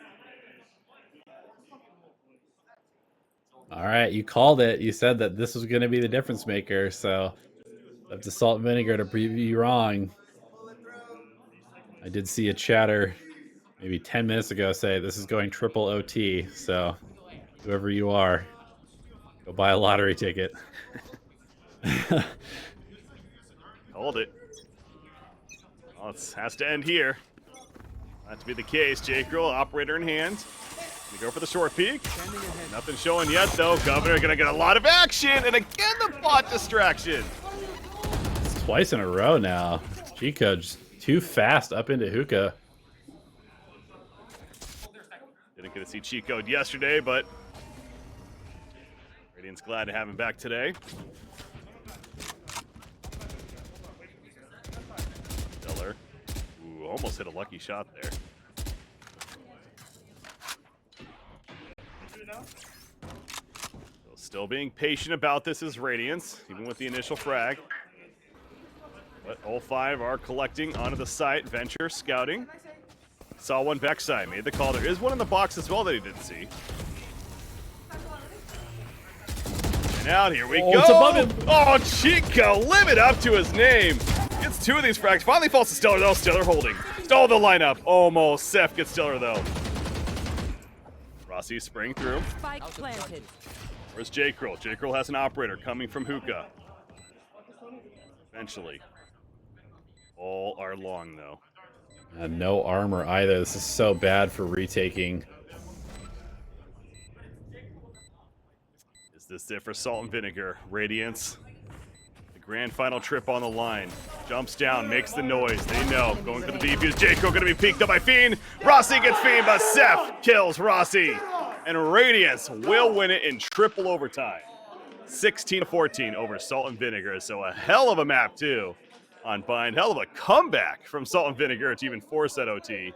All right, you called it. You said that this was going to be the difference maker, so up to Salt and Vinegar to prove you wrong. I did see a chatter maybe 10 minutes ago say this is going triple OT, so whoever you are, go buy a lottery ticket. Hold it. Well, it has to end here. That to be the case. Jake Girl, operator in hand. Gonna go for the short peek. Nothing showing yet, though. Governor gonna get a lot of action, and again the bot distraction. It's twice in a row now. Chico just too fast up into hookah. Didn't get to see cheat code yesterday, but Radiant's glad to have him back today. Stellar. Ooh, almost hit a lucky shot there. Still being patient about this is Radiance, even with the initial frag. But all 5 are collecting onto the site. Venture scouting. Saw one backside, made the call. There is one in the box as well that he didn't see. And out, here we go. It's above him. Oh, Chico, live it up to his name. Gets 2 of these frags. Finally falls to Stellar, though. Stellar holding. Stole the lineup. Almost. Seth gets Stellar, though. Rossi spring through. Spike planted. Where's J. Curl? J. Curl has an operator coming from hookah. Eventually. All are long, though. No armor either. This is so bad for retaking. Is this it for Salt and Vinegar? Radiance. The grand final trip on the line. Jumps down, makes the noise. They know. Going for the defuse. J. Curl going to be peeked up by Fiend. Rossi gets Fiend, but Seth kills Rossi. And Radiance will win it in triple overtime. 16-14 over Salt and Vinegar. So a hell of a map, too, on Bind. Hell of a comeback from Salt and Vinegar to even force that OT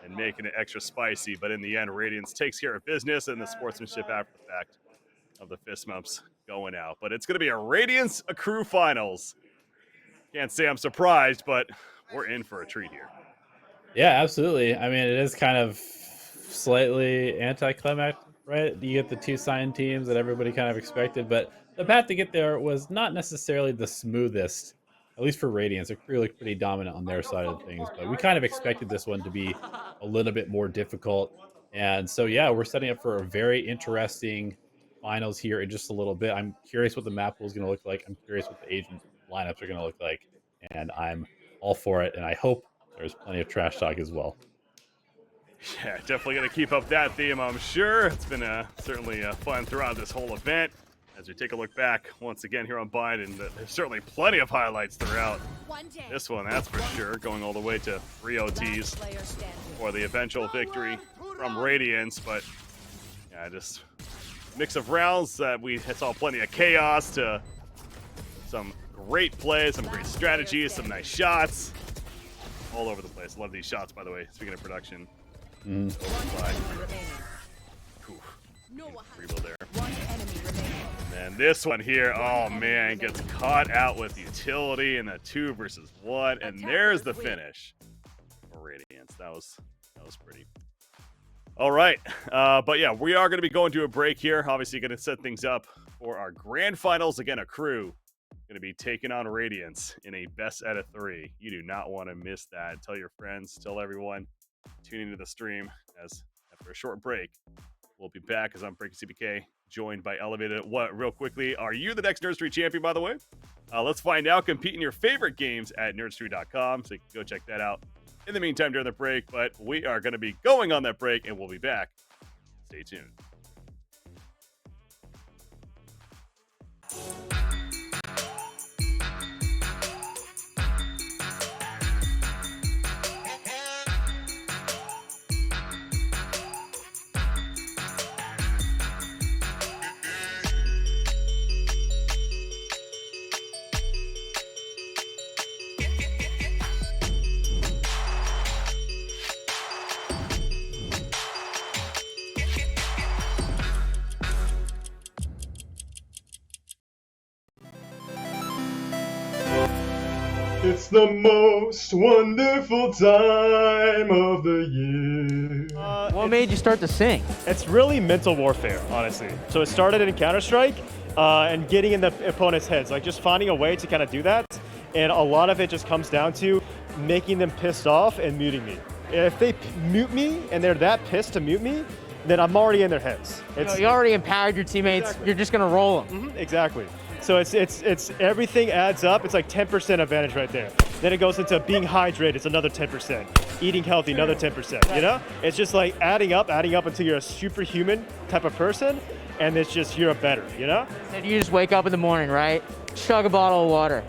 and making it extra spicy. But in the end, Radiance takes care of business and the sportsmanship after the fact of the fist bumps going out. But it's going to be a Radiance Accrue Finals. Can't say I'm surprised, but we're in for a treat here. Yeah, absolutely. I mean, it is kind of slightly anticlimactic, right? You get the two signed teams that everybody kind of expected, but the path to get there was not necessarily the smoothest, at least for Radiance. Accrue looked pretty dominant on their side of things, but we kind of expected this one to be a little bit more difficult. And so, yeah, we're setting up for a very interesting finals here in just a little bit. I'm curious what the map pool is going to look like. I'm curious what the agent lineups are going to look like, and I'm all for it. And I hope there's plenty of trash talk as well. Yeah, definitely going to keep up that theme, I'm sure. It's been certainly fun throughout this whole event. As we take a look back once again here on Bind, and there's certainly plenty of highlights throughout this one, that's for sure, going all the way to 3 OTs for the eventual victory from Radiance. But yeah, just mix of rounds that we saw plenty of chaos to some great plays, some great strategies, some nice shots all over the place. Love these shots, by the way, speaking of production. Rebuild there. And this one here, oh man, gets caught out with utility in the 2 versus 1, and there's the finish for Radiance. That was pretty. All right, but yeah, we are going to be going to a break here. Obviously, going to set things up for our grand finals. Again, Accrue going to be taking on Radiance in a best out of 3. You do not want to miss that. Tell your friends, tell everyone. Tune into the stream as after a short break, we'll be back as I'm Breaking CBK, joined by Elevated. What, real quickly, are you the next Nerd Street champion, by the way? Let's find out. Compete in your favorite games at nerdstreet.com, so you can go check that out in the meantime during the break. But we are going to be going on that break, and we'll be back. Stay tuned. It's the most wonderful time of the year. What made you start to sing? It's really mental warfare, honestly. So it started in Counter-Strike and getting in the opponent's heads, like just finding a way to kind of do that. And a lot of it just comes down to making them pissed off and muting me. If they mute me and they're that pissed to mute me, then I'm already in their heads. You already empowered your teammates. Exactly. You're just gonna roll them. Exactly. So it's everything adds up. It's like 10% advantage right there. Then it goes into being hydrated. It's another 10%. Eating healthy, another 10%. You know? It's just like adding up until you're a superhuman type of person, and it's just you're better. You know? And you just wake up in the morning, right? Chug a bottle of water.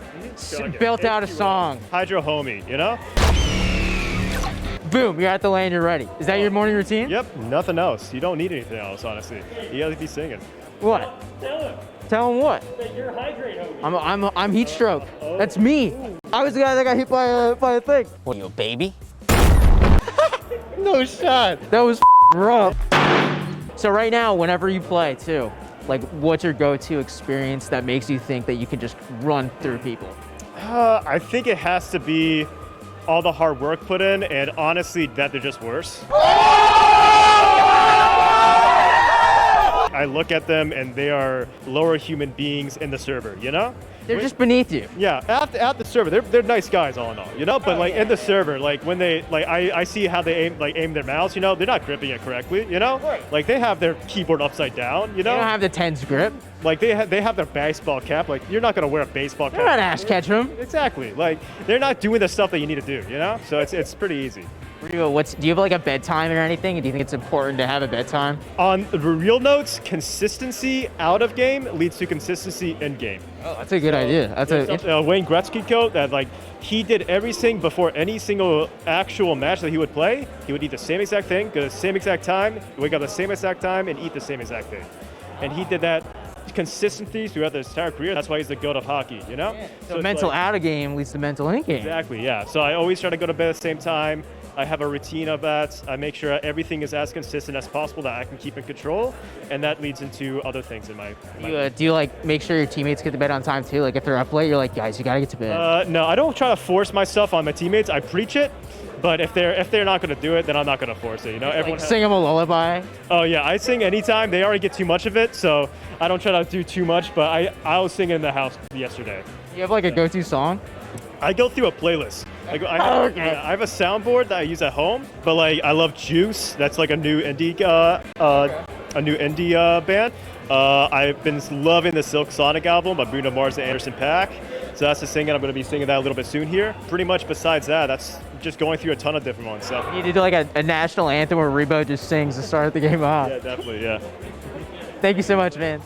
Built out a song. Hydro homie. You know? Boom, you're at the lane, you're ready. Is that your morning routine? Yep, nothing else. You don't need anything else, honestly. You gotta be singing. What? Tell him. Tell him what? That you're hydrate homie. I'm heat stroke. That's me. I was the guy that got hit by a thing. What are you, a baby? No shot. That was rough. So right now, whenever you play too, like what's your go-to experience that makes you think that you can just run through people? I think it has to be all the hard work put in, and honestly, that they're just worse. I look at them and they are lower human beings in the server, you know? They're just beneath you. Yeah, at the server, they're nice guys all in all, you know? But like in the server, like when they, like I see how they aim their mouse, you know? They're not gripping it correctly, you know? Like they have their keyboard upside down, you know? They don't have the 10s grip. Like they have their baseball cap. Like you're not gonna wear a baseball cap. They're not ass catching them. Exactly. Like they're not doing the stuff that you need to do, you know? So it's pretty easy. Do you have like a bedtime or anything? Do you think it's important to have a bedtime? On the real notes, consistency out of game leads to consistency in game. Oh, that's a good idea. That's Wayne Gretzky quote that like he did everything before any single actual match that he would play. He would eat the same exact thing, go to the same exact time, wake up the same exact time, and eat the same exact thing. And he did that consistently throughout his entire career. That's why he's the GOAT of hockey, you know? So mental out of game leads to mental in game. Exactly, yeah. So I always try to go to bed at the same time. I have a routine of that. I make sure everything is as consistent as possible that I can keep in control, and that leads into other things in my. Do you like make sure your teammates get to bed on time too? Like if they're up late, you're like, guys, you gotta get to bed. No, I don't try to force myself on my teammates. I preach it, but if they're not going to do it, then I'm not going to force it. You know, everyone sing them a lullaby. Oh yeah, I sing anytime. They already get too much of it, so I don't try to do too much. But I was singing in the house yesterday. You have like a go-to song? I go through a playlist. Like I have a soundboard that I use at home, but like I love Juice. That's like a new indie band. I've been loving the Silk Sonic album by Bruno Mars and Anderson .Paak. So that's the singing. I'm going to be singing that a little bit soon here. Pretty much besides that, that's just going through a ton of different ones. So You need to do like a national anthem where Rebo just sings to start the game off. yeah, definitely, yeah. Thank you so much, man.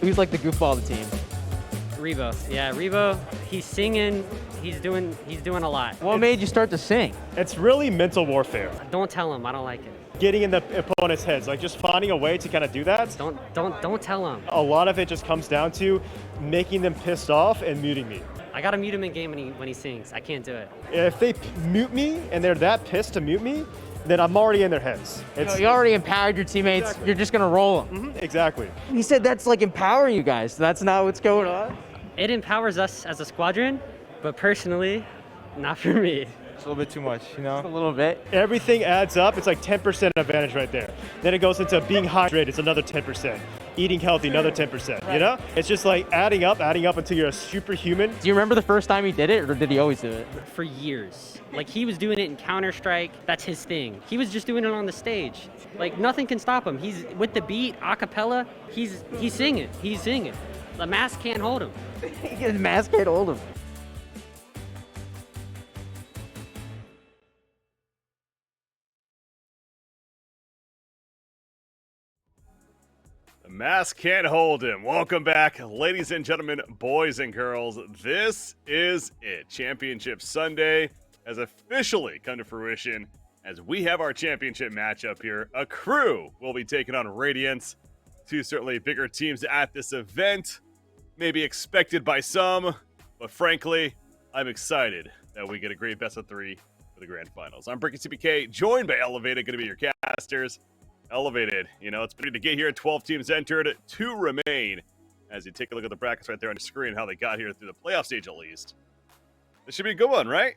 Who's like the goofball of the team? Revo. Yeah, Revo. He's singing. He's doing a lot. What made you start to sing? It's really mental warfare. Don't tell him. I don't like it. Getting in the opponent's heads, like just finding a way to kind of do that. Don't tell him. A lot of it just comes down to making them pissed off and muting me. I gotta mute him in game when he sings. I can't do it. If they mute me and they're that pissed to mute me, then I'm already in their heads. You already empowered your teammates. Exactly. You're just gonna roll them. Exactly. He said that's like empowering you guys. That's not what's going on. It empowers us as a squadron, but personally, not for me. It's a little bit too much, you know? A little bit. Everything adds up. It's like 10% advantage right there. Then it goes into being hydrated. It's another 10%. Eating healthy, another 10%. Right. You know? It's just like adding up until you're a superhuman. Do you remember the first time he did it, or did he always do it? For years. Like, he was doing it in Counter-Strike. That's his thing. He was just doing it on the stage. Like, nothing can stop him. He's with the beat, a cappella. He's singing. He's singing. The mask can't hold him. The mask can't hold him. The mask can't hold him. Welcome back, ladies and gentlemen, boys and girls. This is it. Championship Sunday has officially come to fruition as we have our championship matchup here. A Crew will be taking on Radiance, two certainly bigger teams at this event. Maybe expected by some, but frankly, I'm excited that we get a great best of three for the grand finals. I'm Bricky CPK, joined by Elevated, going to be your casters. Elevated, it's been to get here. 12 teams entered, 2 remain. As you take a look at the brackets right there on the screen, how they got here through the playoff stage at least. This should be a good one, right?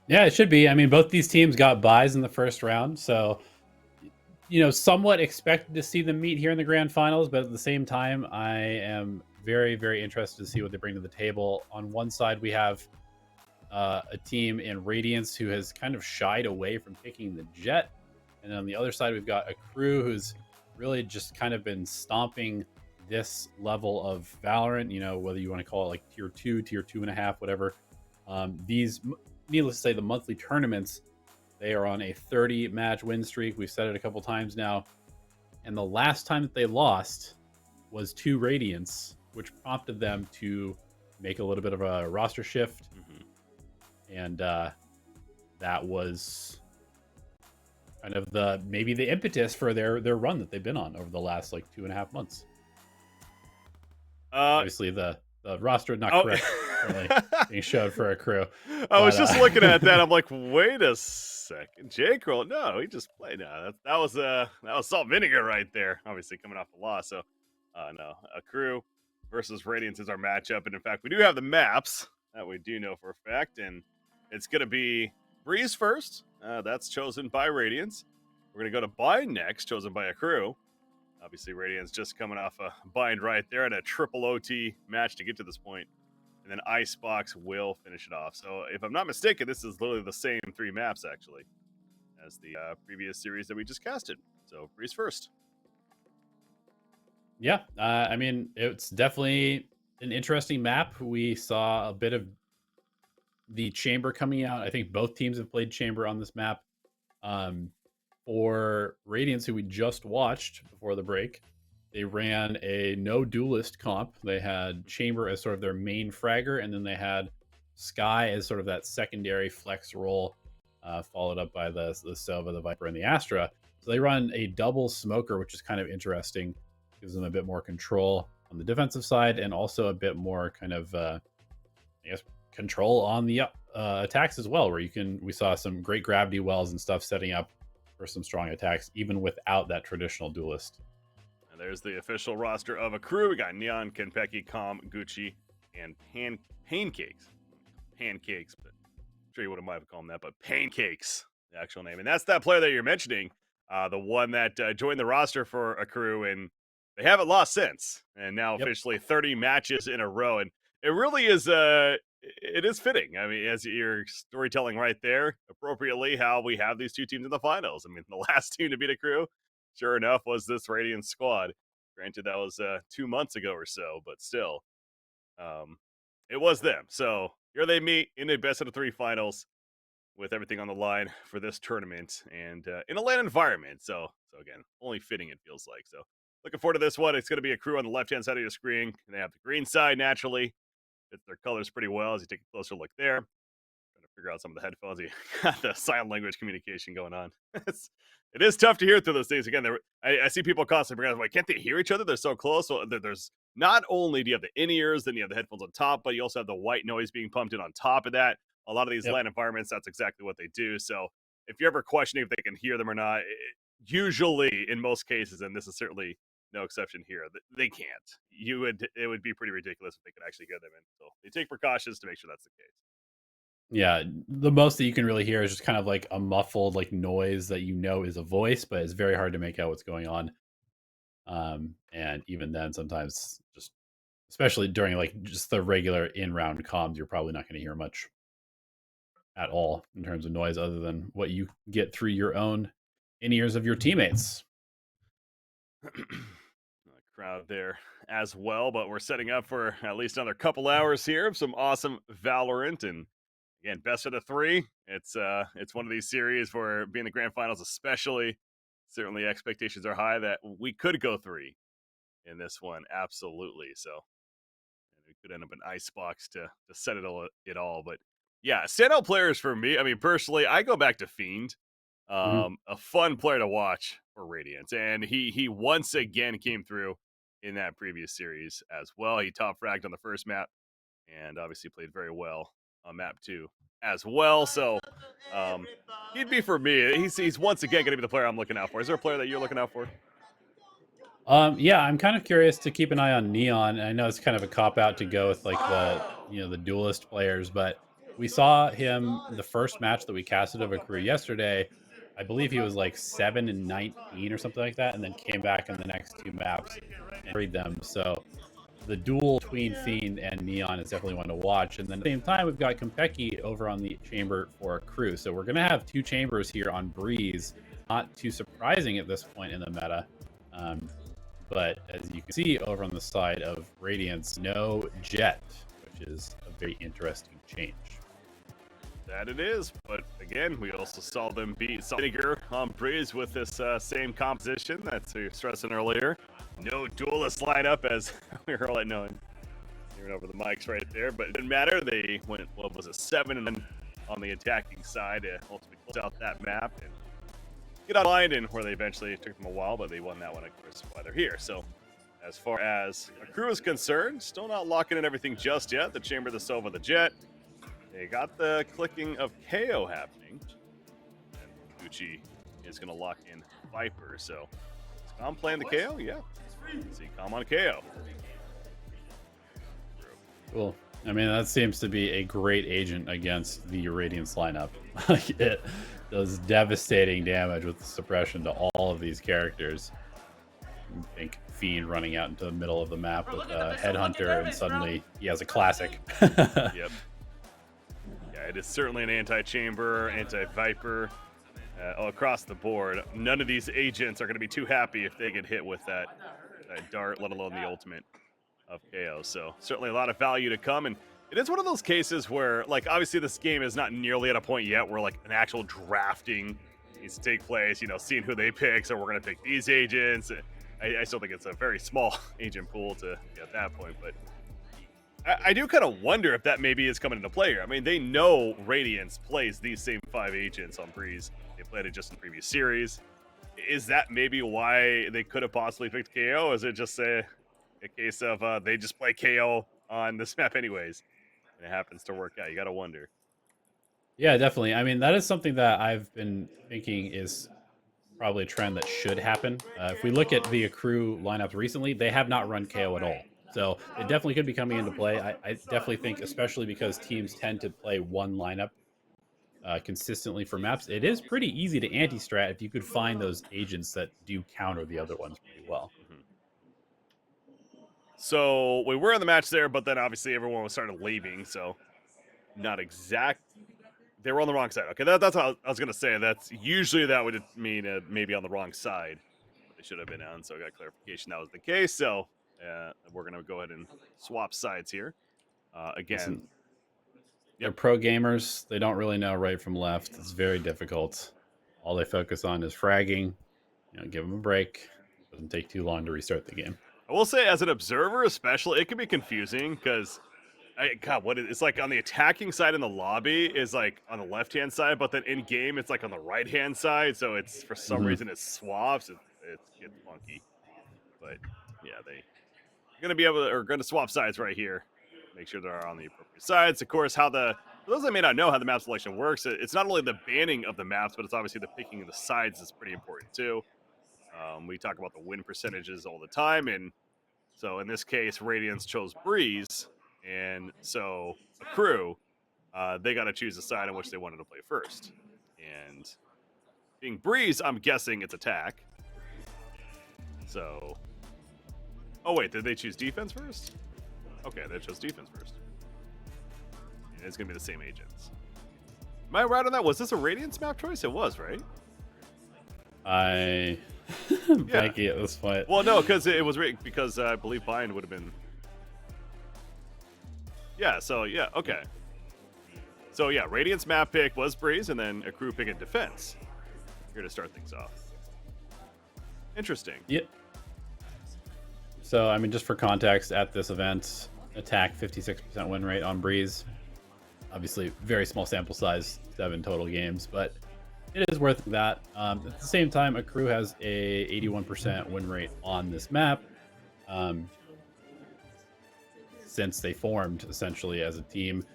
Yeah, it should be. I mean, both these teams got buys in the first round, so somewhat expected to see them meet here in the grand finals, but at the same time, I am very, very interested to see what they bring to the table. On one side, we have a team in Radiance who has kind of shied away from picking the Jet. And on the other side, we've got a Crew who's really just kind of been stomping this level of Valorant, whether you want to call it like tier 2, tier 2.5, whatever. These, needless to say, the monthly tournaments, they are on a 30-match win streak. We've said it a couple times now. And the last time that they lost was to Radiance, which prompted them to make a little bit of a roster shift. And that was kind of maybe the impetus for their run that they've been on over the last 2.5 months. Obviously, the roster not correct being showed for a Crew. I was just looking at that. I'm like, wait a second, Jake Roll? No, he just played. No, that was salt vinegar right there. Obviously, coming off the loss. So, no, a Crew versus Radiance is our matchup, and in fact, we do have the maps that we do know for a fact, and it's going to be Breeze first. That's chosen by Radiance. We're going to go to Bind next, chosen by a Crew. Obviously, Radiance just coming off a bind right there and a triple OT match to get to this point. And then Icebox will finish it off. So if I'm not mistaken, this is literally the same 3 maps, actually, as the previous series that we just casted. So Breeze first. Yeah, I mean, it's definitely an interesting map. We saw a bit of the Chamber coming out. I think both teams have played Chamber on this map. For Radiance, who we just watched before the break, they ran a no duelist comp. They had Chamber as sort of their main fragger, and then they had Sky as sort of that secondary flex role, followed up by the Sova, the Viper, and the Astra. So they run a double smoker, which is kind of interesting. Gives them a bit more control on the defensive side, and also a bit more kind of, control on the attacks as well, where we saw some great gravity wells and stuff setting up for some strong attacks, even without that traditional duelist. And there's the official roster of a Crew. We got Neon, Kenpeki, Calm, Gucci, and Pancakes. Pancakes, but I'm sure you wouldn't mind calling them that, but Pancakes, the actual name. And that's that player that you're mentioning, the one that joined the roster for a Crew, and they haven't lost since. And now officially 30 matches in a row. And it really is it is fitting. I mean, as you're storytelling right there, appropriately, how we have these two teams in the finals. I mean, the last team to beat a Crew, sure enough, was this Radiant squad. Granted, that was 2 months ago or so, but still, it was them. So here they meet in the best of the 3 finals with everything on the line for this tournament and in a LAN environment. So again, only fitting, it feels like. So looking forward to this one. It's going to be a crew on the left-hand side of your screen. And they have the green side, naturally. Fits their colors pretty well as you take a closer look there. Trying to figure out some of the headphones. You got the sign language communication going on. It is tough to hear through those things. Again, I see people constantly bring up, like, can't they hear each other? They're so close. So there's not only do you have the in-ears, then you have the headphones on top, but you also have the white noise being pumped in on top of that. A lot of these LAN environments, that's exactly what they do. So if you're ever questioning if they can hear them or not, usually in most cases, and this is certainly no exception here, they can't. It would be pretty ridiculous if they could actually hear them. And so they take precautions to make sure that's the case. Yeah, the most that you can really hear is just kind of like a muffled like noise that is a voice, but it's very hard to make out what's going on. And even then, sometimes just, especially during like just the regular in-round comms, you're probably not going to hear much at all in terms of noise other than what you get through your own in-ears of your teammates. Crowd there as well, but we're setting up for at least another couple hours here of some awesome Valorant. And again, best of the three. It's one of these series where being the grand finals, especially, certainly expectations are high that we could go 3 in this one. Absolutely. So it could end up an icebox to set it all. But yeah, standout players for me. I mean, personally, I go back to Fiend. A fun player to watch for Radiance, and he once again came through in that previous series as well. He top fragged on the first map, and obviously played very well on map 2 as well. So he'd be for me. He's once again going to be the player I'm looking out for. Is there a player that you're looking out for? Yeah, I'm kind of curious to keep an eye on Neon. I know it's kind of a cop out to go with like the duelist players, but we saw him the first match that we casted of a crew yesterday. I believe he was like 7 and 19 or something like that, and then came back in the next 2 maps and carried them. So the duel between Fiend and Neon is definitely one to watch. And then at the same time, we've got Kompeki over on the chamber for a crew. So we're going to have 2 chambers here on Breeze. Not too surprising at this point in the meta. But as you can see over on the side of Radiance, no Jet, which is a very interesting change. That it is, but again, we also saw them beat Vinegar on Breeze with this same composition. That's what you were stressing earlier. No duelist lineup, as we were all knowing. Hearing over the mics right there, but it didn't matter. They went, what was it, 7 and then on the attacking side to ultimately close out that map and get online, and where they eventually took them a while, but they won that one, of course, while they're here. So as far as a crew is concerned, still not locking in everything just yet. The Chamber, the Sova, the Jet. They got the clicking of KO happening. And Gucci is going to lock in Viper. So is Calm playing the KO? Yeah. See Calm on KO. Cool. I mean, that seems to be a great agent against the Radiance lineup. It does devastating damage with suppression to all of these characters. You think Fiend running out into the middle of the map with a Headhunter, and suddenly he has a classic. Yep. Yeah, it is certainly an anti-chamber, anti-Viper, all across the board. None of these agents are going to be too happy if they get hit with that dart, let alone the ultimate of KO. So certainly a lot of value to come. And it is one of those cases where, like, obviously this game is not nearly at a point yet where, like, an actual drafting needs to take place, you know, seeing who they pick. So we're going to pick these agents. I still think it's a very small agent pool to get at that point, but I do kind of wonder if that maybe is coming into play here. I mean, they know Radiance plays these same 5 agents on Breeze. They played it just in the previous series. Is that maybe why they could have possibly picked KO? Or is it just a case of they just play KO on this map anyways, and it happens to work out? You got to wonder. Yeah, definitely. I mean, that is something that I've been thinking is probably a trend that should happen. If we look at the crew lineups recently, they have not run KO at all. So it definitely could be coming into play. I definitely think, especially because teams tend to play one lineup consistently for maps, it is pretty easy to anti-strat if you could find those agents that do counter the other ones pretty well. So we were in the match there, but then obviously everyone was starting leaving, so not exact. They were on the wrong side. Okay, that's what I was going to say. That's usually that would mean maybe on the wrong side. They should have been on, so I got clarification that was the case. So we're going to go ahead and swap sides here. Again, Listen, they're pro gamers. They don't really know right from left. It's very difficult. All they focus on is fragging. You know, give them a break. Doesn't take too long to restart the game. I will say, as an observer, especially, it can be confusing because, God, it's like on the attacking side in the lobby is like on the left-hand side, but then in game it's like on the right-hand side. So it's for some reason it swaps. It gets funky. But yeah, they're gonna be able to, or gonna swap sides right here. Make sure they're on the appropriate sides. Of course, for those that may not know how the map selection works, it's not only the banning of the maps, but it's obviously the picking of the sides is pretty important too. We talk about the win percentages all the time, and so in this case, Radiance chose Breeze, and so the crew, they got to choose a side on which they wanted to play first. And being Breeze, I'm guessing it's attack. So, oh wait, did they choose defense first? Okay, they chose defense first. And it's gonna be the same agents. Am I right on that? Was this a Radiance map choice? It was, right? Becky at this point. Well, no, because it was because I believe Bind would have been. Yeah. So yeah. Okay. So yeah, Radiance map pick was Breeze, and then a crew pick in defense. Here to start things off. Interesting. Yep. So I mean, just for context, at this event, attack 56% win rate on Breeze. Obviously, very small sample size, 7 total games, but it is worth that. At the same time, a crew has a 81% win rate on this map since they formed essentially as a team.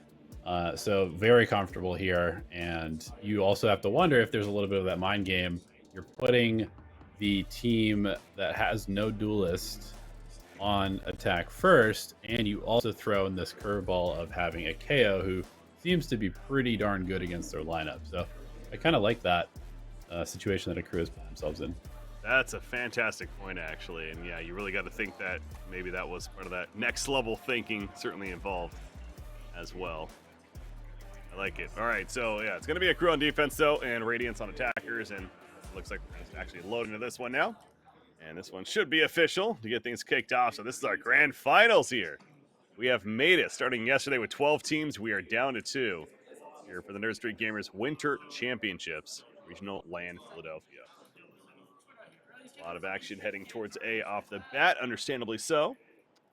So very comfortable here. And you also have to wonder if there's a little bit of that mind game. You're putting the team that has no duelist on attack first, and you also throw in this curveball of having a KO who seems to be pretty darn good against their lineup. So I kind of like that situation that a crew has put themselves in. That's a fantastic point, actually. And yeah, you really got to think that maybe that was part of that next level thinking, certainly involved as well. I like it. All right, so yeah, it's going to be a crew on defense, though, and Radiance on attackers. And it looks like we're going to actually load into this one now. And this one should be official to get things kicked off. So this is our grand finals here. We have made it. Starting yesterday with 12 teams, we are down to 2 here for the Nerd Street Gamers Winter Championships, Regional LAN Philadelphia. A lot of action heading towards A off the bat, understandably so.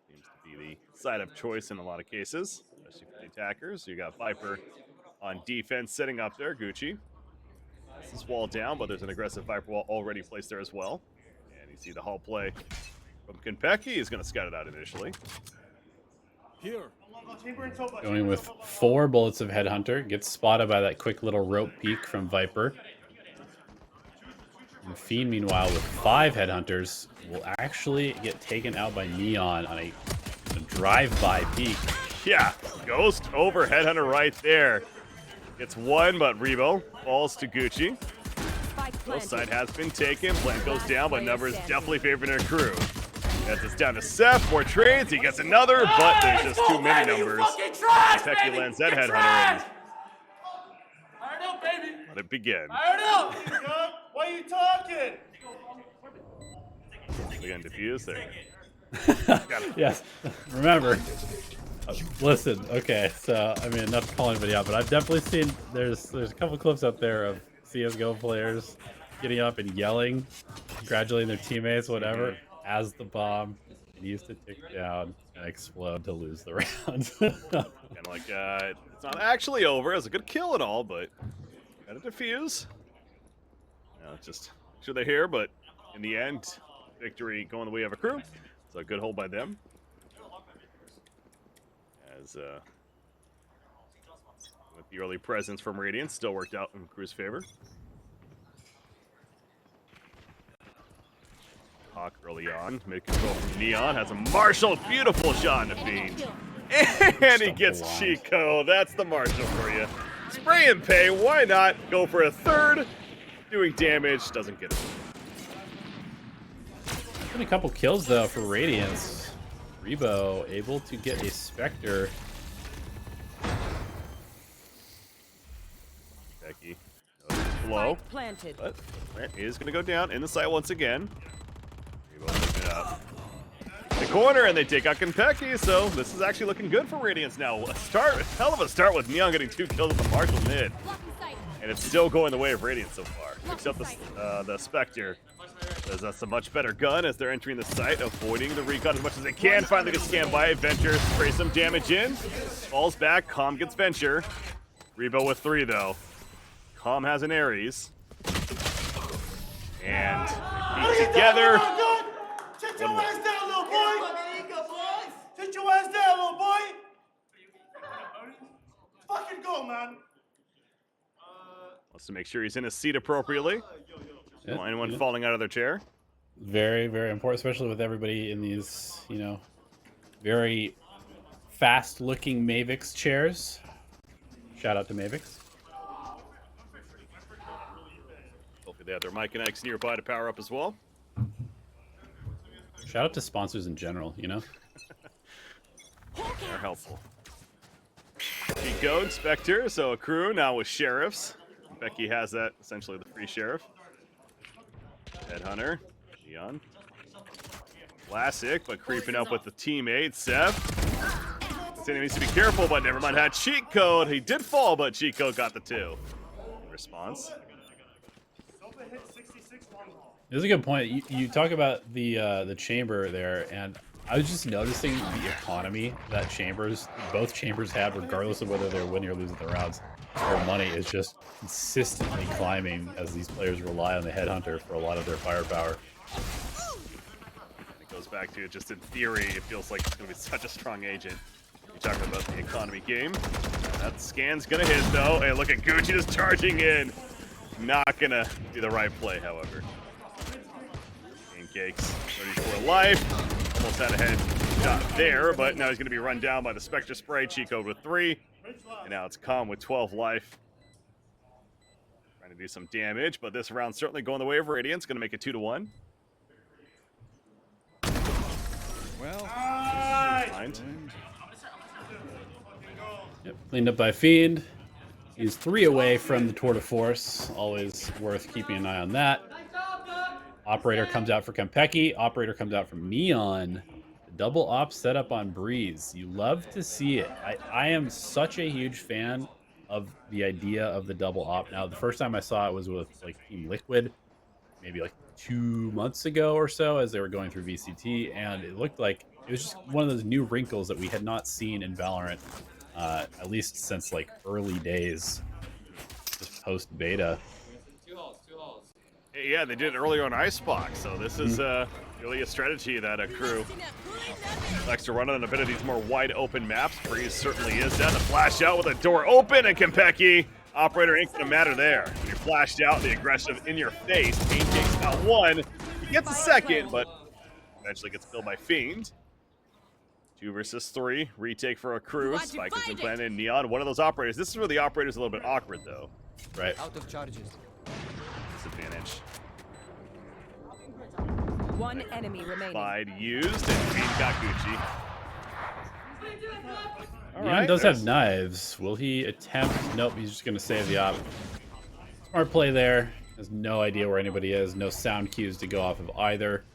Seems to be the side of choice in a lot of cases, especially for the attackers. You got Viper on defense setting up there, Gucci. This is wall down, but there's an aggressive Viper wall already placed there as well. And you see the hull play from Konpeki. He's going to scout it out initially. Here. Going with 4 bullets of Headhunter. Gets spotted by that quick little rope peek from Viper. And Fiend, meanwhile, with 5 Headhunters, will actually get taken out by Neon on a drive-by peek. Yeah, Ghost over Headhunter right there. Gets 1, but Rebo falls to Gucci. Both side has been taken. Plant goes down, but numbers definitely favoring their crew. Gets us down to Seth. More trades. He gets another, but there's just too many numbers. Pecky lands that Headhunter and let it begin. Why are you talking? Again, diffuse there. Yes, remember. Listen, okay, so I mean, not to call anybody out, but I've definitely seen there's a couple clips out there of CS:GO players getting up and yelling, congratulating their teammates, whatever, as the bomb continues to tick down and explode to lose the round. Kind of like it's not actually over. It was a good kill and all, but got to defuse. Just make sure they're here, but in the end, victory going the way of a crew. So a good hold by them. As with the early presence from Radiance, still worked out in crew's favor. Hawk early on, mid control from Neon, has a Marshall, beautiful shot in the Fiend. And he gets Chico, that's the Marshall for you. Spray and pay, why not? Go for a third, doing damage, doesn't get it. Been a couple kills though for Radiance. Rebo able to get a Spectre. Becky low, planted. but Plant is going to go down in the site once again. Rebo picking it up. The corner, and they take out Konpeki, so this is actually looking good for Radiance now. A hell of a start with Neon getting 2 kills with the Marshall mid. And it's still going the way of Radiance so far. Picks up the Spectre. Says that's a much better gun as they're entering the site, avoiding the recon as much as they can. Finally gets scanned by it. Venture sprays some damage in. Falls back. Calm gets Venture. Rebo with 3 though. Calm has an Ares. And they keep together. Sit your ass down, little boy. Sit your ass down, little boy. Fucking go, man. Wants to make sure he's in his seat appropriately. Don't want anyone falling out of their chair. Very, very important, especially with everybody in these, you know, very fast-looking Mavix chairs. Shout out to Mavix. Hopefully they have their mic and X nearby to power up as well. Shout out to sponsors in general, you know? They're helpful. Chico, Inspector, so a crew now with sheriffs. Becky has that, essentially the free sheriff. Headhunter, Leon. Classic, but creeping up with the teammate, Seth. He needs to be careful, but never mind, had cheat code. He did fall, but cheat code got the 2. In response. This is a good point. You talk about the chamber there, and I was just noticing the economy that both chambers have, regardless of whether they're winning or losing the rounds. Their money is just consistently climbing as these players rely on the headhunter for a lot of their firepower. It goes back to just in theory, it feels like it's going to be such a strong agent. You're talking about the economy game. That scan's going to hit though. Hey, look at Gucci just charging in. Not going to be the right play, however. Pancakes, 34 life. Almost had a head shot there, but now he's going to be run down by the Spectre Spray. Cheat code with 3. And now it's Calm with 12 life. Trying to do some damage, but this round's certainly going the way of Radiant's. Going to make it 2-1. Well, Yep, cleaned up by Fiend. He's 3 away from the Tour de Force. Always worth keeping an eye on that. Operator comes out for Konpeki. Operator comes out from Neon. Double op setup on Breeze. You love to see it. I am such a huge fan of the idea of the double op. Now, the first time I saw it was with like Team Liquid, maybe like 2 months ago or so, as they were going through VCT, and it looked like it was just one of those new wrinkles that we had not seen in Valorant, at least since like early days, just post beta. Yeah, they did it earlier on Icebox, so this is really a strategy that a crew likes to run on a bit of these more wide open maps. Breeze certainly is that. The flash out with a door open, and Konpeki, operator ain't gonna matter there. When you're flashed out, the aggressive in your face. Pancakes got 1. He gets a second, but eventually gets killed by Fiend. 2 versus 3. Retake for a crew. Spike has been planted in Neon. One of those operators. This is where the operator's a little bit awkward, though. Right. Out of charges. Disadvantage. 1 enemy remaining. Slide used, and Fiend got Gucci. Neon does have knives. Will he attempt? Nope, he's just going to save the op. Smart play there. Has no idea where anybody is. No sound cues to go off of either.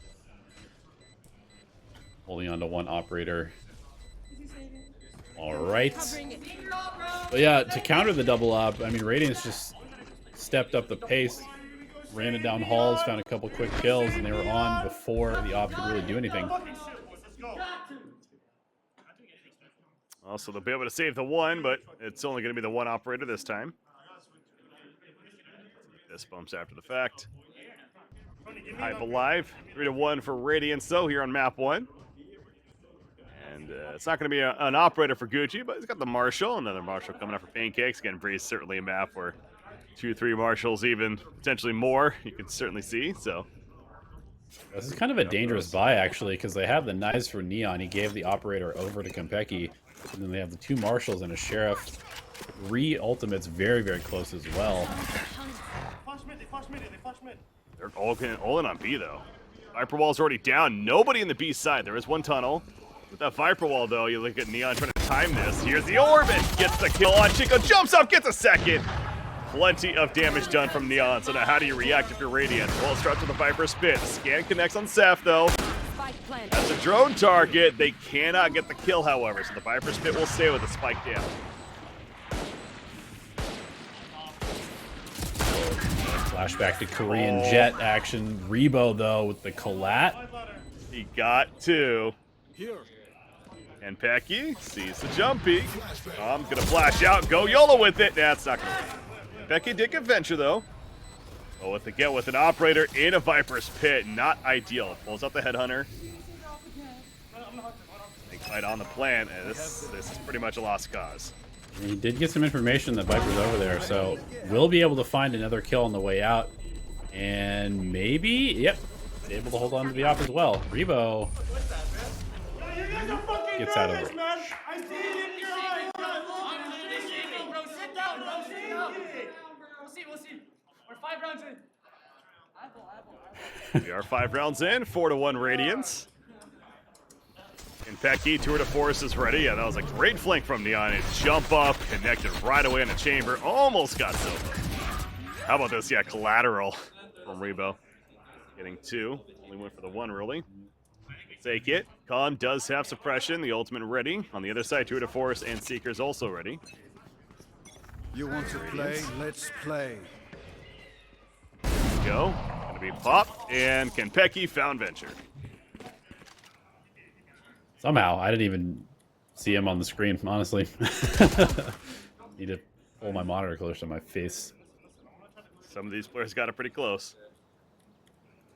Holding on to 1 operator. All right. But yeah, to counter the double op, I mean, Radiant's just stepped up the pace. Ran it down halls, found a couple quick kills, and they were on before the op could really do anything. Also, they'll be able to save the 1, but it's only going to be the 1 operator this time. This bumps after the fact. Hype alive. 3-1 for Radiance, though, here on map 1. And it's not going to be an operator for Gucci, but he's got the Marshal. Another Marshal coming up for Pancakes. Again, Breeze certainly a map where 2-3 Marshals, even potentially more, you can certainly see. So this is kind of a dangerous buy, actually, because they have the knives for Neon. He gave the operator over to Konpeki, and then they have the 2 Marshals and a Sheriff. 3 ultimates very, very close as well. They're all in on B, though. Viper Wall's already down. Nobody in the B side. There is 1 tunnel. With that Viper Wall, though, you look at Neon trying to time this. Here's the Orbit. Gets the kill on Chico. Jumps up, gets a second. Plenty of damage done from Neon. So now how do you react if you're Radiant? Well, it starts with a Viper Spit. Scan connects on Seth, though. That's a drone target. They cannot get the kill, however. So the Viper Spit will stay with the spike down. Flashback to Korean Jet action. Rebo, though, with the collat. He got 2. And Pecky sees the jump peek. I'm going to flash out, go YOLO with it. That's not going to work. Pecky did get Venture, though. Oh, with the get with an operator in a Viper's pit. Not ideal. Pulls out the Headhunter. Big fight on the plan. And this is pretty much a lost cause. He did get some information that Viper's over there, so we'll be able to find another kill on the way out. And maybe, yep, able to hold on to the op as well. Rebo gets out of the range. We'll see. We're 5 rounds in. We are 5 rounds in, 4-1 Radiance. And Pecky, Tour de Force is ready. Yeah, that was a great flank from Neon. It jump up, connected right away in the chamber. Almost got Silva. How about this? Yeah, collateral from Rebo. Getting 2. Only went for the 1, really. Take it. Calm does have suppression. The ultimate ready. On the other side, Tour de Force and Seeker's also ready. You want to play? Let's play. Go. Gonna be pop. And Kenpeki found Venture. Somehow, I didn't even see him on the screen, honestly. Need to pull my monitor closer to my face. Some of these players got it pretty close.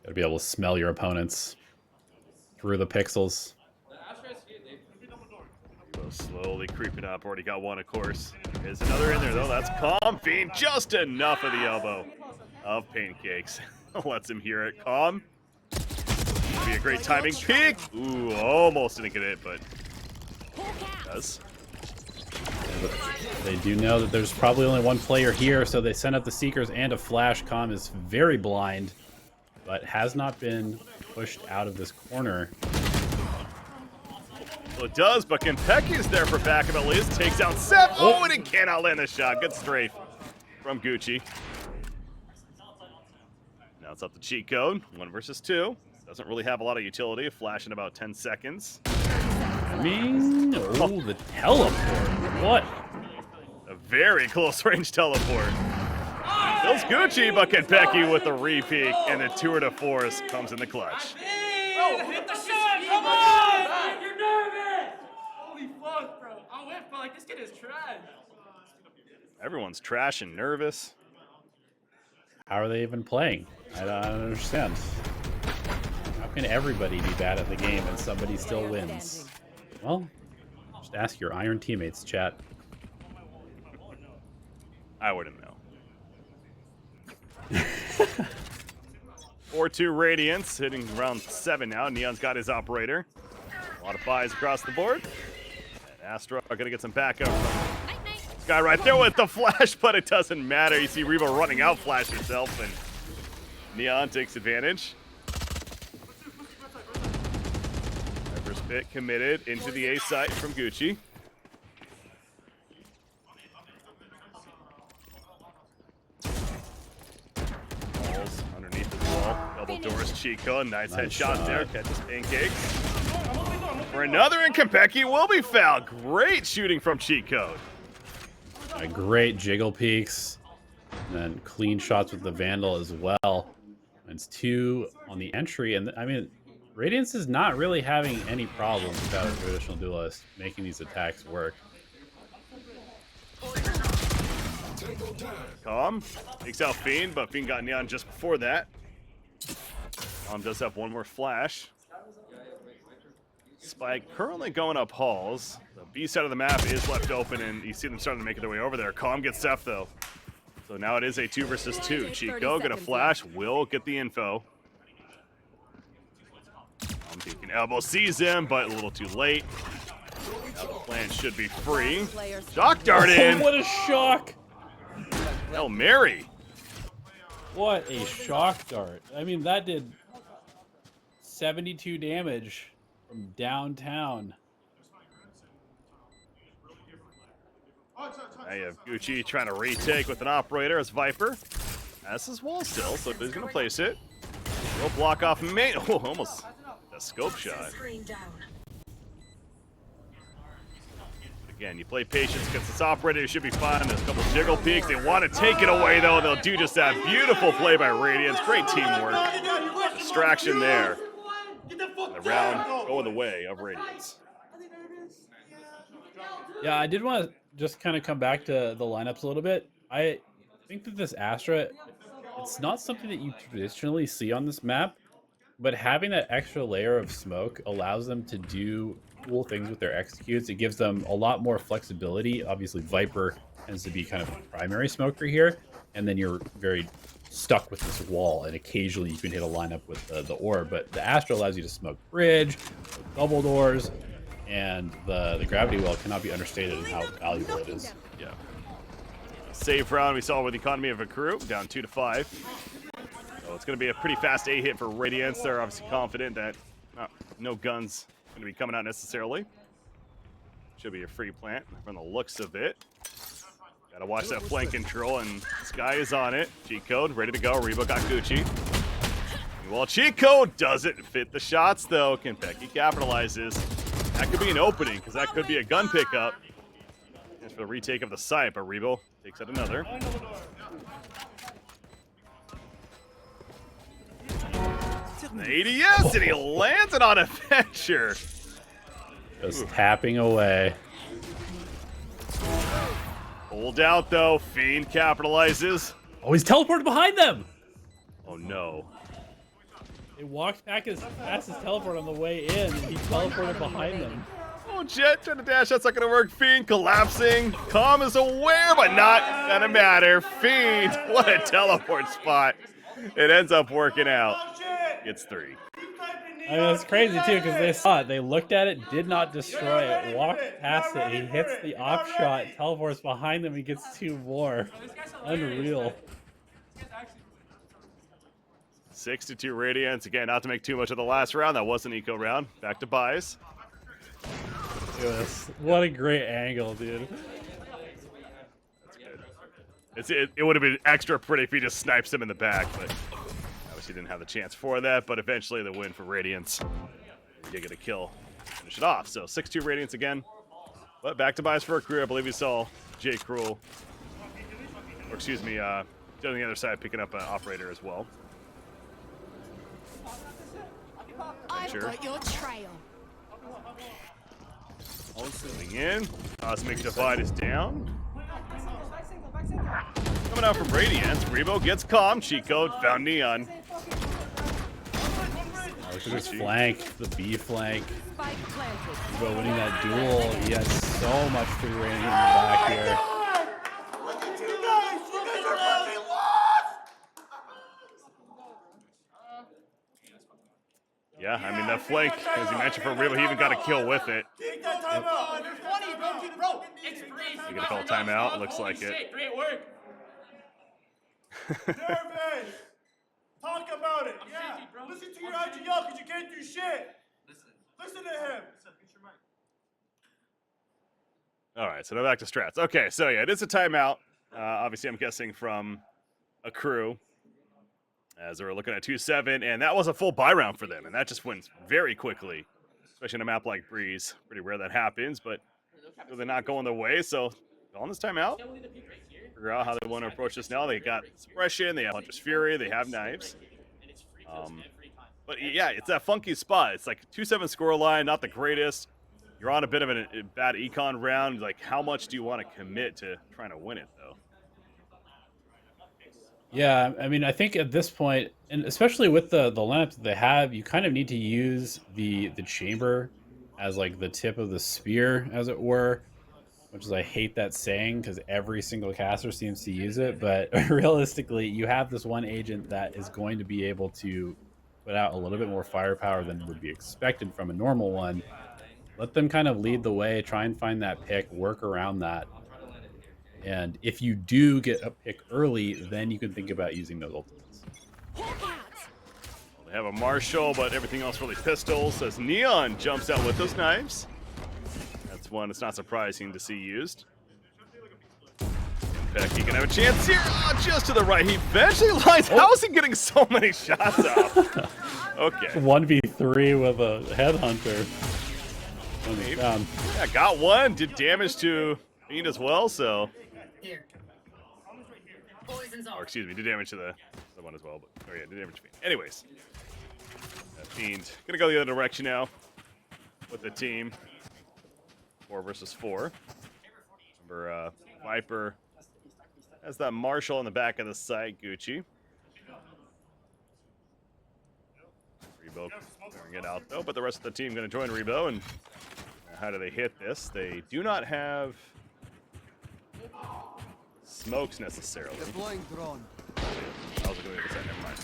Gotta be able to smell your opponents through the pixels. Slowly creeping up. Already got 1, of course. There's another in there, though. That's Calm. Fiend just enough of the elbow of Pancakes. Lets him hear it. Calm. Be a great timing peek. Ooh, almost didn't get it, but does. They do know that there's probably only 1 player here, so they send up the Seekers and a flash. Calm is very blind, but has not been pushed out of this corner. Well, it does, but Kenpeki's there for backup at least. Takes out 7. Oh, and it cannot land the shot. Good strafe from Gucci. Now it's up to cheat code. 1 versus 2. Doesn't really have a lot of utility. Flash in about 10 seconds. Ming. Oh, the teleport. What? A very close range teleport. Kills Gucci, but Kenpeki with the re-peek, and the Tour de Force comes in the clutch. Bro, hit the shot! Come on! You're nervous! Holy fuck, bro. I'm with, but like, this kid is trash. Everyone's trash and nervous. How are they even playing? I don't understand. How can everybody be bad at the game and somebody still wins? Well, just ask your Iron teammates, chat. I wouldn't know. 4-2 Radiance, hitting round 7 now. Neon's got his operator. A lot of buys across the board. And Astra are going to get some backup from this guy right there with the flash, but it doesn't matter. You see Reba running out flash herself, and Neon takes advantage. Viper's Pit committed into the A site from Gucci. Balls underneath the wall. Double doors Chico. Nice headshot there. Catches Pancakes. For another, and Kenpeki will be fouled. Great shooting from Cheat Code. A great jiggle peeks. And then clean shots with the Vandal as well. And it's 2 on the entry. And I mean, Radiance is not really having any problems without a traditional duelist making these attacks work. Calm takes out Fiend, but Fiend got Neon just before that. Calm does have 1 more flash. Spike currently going up halls. The B side of the map is left open, and you see them starting to make their way over there. Calm gets Seth, though. So now it is a 2 versus 2. Chico gonna flash, will get the info. Calm taking elbow, sees him, but a little too late. Now the plan should be free. Shock dart in. Oh, what a shock! Hail Mary. What a shock dart. I mean, that did 72 damage from downtown. Now you have Gucci trying to retake with an operator as Viper. Has his wall still, so he's going to place it. He'll block off main. Oh, almost a scope shot. Again, you play patience against this operator, it should be fine. There's a couple jiggle peeks. They want to take it away, though. They'll do just that. Beautiful play by Radiance. Great teamwork. Distraction there. And the round going the way of Radiance. Yeah, I did want to just kind of come back to the lineups a little bit. I think that this Astra, it's not something that you traditionally see on this map, but having that extra layer of smoke allows them to do cool things with their executes. It gives them a lot more flexibility. Obviously, Viper tends to be kind of a primary smoker here, and then you're very stuck with this wall, and occasionally you can hit a lineup with the orb, but the Astra allows you to smoke bridge, double doors, and the gravity well cannot be understated in how valuable it is. Yeah. Save round we saw with the economy of a crew, down 2-5. So it's going to be a pretty fast A hit for Radiance. They're obviously confident that no guns going to be coming out necessarily. Should be a free plant from the looks of it. Got to watch that flank control, and Sky is on it. Cheat code ready to go. Rebo got Gucci. Well, cheat code doesn't fit the shots though. Kenpeki capitalizes. That could be an opening, because that could be a gun pickup. As for the retake of the site, but Rebo takes out another. The ADS, and he lands it on a Venture. Just tapping away. Hold out though. Fiend capitalizes. Oh, he's teleported behind them. Oh no. They walked back as fast as teleport on the way in, and he teleported behind them. Oh, Jet trying to dash. That's not going to work. Fiend collapsing. Calm is aware, but not going to matter. Fiend, what a teleport spot. It ends up working out. Gets 3. I mean, it's crazy too, because they saw it. They looked at it, did not destroy it, walked past it. He hits the op shot, teleports behind them, he gets 2 more. Unreal. 6-2 Radiance. Again, not to make too much of the last round. That was an eco round. Back to buys. Look at this. What a great angle, dude. That's good. It would have been extra pretty if he just snipes him in the back, but obviously didn't have the chance for that. But eventually the win for Radiance. He did get a kill. Finish it off. So 6-2 Radiance again. But back to buys for a crew. I believe we saw Jay Cruel. Or excuse me, on the other side picking up an operator as well. I've got your trail. Coming in. Cosmic Divide is down. Coming out from Radiance. Rebo gets calm. Cheat code. Found Neon. Oh, look at this flank. The B flank. Rebo winning that duel. He has so much free reign in the back here. Yeah, I mean, that flank, as you mentioned for Rebo, he even got a kill with it. Take that timeout. Bro, it's free. You gonna call timeout? Looks like it. Great work. Nervous. Talk about it. Yeah. Listen to your IGL because you can't do shit. Listen to him. All right, so now back to strats. Okay, so yeah, it is a timeout. Obviously, I'm guessing from a crew. As we're looking at 2-7, and that was a full buy round for them, and that just went very quickly, especially in a map like Breeze. Pretty rare that happens, but they're not going their way, so on this timeout, figure out how they want to approach this now. They got Suppression, they have Hunter's Fury, they have Knives. But yeah, it's that funky spot. It's like 2-7 scoreline, not the greatest. You're on a bit of a bad econ round. Like, how much do you want to commit to trying to win it, though? Yeah, I mean, I think at this point, and especially with the lineup that they have, you kind of need to use the chamber as like the tip of the spear, as it were. Which is, I hate that saying because every single caster seems to use it, but realistically, you have this one agent that is going to be able to put out a little bit more firepower than would be expected from a normal one. Let them kind of lead the way, try and find that pick, work around that. And if you do get a pick early, then you can think about using those ultimates. They have a Marshall, but everything else really pistols. As Neon jumps out with those knives. That's one it's not surprising to see used. Becky can have a chance here. Oh, just to the right. He eventually lines. How is he getting so many shots off? Okay. 1v3 with a headhunter. Down. Yeah, got one. Did damage to Fiend as well, so. Or excuse me, did damage to the one as well. But oh yeah, did damage to Fiend. Anyways, Fiend gonna go the other direction now with the team. 4 versus 4. Remember, Viper has that Marshall on the back of the site. Gucci. Rebo clearing it out though, but the rest of the team gonna join Rebo. And how do they hit this? They do not have smokes necessarily. Deploying drone. I was looking at this side, never mind.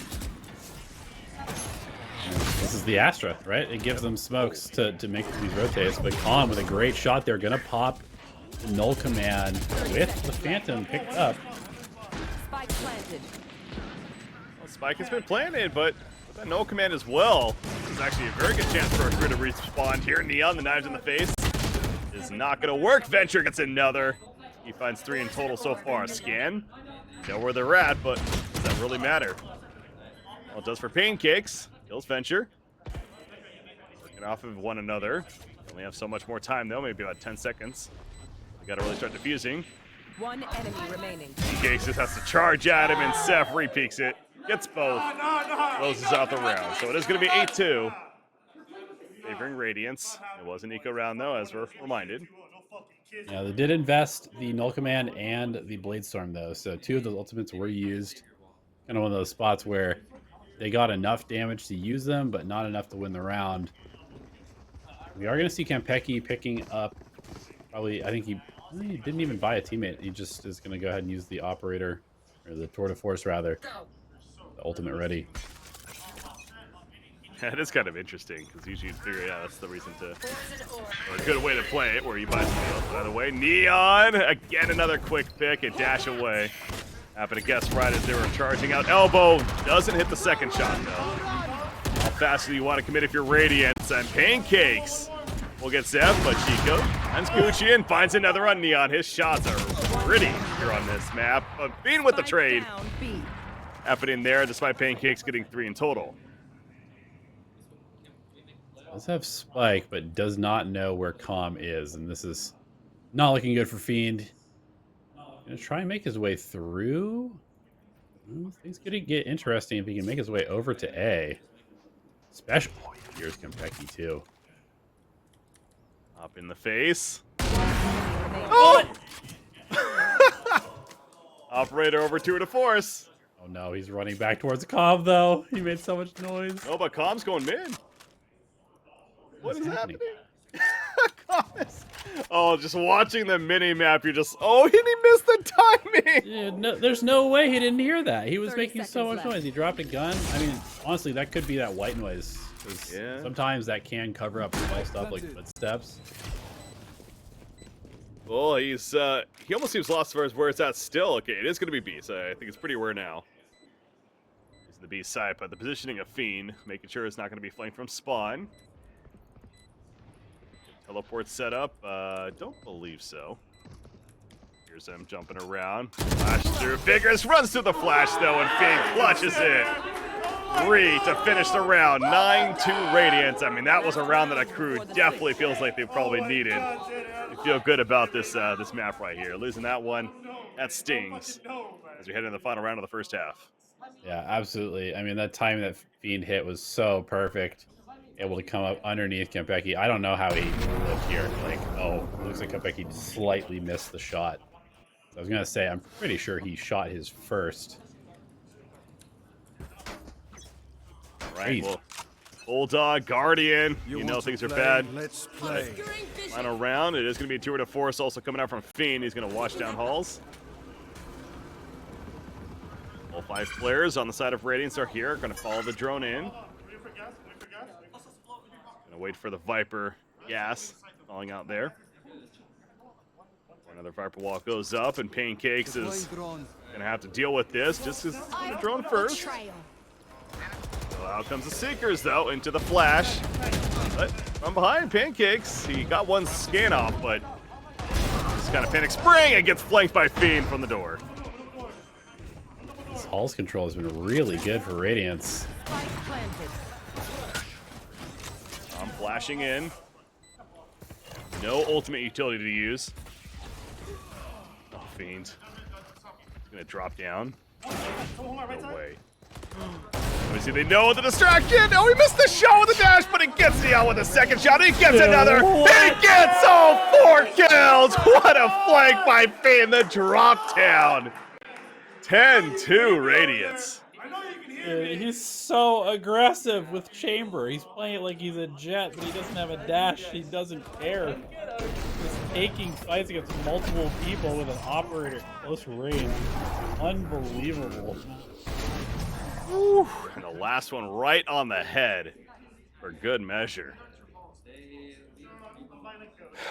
This is the Astra, right? It gives them smokes to make these rotates. But Khan with a great shot there, gonna pop the null command with the Phantom picked up. Spike planted. Well, Spike has been planted, but with that null command as well, this is actually a very good chance for a crew to respawn here. Neon, the knives in the face, is not gonna work. Venture gets another. He finds 3 in total so far. Scan, know where they're at, but does that really matter? Well, it does for Pancakes. Kills Venture. Working off of one another. Only have so much more time though, maybe about 10 seconds. We gotta really start defusing. One enemy remaining. Pancakes just has to charge at him, and Seth repeaks it. Gets both. Closes out the round. So it is gonna be 8-2. Favoring Radiance. It was an eco round though, as we're reminded. Yeah, they did invest the null command and the blade storm though, so 2 of those ultimates were used. Kind of one of those spots where they got enough damage to use them, but not enough to win the round. We are going to see Kampeki picking up. Probably, I think he didn't even buy a teammate. He just is going to go ahead and use the operator, or the tour de force rather. The ultimate ready. That is kind of interesting, because usually you'd figure, yeah, that's the reason to, or a good way to play it, where you buy something else. By the way, Neon, again, another quick pick and dash away. Happened to guess right as they were charging out. Elbow doesn't hit the second shot, though. How fast do you want to commit if you're Radiance? And Pancakes will get Zev, but Chico finds Gucci and finds another on Neon. His shots are pretty here on this map. But Bean with the trade happening there, despite Pancakes getting 3 in total. Does have Spike, but does not know where Calm is, and this is not looking good for Fiend. Gonna try and make his way through. Things gonna get interesting if he can make his way over to A. Special. Here's Kampeki too. Up in the face. Oh! Operator over 2 to force. Oh no, he's running back towards Calm though. He made so much noise. Oh, but Calm's going mid. What is happening? Oh, just watching the mini map, you're just, oh, he missed the timing. Yeah, no, there's no way he didn't hear that. He was making so much noise. He dropped a gun. I mean, honestly, that could be that white noise. Yeah. Sometimes that can cover up small stuff like footsteps. Well, he almost seems lost as far as where it's at still. Okay, it is going to be B, so I think it's pretty aware now. He's the B side, but the positioning of Fiend, making sure it's not going to be flanked from spawn. Teleport set up, don't believe so. Here's him jumping around. Flash through, Vigorous runs through the flash though, and Fiend clutches it. 3 to finish the round, 9-2 Radiance. I mean, that was a round that a crew definitely feels like they probably needed. You feel good about this this map right here. Losing that one, that stings as we head into the final round of the first half. Yeah, absolutely. I mean, that time that Fiend hit was so perfect. Able to come up underneath Kampeki. I don't know how he lived here. Like, oh, it looks like Kampeki slightly missed the shot. I was gonna say, I'm pretty sure he shot his first. All right, well, Bulldog, Guardian, you know things are bad. Let's play. Final round, it is gonna be a 2 to force also coming out from Fiend. He's gonna wash down Halls. All 5 players on the side of Radiance are here, gonna follow the drone in. Gonna wait for the Viper gas falling out there. Another Viper wall goes up, and Pancakes is gonna have to deal with this just because the drone first. So out comes the Seekers though into the flash. But from behind Pancakes, he got one scan off, but just kind of panic spring and gets flanked by Fiend from the door. This Hall's control has been really good for Radiance. I'm flashing in. No ultimate utility to use. Oh, Fiend. He's gonna drop down. No way. Obviously, they know the distraction. Oh, he missed the shot with the dash, but he gets Neon with a second shot. He gets another. He gets all 4 kills. What a flank by Fiend. The drop down. 10-2 Radiance. He's so aggressive with Chamber. He's playing it like he's a jet, but he doesn't have a dash. He doesn't care. He's taking fights against multiple people with an operator at close range. Unbelievable. Whew. And the last one right on the head for good measure.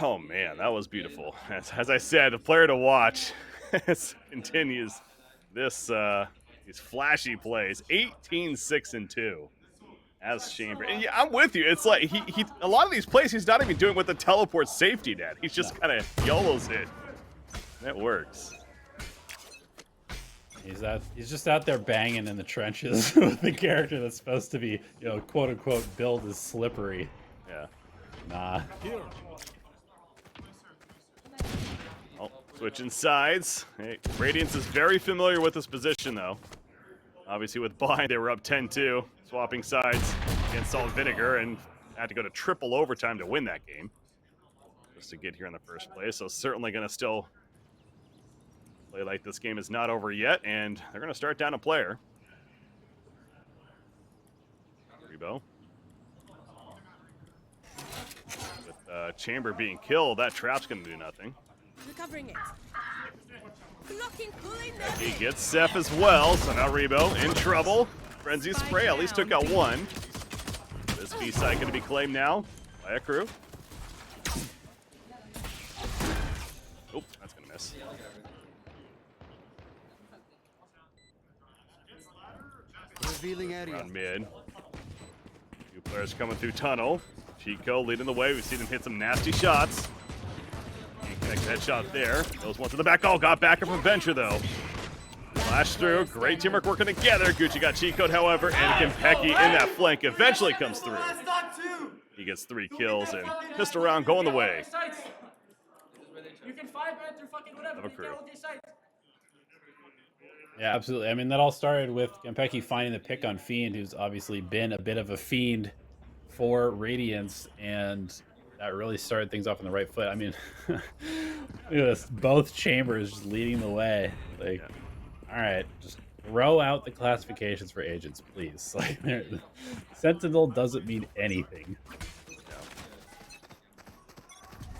Oh man, that was beautiful. As I said, a player to watch as continues this these flashy plays. 18-6-2 as Chamber. And yeah, I'm with you. It's like he a lot of these plays he's not even doing with the teleport safety net. He's just kind of YOLOs it. That works. He's just out there banging in the trenches with the character that's supposed to be, you know, quote unquote build is slippery. Yeah. Nah. Oh, switching sides. Hey, Radiance is very familiar with this position though. Obviously with Bind, they were up 10-2, swapping sides against Salt and Vinegar, and had to go to triple overtime to win that game. Just to get here in the first place, so certainly gonna still play like this game is not over yet, and they're going to start down a player. Rebo. With Chamber being killed, that trap's going to do nothing. Recovering it. He gets Seth as well, so now Rebo in trouble. Frenzy Spray at least took out one. This B-side going to be claimed now by a crew. Oh, that's going to miss. Revealing area. Around mid. Two players coming through tunnel. Chico leading the way. We've seen him hit some nasty shots. He connects that shot there. Those ones to the back. Oh, got back up from Venture though. Flash through. Great teamwork working together. Gucci got cheat code, however, and Kimpeki in that flank eventually comes through. He gets 3 kills and pistol round going the way You can 5-man through fucking whatever. of a crew. Yeah, absolutely. I mean, that all started with Kimpeki finding the pick on Fiend, who's obviously been a bit of a fiend for Radiance, and that really started things off on the right foot. I mean, look at this, both Chambers just leading the way. Like, all right, just throw out the classifications for agents, please. Like, Sentinel doesn't mean anything.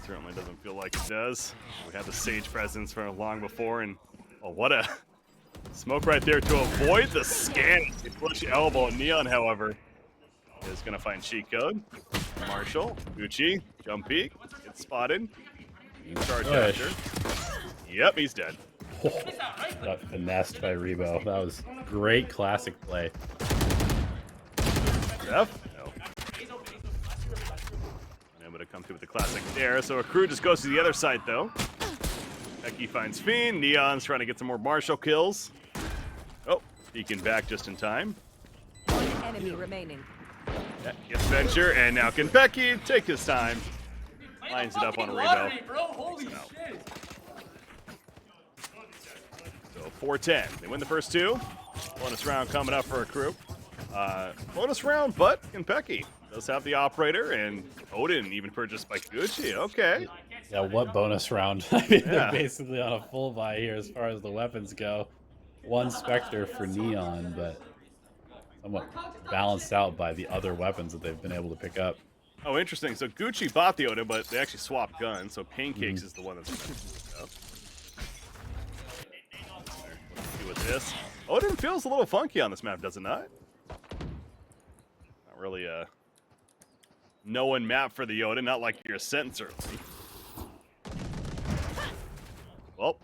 Certainly doesn't feel like it does. We had the Sage presence for long before, and oh, what a smoke right there to avoid the scan. They push elbow. Neon, however, is going to find cheat code. Marshall, Gucci, jump peek, gets spotted. Charge after. Yep, he's dead. Got finessed by Rebo. That was great classic play. Jeff? No. Able to come through with the classic there. So a crew just goes to the other side, though. Becky finds Fiend. Neon's trying to get some more Marshall kills. Oh, peeking back just in time. One enemy remaining. That gets Venture, and now can Becky take his time. Lines it up on a Rebo. So 4-10. They win the first 2. Bonus round coming up for a crew. Bonus round, but Kimpeki does have the operator, and Odin even purchased by Gucci. Okay. Yeah, what bonus round? I mean, they're basically on a full buy here as far as the weapons go. One Spectre for Neon, but somewhat balanced out by the other weapons that they've been able to pick up. Oh, interesting. So Gucci bought the Odin, but they actually swapped guns. So Pancakes is the one that's picked up. Let's see with this. Odin feels a little funky on this map, does it not? Not really a known map for the Odin, not like your Ascent, certainly. Well,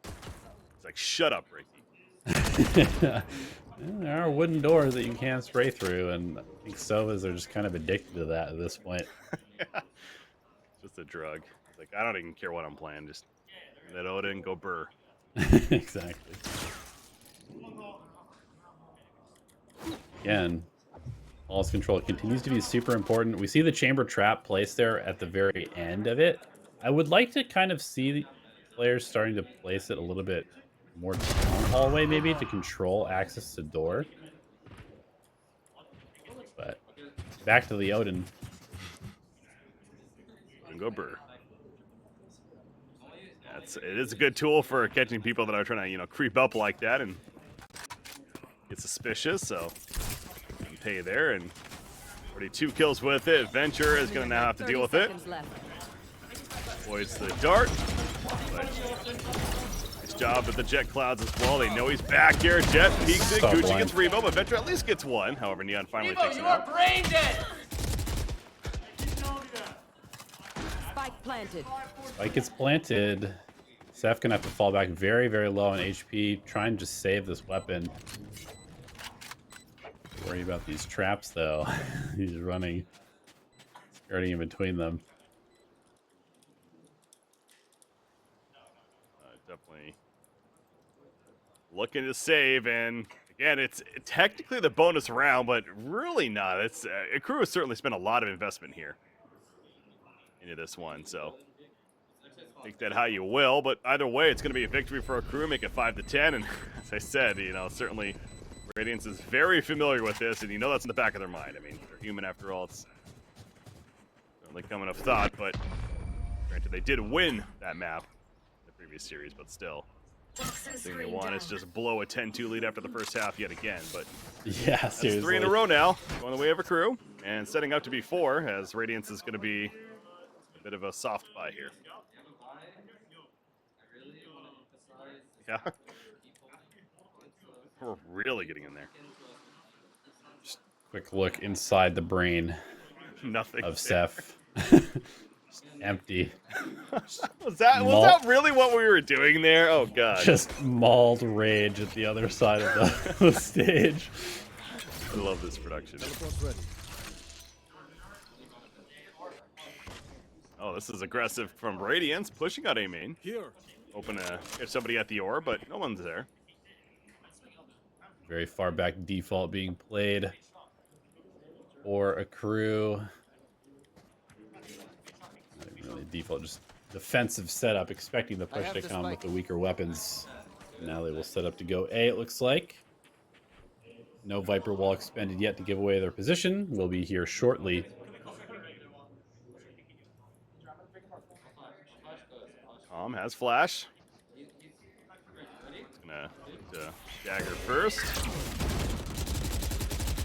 it's like, shut up, Ricky. There are wooden doors that you can't spray through, and I think Sovas are just kind of addicted to that at this point. Just a drug. It's like, I don't even care what I'm playing, just let Odin go burr. Exactly. Again, Pulse control continues to be super important. We see the chamber trap placed there at the very end of it. I would like to kind of see the players starting to place it a little bit more down hallway, maybe, to control access to door. But back to the Odin. Go Burr. It is a good tool for catching people that are trying to, you know, creep up like that and get suspicious. So pay there, and already 2 kills with it. Venture is going to now have to deal with it. Avoids the dart. But nice job with the Jet Clouds as well. They know he's back here. Jet peeks it. Gucci gets Rebo, but Venture at least gets 1. However, Neon finally takes him out. brain dead. Spike planted. Spike gets planted. Seth gonna have to fall back very, very low on HP. Try and just save this weapon. Worry about these traps though. He's running, skirting in between them. Definitely looking to save, and again, it's technically the bonus round, but really not. It's Crew has certainly spent a lot of investment here into this one, so take that how you will. But either way, it's going to be a victory for Crew. Make it 5-10, and as I said, you know, certainly Radiance is very familiar with this, and you know that's in the back of their mind. I mean, they're human after all. It's certainly coming of thought, but granted, they did win that map in the previous series, but still. The thing they want is just blow a 10-2 lead after the first half yet again, but yeah, seriously. That's 3 in a row now, going the way of a Crew, and setting up to be 4, as Radiance is going to be a bit of a soft buy here. Yeah. We're really getting in there. Just quick look inside the brain Nothing of Seth. Just empty. was that really what we were doing there? Oh god. Just mauled rage at the other side of the stage. I love this production. Oh, this is aggressive from Radiance, pushing out A main. Hoping to get somebody at the ore, but no one's there. Very far back default being played or a Crew. Not even really default, just defensive setup, expecting the push to come with the weaker weapons. Now they will set up to go A, it looks like. No Viper wall expended yet to give away their position. We'll be here shortly. Tom has flash. He's gonna look to dagger first.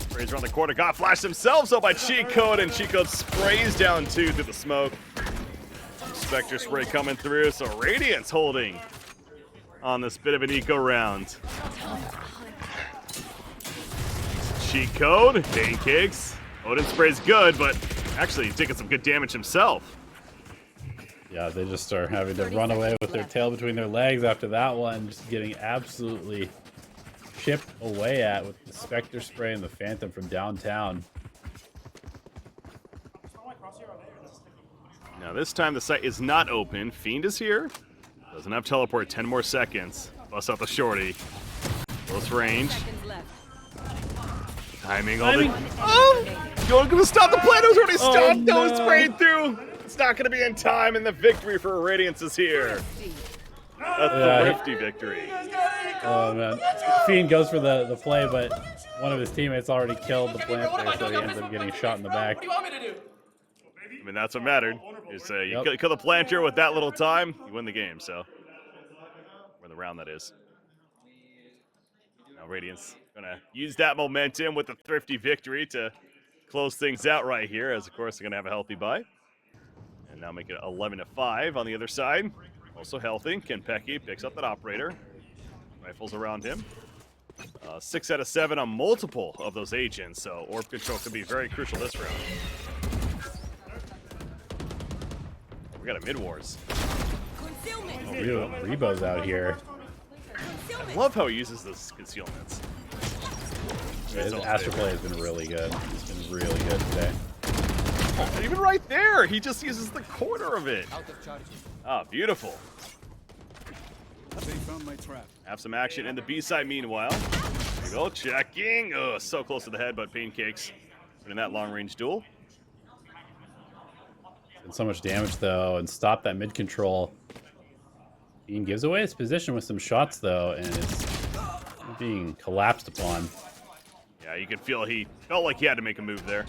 Sprays around the corner, got flashed himself, so by Cheat Code, and Cheat Code sprays down 2 through the smoke. Spectre spray coming through, so Radiance holding on this bit of an eco round. Cheat Code, Dane kicks. Odin sprays good, but actually taking some good damage himself. Yeah, they just are having to run away with their tail between their legs after that one. Just getting absolutely chipped away at with the Spectre spray and the Phantom from downtown. Now this time the site is not open. Fiend is here. Doesn't have teleport. 10 more seconds. Bust out the shorty. Close range. Timing all the... Oh! You're gonna stop the plan. It was already stopped. Oh, no. No, sprayed through. It's not gonna be in time, and the victory for Radiance is here. A thrifty victory. Oh man, Fiend goes for the play, but one of his teammates already killed the plant there, so he ends up getting shot in the back. What do you want me to do? I mean, that's what mattered. You kill the planter with that little time, you win the game. So, or the round that is. Now Radiance gonna use that momentum with a thrifty victory to close things out right here, as of course they're gonna have a healthy bye. And now make it 11-5 on the other side. Also healthy. Kenpeki picks up that operator. Rifles around him. 6 out of 7 on multiple of those agents, so orb control could be very crucial this round. We got a mid wars. Rebo's out here. I love how he uses those concealments. His Astro play has been really good. It's been really good today. Even right there, he just uses the corner of it. Ah, beautiful. Have some action in the B side meanwhile. There we go, checking. Oh, so close to the head, but Pancakes in that long-range duel. And so much damage though, and stop that mid control. Team gives away his position with some shots though, and it's being collapsed upon. Yeah, you can feel he felt like he had to make a move there.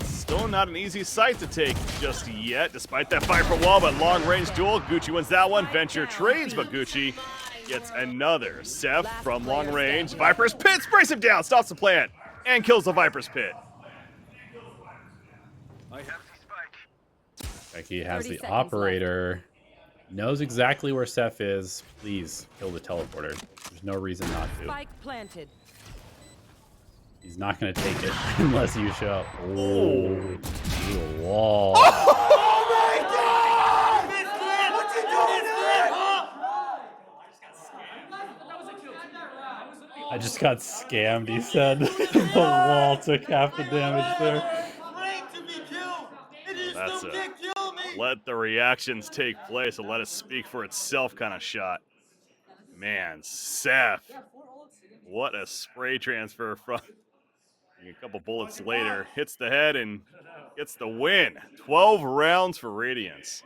Still not an easy site to take just yet, despite that Viper wall, but long-range duel. Gucci wins that one. Venture trades, but Gucci gets another. Seth from long range. Viper's Pit sprays him down, stops the plant, and kills the Viper's Pit. Becky has the operator. Knows exactly where Seth is. Please kill the teleporter. There's no reason not to. Spike planted. He's not going to take it unless you show up. Oh, the wall. Oh my God! What's he doing there? I just got scammed, he said. The wall took half the damage there. That's a let the reactions take place and let it speak for itself kind of shot. Man, Seth. What a spray transfer from a couple bullets later. Hits the head and gets the win. 12 rounds for Radiance.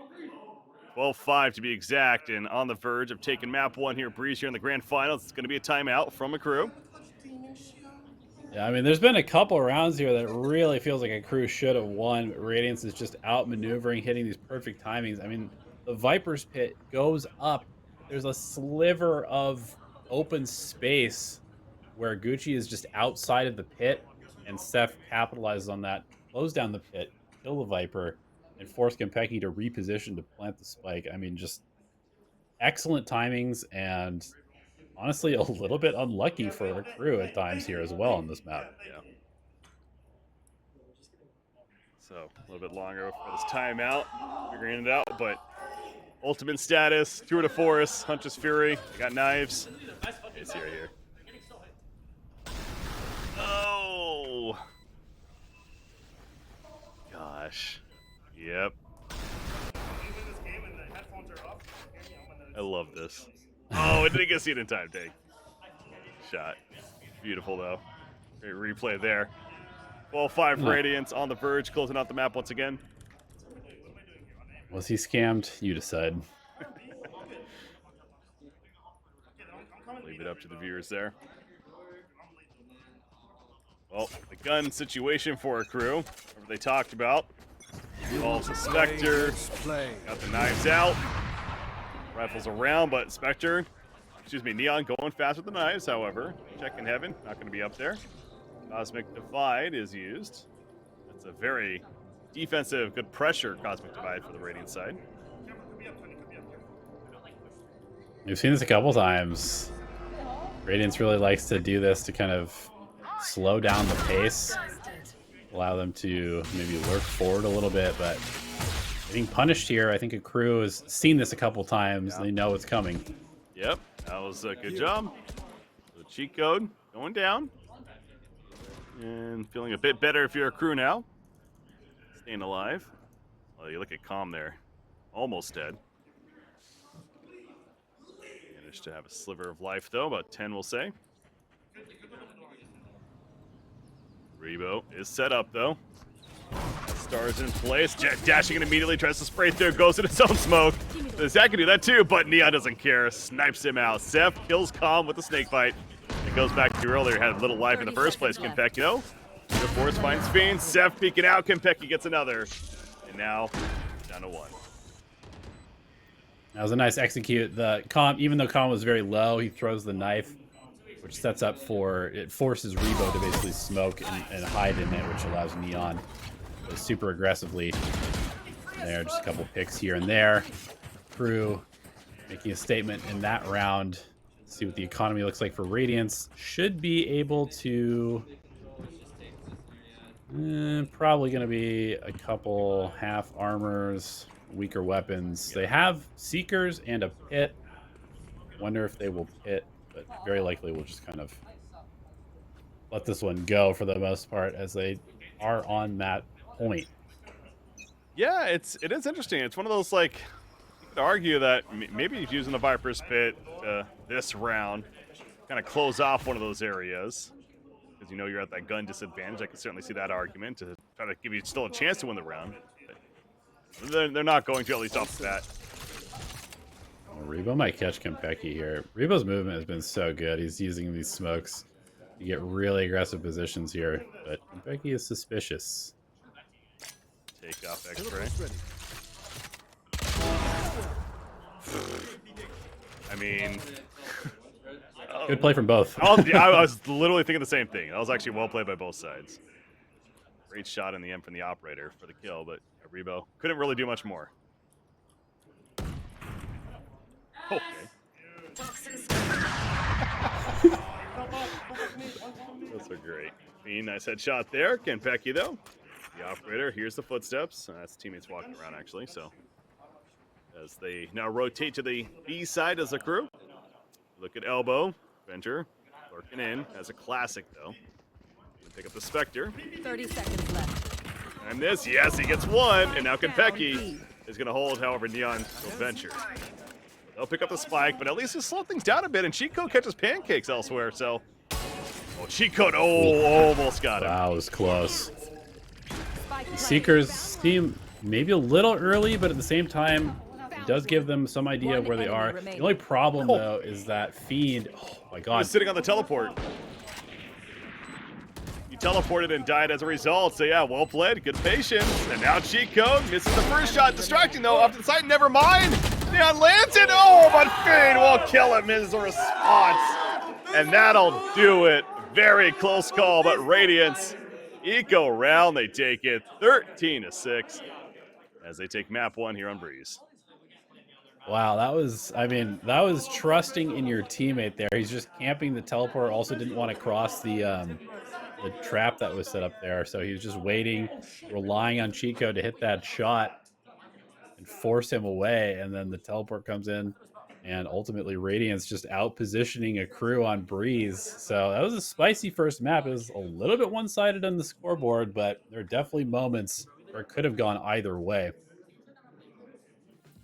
12-5 to be exact, and on the verge of taking map 1 here, Breeze, here in the grand finals. It's going to be a timeout from a crew. Yeah, I mean, there's been a couple rounds here that really feels like a crew should have won. But Radiance is just outmaneuvering, hitting these perfect timings. I mean, the Viper's Pit goes up. There's a sliver of open space where Gucci is just outside of the pit, and Seth capitalizes on that, close down the pit, kill the Viper, and force Konpeki to reposition to plant the spike. I mean, just excellent timings, and honestly, a little bit unlucky for a crew at times here as well on this map. Yeah. So a little bit longer for this timeout, figuring it out, but ultimate status, Tour de Force, Huntress Fury, got knives. It's here. Oh! Gosh. Yep. I love this. Oh, it didn't get seen in time, Dang. Shot. Beautiful, though. Great replay there. 12-5 Radiance on the verge, closing out the map once again. Was he scammed? You decide. Leave it up to the viewers there. Well, the gun situation for a crew, whatever they talked about. Involves the Spectre. Got the knives out. Rifles around, but Spectre, Neon going fast with the knives, however. Check in heaven, not going to be up there. Cosmic Divide is used. That's a very defensive, good pressure Cosmic Divide for the Radiant side. We've seen this a couple times. Radiance really likes to do this to kind of slow down the pace, allow them to maybe lurk forward a little bit, but getting punished here. I think a crew has seen this a couple times. Yeah. They know it's coming. Yep, that was a good job. The cheat code going down. And feeling a bit better if you're a crew now. Staying alive. Well, you look at Calm there. Almost dead. Managed to have a sliver of life, though. About 10, we'll say. Rebo is set up, though. Stars in place. Jet dashing in immediately, tries to spray through, goes in its own smoke. Zach can do that too, but Neon doesn't care. Snipes him out. Seth kills Calm with the snake bite. It goes back to earlier, had little life in the first place. Konpeki, the force finds Fiend. Seth peeking out. Konpeki gets another. And now, down to 1. That was a nice execute. The Calm, even though Calm was very low, he throws the knife, which sets up for, it forces Rebo to basically smoke and hide in it, which allows Neon to go super aggressively. There, just a couple picks here and there. Crew making a statement in that round. Let's see what the economy looks like for Radiance. Should be able to... probably going to be a couple half armors, weaker weapons. They have Seekers and a pit. Wonder if they will pit, but very likely we'll just kind of let this one go for the most part as they are on that point. Yeah, it is interesting. It's one of those, like, you could argue that maybe he's using the Viper's Pit this round kind of close off one of those areas because you know you're at that gun disadvantage. I can certainly see that argument to try to give you still a chance to win the round. But they're not going to, at least off the bat. Rebo might catch Konpeki here. Rebo's movement has been so good. He's using these smokes to get really aggressive positions here, but Konpeki is suspicious. Take off X-ray. I mean, good play from both. I was literally thinking the same thing. That was actually well played by both sides. Great shot in the end from the operator for the kill, but Rebo couldn't really do much more. Okay. That's so great. Nice headshot there. Konpeki though. The operator, here's the footsteps. That's teammates walking around actually, so. As they now rotate to the B side as a crew. Look at elbow. Venture lurking in as a classic though. Pick up the Spectre. 30 seconds left. And this, yes, he gets one. And now Konpeki is going to hold, however, Neon will venture. They'll pick up the spike, but at least he'll slow things down a bit. And Cheat Code catches pancakes elsewhere, so. Oh, Cheat Code, almost got him. That was close. Seekers seem maybe a little early, but at the same time, it does give them some idea of where they are. The only problem, though, is that Fiend, oh my god. He's sitting on the teleport. He teleported and died as a result, so yeah, well played, good patience. And now Cheat Code misses the first shot, distracting though, off to the side, never mind. Neon lands it, oh, but Fiend will kill him, is the response. And that'll do it. Very close call, but Radiance, eco round, they take it 13-6 as they take map 1 here on Breeze. Wow, that was trusting in your teammate there. He's just camping the teleport, also didn't want to cross the trap that was set up there. So he was just waiting, relying on Cheat Code to hit that shot and force him away. And then the teleport comes in and ultimately Radiance just out positioning a crew on Breeze. So that was a spicy first map. It was a little bit one-sided on the scoreboard, but there are definitely moments where it could have gone either way.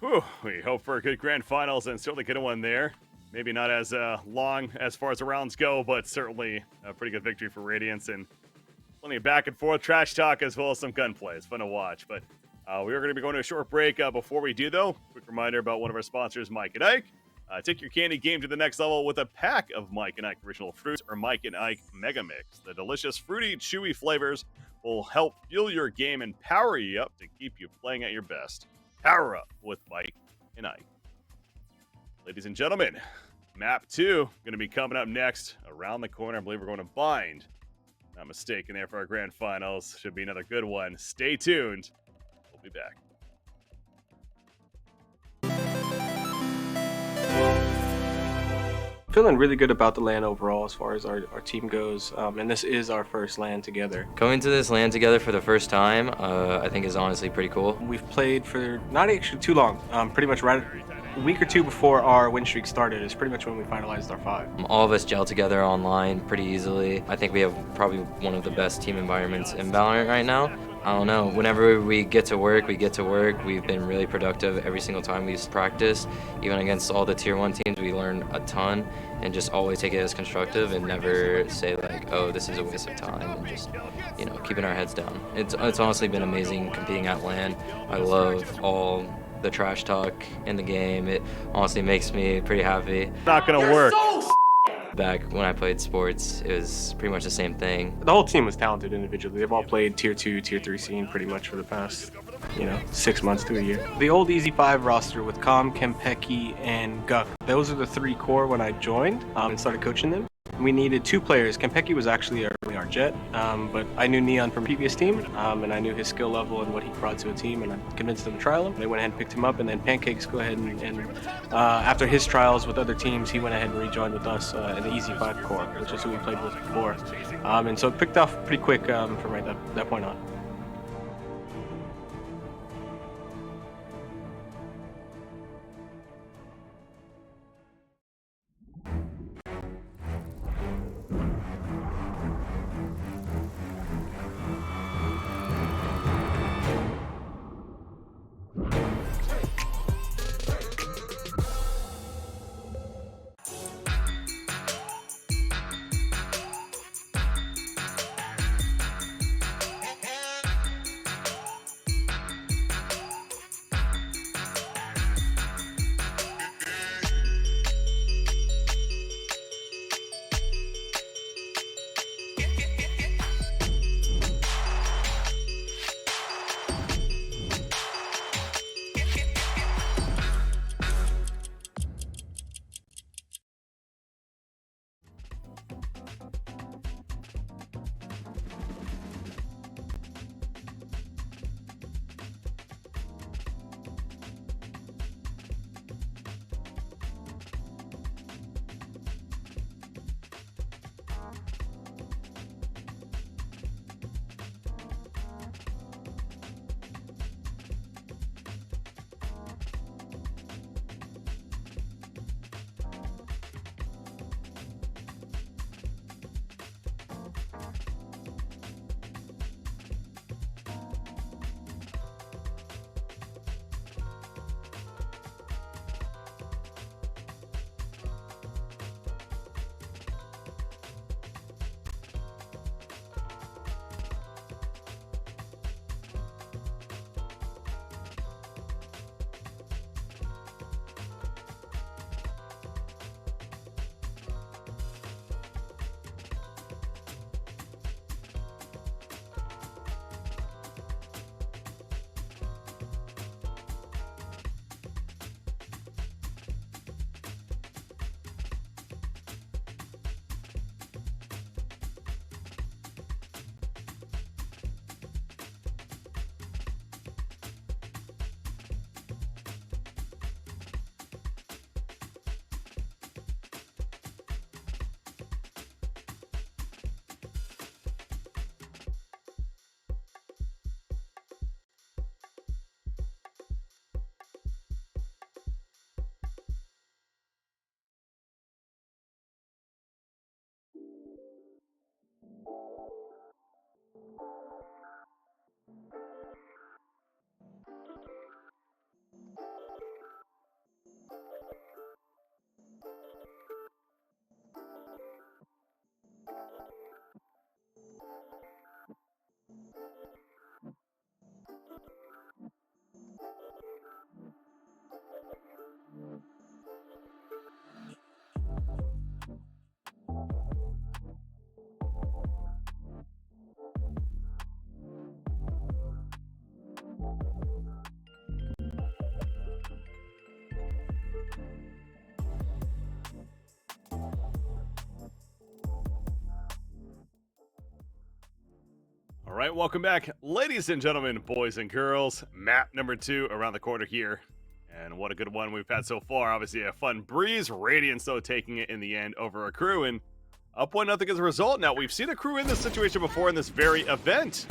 Whew, we hope for a good grand finals and certainly get a one there. Maybe not as long as far as the rounds go, but certainly a pretty good victory for Radiance and plenty of back and forth trash talk as well as some gunplay. It's fun to watch, but we are going to be going to a short break. Before we do, though, quick reminder about one of our sponsors, Mike and Ike. Take your candy game to the next level with a pack of Mike and Ike Original Fruits or Mike and Ike Mega Mix. The delicious, fruity, chewy flavors will help fuel your game and power you up to keep you playing at your best. Power up with Mike and Ike. Ladies and gentlemen, map 2 going to be coming up next around the corner. I believe we're going to Bind. Not mistaken there for our grand finals. Should be another good one. Stay tuned. We'll be back. Feeling really good about the LAN overall as far as our team goes, and this is our first LAN together. Going to this LAN together for the first time, I think is honestly pretty cool. We've played for not actually too long, pretty much right a week or two before our win streak started is pretty much when we finalized our 5. All of us gel together online pretty easily. I think we have probably one of the best team environments in Valorant right now. I don't know, whenever we get to work, we get to work. We've been really productive every single time we've practiced. Even against all the tier 1 teams, we learn a ton and just always take it as constructive and never say like, oh, this is a waste of time, and just, you know, keeping our heads down. It's honestly been amazing competing at LAN. I love all the trash talk in the game. It honestly makes me pretty happy. Not gonna work. Back when I played sports, it was pretty much the same thing. The whole team was talented individually. They've all played tier 2, tier 3 scene pretty much for the past, 6 months to a year. The old Easy 5 roster with Calm, Konpeki, and Guk, those are the 3 core when I joined and started coaching them. We needed 2 players. Konpeki was actually our jet, but I knew Neon from previous team, and I knew his skill level and what he brought to a team, and I convinced them to trial him. They went ahead and picked him up, and then Pancakes go ahead and after his trials with other teams, he went ahead and rejoined with us in the Easy 5 core, which is who we played with before. And so it picked off pretty quick from right that point on. All right, welcome back, ladies and gentlemen, boys and girls. Map number 2 around the corner here. And what a good one we've had so far. Obviously, a fun breeze. Radiance, though, taking it in the end over a crew. And up 1-0 as a result. Now, we've seen a crew in this situation before in this very event.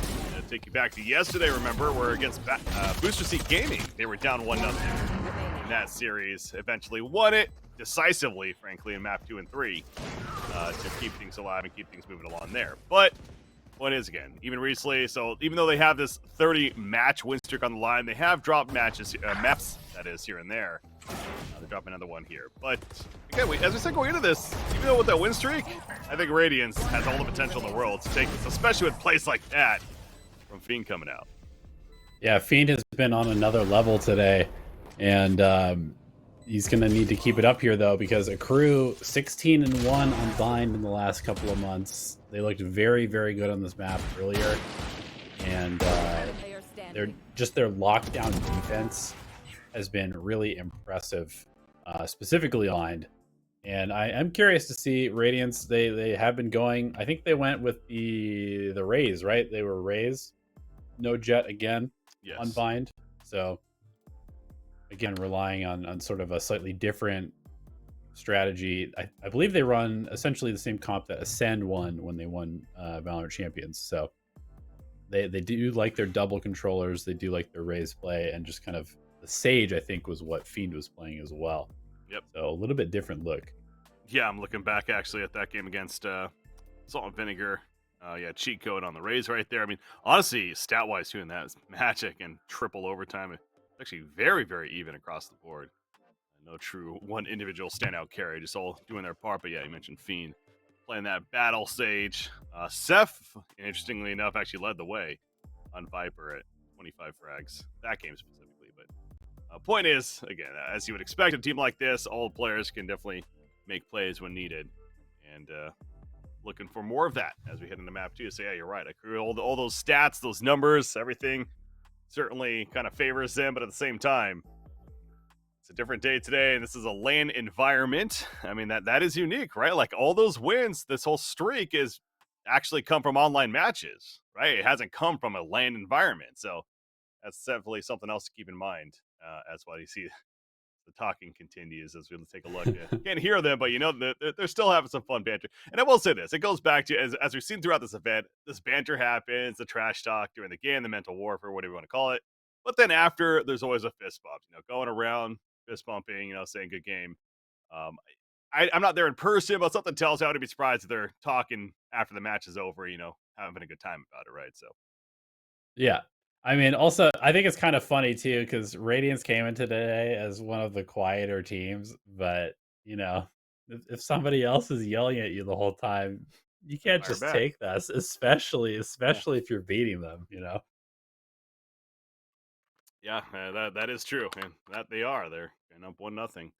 Take you back to yesterday, remember, we're against Booster Seat Gaming. They were down 1-0 in that series. Eventually won it decisively, frankly, in map 2 and 3 to keep things alive and keep things moving along there. But what is again, even recently, so even though they have this 30-match win streak on the line, they have dropped maps, that is, here and there. They're dropping another one here. But again, as we said going into this, even though with that win streak, I think Radiance has all the potential in the world to take this, especially with plays like that from Fiend coming out. Yeah, Fiend has been on another level today, and he's going to need to keep it up here, though, because a crew 16-1 on Bind in the last couple of months. They looked very, very good on this map earlier, and their lockdown defense has been really impressive, specifically Bind. And I am curious to see Radiance. They have been going. I think they went with the Raze, right? They were Raze, no Jet again, yes, on Bind. So again, relying on sort of a slightly different strategy. I believe they run essentially the same comp that Ascend won when they won Valorant Champions. So they do like their double controllers. They do like their Raze play, and just kind of the Sage, I think, was what Fiend was playing as well. Yep. So a little bit different look. Yeah, I'm looking back actually at that game against Salt and Vinegar. Yeah, cheat code on the Raze right there. I mean, honestly, stat-wise too in that is magic and triple overtime. It's actually very, very even across the board. No true one individual standout carry, just all doing their part. But yeah, you mentioned Fiend playing that battle Sage. Seth, interestingly enough, actually led the way on Viper at 25 frags. That game specifically. But point is, again, as you would expect, a team like this, all players can definitely make plays when needed. And looking for more of that as we head into map 2. So yeah, you're right. I agree. All those stats, those numbers, everything certainly kind of favors them, but at the same time, it's a different day today, and this is a LAN environment. I mean, that is unique, right? Like, all those wins, this whole streak is actually come from online matches, right? It hasn't come from a LAN environment. So that's definitely something else to keep in mind as well. You see the talking continues as we take a look. Can't hear them, but you know, they're still having some fun banter. And I will say this, it goes back to, as we've seen throughout this event, this banter happens, the trash talk during the game, the mental warfare, whatever you want to call it. But then after, there's always a fist bump, you know, going around, fist bumping, you know, saying good game. I'm not there in person, but something tells me I would be surprised if they're talking after the match is over, you know, having a good time about it, right? So, yeah. I mean, also, I think it's kind of funny, too, because Radiance came in today as one of the quieter teams. But, you know, if somebody else is yelling at you the whole time, you can't just take that, especially if you're beating them, you know? Yeah, that is true. And that they are. They're up 1-0.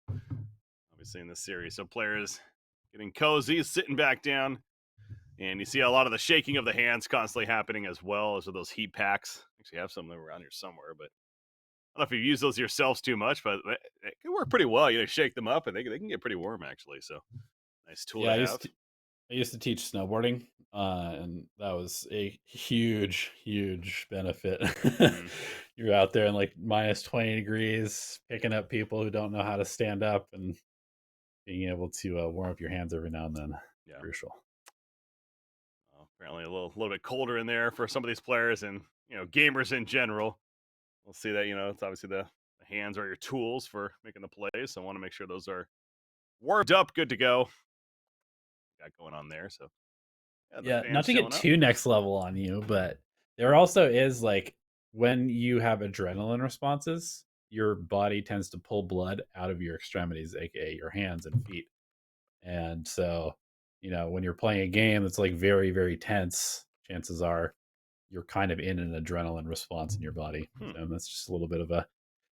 Obviously in this series. So players getting cozy, sitting back down. And you see a lot of the shaking of the hands constantly happening as well as with those heat packs. Actually have some of them around here somewhere, but I don't know if you use those yourselves too much, but they can work pretty well. You know, shake them up and they can get pretty warm actually. So nice tool to have. I used to teach snowboarding, and that was a huge, huge benefit. You're out there in like minus 20 degrees, picking up people who don't know how to stand up, and being able to warm up your hands every now and then. Yeah. Crucial. Apparently a little bit colder in there for some of these players and, you know, gamers in general. We'll see that, you know, it's obviously the hands are your tools for making the plays. So I want to make sure those are warmed up, good to go. Got going on there. So yeah, not to get too next level on you, but there also is, like, when you have adrenaline responses, your body tends to pull blood out of your extremities, aka your hands and feet. And so, you know, when you're playing a game that's like very, very tense, chances are you're kind of in an adrenaline response in your body. And that's just a little bit of a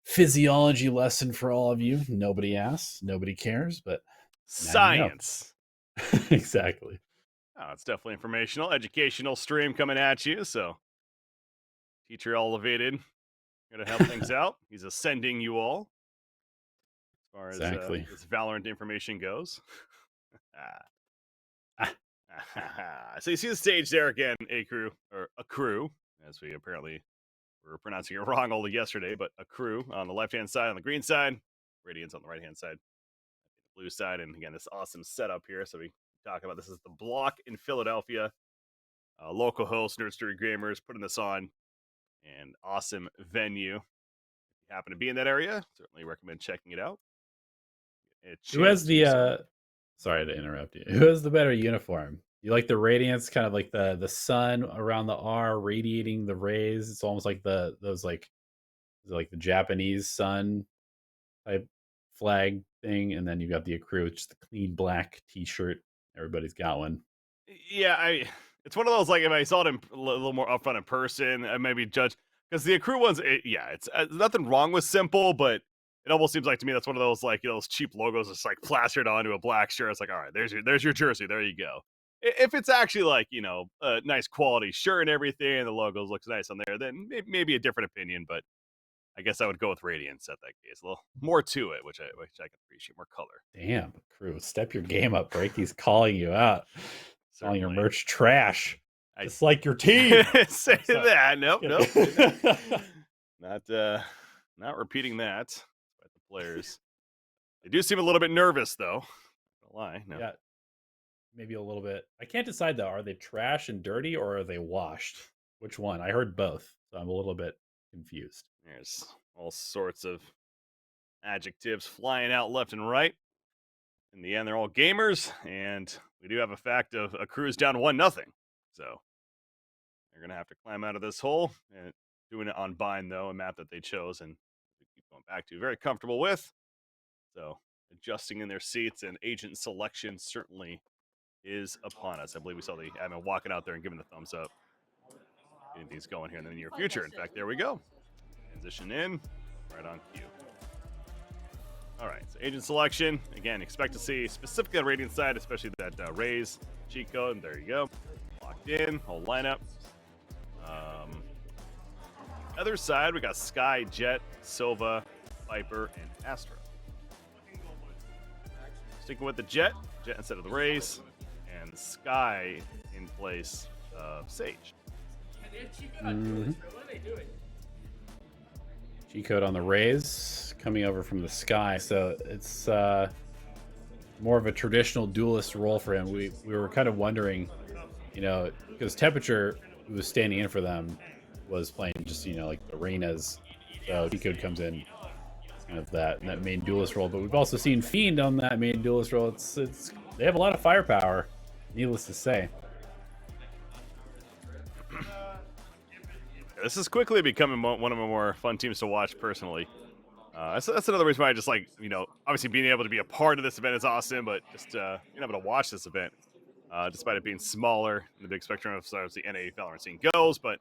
physiology lesson for all of you. Nobody asks, nobody cares, but science. You know. Exactly. Oh, it's definitely informational, educational stream coming at you. So, teacher elevated, gonna help things out. He's ascending you all as far as Valorant information goes. So you see the stage there again, a crew, as we apparently were pronouncing it wrong all yesterday, but a crew on the left-hand side, on the green side, Radiance on the right-hand side, the blue side, and again, this awesome setup here. So we talk about this is the Block in Philadelphia. Local host, Nerd Street Gamers, putting this on, and awesome venue. If you happen to be in that area, certainly recommend checking it out. Who has the sorry to interrupt you. Who has the better uniform? You like the Radiance, kind of like the sun around the R radiating the rays. It's almost like those like the Japanese sun type flag thing, and then you got the Accru, which is the clean black T-shirt. Everybody's got one. Yeah, it's one of those, like, if I saw it a little more upfront in person, I maybe judge, because the Accru ones, it's nothing wrong with simple, but it almost seems like to me that's one of those, like, those cheap logos that's like plastered onto a black shirt. It's like, all right, there's your jersey, there you go. If it's actually like, a nice quality shirt and everything, and the logos looks nice on there, then maybe a different opinion. But I guess I would go with Radiance at that case. A little more to it, which I can appreciate, more color. Damn, Crew, step your game up. Breaky's calling you out. Calling your merch trash. Just like your team. Say that. Nope. Not repeating that. Despite the players. They do seem a little bit nervous, though. Don't lie. No. Yeah. Maybe a little bit. I can't decide, though. Are they trash and dirty, or are they washed? Which one? I heard both, so I'm a little bit confused. There's all sorts of adjectives flying out left and right. In the end, they're all gamers, and we do have a fact of a Accru's down 1-0. So they're going to have to climb out of this hole, and doing it on Bind, though, a map that they chose and they keep going back to. Very comfortable with. So adjusting in their seats, and agent selection certainly is upon us. I believe we saw the admin walking out there and giving the thumbs up. Getting things going here in the near future. In fact, there we go. Transition in, right on cue. All right, so agent selection. Again, expect to see specifically on the Radiant side, especially that Raze cheat code. And there you go. Locked in, whole lineup. Other side, we got Sky, Jet, Sova, Viper, and Astra. Sticking with the Jet instead of the Raze, and Sky in place of Sage. G-code on the Rays coming over from the Sky, so it's more of a traditional duelist role for him. We were kind of wondering, because Temperature, who was standing in for them, was playing just like arenas. So G-code comes in kind of that main duelist role, but we've also seen Fiend on that main duelist role. It's they have a lot of firepower, needless to say. This is quickly becoming one of my more fun teams to watch personally. That's another reason why I just like, obviously being able to be a part of this event is awesome, but just being able to watch this event, despite it being smaller in the big spectrum of the NA Valorant scene goes, but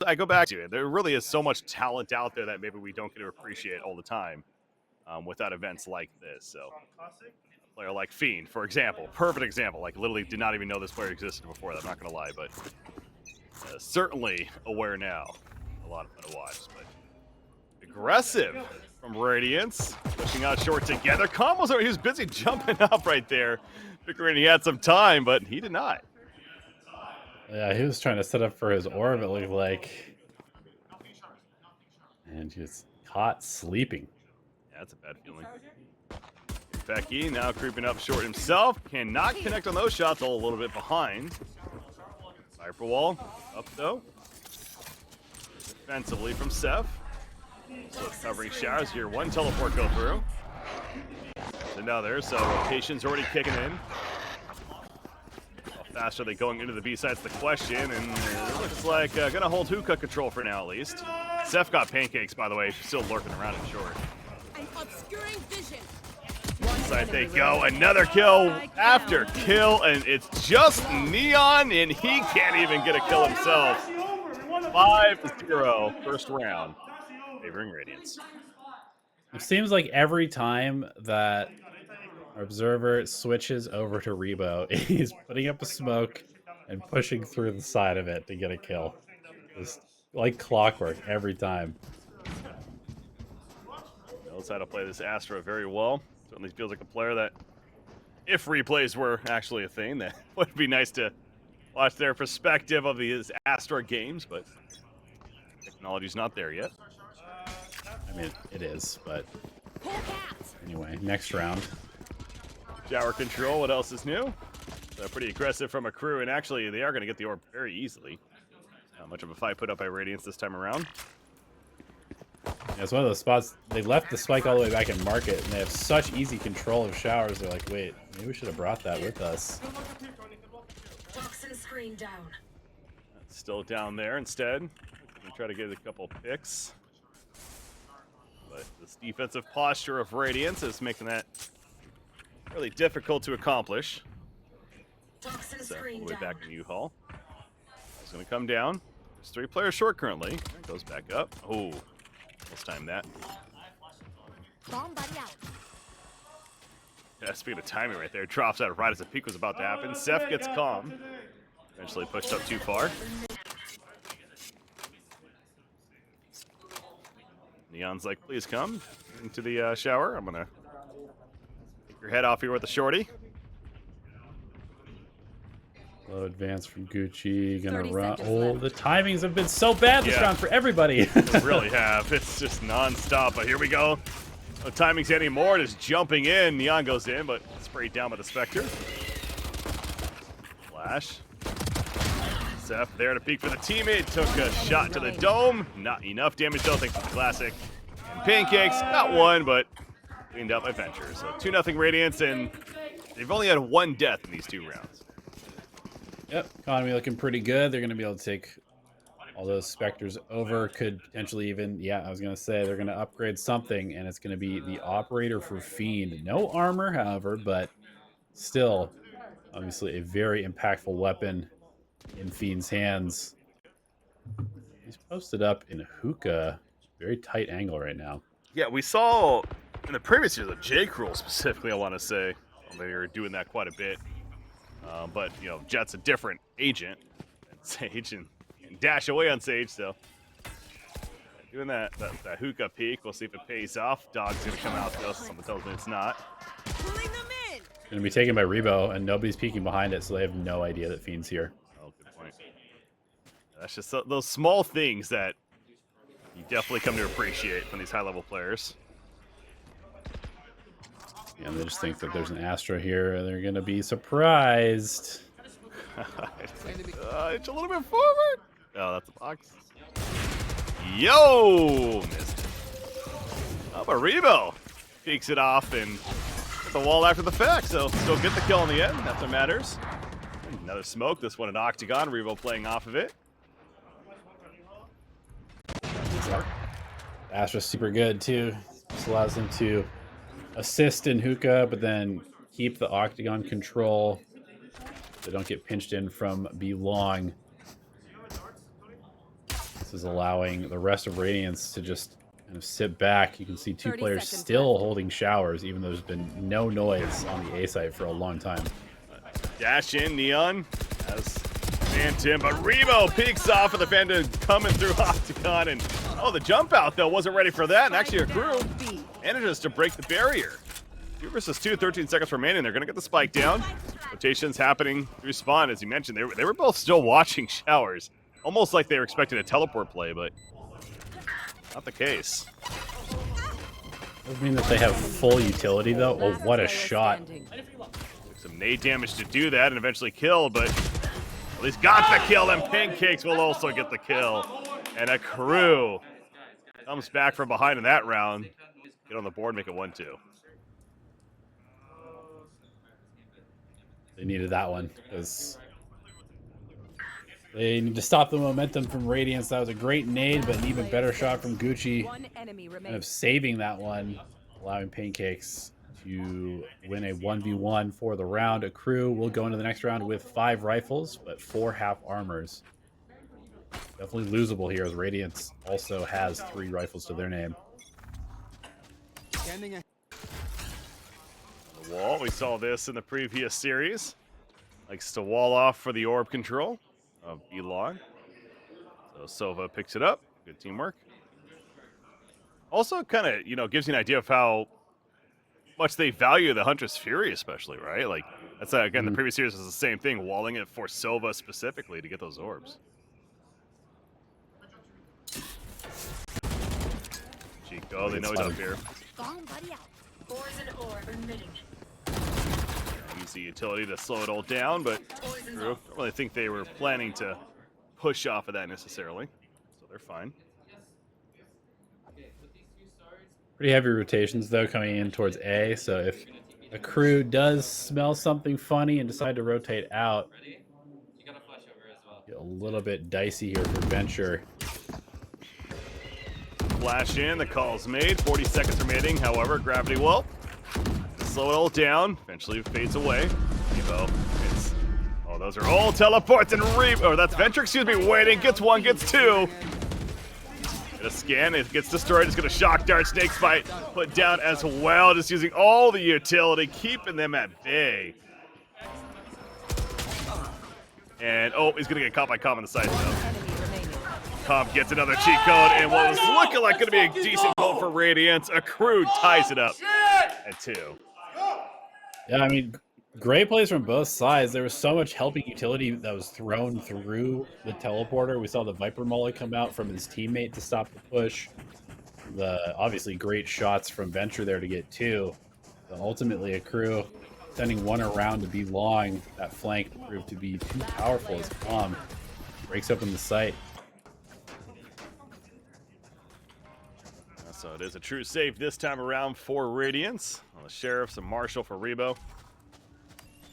I go back to it. There really is so much talent out there that maybe we don't get to appreciate all the time without events like this. So a player like Fiend, for example, perfect example, like literally did not even know this player existed before that, I'm not going to lie, but certainly aware now. A lot of fun to watch, but aggressive from Radiance, pushing out short together. Combos over, he was busy jumping up right there, figuring he had some time, but he did not. Yeah, he was trying to set up for his orb, it looked like. And just caught sleeping. Yeah, that's a bad feeling. Becky now creeping up short himself. Cannot connect on those shots, all a little bit behind. Viper wall up though. Defensively from Seth. So covering showers here. One teleport go through. There's another, so rotation's already kicking in. How fast are they going into the B side's the question, and it looks like gonna hold hookah control for now at least. Seth got pancakes, by the way, still lurking around in short. An obscuring vision. Inside they go, another kill after kill, and it's just Neon, and he can't even get a kill himself. 5-0 first round, favoring Radiance. It seems like every time that our observer switches over to Rebo, he's putting up a smoke and pushing through the side of it to get a kill. Just like clockwork every time. Knows how to play this Astra very well. Certainly feels like a player that if replays were actually a thing, that would be nice to watch their perspective of these Astra games, but technology's not there yet. I mean, it is, but anyway, next round. Shower control, what else is new? Pretty aggressive from a crew, and actually they are going to get the orb very easily. Not much of a fight put up by Radiance this time around. Yeah, it's one of those spots, they left the spike all the way back in market, and they have such easy control of showers, they're like, wait, maybe we should have brought that with us. Toxin screen down. That's still down there instead. We try to get a couple picks. But this defensive posture of Radiance is making that really difficult to accomplish. Toxin So, screen all the way down. back in U-Haul. It's going to come down. There's 3 players short currently. It goes back up. Oh, almost timed that. Bomb buddy out. Yeah, speaking of timing right there, drops out right as the peak was about to happen. Seth gets calm. Eventually pushed up too far. Neon's like, please come into the shower. I'm going to take your head off here with the shorty. Low advance from Gucci, gonna run. Oh, the timings have been so bad this round for everybody. They really have. It's just non-stop. But here we go. No timings anymore. Just jumping in. Neon goes in, but sprayed down by the Spectre. Flash. Seth there to peek for the teammate. Took a shot to the dome. Not enough damage though, thanks to the classic. And Pancakes got one, but cleaned up by Venture. So 2-0 Radiance, and they've only had 1 death in these 2 rounds. Yep, economy looking pretty good. They're going to be able to take all those Spectres over. Could potentially even, yeah, I was going to say, they're going to upgrade something, and it's going to be the Operator for Fiend. No armor, however, but still, obviously, a very impactful weapon in Fiend's hands. He's posted up in hookah. Very tight angle right now. Yeah, we saw in the previous years, the J-Cruel specifically, I want to say, they were doing that quite a bit. But, you know, Jet's a different agent than Sage, and dash away on Sage, so. Doing that hookah peek. We'll see if it pays off. Dog's going to come out, though. Someone tells me it's not. Pulling them in. Going to be taken by Rebo, and nobody's peeking behind it, so they have no idea that Fiend's here. Oh, good point. That's just those small things that you definitely come to appreciate from these high-level players. And they just think that there's an Astra here, and they're going to be surprised. It's a little bit forward. Oh, that's a box. Yo! Missed it. Oh, but Rebo peeks it off and hit the wall after the fact, so still get the kill in the end. That's what matters. Another smoke. This one an Octagon. Rebo playing off of it. Astra's super good, too. This allows them to assist in hookah, but then keep the Octagon control. They don't get pinched in from B long. This is allowing the rest of Radiance to just kind of sit back. You can see 2 players still holding showers, even though there's been no noise on the A site for a long time. Dash in, Neon has Phantom, but Rebo peeks off of the Phantom coming through Octagon, and oh, the jump out though wasn't ready for that, and actually a crew manages to break the barrier. 2 versus 2, 13 seconds remaining. They're going to get the spike down. Rotations happening through spawn, as you mentioned. They were both still watching showers, almost like they were expecting a teleport play, but not the case. Doesn't mean that they have full utility though. Oh, what a shot! Took some nade damage to do that, and eventually killed, but at least got the kill. And Pancakes will also get the kill, and a crew comes back from behind in that round. Get on the board, make it 1-2. They needed that one because they need to stop the momentum from Radiance. That was a great nade, but an even better shot from Gucci. Kind of saving that one, allowing Pancakes to win a 1v1 for the round. A crew will go into the next round with 5 rifles, but 4 half armors. Definitely losable here, as Radiance also has 3 rifles to their name. Standing The wall, we saw this in the previous series. Likes to wall off for the orb control of Elon. So Sova picks it up. Good teamwork. Also kind of, gives you an idea of how much they value the Huntress Fury, especially, right? Like, that's again, the previous series was the same thing, walling it for Silva specifically to get those orbs. Chico, they know he's up here. Bomb buddy out. Poison orb emitting. Easy utility to slow it all down, but I don't really think they were planning to push off of that necessarily, so they're fine. Pretty heavy rotations though coming in towards A, so if a crew does smell something funny and decide to rotate out, get a little bit dicey here for Venture. Flash in, the call's made, 40 seconds remaining, however, Gravity will slow it all down, eventually fades away. Evo, oh, those are all teleports and that's Venture, excuse me, waiting, gets one, gets two. Get a scan, it gets destroyed, it's gonna shock dart, snake bite, put down as well, just using all the utility, keeping them at bay. And, oh, he's gonna get caught by Com on the side though. Com gets another cheat code, and what was looking like gonna be a decent code for Radiance, a crew ties it up at 2. Yeah, I mean, great plays from both sides. There was so much helping utility that was thrown through the teleporter. We saw the Viper Molly come out from his teammate to stop the push. The obviously great shots from Venture there to get 2. But ultimately, a crew sending one around to be long. That flank proved to be too powerful as Com breaks open the site. So it is a true save this time around for Radiance. Well, the Sheriff's a Marshall for Rebo.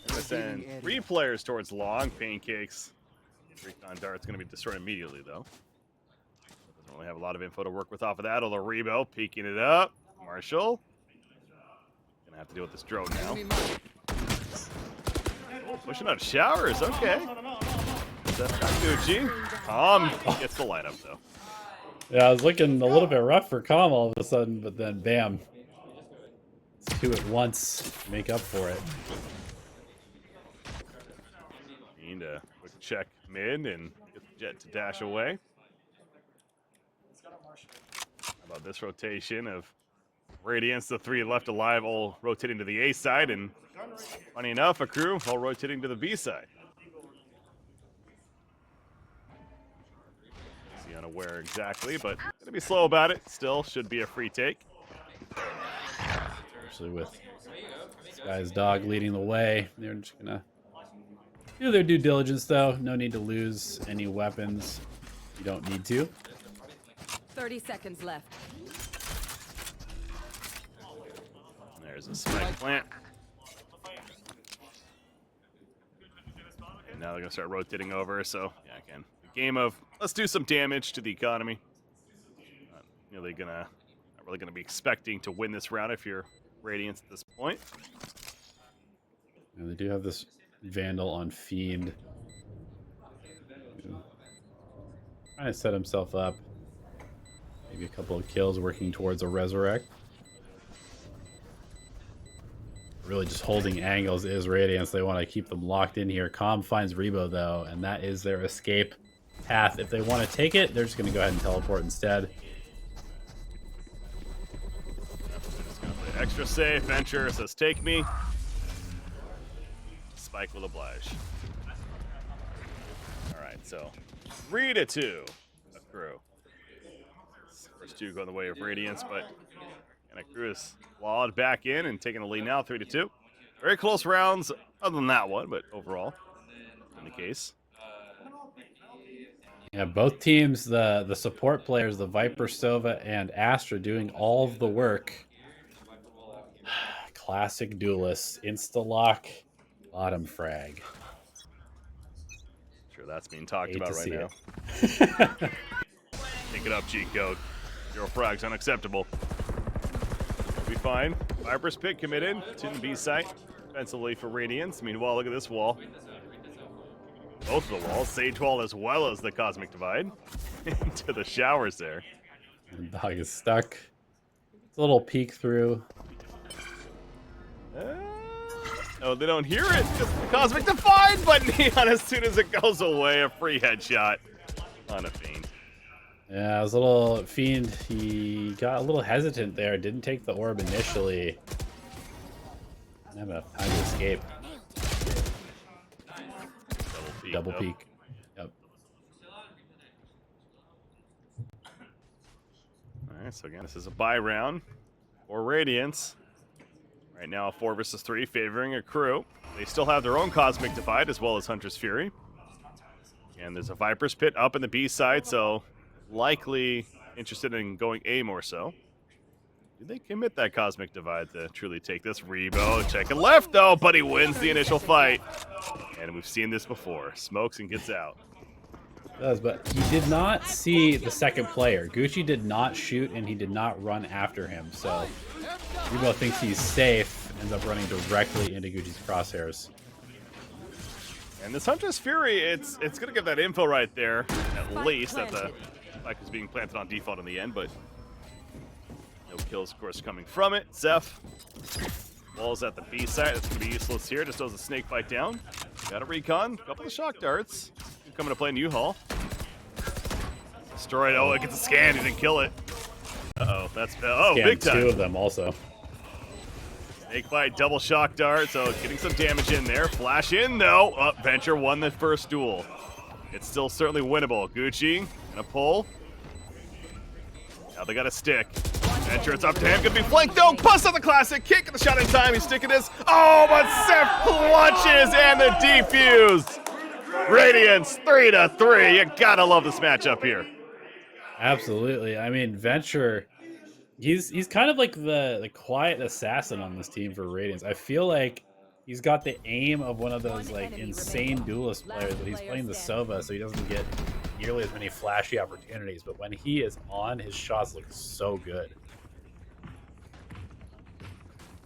Gonna send 3 players towards long. Pancakes. Recon Dart's gonna be destroyed immediately though. Doesn't really have a lot of info to work with off of that. Although Rebo peeking it up. Marshall. Gonna have to deal with this drone now. Oh, pushing out showers, okay. That's not Gucci. Gets the light up though. Yeah, I was looking a little bit rough for Com all of a sudden, but then bam. It's 2 at once to make up for it. Need a quick check mid and get the jet to dash away. How about this rotation of Radiance, the 3 left alive, all rotating to the A side, and funny enough, a crew all rotating to the B side. See, unaware exactly, but gonna be slow about it. Still should be a free take. Especially with this guy's dog leading the way. They're just gonna do their due diligence though. No need to lose any weapons. You don't need to. 30 seconds left. There's a spike plant. And now they're gonna start rotating over, so yeah, again, a game of let's do some damage to the economy. Not really gonna be expecting to win this round if you're Radiance at this point. And they do have this Vandal on Fiend. Trying to set himself up. Maybe a couple of kills working towards a resurrect. Really just holding angles is Radiance. They want to keep them locked in here. Com finds Rebo though, and that is their escape path. If they want to take it, they're just going to go ahead and teleport instead. Extra safe. Venture says, take me. Spike will oblige. All right, so 3-2. A crew. First 2 going the way of Radiance, but a crew is clawed back in and taking the lead now, 3-2. Very close rounds, other than that one, but overall, in the case. Yeah, both teams, the support players, the Viper, Sova, and Astra doing all of the work. Classic duelists, insta-lock, bottom frag. Sure, that's being talked about right now. It. Take it up, G-Code. 0 frags, unacceptable. We'll be fine. Viper's pick committed to the B site. Defensively for Radiance. Meanwhile, look at this wall. Both of the walls. Sage wall as well as the Cosmic Divide. Into the showers there. The dog is stuck. It's a little peek through. Oh, they don't hear it. Just the Cosmic Divide, but Neon, as soon as it goes away, a free headshot on a Fiend. Yeah, it was a little Fiend. He got a little hesitant there. Didn't take the orb initially. Didn't have enough time to escape. Double peek. Yep. All right, so again, this is a bye round for Radiance. Right now, a 4 versus 3 favoring a crew. They still have their own Cosmic Divide as well as Hunter's Fury. And there's a Viper's Pit up in the B side, so likely interested in going A more so. Do they commit that Cosmic Divide to truly take this? Rebo checking left though, but he wins the initial fight. And we've seen this before. Smokes and gets out. Does, but he did not see the second player. Gucci did not shoot and he did not run after him. So Rebo thinks he's safe, ends up running directly into Gucci's crosshairs. And this Hunter's Fury, it's gonna get that info right there, at least that the spike is being planted on default in the end, but no kills, of course, coming from it. Zeph walls at the B side. That's gonna be useless here. Just does a snake bite down. Got a recon, couple of shock darts. Coming to play in U-Haul. Destroyed. Oh, it gets a scan. He didn't kill it. Uh-oh, that's big time. 2 of them also. Snake bite, double shock dart, so getting some damage in there. Flash in, though. Oh, Venture won the first duel. It's still certainly winnable. Gucci, gonna pull. Now they got a stick. Venture, it's up to him. Gonna be flanked, though. Bust on the classic. Kick the shot in time. He's sticking this. Oh, but Seth clutches and the defuse. Radiance 3-3. You gotta love this matchup here. Absolutely. I mean, Venture, he's kind of like the quiet assassin on this team for Radiance. I feel like he's got the aim of one of those like insane duelist players, but he's playing the Sova, so he doesn't get nearly as many flashy opportunities. But when he is on, his shots look so good.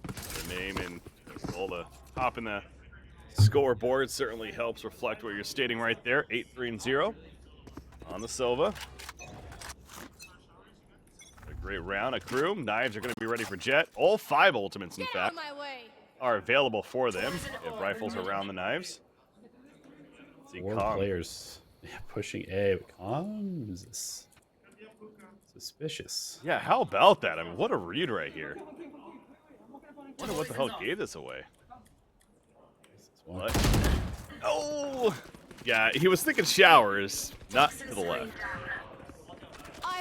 The name and all the top in the scoreboard certainly helps reflect what you're stating right there. 8-3-0 on the Sova. A great round, a crew. Knives are going to be ready for Jet. All 5 ultimates, in fact, are available for them. They have rifles around the knives. See 4 players pushing A. Comms. Suspicious. Yeah, how about that? I mean, what a read right here. I wonder what the hell gave this away. What? Oh! Yeah, he was thinking showers, not to the left.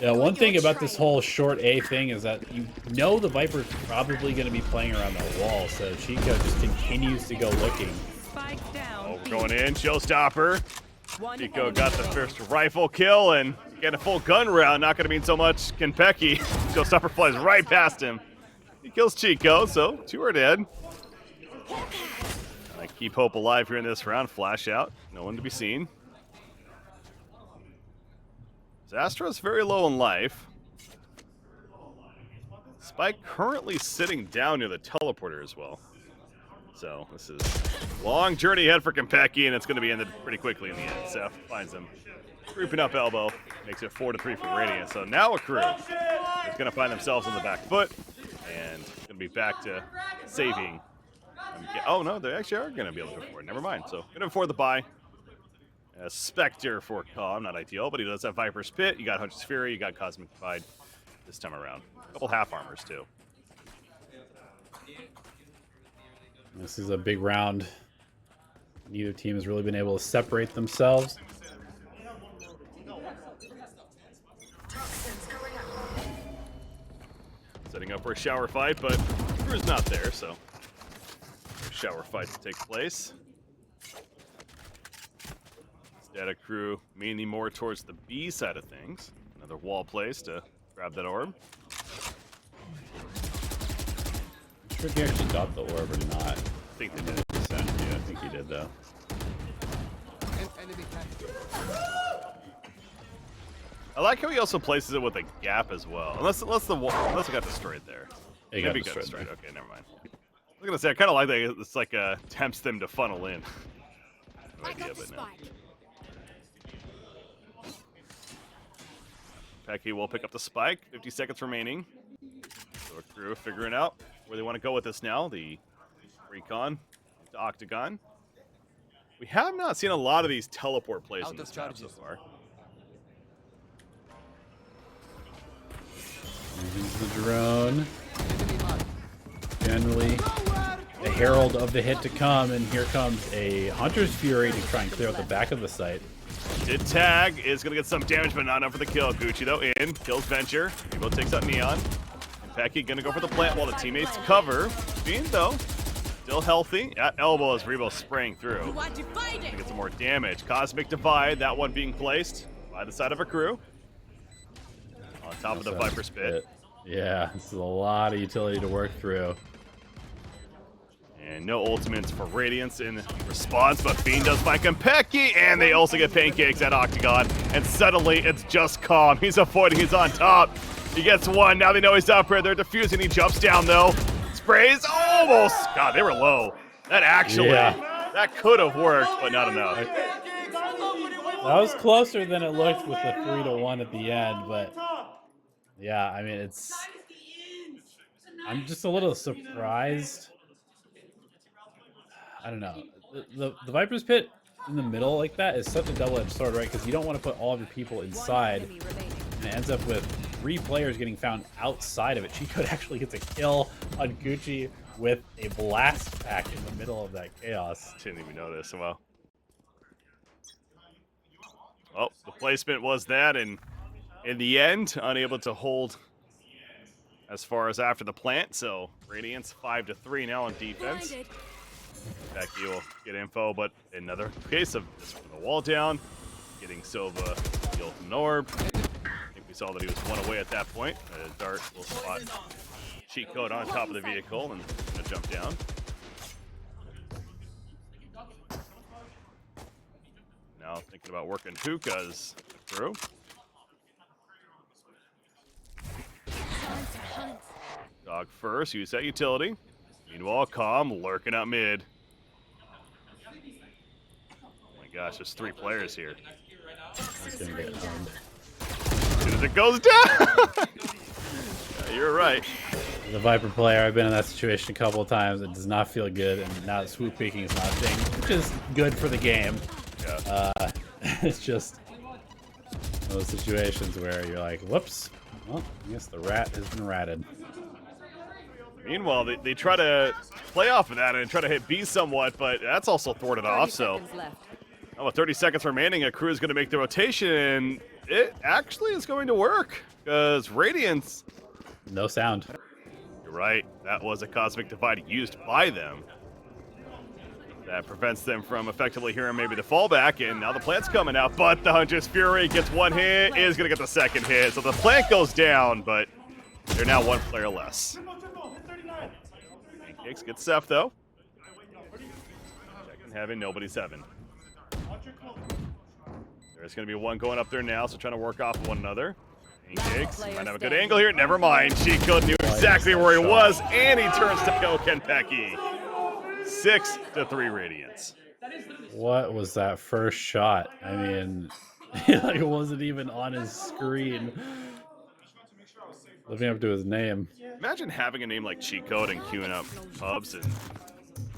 Yeah, one thing about this whole short A thing is that you know the Viper's probably going to be playing around that wall, so Chico just continues to go looking. Oh, we're going in, showstopper. Chico got the first rifle kill and getting a full gun round. Not going to mean so much Kenpeki. Showstopper flies right past him. He kills Chico, so 2 are dead. Keep hope alive here in this round. Flash out. No one to be seen. Zastra's very low in life. Spike currently sitting down near the teleporter as well. So this is a long journey ahead for Kenpeki, and it's going to be ended pretty quickly in the end. Seth finds him. Creeping up elbow. Makes it 4-3 for Radiant. So now a crew is going to find themselves on the back foot and going to be back to saving. Oh no, they actually are going to be able to afford. Never mind. So going to afford the buy. Spectre for Calm, not ideal, but he does have Viper's Pit. You got Hunter's Fury. You got Cosmic Divide this time around. A couple half armors too. This is a big round. Neither team has really been able to separate themselves. Setting up for a shower fight, but Crew's not there, so shower fight to take place. Instead, a Crew mainly more towards the B side of things. Another wall place to grab that orb. I'm sure if he actually got the orb or not. I think they did. Yeah, I think he did though. I like how he also places it with a gap as well. Unless it got destroyed there. It Maybe got destroyed. Okay, never mind. I was gonna say I kind of like that. It's like tempts them to funnel in. No idea, but no. Pecky will pick up the spike. 50 seconds remaining. So a Crew figuring out where they want to go with this now. The recon to Octagon. We have not seen a lot of these teleport plays in this map so far. Here's the drone. Generally a herald of the hit to come, and here comes a Hunter's Fury to try and clear out the back of the site. Did tag, is going to get some damage, but not enough for the kill. Gucci, though, in. Kills Venture. Rebo takes out Neon. And Pecky going to go for the plant while the teammates cover. Fiend, though, still healthy. At elbow as Rebo spraying through. To get some more damage. Cosmic Divide, that one being placed by the side of a crew. On top of the Viper's Pit. Yeah, this is a lot of utility to work through. And no ultimates for Radiance in response, but Fiend does find Konpeki, and they also get pancakes at Octagon. And suddenly, it's just Calm. He's avoiding, he's on top. He gets one, now they know he's up here. They're defusing, he jumps down though. Sprays, almost! God, they were low. That actually, that could have worked, but not enough. That was closer than it looked with the 3-1 at the end, but yeah, I mean, I'm just a little surprised. I don't know. The Viper's Pit in the middle like that is such a double-edged sword, right? Because you don't want to put all of your people inside, and it ends up with 3 players getting found outside of it. Chico actually gets a kill on Gucci with a blast pack in the middle of that chaos. Didn't even notice. Well, the placement was that, and in the end, unable to hold as far as after the plant. So Radiance 5-3 now on defense. Becky will get info, but another case of just from the wall down, getting Silva heal from Norb. I think we saw that he was 1 away at that point. Dart will spot cheat code on top of the vehicle and gonna jump down. Now thinking about working hookahs through. Dog first, use that utility. Meanwhile, Calm lurking out mid. Oh my gosh, there's 3 players here. As soon as it goes down! Yeah, you're right. As a Viper player, I've been in that situation a couple of times. It does not feel good, and now that swoop peeking is not a thing, which is good for the game. Yeah. It's just those situations where you're like, whoops, well, I guess the rat has been ratted. Meanwhile, they try to play off of that and try to hit B somewhat, but that's also thwarted off, so... with 30 seconds remaining, a crew is going to make the rotation, and it actually is going to work, because Radiance... No sound. You're right, that was a Cosmic Divide used by them. That prevents them from effectively hearing maybe the fallback, and now the plant's coming out, but the Hunter's Fury gets 1 hit, is going to get the 2nd hit, so the plant goes down, but they're now 1 player less. Pancakes gets Seth, though. Second Heaven, nobody's Heaven. There's going to be 1 going up there now, so trying to work off of one another. Pancakes might have a good angle here. Never mind. Chico knew exactly where he was, and he turns to kill Konpeki. 6-3 Radiance. What was that first shot? I mean, like it wasn't even on his screen. Living up to his name. Imagine having a name like Cheat Code and queuing up pubs, and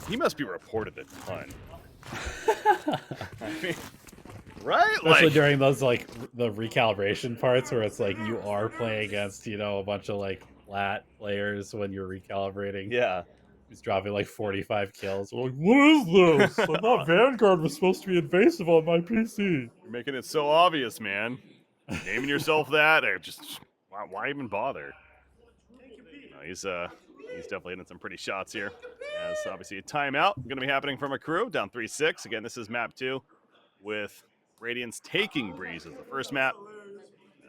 he must be reported a ton. I mean, right? Especially during those like the recalibration parts where it's like you are playing against, you know, a bunch of like lat players when you're recalibrating. Yeah. He's dropping like 45 kills. We're like, what is this? I thought Vanguard was supposed to be invasive on my PC. You're making it so obvious, man. Naming yourself that, or just why even bother? No, he's definitely hitting some pretty shots here. As obviously a timeout going to be happening from a crew down 3-6. Again, this is map 2 with Radiance taking Breeze as the first map.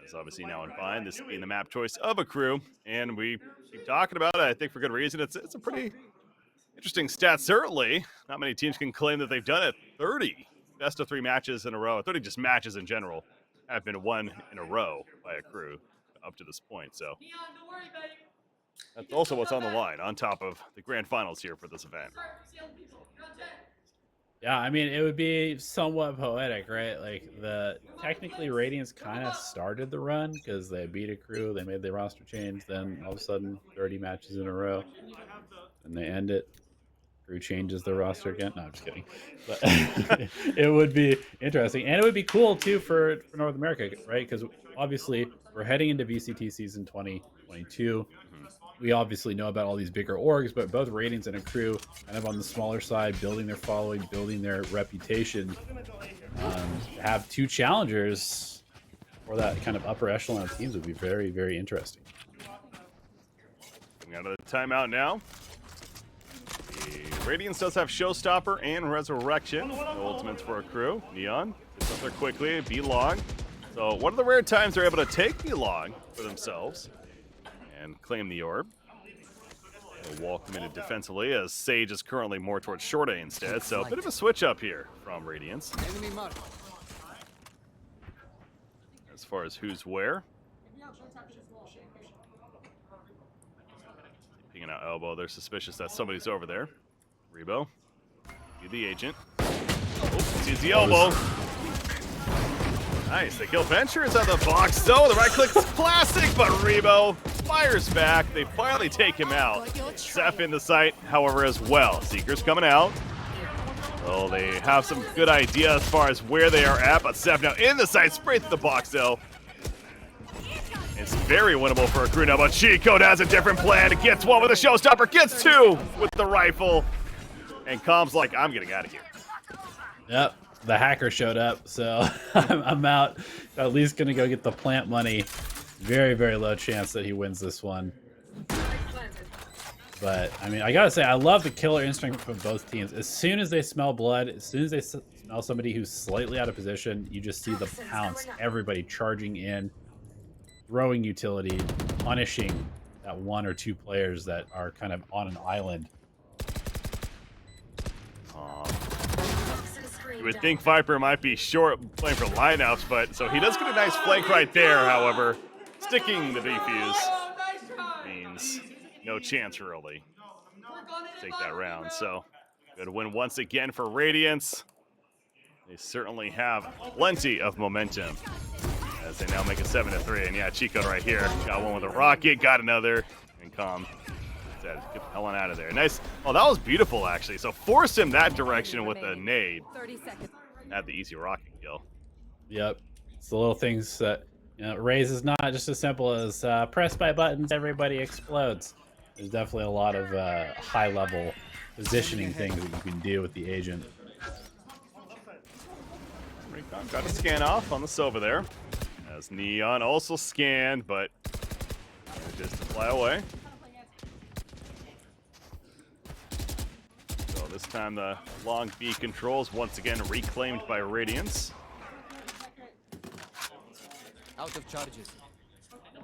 As obviously now in Fine, this being the map choice of a crew, and we keep talking about it. I think for good reason. It's a pretty interesting stat. Certainly, not many teams can claim that they've done it. 30 best of 3 matches in a row. 30 just matches in general have been won in a row by a crew up to this point. So that's also what's on the line on top of the grand finals here for this event. Yeah, I mean, it would be somewhat poetic, right? Like, technically Radiance kind of started the run because they beat a crew, they made the roster change, then all of a sudden 30 matches in a row, and they end it. Crew changes the roster again. No, I'm just kidding. But it would be interesting, and it would be cool too for North America, right? Because obviously we're heading into VCT season 2022. we obviously know about all these bigger orgs, but both Radiance and Accru kind of on the smaller side, building their following, building their reputation. Have two challengers for that kind of upper echelon of teams would be very, very interesting. Coming out of the timeout now. The Radiance does have Showstopper and Resurrection. No ultimates for Accru. Neon gets up there quickly. B-Long. So one of the rare times they're able to take B-Long for themselves and claim the orb. A wall committed defensively as Sage is currently more towards short A instead. So a bit of a switch up here from Radiance. As far as who's where. Picking out elbow. They're suspicious that somebody's over there. Rebo. Do the agent. Oh, sees the elbow. Nice. They kill Venture inside the box. So the right click's classic, but Rebo fires back. They finally take him out. Seth in the sight, however, as well. Seeker's coming out. Oh, they have some good idea as far as where they are at, but Seth now in the sight, straight to the box though. It's very winnable for Accru now, but Cheat Code has a different plan. It gets one with a Showstopper, gets two with the rifle. And Calm's like, I'm getting out of here. Yep, the hacker showed up, so I'm out. At least gonna go get the plant money. Very, very low chance that he wins this one. But, I mean, I gotta say, I love the killer instinct from both teams. As soon as they smell blood, as soon as they smell somebody who's slightly out of position, you just see the pounce. Everybody charging in, throwing utility, punishing that one or two players that are kind of on an island. You would think Viper might be short playing for lineups, but so he does get a nice flank right there, however. Sticking the defuse means no chance really to take that round. So good win once again for Radiance. They certainly have plenty of momentum as they now make it 7-3. And yeah, Chico right here. Got one with a rocket, got another, and Calm said, get the hell on out of there. Nice. Oh, that was beautiful actually. So forced him that direction with a nade. 30 seconds. Had the easy rocket kill. Yep. It's the little things that, you know, Raze is not just as simple as press by buttons, everybody explodes. There's definitely a lot of high-level positioning things that you can do with the agent. Recon got a scan off on the Sova there. As Neon also scanned, but manages to fly away. So this time the long B controls once again reclaimed by Radiance. Out of charges.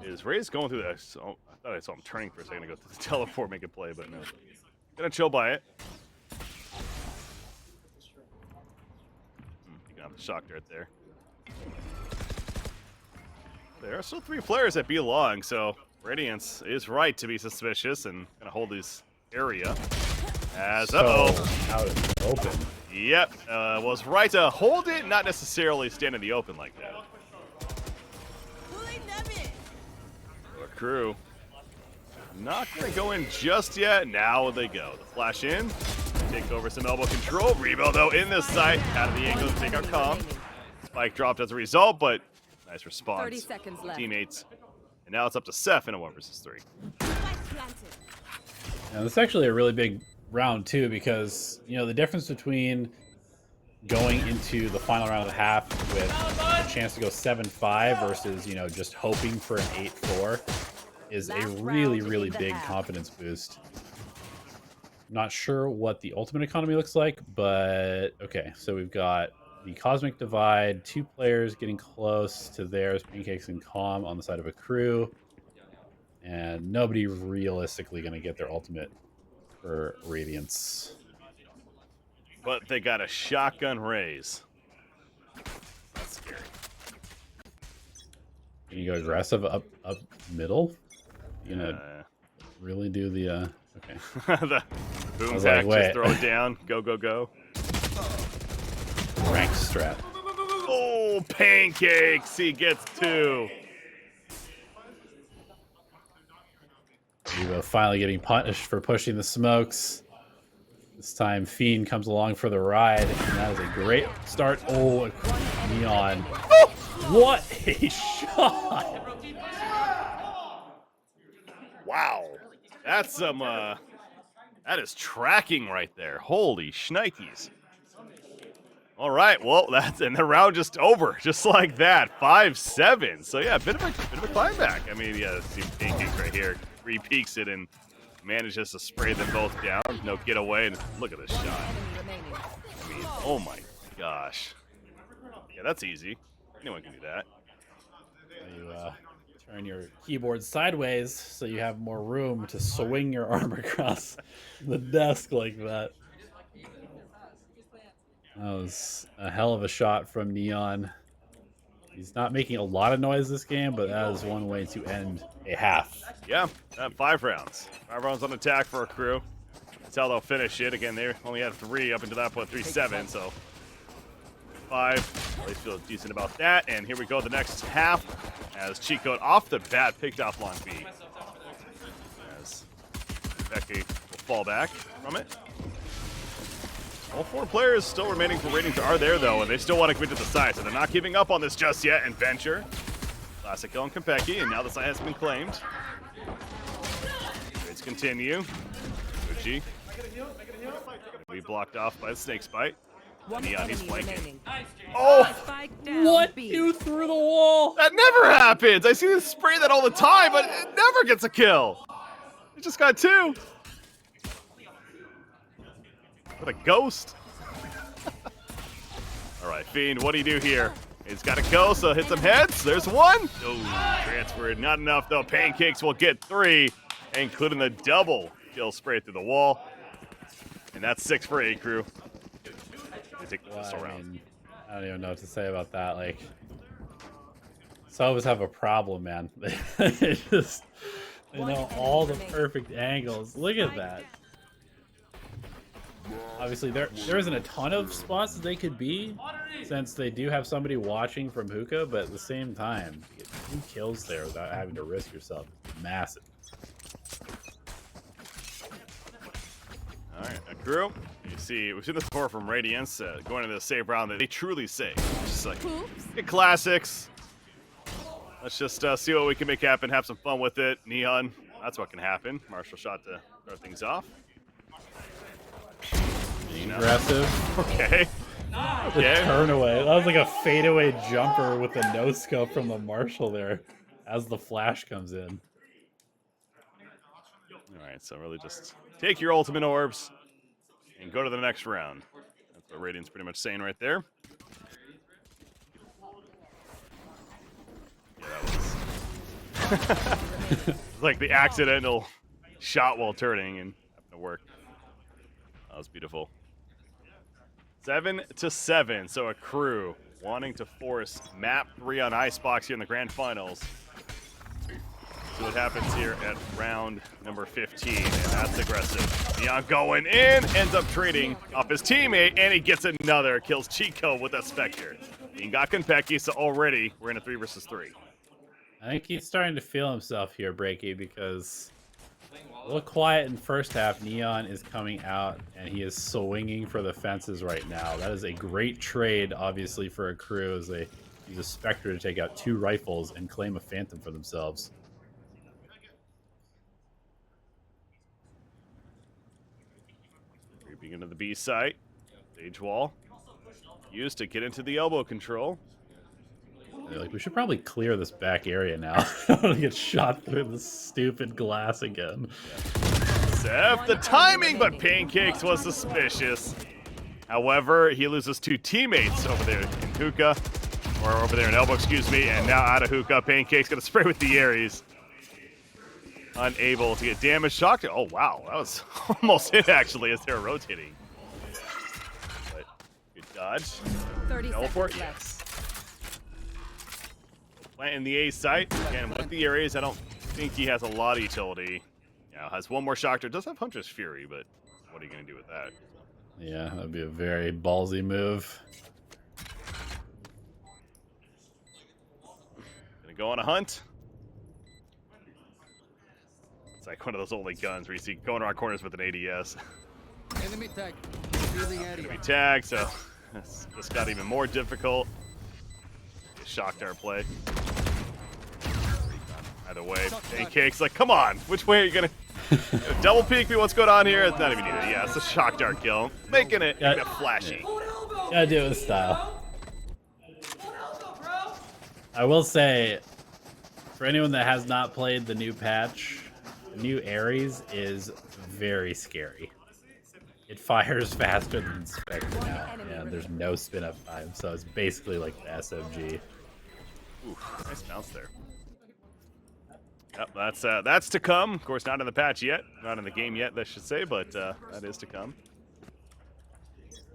Is Raze going through this? Oh, I thought I saw him turning for a second to go through the teleport, make a play, but no. Gonna chill by it. You can have the shock dart there. There are still 3 players that belong, so Radiance is right to be suspicious and gonna hold this area. As out in the open. Yep, was right to hold it, not necessarily stand in the open like that. Accru not gonna go in just yet. Now they go. The flash in, take over some elbow control. Rebo though in the sight, out of the angle to take out Calm. Spike dropped as a result, but nice response. 30 seconds left. Teammates. And now it's up to Seth in a 1 versus 3. Now, this is actually a really big round too, because you know the difference between going into the final round of the half with a chance to go 7-5 versus, you know, just hoping for an 8-4 is a really, really big confidence boost. Not sure what the ultimate economy looks like, but okay, so we've got the Cosmic Divide, 2 players getting close to theirs, Pancakes and Calm on the side of Accru, and nobody realistically going to get their ultimate for Radiance. But they got a shotgun raise. That's scary. Can you go aggressive up middle? You know, really do the okay. The boom pack, like, just throw it down. Go, go, go. Rank strat. Oh, Pancakes! He gets 2. Evo finally getting punished for pushing the smokes. This time Fiend comes along for the ride, and that is a great start. Oh, Neon. Oh, what a shot! Wow. That's some, that is tracking right there. Holy shnikes. All right, well, and the round just over, just like that, 5-7. So yeah, bit of a climb back. I mean, yeah, see Pancake right here, re-peeks it and manages to spray them both down. No getaway, and look at this shot. I mean, oh my gosh. Yeah, that's easy. Anyone can do that. You turn your keyboard sideways so you have more room to swing your arm across the desk like that. That was a hell of a shot from Neon. He's not making a lot of noise this game, but that is one way to end a half. Yeah, 5 rounds. 5 rounds on attack for a crew. That's how they'll finish it. Again, they only had 3 up until that point, 3-7, so 5. At least feel decent about that. And here we go, the next half, as Cheat Code off the bat picked off long B. As Becky will fall back from it. All 4 players still remaining for ratings are there, though, and they still want to commit to the side, so they're not giving up on this just yet. And Venture, classic kill on Konpeki, and now the side has been claimed. Trades continue. Uchi. We blocked off by the Snake's Bite. Neon, he's flanking. Oh! What? You threw the wall! That never happens! I see this spray that all the time, but it never gets a kill! It just got 2. What a ghost. All right, Fiend, what do you do here? He's got to go, so hit some heads. There's 1. Oh, transferred. Not enough, though. Pancakes will get 3, including the double kill spray through the wall. And that's 6 for A crew. They take the pistol round. I don't even know what to say about that. Like, subs have a problem, man. They know all the perfect angles. Look at that. Obviously, there isn't a ton of spots that they could be, since they do have somebody watching from hookah, but at the same time, to get 2 kills there without having to risk yourself is massive. All right, a crew. You see, we've seen this before from Radiance, going into the save round that they truly save. It's just like, get classics. Let's just see what we can make happen, have some fun with it. Neon, that's what can happen. Marshall shot to throw things off. Aggressive. Okay. The turn away. That was like a fadeaway jumper with a no scope from the Marshall there as the flash comes in. All right, so really just take your ultimate orbs and go to the next round. That's what Radiant's pretty much saying right there. Yeah, that was it's like the accidental shot while turning and having to work. That was beautiful. 7-7, so a crew wanting to force map 3 on Icebox here in the grand finals. See what happens here at round number 15, and that's aggressive. Neon going in, ends up trading off his teammate, and he gets another. Kills Chico with a Spectre. He got Konpeki, so already we're in a 3 versus 3. I think he's starting to feel himself here, Breaky, because a little quiet in first half. Neon is coming out, and he is swinging for the fences right now. That is a great trade, obviously, for a crew as they use a Spectre to take out 2 rifles and claim a Phantom for themselves. Creeping into the B site. Stage wall. Used to get into the elbow control. They're like, we should probably clear this back area now. I don't want to get shot through this stupid glass again. Seth, the timing, but Pancakes was suspicious. However, he loses 2 teammates over there in hookah, or over there in elbow, excuse me, and now out of hookah. Pancakes gonna spray with the Ares. Unable to get damage. Shocked. Oh wow, that was almost hit actually as they were rotating. But good dodge. 30 Teleport, seconds left. yes. Plant in the A site. Again, with the Ares, I don't think he has a lot of utility. Yeah, has 1 more Shocker. Does have Hunter's Fury, but what are you going to do with that? Yeah, that'd be a very ballsy move. Gonna go on a hunt. It's like one of those only guns where you see going around corners with an ADS. Enemy tag. Enemy tag, so this got even more difficult. Shocked our play. Either way, Pancakes like, come on, which way are you gonna Double peek me, what's going on here? It's not even needed. Yeah, it's a shock dart kill. Making it flashy. Gotta do it with style. I will say, for anyone that has not played the new patch, the new Ares is very scary. It fires faster than Spectre now, and there's no spin-up time, so it's basically like the SMG. Ooh, nice bounce there. Yep, that's to come. Of course, not in the patch yet, not in the game yet, I should say, but that is to come.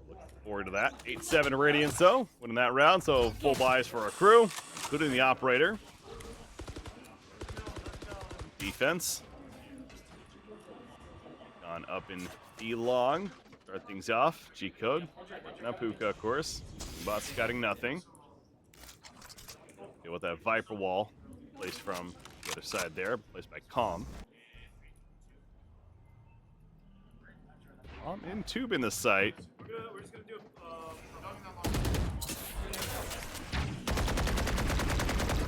Looking forward to that. 8-7 Radiance, though, winning that round, so full buys for our crew, including the operator. Defense. Gone up in D-long. Start things off. G-code. Now Puka, of course. Bot scouting nothing. Deal with that Viper wall. Placed from the other side there. Placed by Calm. Calm in tube in the site.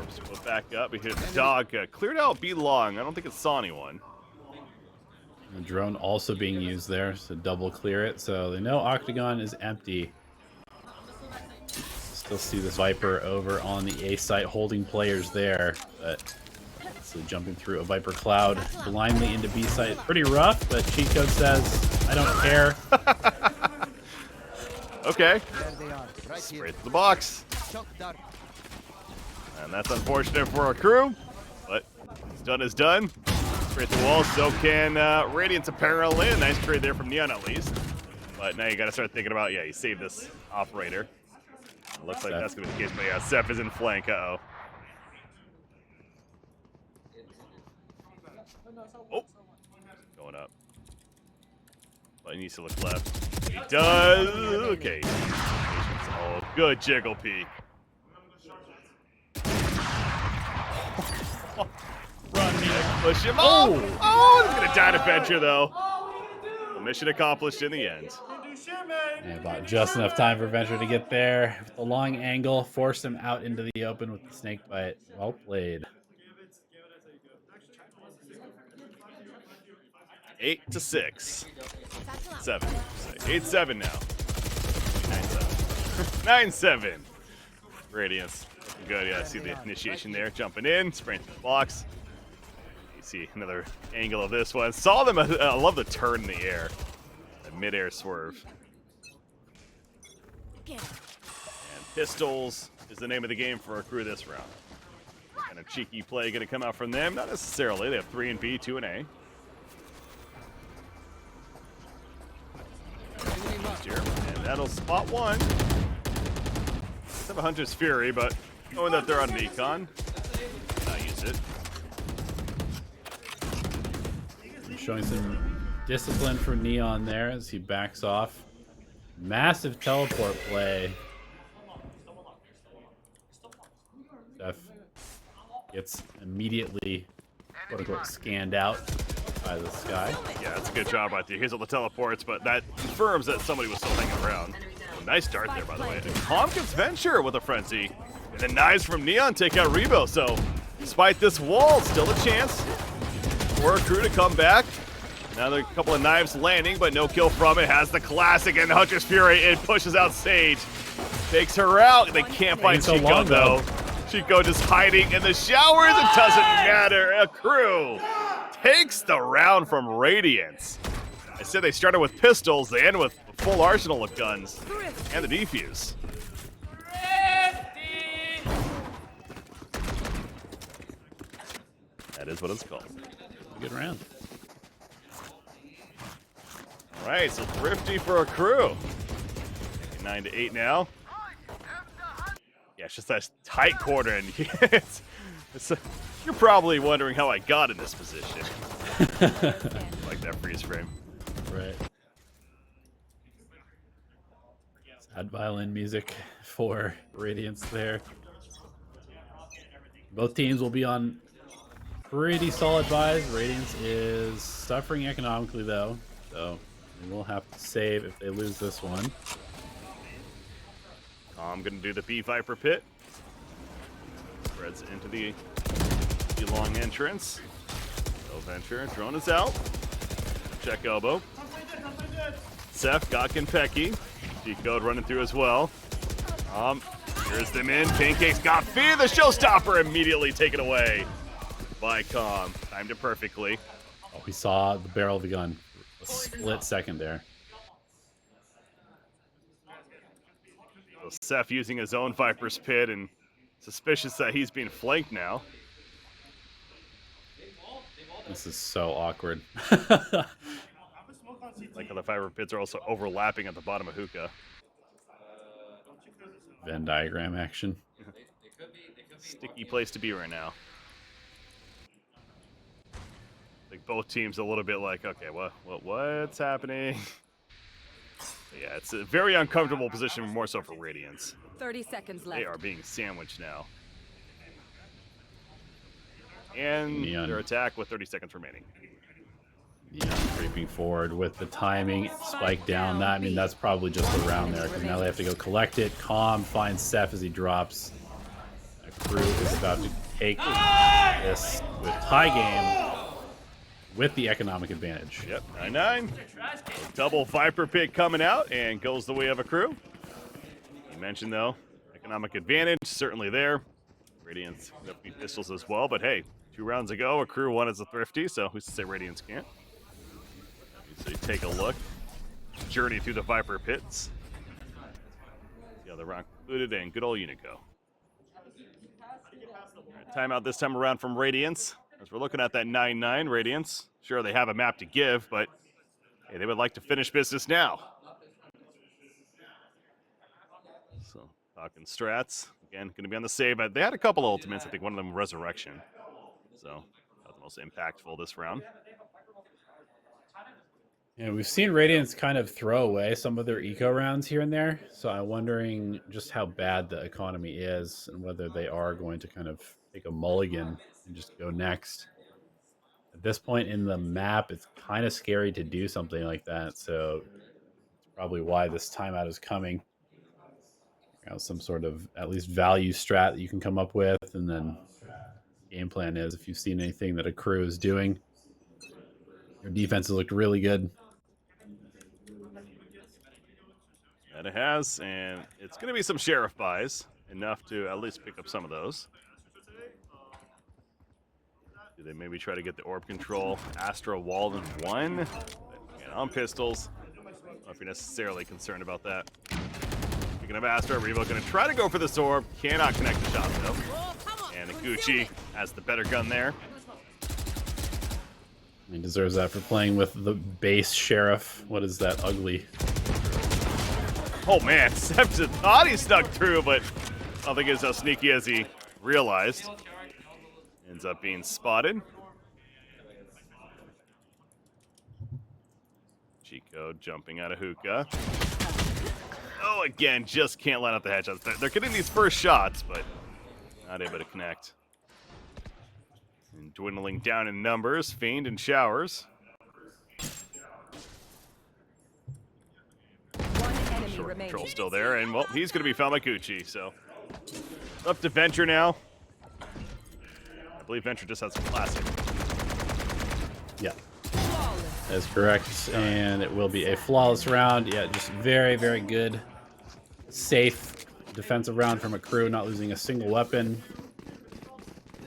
Split back up. We hit the dog. Cleared out B-long. I don't think it saw anyone. The drone also being used there to double clear it, so they know Octagon is empty. Still see this Viper over on the A site holding players there, but so jumping through a Viper cloud blindly into B site. Pretty rough, but cheat code says, I don't care. Okay. Straight to the box. And that's unfortunate for our crew, but what's done is done. Straight to the wall, so can Radiance apparently. A nice trade there from Neon at least. But now you gotta start thinking about, yeah, you save this operator. It looks like that's gonna be the case, but yeah, Seth is in flank, uh-oh. Oh, going up. But he needs to look left. He does, okay. Oh, good jiggle peek. Run, push him off. Oh, he's gonna die to venture though. The mission accomplished in the end. And about just enough time for Venture to get there. With the long angle, force him out into the open with the snake bite. Well played. 8-6. 7. 8-7 now. 9-7. 9-7. Radiance. Looking good. Yeah, I see the initiation there. Jumping in. Spraying through the blocks. See another angle of this one. Saw them. I love the turn in the air. The mid-air swerve. And pistols is the name of the game for our crew this round. Kind of cheeky play going to come out from them. Not necessarily. They have 3 and B, 2 and A. And that'll spot one. Let's have a Hunter's Fury, but knowing that they're on an econ, not use it. Showing some discipline for Neon there as he backs off. Massive teleport play. Steph gets immediately, quote-unquote, scanned out by the sky. Yeah, that's a good job right there. Here's all the teleports, but that confirms that somebody was still hanging around. Oh, nice dart there, by the way. And Calm gets Venture with a frenzy. And then knives from Neon take out Rebo. So, despite this wall, still a chance for a crew to come back. Another couple of knives landing, but no kill from it. Has the classic and Hunter's Fury. It pushes out Sage. Takes her out. They can't find Chico, though. Chico just hiding in the showers. It doesn't matter. A crew takes the round from Radiance. I said they started with pistols. They end with a full arsenal of guns. And the defuse. That is what it's called. Good round. All right, so thrifty for a crew. 9-8 now. Yeah, it's just that tight corner, and you're probably wondering how I got in this position. Like that freeze frame. Right. Sad violin music for Radiance there. Both teams will be on pretty solid buys. Radiance is suffering economically, though, so they will have to save if they lose this one. I'm going to do the B Viper pit. Spreads into the long entrance. So Venture, drone is out. Check elbow. Seth got Kenpecky. G-Code running through as well. Here's them in. Pancake's got fear. The showstopper immediately taken away by Com. Timed it perfectly. Oh, we saw the barrel of the gun. A split second there. So Seth using his own Viper's Pit and suspicious that he's being flanked now. This is so awkward. Like how the Viper Pits are also overlapping at the bottom of Hookah. Venn diagram action. Sticky place to be right now. Like both teams a little bit like, okay, what's happening? Yeah, it's a very uncomfortable position, more so for Radiance. 30 seconds left. They are being sandwiched now. And Neon. their attack with 30 seconds remaining. Yeah, creeping forward with the timing, spike down. That, I mean, that's probably just around there because now they have to go collect it. Calm finds Seth as he drops. A crew is about to take this with tie game with the economic advantage. Yep, 9-9. Double Viper Pit coming out and goes the way of a crew. You mentioned, though, economic advantage certainly there. Radiance got pistols as well, but hey, 2 rounds ago, a crew won as a thrifty, so who's to say Radiance can't? So you take a look, journey through the Viper Pits. The other round concluded, and good old Unico. Right, timeout this time around from Radiance. As we're looking at that 9-9, Radiance, sure they have a map to give, but hey, they would like to finish business now. So, talking strats, again, going to be on the save. They had a couple ultimates, I think one of them Resurrection. So, not the most impactful this round. Yeah, we've seen Radiance kind of throw away some of their eco rounds here and there, so I'm wondering just how bad the economy is and whether they are going to kind of take a mulligan and just go next. At this point in the map, it's kind of scary to do something like that, so it's probably why this timeout is coming. You know, some sort of at least value strat that you can come up with, and then game plan is if you've seen anything that a crew is doing. Your defense has looked really good. That it has, and it's going to be some Sheriff buys, enough to at least pick up some of those. Do they maybe try to get the orb control? Astra walled in 1. Again, on pistols. I don't know if you're necessarily concerned about that. Speaking of Astra, Revo going to try to go for this orb. Cannot connect the shot, though. And the Gucci has the better gun there. He deserves that for playing with the base Sheriff. What is that ugly? Oh man, Seth just thought he snuck through, but I don't think it's as sneaky as he realized. Ends up being spotted. Cheat code jumping out of Hookah. Oh, again, just can't line up the headshots. They're getting these first shots, but not able to connect. And dwindling down in numbers, Fiend and Showers. Short control still there, and well, he's going to be found by Gucci, so up to Venture now. I believe Venture just has some classic. Yeah, that's correct, and it will be a flawless round. Yeah, just very, very good, safe defensive round from a crew, not losing a single weapon,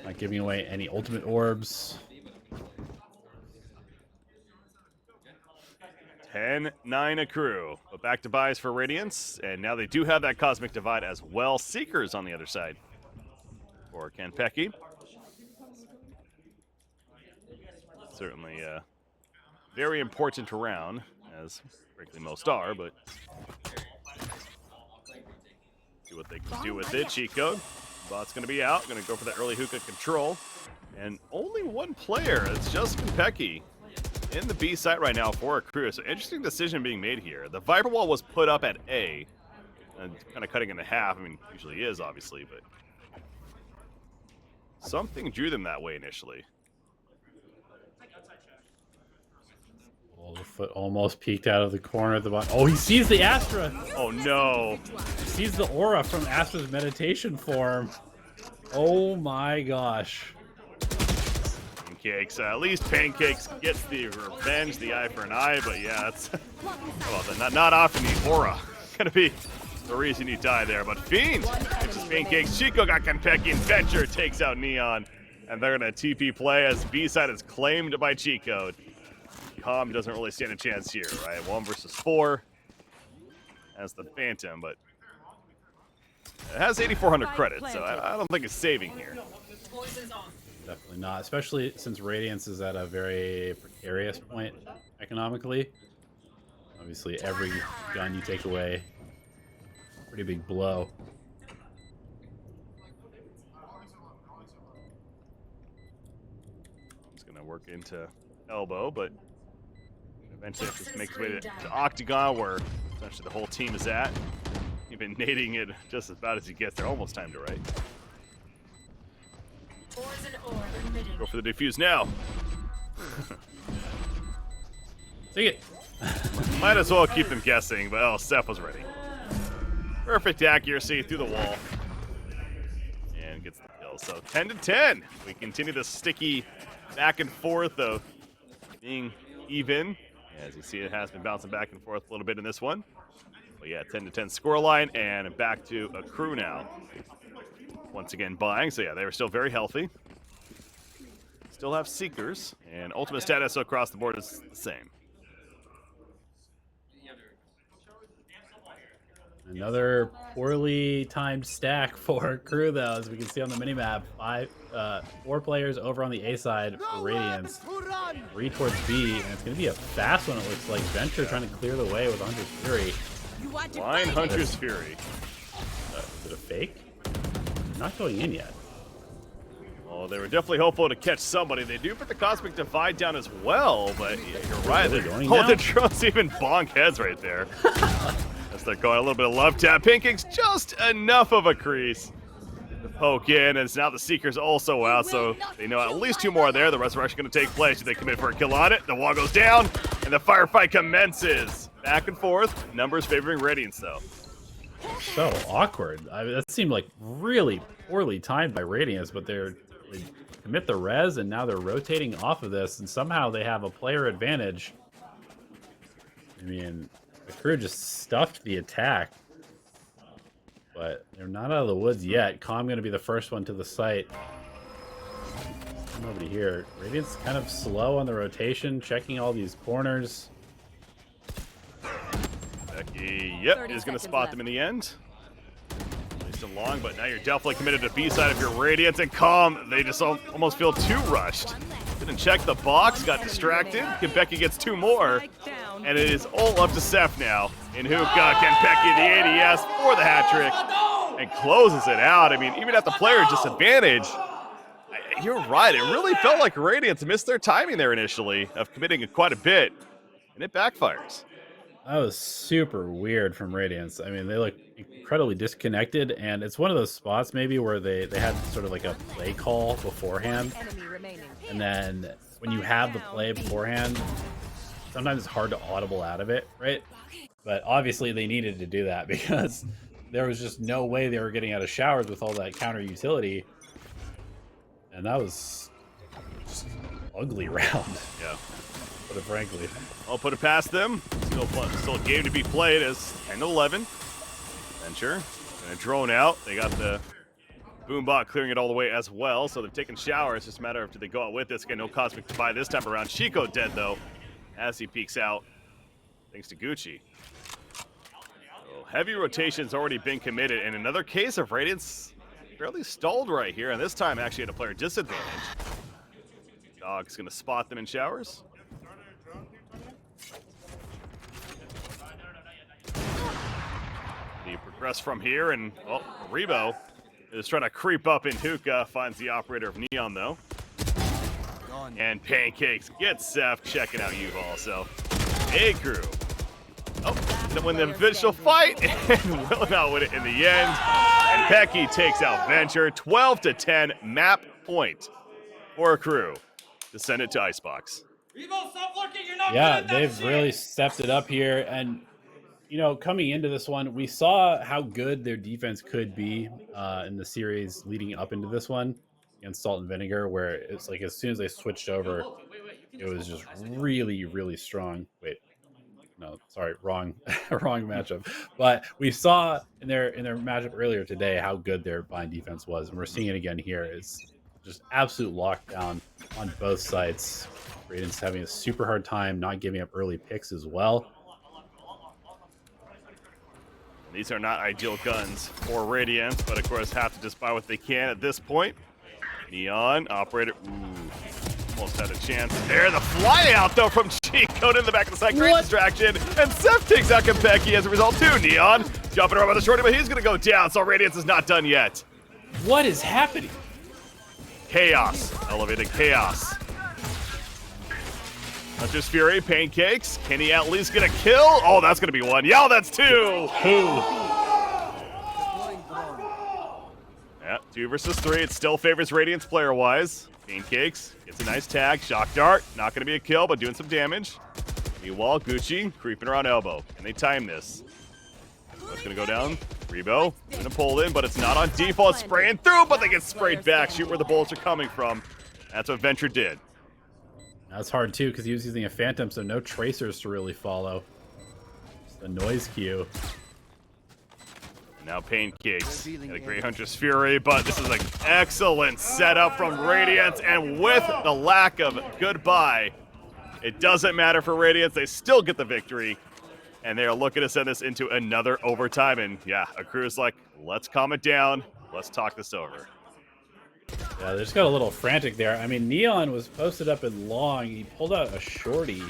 not giving away any ultimate orbs. 10-9 a crew, but back to buys for Radiance, and now they do have that Cosmic Divide as well. Seekers on the other side for Kenpecky. Certainly very important round, as frankly most are, but see what they can do with it. Cheat code. Bot's going to be out, going to go for that early Hookah control, and only one player, it's just Kenpecky in the B site right now for a crew. So interesting decision being made here. The Viper Wall was put up at A, and kind of cutting in half. I mean, usually is, obviously, but something drew them that way initially. Oh, the foot almost peeked out of the corner at the bottom. Oh, he sees the Astra! Oh, no. He sees the aura from Astra's meditation form. Oh, my gosh. Pancakes. At least Pancakes gets the revenge, the eye for an eye, but yeah, that's not often the aura gonna be the reason you die there. But Fiend catches Pancakes. Chico got Konpeki, and Venture takes out Neon. And they're gonna TP play as B-side is claimed by Chico. Calm doesn't really stand a chance here, right? 1 versus 4 as the Phantom, but it has 8,400 credits, so I don't think it's saving here. Definitely not, especially since Radiance is at a very precarious point economically. Obviously, every gun you take away, pretty big blow. It's gonna work into elbow, but eventually it just makes its way to Octagon, where essentially the whole team is at. You've been nading it just about as he gets there. Almost timed it right. Go for the defuse now. Take it. Might as well keep them guessing, but oh, Seth was ready. Perfect accuracy through the wall. And gets the kill. So 10-10. We continue the sticky back and forth of being even. As you see, it has been bouncing back and forth a little bit in this one. But yeah, 10-10 scoreline, and back to a crew now. Once again buying, so yeah, they were still very healthy. Still have Seekers, and ultimate status across the board is the same. Another poorly timed stack for crew, though, as we can see on the minimap. 4 players over on the A side for Radiance. 3 towards B, and it's going to be a fast one, it looks like. Venture trying to clear the way with Hunter's Fury. Blind Hunter's Fury. Is it a fake? Not going in yet. Well, they were definitely hopeful to catch somebody. They do put the Cosmic Divide down as well, but yeah, you're right. The drones even bonk heads right there. As they're going a little bit of love tap. Pancakes just enough of a crease to poke in, and now the Seeker's also out, so they know at least 2 more there. The resurrection going to take place. Do they commit for a kill on it? The wall goes down, and the firefight commences. Back and forth. Numbers favoring Radiance, though. So awkward. That seemed like really poorly timed by Radiance, but they commit the res, and now they're rotating off of this, and somehow they have a player advantage. I mean, the crew just stuffed the attack, but they're not out of the woods yet. Calm going to be the first one to the site. Nobody here. Radiance kind of slow on the rotation, checking all these corners. Becky, yep, is going to spot them in the end. Still long, but now you're definitely committed to B-side if you're Radiance, and Calm, they just almost feel too rushed. Didn't check the box, got distracted. Konpeki gets 2 more, and it is all up to Seth now. In Hookah, Konpeki, the ADS for the hat trick, and closes it out. I mean, even at the player disadvantage, you're right. It really felt like Radiance missed their timing there initially of committing quite a bit, and it backfires. That was super weird from Radiance. I mean, they look incredibly disconnected, and it's one of those spots maybe where they had sort of like a play call beforehand, and then when you have the play beforehand, sometimes it's hard to audible out of it, right? But obviously they needed to do that because there was just no way they were getting out of showers with all that counter utility, and that was just an ugly round. Yeah. But frankly, I'll put it past them. Still a game to be played as 10-11. Venture gonna drone out. They got the Boombot clearing it all the way as well, so they've taken showers. It's just a matter of do they go out with this. Again, no Cosmic Divide this time around. Chico dead though, as he peeks out, thanks to Gucci. So heavy rotation's already been committed, and another case of Radiance fairly stalled right here, and this time actually had a player disadvantage. Dog's gonna spot them in showers. They progress from here, and well, Rebo is trying to creep up in Hookah, finds the operator of Neon though. And Pancakes gets Seth checking out U-Ball, so A crew. Oh, didn't win the official fight, and will not win it in the end. And Pecky takes out Venture, 12-10 map point for a crew to send it to Icebox. yeah, they've really stepped it up here, and you know, coming into this one, we saw how good their defense could be in the series leading up into this one. against Salt and Vinegar, where it's like as soon as they switched over, it was just really, really strong. Wait, no, sorry, wrong, wrong matchup. But we saw in their matchup earlier today how good their bind defense was, and we're seeing it again here. It's just absolute lockdown on both sides. Radiant's having a super hard time not giving up early picks as well. These are not ideal guns for Radiant, but of course have to just buy what they can at this point. Neon, operator, almost had a chance there. The fly out though from Cheat Code in the back of the side, great distraction, and Seth takes out Konpeki as a result too. Neon jumping around by the shorty, but he's gonna go down, so Radiance is not done yet. What is happening? Chaos, elevated chaos. Hunter's Fury, Pancakes. Can he at least get a kill? Oh, that's gonna be one. Yeah, that's two. Yeah, 2 versus 3. It still favors Radiance player-wise. Pancakes gets a nice tag. Shock Dart, not gonna be a kill, but doing some damage. Meanwhile, Gucci creeping around elbow. Can they time this? That's gonna go down. Rebo gonna pull in, but it's not on default. Spraying through, but they get sprayed back. Shoot where the bullets are coming from. That's what Venture did. That's hard too because he was using a Phantom, so no tracers to really follow. Just the noise cue. Now Pancakes and a great Hunter's Fury, but this is an excellent setup from Radiance, and with the lack of goodbye, it doesn't matter for Radiance. They still get the victory, and they are looking to send this into another overtime. And yeah, Accru's like, let's calm it down. Let's talk this over. Yeah, they just got a little frantic there. I mean, Neon was posted up in long. He pulled out a shorty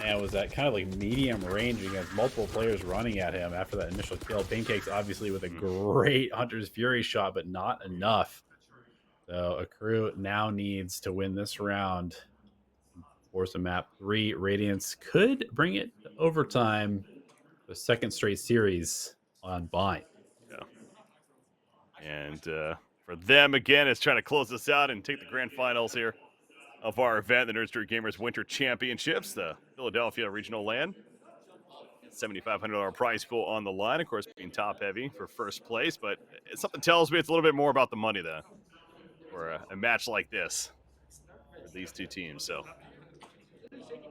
and was at kind of like medium range against multiple players running at him after that initial kill. Pancakes obviously with a great Hunter's Fury shot, but not enough. So Accru now needs to win this round. Force a map 3. Radiance could bring it to overtime. The second straight series on Bind. Yeah. And for them, again, it's trying to close this out and take the grand finals here of our event, the Nerdstreet Gamers Winter Championships, the Philadelphia Regional LAN. $7,500 prize pool on the line, of course, being top heavy for first place, but something tells me it's a little bit more about the money, though, for a match like this for these two teams. So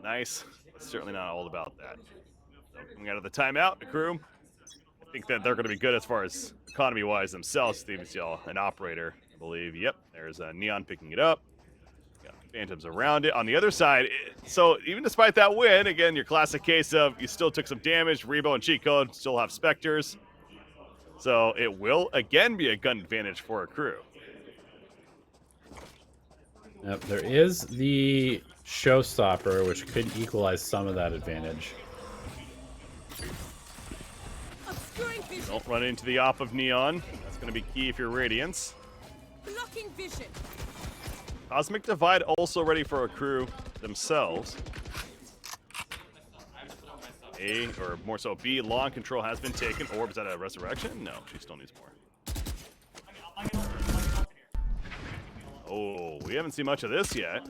nice, but certainly not all about that. So coming out of the timeout, the crew, I think that they're going to be good as far as economy-wise themselves. Steven Seal, an operator, I believe. Yep, there's Neon picking it up. Got Phantoms around it. On the other side, so even despite that win, again, your classic case of you still took some damage. Rebo and Cheat Code still have Spectres. So it will, again, be a gun advantage for a crew. Yep, there is the Showstopper, which could equalize some of that advantage. Don't run into the op of Neon. That's going to be key if you're Radiance. Blocking vision. Cosmic Divide also ready for a crew themselves. A, or more so B, Lawn Control has been taken. Orb, is that a resurrection? No, she still needs more. Oh, we haven't seen much of this yet.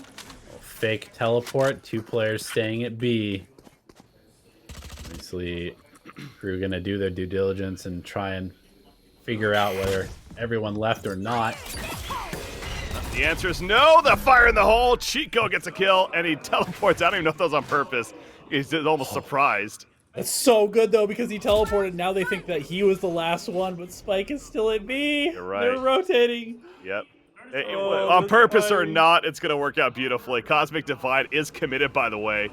Fake teleport, 2 players staying at B. Obviously, crew gonna do their due diligence and try and figure out whether everyone left or not. The answer is no. The fire in the hole. Chico gets a kill, and he teleports. I don't even know if that was on purpose. He's just almost surprised. That's so good, though, because he teleported. Now they think that he was the last one, but Spike is still at B. You're right. They're rotating. Yep. On purpose or not, it's going to work out beautifully. Cosmic Divide is committed, by the way.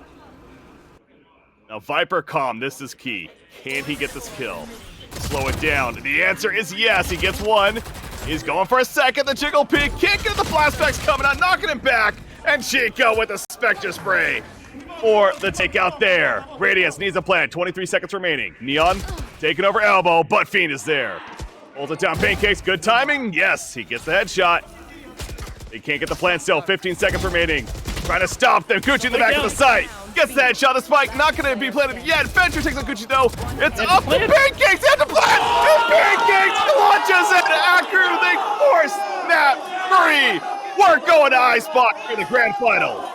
Now, Viper Calm, this is key. Can he get this kill? Slow it down. The answer is yes. He gets one. He's going for a second. The Jiggle Peek. Can't get the flashbacks coming out, knocking him back. And Chico with the Spectre Spray for the takeout there. Radiance needs a plan. 23 seconds remaining. Neon taking over elbow, but Fiend is there. Holds it down. Pancakes. Good timing. Yes, he gets the headshot. He can't get the plan still. 15 seconds remaining. Trying to stop them. Gucci in the back of the site. Gets the headshot. The Spike not going to be planted yet. Venture takes on Gucci though. It's up to Pancakes and the plan. And Pancakes launches it. Akru, they force map 3. We're going to I Spot for the grand final.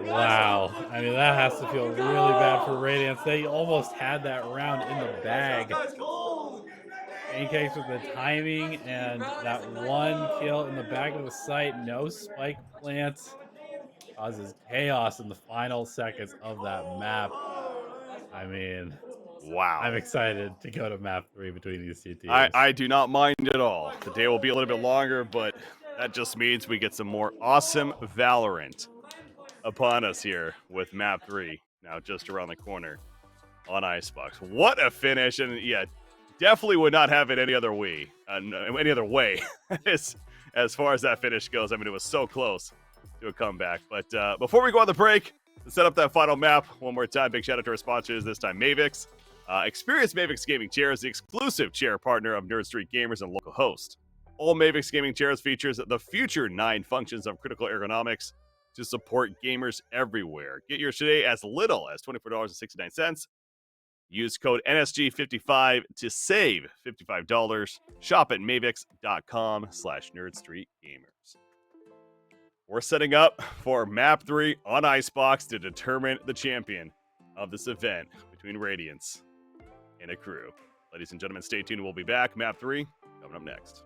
Wow. I mean, that has to feel really bad for Radiance. They almost had that round in the bag. Pancakes with the timing and that one kill in the back of the site. No spike plants. Causes chaos in the final seconds of that map. I mean, wow. I'm excited to go to map 3 between these two teams. I do not mind at all. The day will be a little bit longer, but that just means we get some more awesome Valorant upon us here with map 3 now just around the corner on Icebox. What a finish, and yeah, definitely would not have it any other way. As far as that finish goes. I mean, it was so close to a comeback. But before we go on the break, to set up that final map one more time, big shout out to our sponsors, this time Mavix. Experience Mavix Gaming Chairs, the exclusive chair partner of Nerd Street Gamers and local host. All Mavix Gaming Chairs features the future 9 functions of critical ergonomics to support gamers everywhere. Get yours today as little as $24.69. Use code NSG55 to save $55. Shop at mavix.com/nerdstreetgamers. We're setting up for map 3 on Icebox to determine the champion of this event between Radiance and a crew. Ladies and gentlemen, stay tuned. We'll be back. Map 3 coming up next.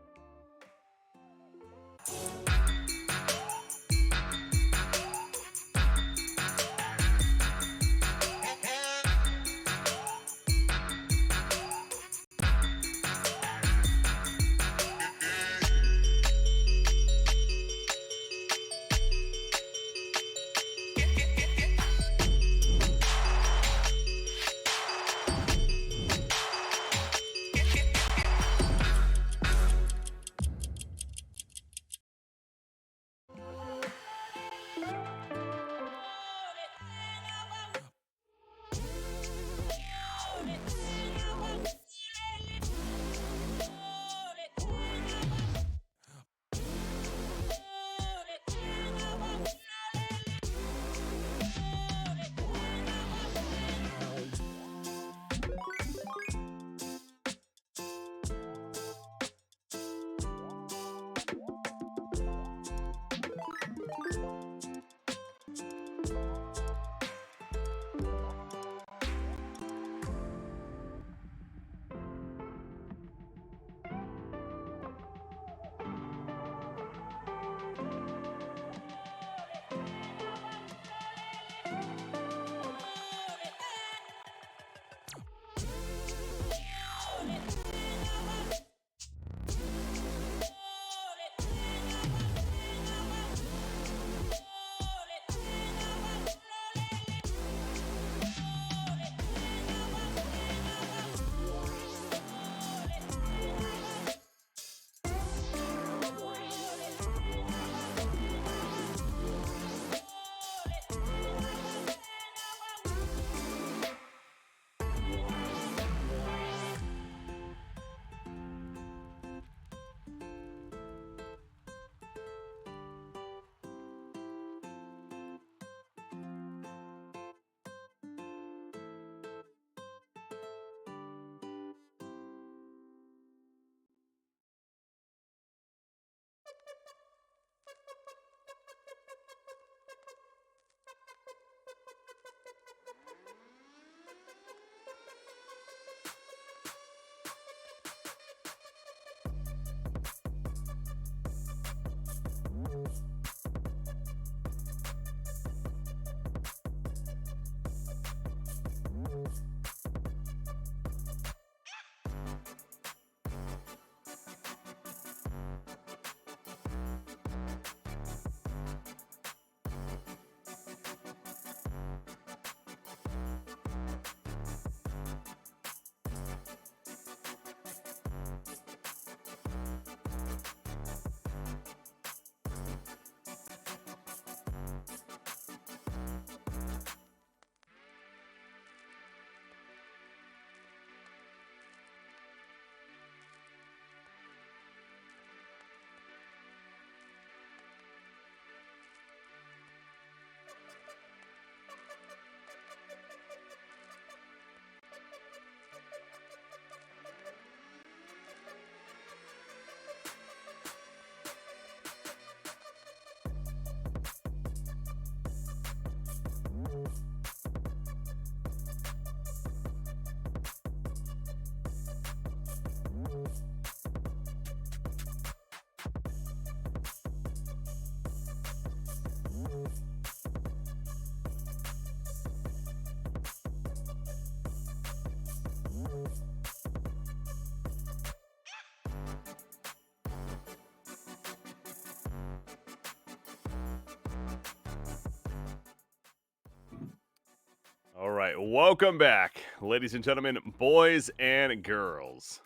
All right, welcome back, ladies and gentlemen, boys and girls,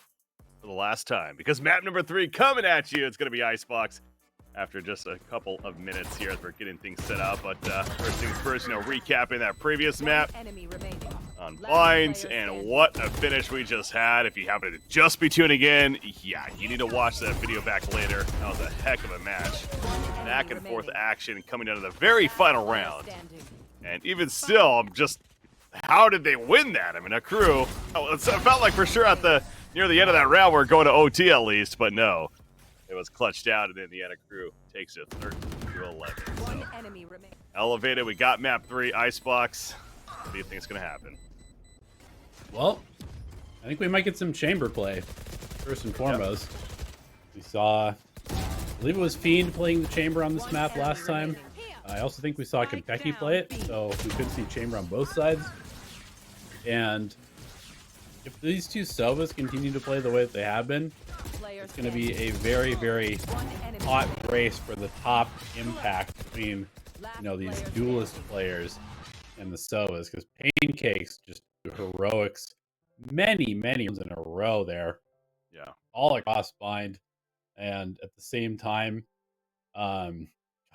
for the last time. Because map number 3 coming at you. It's going to be Icebox after just a couple of minutes here as we're getting things set up. But first things first, recapping that previous map on Blind, and what a finish we just had. If you happen to just be tuning in, yeah, you need to watch that video back later. That was a heck of a match. Back and forth action coming down to the very final round. And even still, I'm just... how did they win that? I mean, a crew. It felt like for sure near the end of that round we're going to OT at least, but no, it was clutched out, and in the end, a crew takes it 13-11. So, elevated. We got map 3, Icebox. What do you think is going to happen? Well, I think we might get some chamber play first and foremost. Yep. We saw, I believe it was Fiend playing the chamber on this map last time. I also think we saw Konpeki play it, so we could see chamber on both sides. And if these two Sovas continue to play the way that they have been, it's going to be a very, very hot race for the top impact between, these duelist players and the Sovas, because Pancakes just do heroics many ones in a row there. Yeah. All across Bind. And at the same time, God,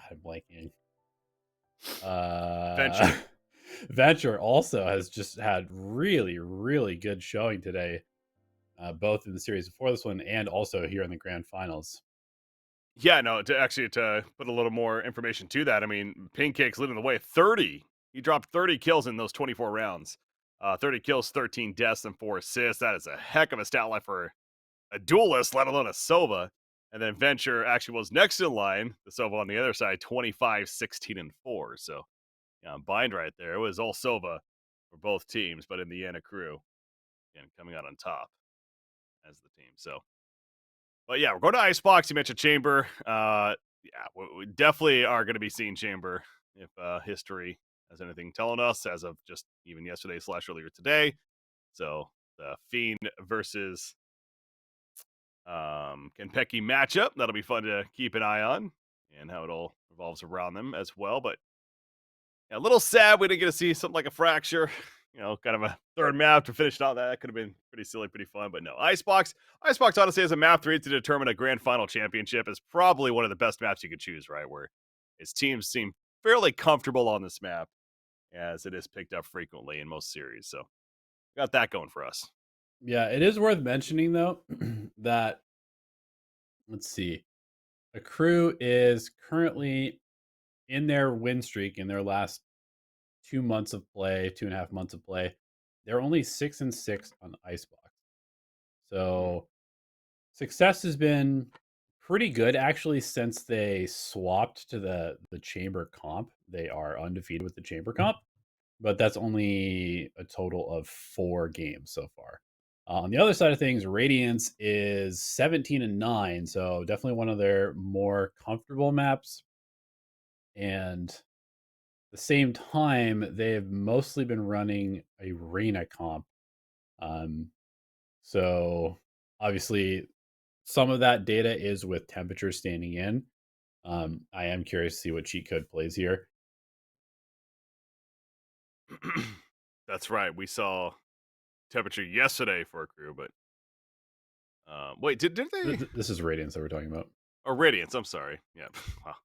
I'm blanking. Venture. Venture also has just had really good showing today, both in the series before this one and also here in the grand finals. Yeah, no, to put a little more information to that, I mean, Pancake's leading the way. 30. He dropped 30 kills in those 24 rounds. 30 kills, 13 deaths, and 4 assists. That is a heck of a stat line for a duelist, let alone a Sova. And then Venture actually was next in line. The Sova on the other side, 25, 16, and 4. So, yeah, Bind right there. It was all Sova for both teams, but in the end, a crew, again, coming out on top as the team. So, but yeah, we're going to Icebox. You mentioned Chamber. Yeah, we definitely are going to be seeing Chamber if history has anything telling us as of just even yesterday / earlier today. So the Fiend versus Konpeki matchup. That'll be fun to keep an eye on and how it all revolves around them as well. But yeah, a little sad we didn't get to see something like a Fracture. Kind of a third map to finish out. That could have been pretty silly, pretty fun, but no. Icebox, honestly, as a map 3 to determine a grand final championship is probably one of the best maps you could choose, right? Where his teams seem fairly comfortable on this map, as it is picked up frequently in most series. So, got that going for us. Yeah, it is worth mentioning, though, that, let's see, a crew is currently in their win streak in their last 2 months of play, 2.5 months of play. They're only 6-6 on Icebox. So success has been pretty good actually since they swapped to the chamber comp. They are undefeated with the chamber comp, but that's only a total of 4 games so far. On the other side of things, Radiance is 17-9, so definitely one of their more comfortable maps. And at the same time, they've mostly been running a Reyna comp. So obviously some of that data is with temperature standing in. I am curious to see what cheat code plays here. That's right. We saw temperature yesterday for a crew, but wait, did they? This is Radiance that we're talking about. Oh, Radiance. I'm sorry. Yeah. Wow.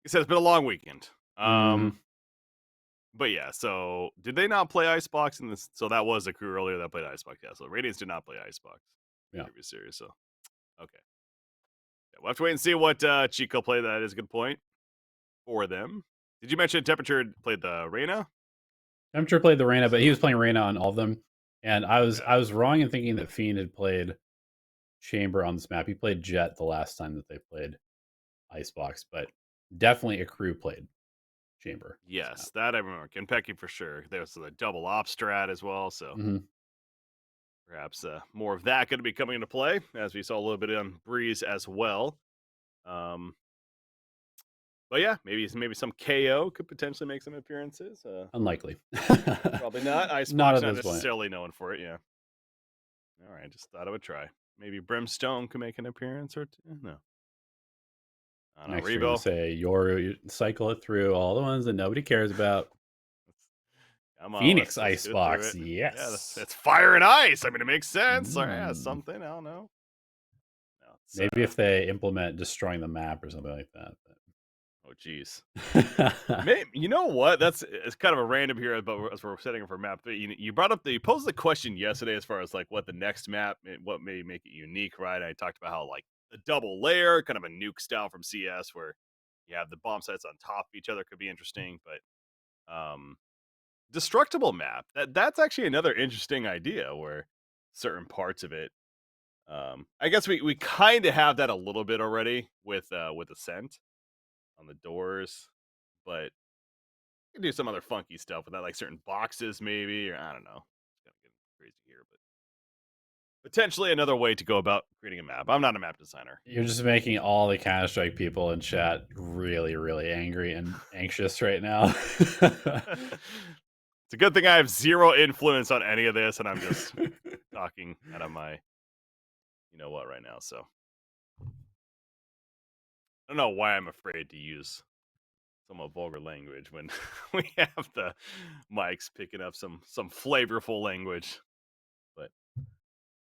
You said it's been a long weekend. But yeah, so did they not play Icebox in this? So that was a crew earlier that played Icebox. Yeah, so Radiance did not play Icebox in the previous series. So, okay. Yeah, we'll have to wait and see what Chico played. That is a good point for them. Did you mention Temperature played the Reyna? Temperature played the Reyna, but he was playing Reyna on all of them. And I was wrong in thinking that Fiend had played Chamber on this map. He played Jet the last time that they played Icebox, but definitely a crew played Chamber. Yes, that I remember. Konpeki for sure. There was a double op strat as well, so perhaps more of that going to be coming into play, as we saw a little bit on Breeze as well. But yeah, maybe some KO could potentially make some appearances. Unlikely. Probably not. Icebox not not necessarily known for it, yeah. All right, just thought I would try. Maybe Brimstone could make an appearance or two. No. I don't know. Next you're going to say, you cycle it through all the ones that nobody cares about. Come on, Phoenix let's do Icebox, it. yes. Yeah, it's fire and ice. I mean, it makes sense. Or yeah, something. I don't know. No, Maybe if they implement destroying the map or something like that. Oh, geez. Maybe, you know what? It's kind of a random here, but as we're setting up for map 3, you brought up you posed the question yesterday as far as like what the next map, what may make it unique, right? I talked about how like the double layer, kind of a nuke style from CS, where you have the bomb sites on top of each other, could be interesting. But destructible map, that's actually another interesting idea where certain parts of it. I guess we kind of have that a little bit already with Ascent on the doors, but you can do some other funky stuff with that, like certain boxes maybe, or I don't know. It's kind of getting crazy here, but potentially another way to go about creating a map. I'm not a map designer. You're just making all the Counter-Strike people in chat really, really angry and anxious right now. It's a good thing I have zero influence on any of this, and I'm just talking out of my, you know what, right now. So I don't know why I'm afraid to use somewhat vulgar language when we have the mics picking up some flavorful language. But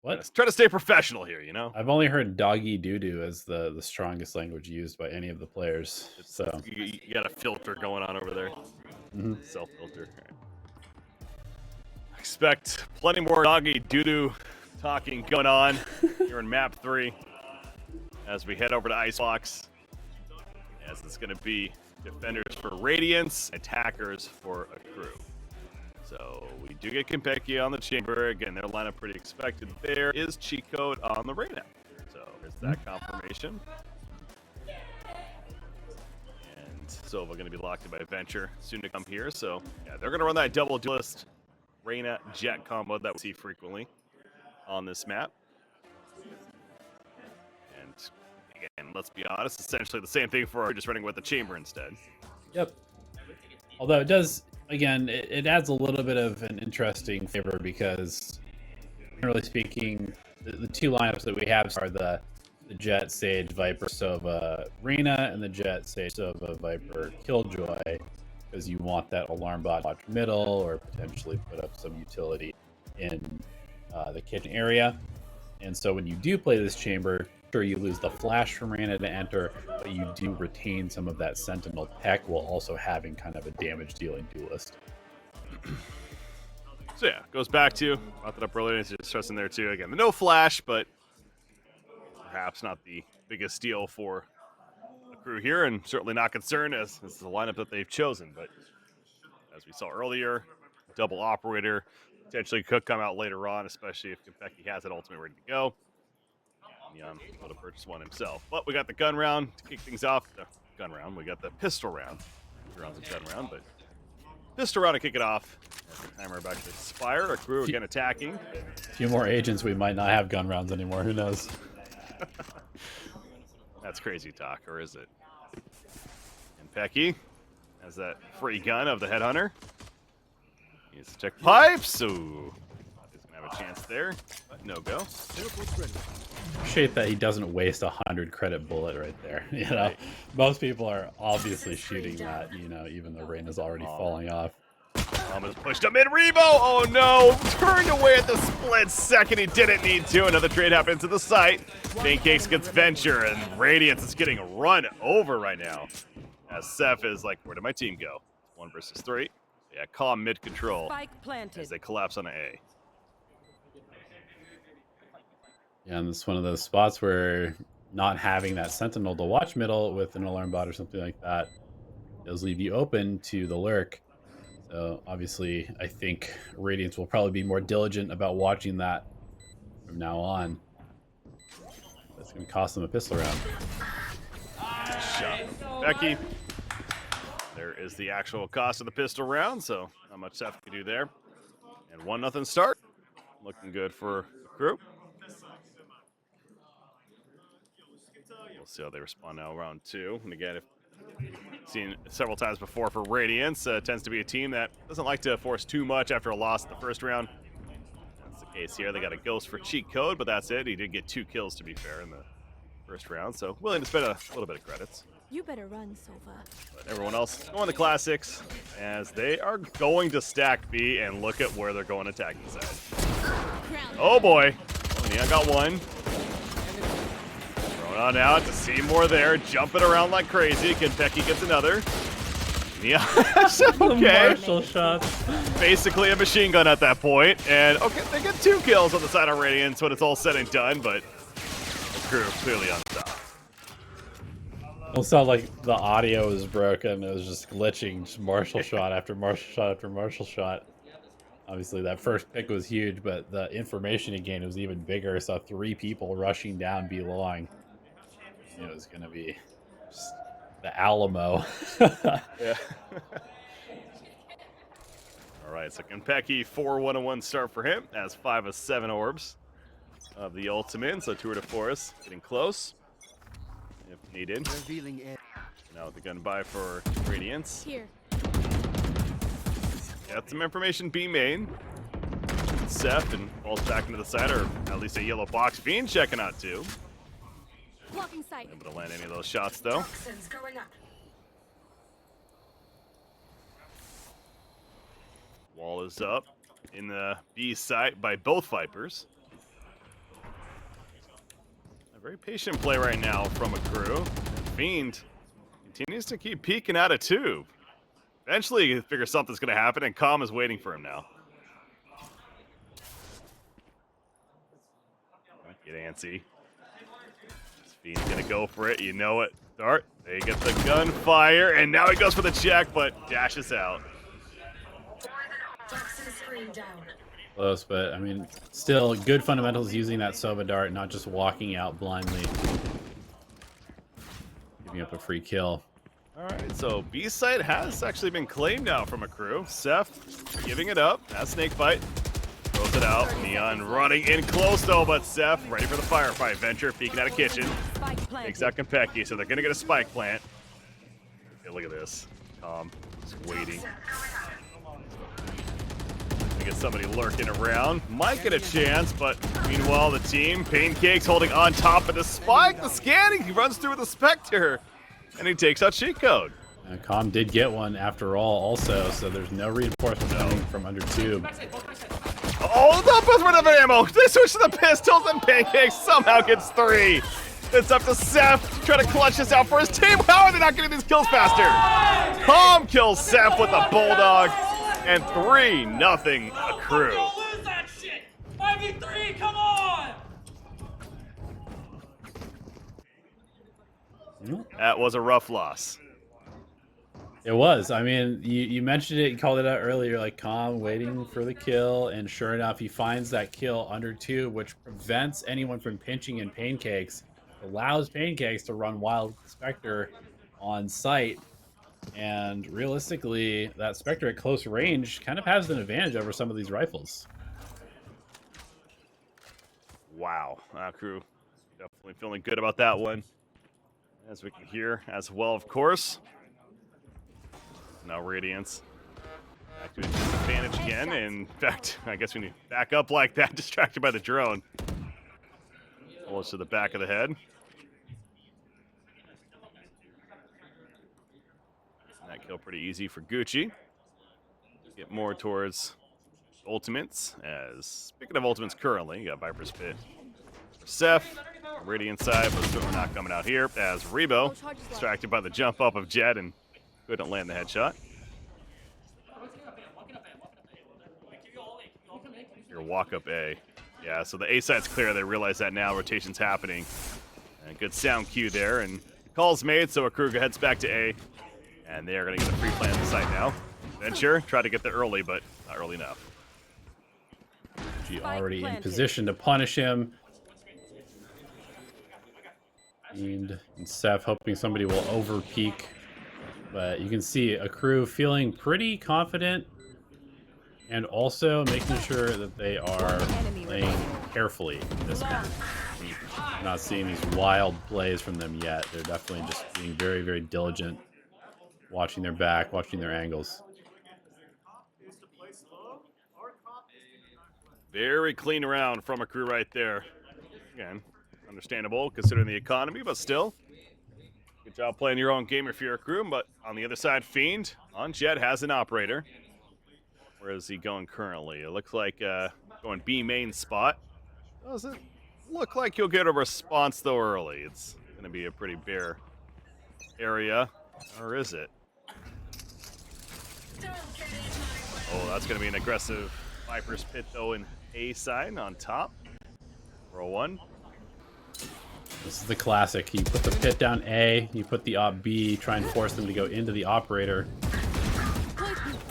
What? try to stay professional here, you know? I've only heard doggy doo-doo as the strongest language used by any of the players. So You got a filter going on over there. Mhm. Self-filter. Right. Expect plenty more doggy doo-doo talking going on here in map 3 as we head over to Icebox. As it's going to be defenders for Radiance, attackers for a crew. So we do get Konpeki on the chamber. Again, their lineup pretty expected. There is cheat code on the Reyna. So there's that confirmation. And Sova going to be locked in by Venture soon to come here. So yeah, they're going to run that double duelist Reyna Jet combo that we see frequently on this map. And again, let's be honest, essentially the same thing for just running with the chamber instead. Yep. Although it does, again, it adds a little bit of an interesting flavor because, generally speaking, the two lineups that we have are the Jet, Sage, Viper, Sova, Reyna, and the Jet, Sage, Sova, Viper, Killjoy, because you want that alarm bot watch middle or potentially put up some utility in the kitchen area. And so when you do play this chamber, sure, you lose the flash from Reyna to enter, but you do retain some of that Sentinel tech while also having kind of a damage-dealing duelist. So yeah, goes back to, brought that up earlier, it's just stressing there too. Again, the no flash, but perhaps not the biggest deal for the crew here, and certainly not concerned as this is the lineup that they've chosen. But as we saw earlier, double operator potentially could come out later on, especially if Konpeki has it ultimate ready to go. Young able to purchase one himself. But we got the gun round to kick things off. The gun round. We got the pistol round. Round's a gun round, but pistol round to kick it off. As the timer about to expire. Our crew again attacking. A few more agents, we might not have gun rounds anymore. Who knows? That's crazy talk, or is it? And Pecky has that free gun of the headhunter. He needs to check pipes. Ooh. He's gonna have a chance there, but no go. Appreciate that he doesn't waste 100 credit bullet right there. You know, most people are obviously shooting that. You know, even though Reyna's already falling off. Almost pushed him in. Revo! Oh no! Turned away at the split second. He didn't need to. Another trade happens to the site. Pancakes gets Venture, and Radiance is getting run over right now. As Seth is like, where did my team go? 1 versus 3. Yeah, calm mid control as they collapse on an A. Yeah, and it's one of those spots where not having that Sentinel to watch middle with an alarm bot or something like that does leave you open to the lurk. So obviously, I think Radiance will probably be more diligent about watching that from now on. That's going to cost them a pistol round. Shot from Becky. There is the actual cost of the pistol round, so not much Seth can do there. And 1-0 start. Looking good for the crew. We'll see how they respond now, round 2. And again, if seen several times before for Radiance, tends to be a team that doesn't like to force too much after a loss in the first round. That's the case here. They got a ghost for cheat code, but that's it. He did get 2 kills, to be fair, in the first round, so willing to spend a little bit of credits. You better run, Sova. But everyone else going the classics as they are going to stack B, and look at where they're going attacking side. Oh boy. Oh, Neon got one. Thrown on out to see more there. Jumping around like crazy. Kentucky gets another. Neon. Okay. Marshall shots. Basically a machine gun at that point. And okay, they get 2 kills on the side of Radiance when it's all said and done, but the crew clearly on top. It sounded like the audio was broken. It was just glitching, just Marshall shot after Marshall shot after Marshall shot. Obviously, that first pick was huge, but the information he gained was even bigger. I saw 3 people rushing down B long. It was going to be just the Alamo. Yeah. All right, so Kentucky 4-1-1 start for him as 5 of 7 orbs of the ultimate. So 2 to Forest getting close if needed. Revealing air. Now the gun buy for Radiance. Here. Got some information B main. Seth and falls back into the side, or at least a yellow box. Fiend checking out too. Blocking sight. Able to land any of those shots though. Going up. Wall is up in the B site by both Vipers. A very patient play right now from a crew. Fiend continues to keep peeking out of tube. Eventually, you figure something's going to happen, and Calm is waiting for him now. Get antsy. Fiend's going to go for it. You know it. Dart. They get the gunfire, and now he goes for the check, but dashes out. Close, but I mean, still good fundamentals using that Sova dart, not just walking out blindly. Giving up a free kill. All right, so B site has actually been claimed now from a crew. Seth giving it up. Has Snakebite. Throws it out. Neon running in close though, but Seth ready for the firefight. Venture peeking out of kitchen. Takes out Kentucky, so they're gonna get a spike plant. Okay, look at this. Just waiting. Get somebody lurking around. Might get a chance, but meanwhile the team, Pancakes holding on top of the spike. The scanning, he runs through with the Spectre, and he takes out cheat code. Com did get one after all also, so there's no reinforcement coming from under tube. Oh, the best run of ammo. They switch to the pistols, and Pancakes somehow gets 3. It's up to Seth to try to clutch this out for his team. How are they not getting these kills faster? Com kills Seth with a Bulldog. And 3-0 a crew. Don't lose that shit! 5v3, come on! That was a rough loss. It was. I mean, you mentioned it, you called it out earlier, like Calm waiting for the kill, and sure enough, he finds that kill under tube, which prevents anyone from pinching in Pancakes, allows Pancakes to run wild with the Spectre on site. And realistically, that Spectre at close range kind of has an advantage over some of these rifles. Wow, crew definitely feeling good about that one. As we can hear as well, of course. Now Radiance back to his disadvantage again. In fact, I guess we need to back up like that, distracted by the drone. Almost to the back of the head. That kill pretty easy for Gucci. Get more towards ultimates. As speaking of ultimates currently, you got Viper's Pit for Seth. Radiant side, but certainly not coming out here as Rebo distracted by the jump up of Jet and couldn't land the headshot. Your walk up A. Yeah, so the A side's clear. They realize that now. Rotation's happening. And good sound cue there. And call's made, so Akruga heads back to A. And they are going to get a free play on the site now. Venture, try to get there early, but not early enough. She already in position to punish him. And Seth hoping somebody will over-peek. But you can see a crew feeling pretty confident and also making sure that they are playing carefully this game. I'm not seeing these wild plays from them yet. They're definitely just being very, very diligent, watching their back, watching their angles. Very clean round from a crew right there. Again, understandable considering the economy, but still. Good job playing your own game if you're a crew, but on the other side, Fiend on Jet has an operator. Where is he going currently? It looks like going B main spot. Doesn't look like he'll get a response though early. It's going to be a pretty bare area, or is it? Oh, that's going to be an aggressive Viper's Pit though in A side on top. Row 1. This is the classic. You put the pit down A, you put the op B, try and force them to go into the operator.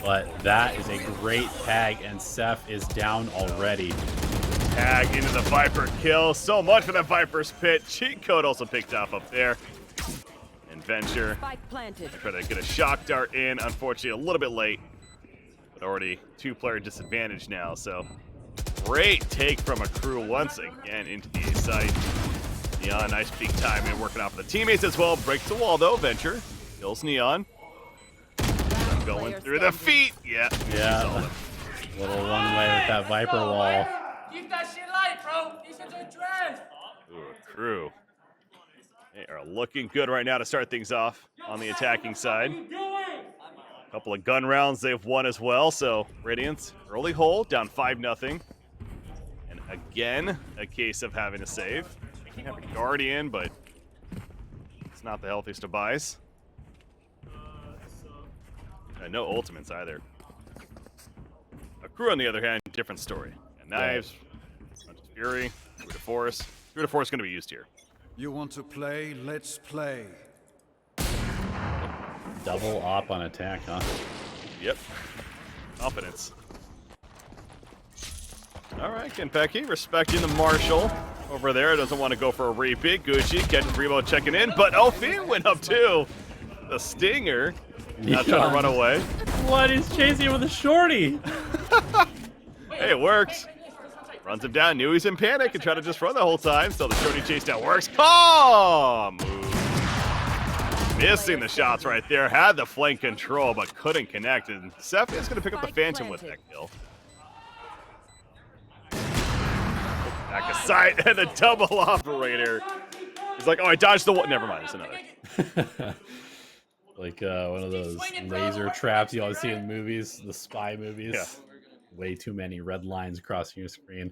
But that is a great tag, and Seth is down already. Tag into the Viper kill. So much for that Viper's Pit. Cheat code also picked up there. And Venture try to get a shock dart in. Unfortunately, a little bit late. But already 2-player disadvantage now. So great take from a crew once again into the A site. Neon, nice peak time and working off of the teammates as well. Breaks the wall though. Venture kills Neon. Going through the feet. Yeah. Little one way with that Viper wall. Keep that shit light, bro. These are trash. Ooh, crew. They are looking good right now to start things off on the attacking side. A couple of gun rounds they've won as well. So Radiance early hold down 5-0. And again, a case of having to save. They have a Guardian, but it's not the healthiest of buys. No ultimates either. A crew, on the other hand, different story. And knives, Fury, Through to Force. Through to Force going to be used here. You want to play? Let's play. Double op on attack, huh? Yep. Confidence. All right, Kenpecky respecting the Marshal over there. Doesn't want to go for a repeat. Gucci catches Rebo checking in, but Fiend went up too. The Stinger. Not trying to run away. What? He's chasing him with a shorty. Hey, it works. Runs him down. Knew he's in panic and tried to just run the whole time. So the shorty chase down works. Calm. Missing the shots right there. Had the flank control, but couldn't connect. And Seth is going to pick up the Phantom with that kill. Back aside and a double operator. He's like, oh, I dodged the one. Never mind, it's another. Like one of those laser traps you always see in movies, the spy movies. Yeah. Way too many red lines crossing your screen.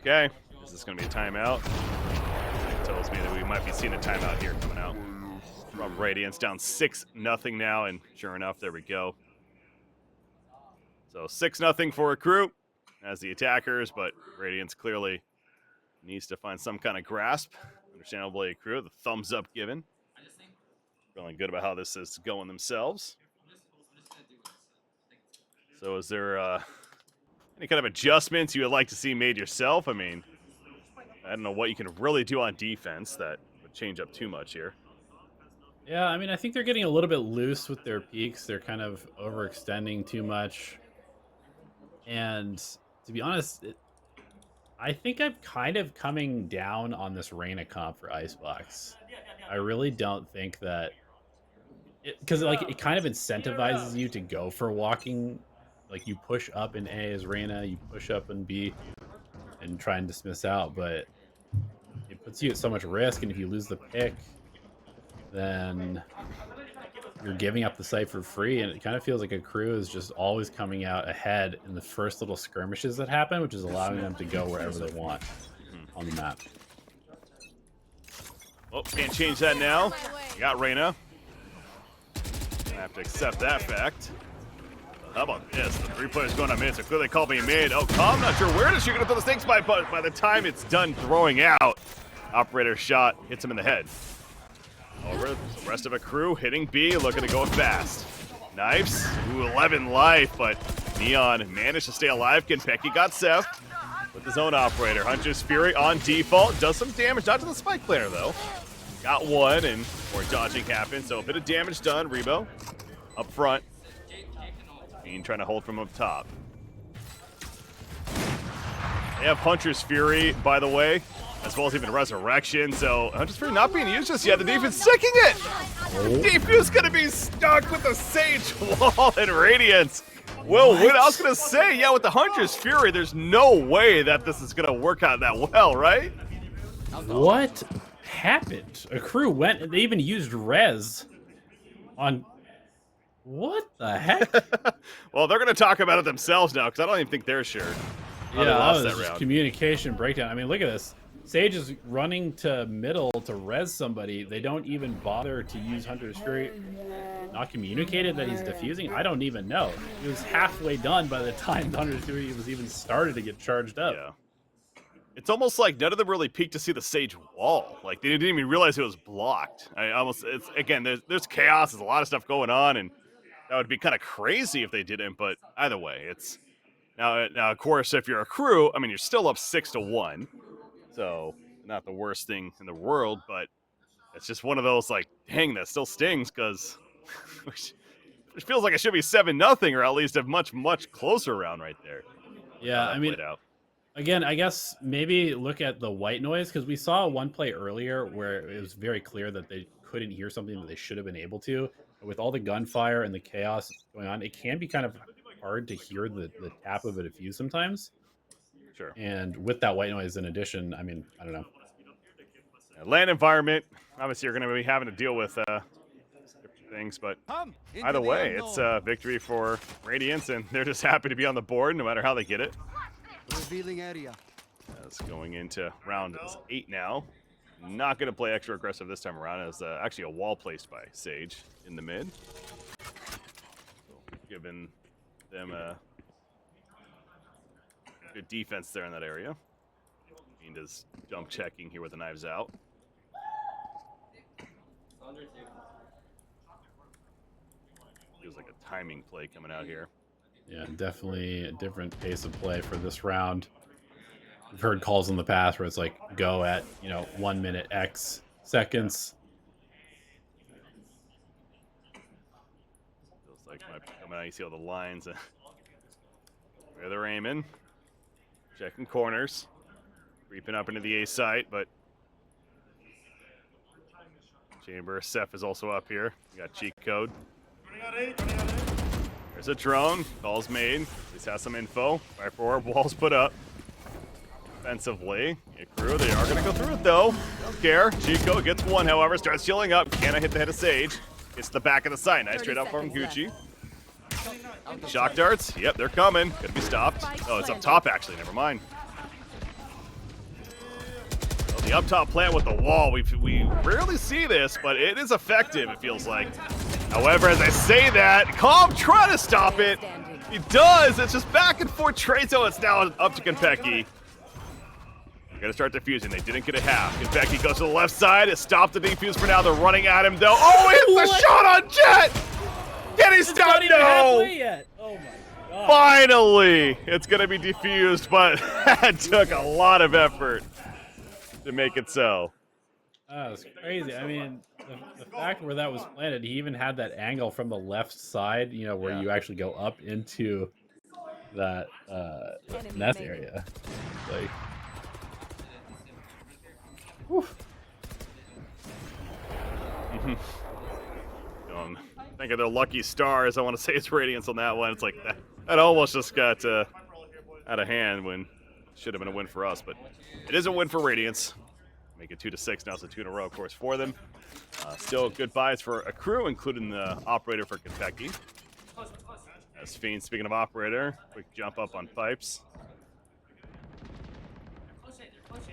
Okay, is this going to be a timeout? It tells me that we might be seeing a timeout here coming out. From Radiance down 6-0 now, and sure enough, there we go. So 6-0 for a crew as the attackers, but Radiance clearly needs to find some kind of grasp. Understandably, a crew, the thumbs up given. Feeling good about how this is going themselves. So is there any kind of adjustments you would like to see made yourself? I mean, I don't know what you can really do on defense that would change up too much here. Yeah, I mean, I think they're getting a little bit loose with their peaks. They're kind of overextending too much. And to be honest, I think I'm kind of coming down on this Reyna comp for Icebox. I really don't think that... Because it kind of incentivizes you to go for walking. Like, you push up in A as Reyna, you push up in B and try and dismiss out, but it puts you at so much risk, and if you lose the pick, then you're giving up the site for free, and it kind of feels like a crew is just always coming out ahead in the first little skirmishes that happen, which is allowing them to go wherever they want on the map. Oh, can't change that now. You got Reyna. I have to accept that fact. How about this? The 3 players going on mid, so clearly call being made. Oh, Calm, not sure where to shoot. Gonna throw the snake spike, but by the time it's done throwing out, operator shot hits him in the head. Over the rest of a crew hitting B, looking to go fast. Knives, 11 life, but Neon managed to stay alive. Kenpecky got Seth with his own operator. Hunter's Fury on default, does some damage, not to the spike player though. Got one, and more dodging happened, so a bit of damage done. Rebo up front. Fiend trying to hold from up top. They have Hunter's Fury, by the way, as well as even Resurrection, so Hunter's Fury not being used just yet. The defense sticking it! Defense gonna be stuck with the Sage Wall and Radiance. Well, what I was gonna say, yeah, with the Hunter's Fury, there's no way that this is gonna work out that well, right? What happened? A crew went and they even used res on. What the heck? Well, they're going to talk about it themselves now because I don't even think they're sure. Yeah, that lost was that just round. communication breakdown. I mean, look at this. Sage is running to middle to res somebody. They don't even bother to use Hunter Street. Not communicated that he's defusing? I don't even know. He was halfway done by the time Hunter Street was even started to get charged up. Yeah. It's almost like none of them really peeked to see the Sage wall. Like, they didn't even realize it was blocked. Again, there's chaos. There's a lot of stuff going on, and that would be kind of crazy if they didn't, but either way, it's... Now, of course, if you're a crew, I mean, you're still up 6-1. So, not the worst thing in the world, but it's just one of those, like, dang, that still stings, because it feels like it should be 7-0, or at least a much, much closer round right there. Yeah, I mean, again, I guess maybe look at the white noise, because we saw one play earlier where it was very clear that they couldn't hear something that they should have been able to. And with all the gunfire and the chaos going on, it can be kind of hard to hear the tap of a diffuse sometimes. Sure. And with that white noise in addition, I mean, I don't know. LAN environment, obviously you're going to be having to deal with different things, but either way, it's a victory for Radiance, and they're just happy to be on the board no matter how they get it. Revealing area. That's going into round 8 now. Not going to play extra aggressive this time around, as actually a wall placed by Sage in the mid. So, giving them a good defense there in that area. Fiend is jump checking here with the knives out. Feels like a timing play coming out here. Yeah, definitely a different pace of play for this round. I've heard calls in the past where it's like go at, 1 minute X seconds. Feels like might be coming out. You see all the lines. Where they're aiming. Checking corners. Creeping up into the A site, but Chamber Seth is also up here. We got cheat code. There's a drone. Call's made. At least has some info. Fire forward. Walls put up. Defensively. A crew. They are going to go through it, though. Don't care. Chico gets one, however. Starts chilling up. Cannot hit the head of Sage. Hits the back of the side. Nice straight up from Gucci. Shock darts. Yep, they're coming. Gonna be stopped. Oh, it's up top, actually. Never mind. Well, the up top plant with the wall. We rarely see this, but it is effective, it feels like. However, as I say that, Calm trying to stop it. He does. It's just back and forth trade, so it's now up to Konpeki. Gonna start defusing. They didn't get a half. Konpeki goes to the left side. It stopped the defuse for now. They're running at him, though. Oh, he hits the shot on Jet! Can he stop? No! Oh my god. Finally! It's gonna be defused, but that took a lot of effort to make it so. That was crazy. I mean, the fact where that was planted, he even had that angle from the left side, where you actually go up into that nest area. Like, Think of their lucky stars. I want to say it's Radiance on that one. It's like that almost just got out of hand when it should have been a win for us, but it is a win for Radiance. Make it 2-6 now. It's 2 in a row, of course, for them. Still good buys for a crew, including the operator for Konpeki. As Fiend, speaking of operator, quick jump up on pipes.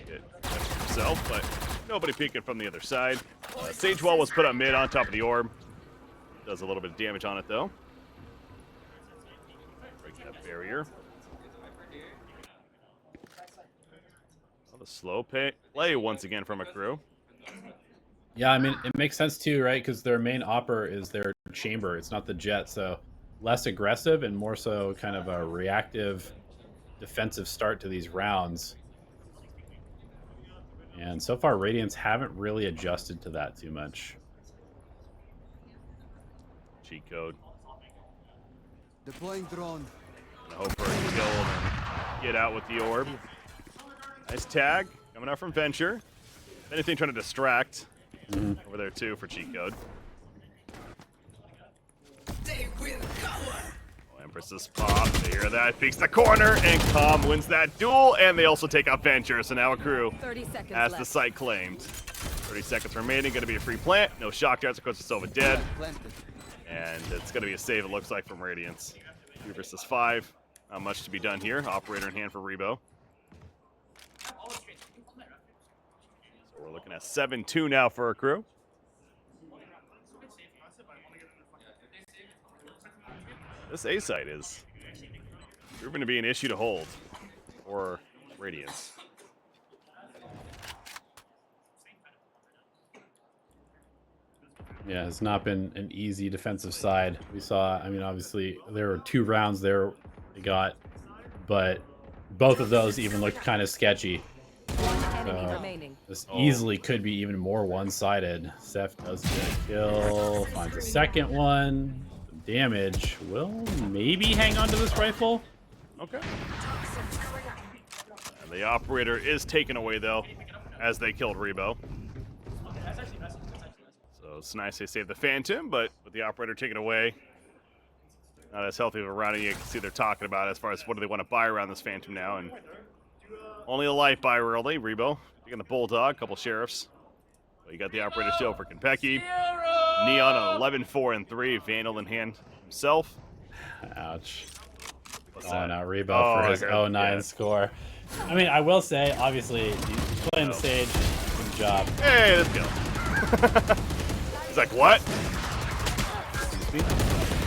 Get himself, but nobody peeking from the other side. Sage Wall was put on mid on top of the orb. Does a little bit of damage on it, though. Break that barrier. Oh, the slow play once again from a crew. yeah, I mean, it makes sense too, right? Because their main opper is their chamber. It's not the jet, so less aggressive and more so kind of a reactive defensive start to these rounds. And so far, Radiance haven't really adjusted to that too much. Cheat code. Deploying drone. Gonna hope for a kill and get out with the orb. Nice tag coming out from Venture. If anything, trying to distract over there too for cheat code. Oh, and versus Pop. They hear that, peeks the corner, and Calm wins that duel, and they also take out Venture. So now a crew 30 seconds has left. the site claimed. 30 seconds remaining, gonna be a free plant. No shock darts, of course, it's over dead. And it's gonna be a save, it looks like, from Radiance. 2 versus 5. Not much to be done here. Operator in hand for Rebo. So we're looking at 7-2 now for our crew. This A site is proven to be an issue to hold for Radiance. Yeah, it's not been an easy defensive side. We saw, I mean, obviously there were 2 rounds there they got, but both of those even looked kind of sketchy. This easily could be even more one-sided. Seth does get a kill, finds a second one. Damage will maybe hang on to this rifle. Okay. And the operator is taken away, though, as they killed Rebo. So it's nice they saved the Phantom, but with the operator taken away, not as healthy of a round. You can see they're talking about as far as what do they want to buy around this Phantom now, and only a light buy early. Rebo, you got the Bulldog, couple sheriffs. Well, you got the operator still for Konpeki. Neon on 11-4 and 3. Vandal in hand himself. Ouch. Calling out Rebo for his 0-9 score. I mean, I will say, obviously, he's playing the stage. Good job. Hey, let's go. He's like, what?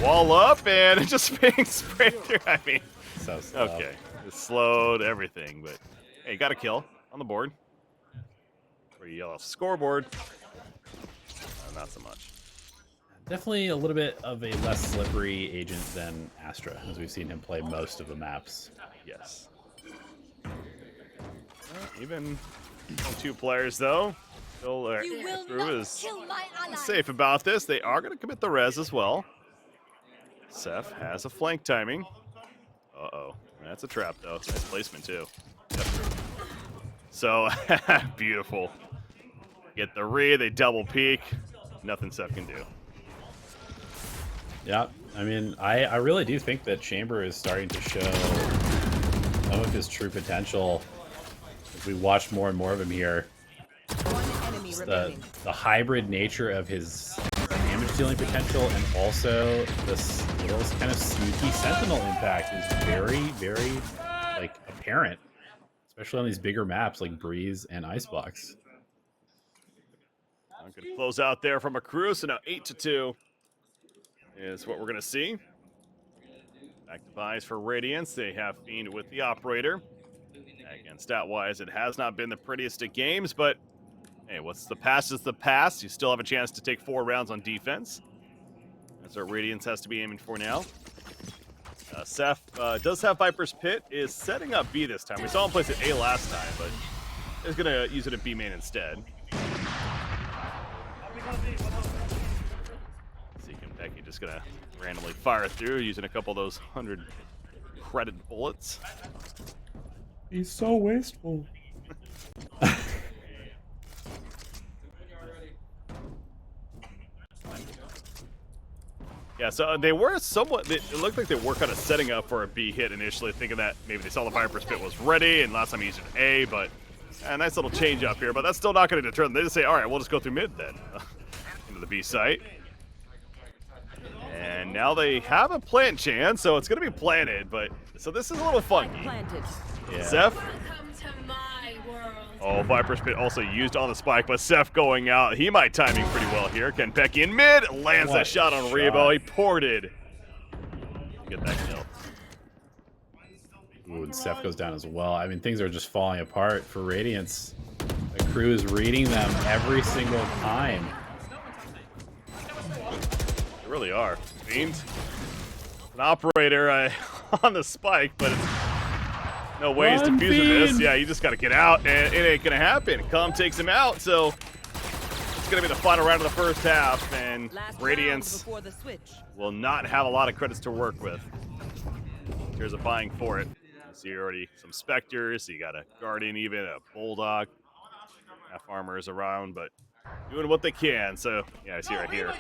Wall up and it just being sprayed through. I mean, so slow. Okay. It slowed everything, but hey, got a kill on the board. Pretty yellow scoreboard. Not so much. Definitely a little bit of a less slippery agent than Astra, as we've seen him play most of the maps. Yes. Even 2 players, though. Still Crew is safe about this. They are going to commit the res as well. Seth has a flank timing. Uh-oh. That's a trap, though. Nice placement, too. Yep. So, beautiful. Get the re, they double peek. Nothing Seth can do. Yeah, I mean, I really do think that Chamber is starting to show some of his true potential as we watch more and more of him here. The hybrid nature of his damage dealing potential and also this little kind of sneaky sentinel impact is very, very like apparent, especially on these bigger maps like Breeze and Icebox. Good close out there from a crew, so now 8-2 is what we're going to see. Back to buys for Radiance. They have Fiend with the operator. Again, stat-wise, it has not been the prettiest of games, but hey, what's the past is the past. You still have a chance to take 4 rounds on defense. That's what Radiance has to be aiming for now. Seth does have Viper's Pit, is setting up B this time. We saw him place it A last time, but he's going to use it at B main instead. See Konpeki just gonna randomly fire through using a couple of those 100 credit bullets. He's so wasteful. Yeah, so they were somewhat, it looked like they were kind of setting up for a B hit initially, thinking that maybe they saw the Viper's Pit was ready, and last time he used an A, but a nice little change up here, but that's still not going to deter them. They just say, all right, we'll just go through mid then. Into the B site. And now they have a plant chance, so it's going to be planted, but so this is a little funky. Yeah. Seth. Oh, Viper's Pit also used on the spike, but Seth going out. He might timing pretty well here. Konpeki in mid, lands that shot on Rebo. He ported. Get that kill. Ooh, and Seth goes down as well. I mean, things are just falling apart for Radiance. The crew is reading them every single time. They really are. Fiend. An operator on the spike, but it's no way he's defusing this. Yeah, you just got to get out, and it ain't going to happen. Calm takes him out, so it's going to be the final round of the first half, and Radiance will not have a lot of credits to work with. Here's a buying for it. See already some Spectres, you got a Guardian even, a Bulldog. Half armors around, but doing what they can, so yeah, I see right here.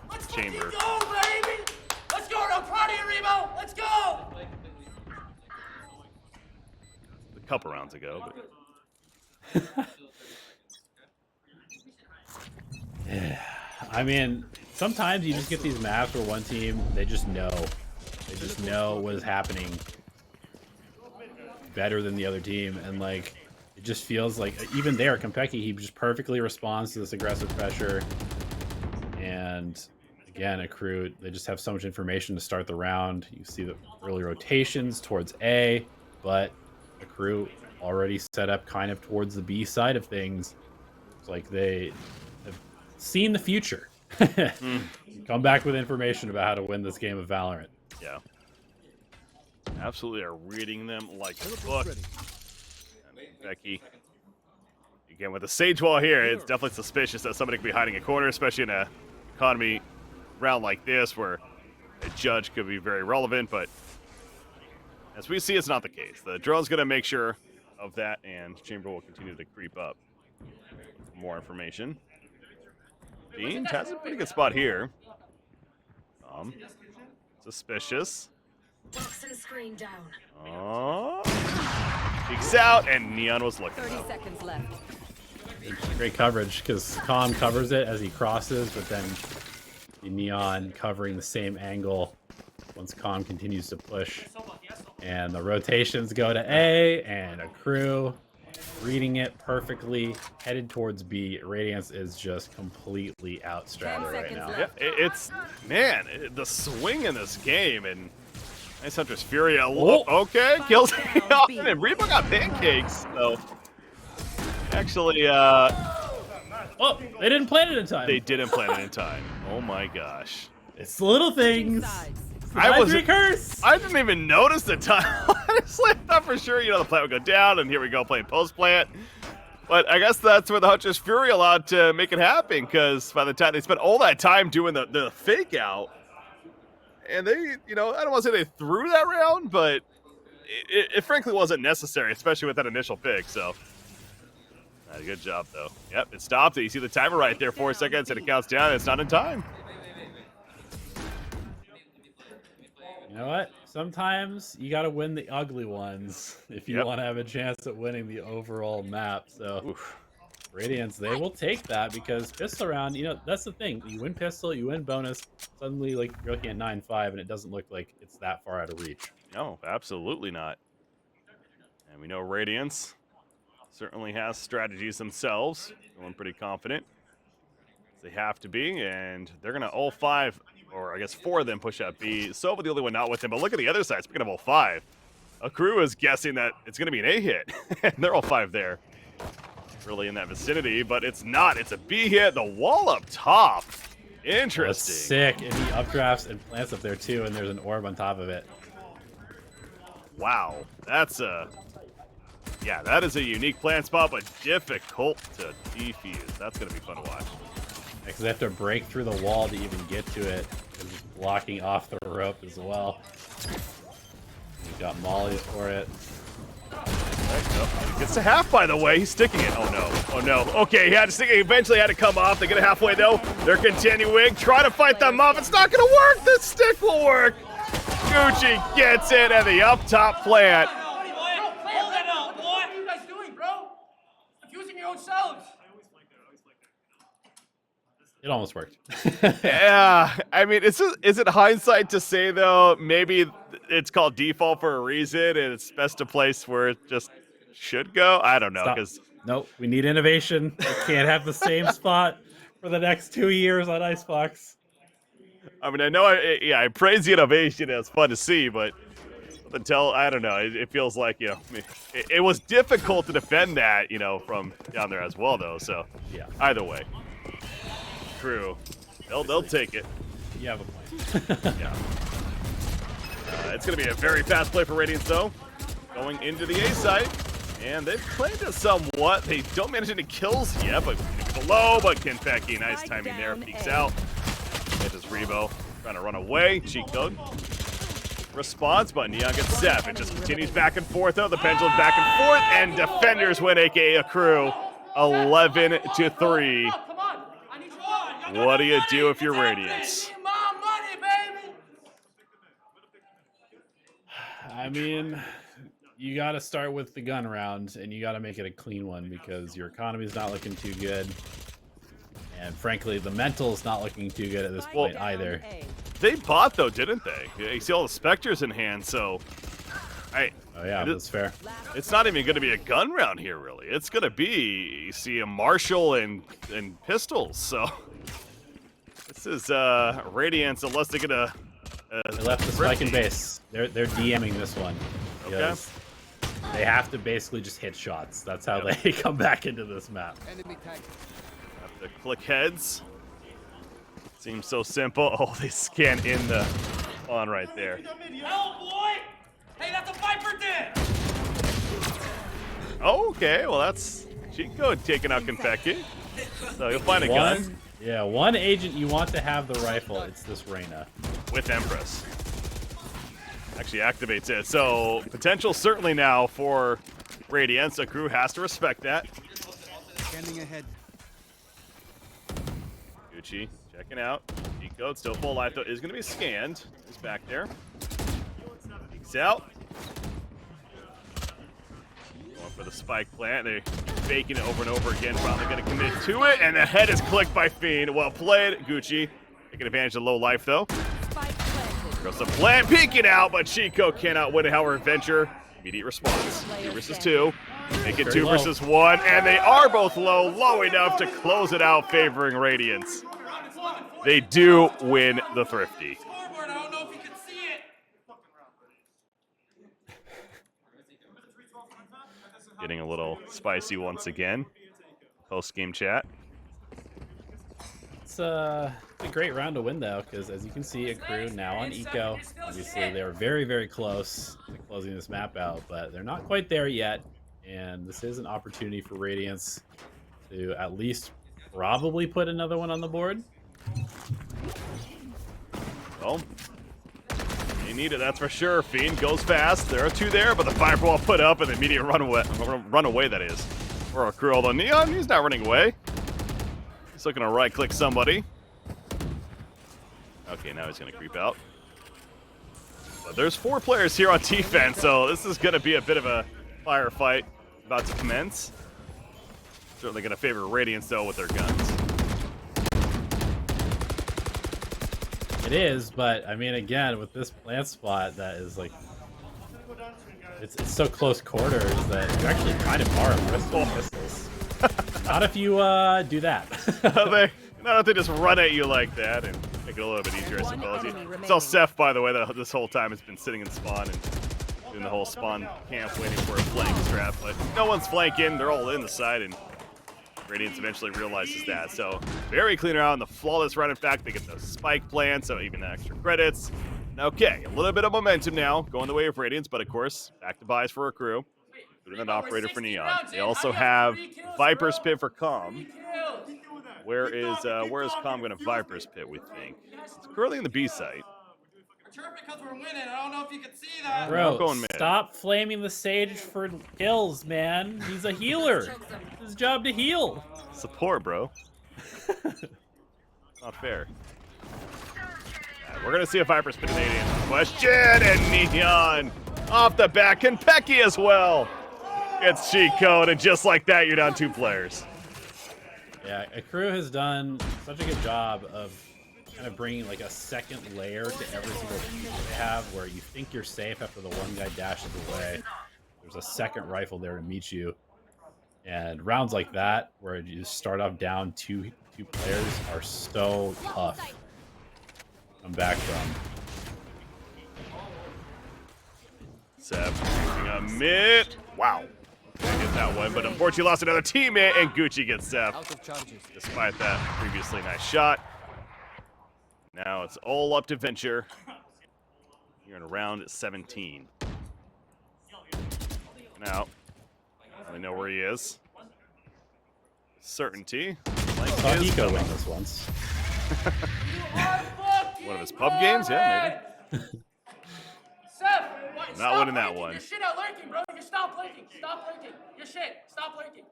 Let's Chamber. go, baby! Let's go, I'm proud of here, Remo. Let's go. A couple rounds ago, but Yeah. I mean, sometimes you just get these maps where one team, they just know what is happening better than the other team, and like it just feels like even there, Konpeki, he just perfectly responds to this aggressive pressure. And again, a crew, they just have so much information to start the round. You see the early rotations towards A, but the crew already set up kind of towards the B side of things. It's like they have seen the future. Come back with information about how to win this game of Valorant. Yeah. Absolutely are reading them like a book. Becky. Again, with the Sage Wall here, it's definitely suspicious that somebody could be hiding a corner, especially in a economy round like this where a judge could be very relevant, but as we see, it's not the case. The drone's going to make sure of that, and Chamber will continue to creep up. More information. Dean has a pretty good spot here. Suspicious. Oh. Peeks out, and Neon was looking. 30 seconds left. Great coverage, because Calm covers it as he crosses, but then the Neon covering the same angle once Calm continues to push. And the rotations go to A, and a crew reading it perfectly, headed towards B. Radiance is just completely outstratted right now. Yeah, it's, man, the swing in this game, and nice Hunter's Fury. Okay, kills Neon, and Reba got pancakes, so actually, oh, they didn't plan it in time. They didn't plan it in time. Oh my gosh. It's the little things. I didn't even notice the time. Honestly, I thought for sure, the plant would go down, and here we go playing post-plant. But I guess that's where the Hunter's Fury allowed to make it happen, because by the time they spent all that time doing the fake out, and they, I don't want to say they threw that round, but it frankly wasn't necessary, especially with that initial pick, so. Good job, though. Yep, it stopped. You see the timer right there, 4 seconds, and it counts down. It's not in time. You know what? Sometimes you got to win the ugly ones if you want to have a chance at winning the overall map. So, Radiance, they will take that, because pistol round, that's the thing. You win pistol, you win bonus. Suddenly, like, you're looking at 9-5, and it doesn't look like it's that far out of reach. No, absolutely not. And we know Radiance certainly has strategies themselves. Feeling pretty confident. They have to be, and they're going to all 5, or I guess 4 of them push out B. Sova the only one not with him, but look at the other side. Speaking of all 5, a crew is guessing that it's going to be an A hit, and they're all 5 there. Really in that vicinity, but it's not. It's a B hit, the wall up top. Interesting. That's sick, and he updrafts and plants up there too, and there's an orb on top of it. Wow, that's yeah, that is a unique plant spot, but difficult to defuse. That's going to be fun to watch. Because they have to break through the wall to even get to it. They're just blocking off the rope as well. He's got mollies for it. Gets to half, by the way. He's sticking it. Oh, no. Oh, no. Okay, he had to stick it. He eventually had to come off. They get it halfway, though. They're continuing. Try to fight them off. It's not going to work. This stick will work. Gucci gets it, and the up top plant. What are you guys doing, bro? Accusing your own selves. It almost worked. Yeah, I mean, is it hindsight to say, though, maybe it's called default for a reason, and it's best to place where it just should go? I don't know. Because Nope, we need innovation. We can't have the same spot for the next 2 years on Icebox. I mean, I know, I praise the innovation. It's fun to see, but until, I don't know, it feels like, it was difficult to defend that, from down there as well, though. So, yeah, either way. True. They'll take it. You have a point. Yeah. It's going to be a very fast play for Radiance, though. Going into the A site. And they've played it somewhat. They don't manage any kills yet, but below. But Konpeki, nice timing there. Peeks out. It is Rebo trying to run away. Cheat code. Response, but Neon gets Zep. It just continues back and forth, though. The pendulum back and forth. And defenders win, a.k.a. a crew. 11-3. What do you do if you're Radiance? I mean, you got to start with the gun round, and you got to make it a clean one because your economy is not looking too good. And frankly, the mental is not looking too good at this point either. They bought, though, didn't they? You see all the Spectres in hand, so... Oh, yeah, that's fair. It's not even going to be a gun round here, really. It's going to be, you see, a Marshall and pistols, so... This is Radiance, unless they're going to... They left the spike in base. They're DMing this one. Because they have to basically just hit shots. That's how they come back into this map. Enemy tag. Have to click heads. Seems so simple. Oh, they scan in the on right there. Hell, boy! Hey, that's a Viper den! Okay, well that's cheat code taking out Confetti. So you'll find a gun. Yeah, one agent you want to have the rifle. It's this Reyna. With Empress. Actually activates it. So potential certainly now for Radiance. The crew has to respect that. Scanning ahead. Gucci checking out. Cheat code still full life though is going to be scanned. He's back there. He's out. Going for the spike plant. They're faking it over and over again. Probably going to commit to it. And the head is clicked by Fiend. Well played, Gucci. Taking advantage of low life though. Goes the plant peeking out, but Chico cannot win it. However, Venture, immediate response. 2 versus 2. Make it 2 versus 1. And they are both low enough to close it out, favoring Radiance. They do win the Thrifty. Scoreboard, I don't know if you can see it. Getting a little spicy once again. Post-game chat. It's a great round to win, though, because as you can see, Accru now on Eco. Obviously, they are very, very close to closing this map out, but they're not quite there yet. And this is an opportunity for Radiance to at least probably put another one on the board. Well, they need it, that's for sure. Fiend goes fast. There are 2 there, but the fireball put up and the immediate run away, that is. For Accru, although Neon, he's not running away. He's looking to right-click somebody. Okay, now he's going to creep out. But there's 4 players here on defense, so this is going to be a bit of a firefight about to commence. Certainly going to favor Radiance, though, with their guns. It is, but, I mean, again, with this plant spot, that is, like... It's so close quarters that you actually kind of are impressed with pistols. Not if you do that. Not if they just run at you like that and make it a little bit easier, I suppose. It's all Seth, by the way, that this whole time has been sitting in spawn and doing the whole spawn camp waiting for a flank strap. But no one's flanking. They're all in the side, and Radiance eventually realizes that. So very clean around the flawless run. In fact, they get the spike plan, so even extra credits. Okay, a little bit of momentum now going the way of Radiance, but of course, back to buys for a crew. Including an operator for Neon. They also have Viper's Pit for Calm. Where is Calm going to Viper's Pit, we think? It's currently in the B site. Because we're winning. I don't know if you can see that. Bro, stop flaming the Sage for kills, man. He's a healer. It's his job to heal. Support, bro. Not fair. We're going to see a Viper's Pit Canadian question, and Neon off the back, and Pecky as well. It's cheat code, and just like that, you're down 2 players. Yeah, Accru has done such a good job of kind of bringing like a second layer to every single team they have, where you think you're safe after the one guy dashes away. There's a second rifle there to meet you, and rounds like that, where you start off down two players, are so tough to come back from. Seb using a mid. Wow. Get that one, but unfortunately lost another teammate, and Gucci gets Seth. Despite that previously nice shot. Now it's all up to Venture. You're in round 17. Now, I don't know where he is. Certainty. I saw Nico win this once. One of his pub games? Yeah, maybe. Seth, Not winning that one. Your shit out lurking, bro. You stop lurking. Stop lurking. Your shit. Stop lurking.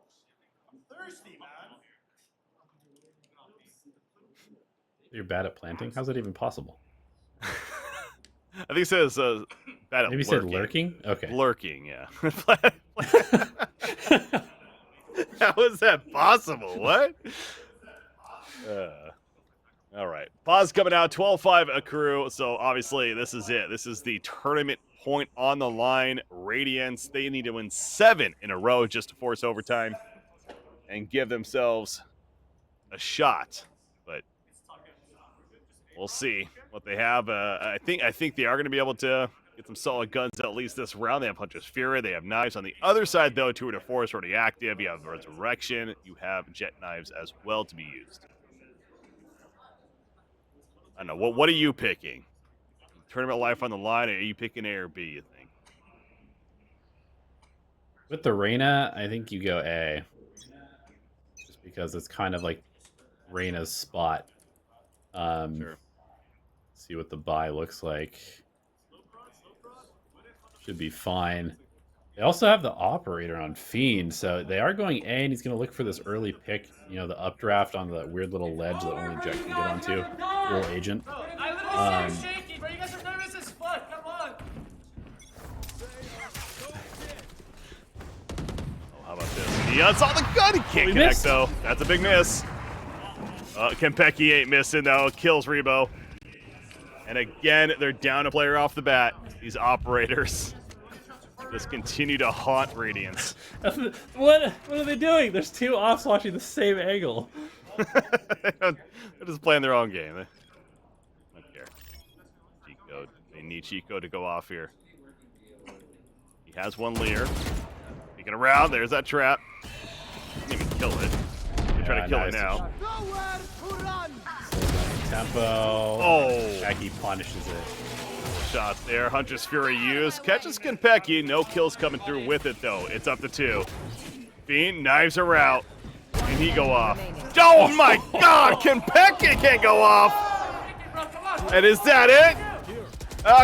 I'm thirsty, man. You're bad at planting? How's that even possible? I think it says bad at Maybe said lurking. Okay. Lurking, yeah. How is that possible? What? All right. Pause coming out. 12-5 accrue. So obviously this is it. This is the tournament point on the line. Radiance, they need to win 7 in a row just to force overtime and give themselves a shot. But we'll see what they have. I think they are going to be able to get some solid guns at least this round. They have Hunter's Fury. They have knives. On the other side, though, 2 to 4 is already active. You have Resurrection. You have jet knives as well to be used. I don't know. What are you picking? Tournament life on the line. Are you picking A or B, you think? With the Reyna, I think you go A. Just because it's kind of like Reyna's spot. Sure. See what the buy looks like. Should be fine. They also have the operator on Fiend, so they are going A, and he's going to look for this early pick, you know, the updraft on the weird little ledge that only Jet can get onto. Little agent. I literally started shaking, bro. You guys are nervous as fuck. Come on. Oh, how about this? He saw the gun. He can't connect, missed. though. That's a big miss. Kempeki ain't missing, though. Kills Rebo. And again, they're down a player off the bat. These operators just continue to haunt Radiance. What are they doing? There's 2 offs watching the same angle. They're just playing their own game. They don't care. Chico. They need Chico to go off here. He has one Lear. Peeking around. There's that trap. Didn't even kill it. They're trying to kill it now. Tempo. Oh. Becky punishes it. Shots there. Huntress Fury used. Catches Kenpeki. No kills coming through with it, though. It's up to 2. Fiend, knives are out. And he go off. Oh my god! Kenpeki can't go off! And is that it?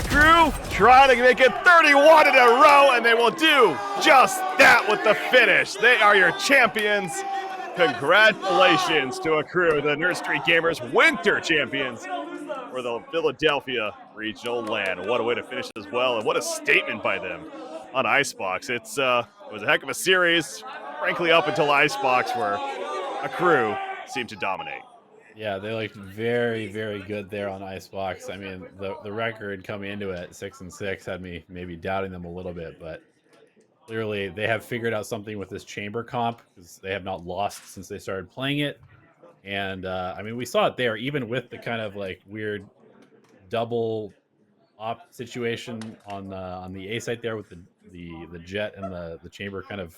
Crew trying to make it 31 in a row, and they will do just that with the finish. They are your champions. Congratulations to a crew, the Nerd Street Gamers winter champions for the Philadelphia Regional LAN. What a way to finish as well, and what a statement by them on Icebox. It was a heck of a series, frankly, up until Icebox, where a crew seemed to dominate. Yeah, they looked very, very good there on Icebox. I mean, the record coming into it, 6-6, had me maybe doubting them a little bit, but clearly they have figured out something with this chamber comp, because they have not lost since they started playing it. And I mean, we saw it there, even with the kind of like weird double op situation on the A site there with the jet and the chamber kind of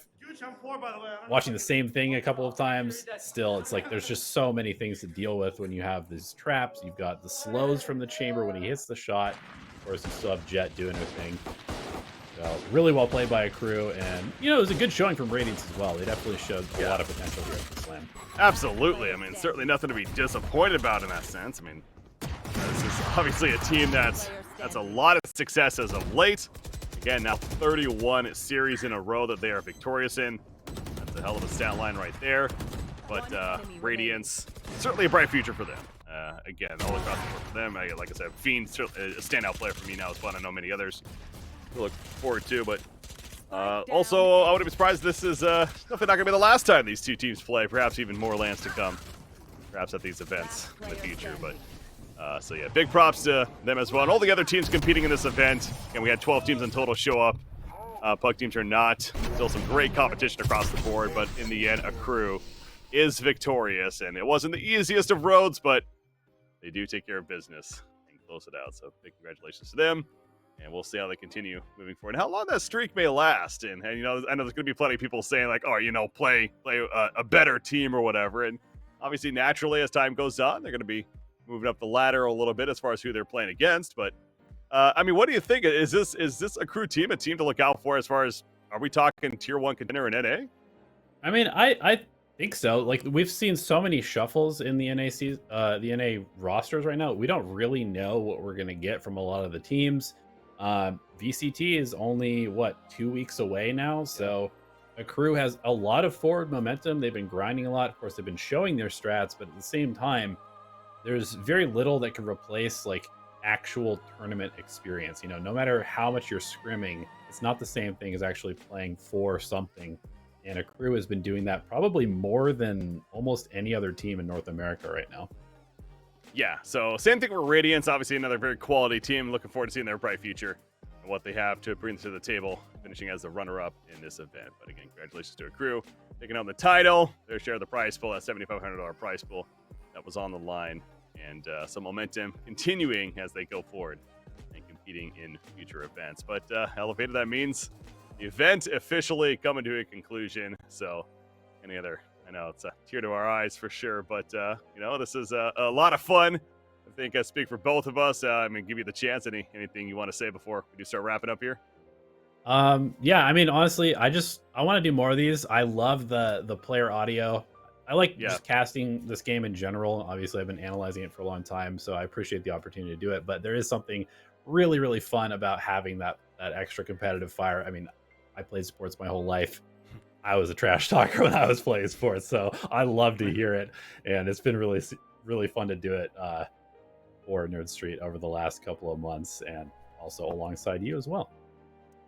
watching the same thing a couple of times. Still, it's like there's just so many things to deal with when you have these traps. You've got the slows from the chamber when he hits the shot. Of course, you still have Jet doing her thing. So really well played by a crew, and you know, it was a good showing from Radiance as well. They definitely showed a lot of potential here at the Slam. Absolutely. I mean, certainly nothing to be disappointed about in that sense. I mean, this is obviously a team that's a lot of success as of late. Again, now 31 series in a row that they are victorious in. That's a hell of a stat line right there. But Radiance, certainly a bright future for them. Again, all across the board for them. Like I said, Fiend, a standout player for me now as well. I know many others to look forward to, but also I wouldn't be surprised this is definitely not going to be the last time these two teams play. Perhaps even more lands to come, perhaps at these events in the future. But so yeah, big props to them as well, and all the other teams competing in this event. And we had 12 teams in total show up. Puck teams are not. Still some great competition across the board, but in the end, a crew is victorious, and it wasn't the easiest of roads, but they do take care of business and close it out. So big congratulations to them. And we'll see how they continue moving forward, and how long that streak may last. And you know, I know there's going to be plenty of people saying like, "Oh, you know, play a better team or whatever." And obviously, naturally, as time goes on, they're going to be moving up the ladder a little bit as far as who they're playing against. But I mean, what do you think? Is this a crew team, a team to look out for? As far as, are we talking tier 1 contender in NA? I mean, I think so. Like, we've seen so many shuffles in the NA rosters right now. We don't really know what we're going to get from a lot of the teams. VCT is only 2 weeks away now, so a crew has a lot of forward momentum. They've been grinding a lot. Of course, they've been showing their strats, but at the same time, there's very little that can replace like actual tournament experience. You know, no matter how much you're scrimming, it's not the same thing as actually playing for something. And Accru has been doing that probably more than almost any other team in North America right now. Yeah, so same thing with Radiance. Obviously, another very quality team. Looking forward to seeing their bright future and what they have to bring to the table, finishing as the runner-up in this event. But again, congratulations to Accru taking home the title. Their share of the prize pool, that $7,500 prize pool that was on the line, and some momentum continuing as they go forward and competing in future events. But Elevated, that means the event officially coming to a conclusion. So any other, I know it's a tear to our eyes for sure, but you know, this is a lot of fun. I think I speak for both of us. I'm gonna give you the chance. Anything you want to say before we do start wrapping up here? Yeah, I mean, honestly, I want to do more of these. I love the player audio. I like just casting this game in general. Obviously, I've been analyzing it for a long time, so I appreciate the opportunity to do it. But there is something really, really fun about having that extra competitive fire. I mean, I played sports my whole life. I was a trash talker when I was playing sports, so I love to hear it, and it's been really, really fun to do it for Nerd Street over the last couple of months, and also alongside you as well.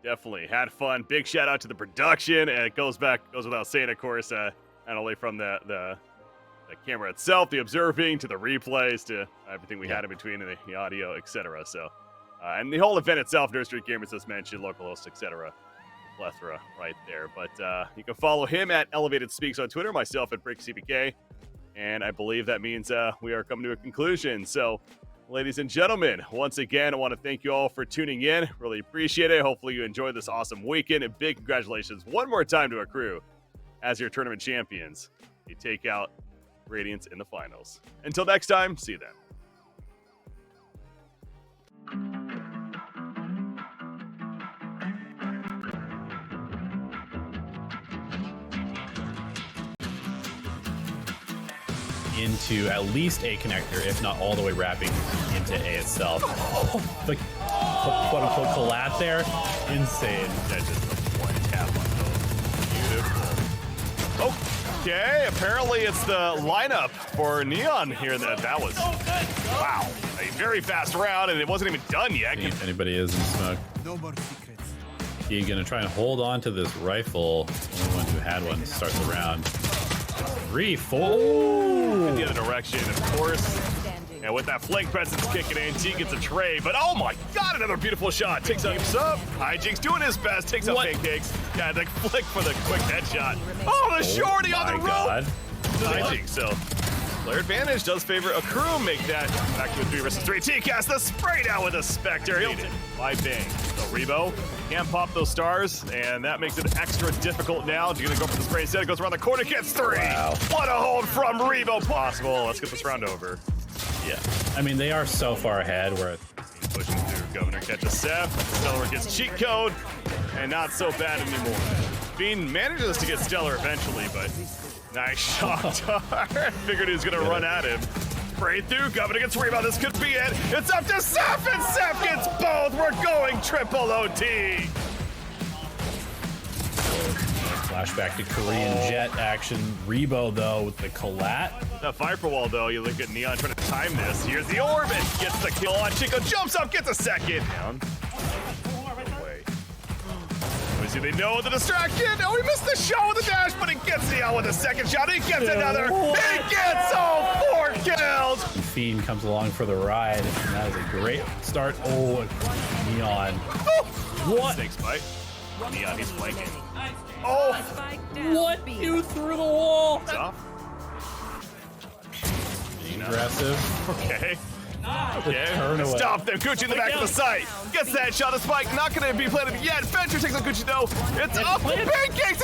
Definitely had fun. Big shout out to the production, and it goes without saying, of course, not only from the camera itself, the observing, to the replays, to everything we had in between, and the audio, etc. So, and the whole event itself, Nerd Street Gamers, as mentioned, local hosts, etc. Plethora right there. But you can follow him at Elevated Speaks on Twitter, myself at BrickCPK, and I believe that means we are coming to a conclusion. So, ladies and gentlemen, once again, I want to thank you all for tuning in. Really appreciate it. Hopefully you enjoyed this awesome weekend, and big congratulations one more time to Accru as your tournament champions. You take out Radiance in the finals. Until next time, see you then. Into at least A connector, if not all the way wrapping into A itself. The quote-unquote collat there, insane. That's just a one tap on those. Beautiful. Okay, apparently it's the lineup for Neon here. That was, wow, a very fast round, and it wasn't even done yet. See if anybody is in smoke. No more secrets. He's gonna try and hold on to this rifle. Only one who had one to start the round. 3, 4. In the other direction, of course. And with that flank presence kicking in, T gets a trade. But oh my god, another beautiful shot. Takes up. Hijinks doing his best. Takes up Pancakes. Yeah, the flick for the quick headshot. Oh, the shorty on the rope. Hijinks. So player advantage does favor Accru. Make that back to a 3 versus 3. T cast the spray down with a Spectre. He'll by bang. So Rebo can't pop those stars, and that makes it extra difficult now. He's gonna go for the spray instead. It goes around the corner, gets 3. Wow. What a hold from Rebo possible. Let's get this round over. Yeah, I mean, they are so far ahead where pushing through. Governor catches Seth. Stellar gets cheat code, and not so bad anymore. Bean manages to get Stellar eventually, but nice shot. Figured he was gonna run at him. Spray through. Governor gets rebound. This could be it. It's up to Seth, and Seth gets both. We're going triple OT. Flashback to Korean Jet action. Rebo, though, with the collat. That Viper wall, though, you look at Neon trying to time this. Here's the orbit. Gets the kill on Chico. Jumps up, gets a second. Down. Away. Obviously, they know the distraction. Oh, he missed the shot with the dash, but he gets Neon with a second shot. He gets another. He gets all 4 kills. Fiend comes along for the ride, and that is a great start. Oh, Neon. What? Snake spike. Neon, he's flanking. Oh! What? You threw the wall! It's off. Aggressive. Okay. Okay. Stop them. Gucci in the back of the site. Gets that shot of Spike. Not going to be planted yet. Venture takes on Gucci though. It's up. Pancakes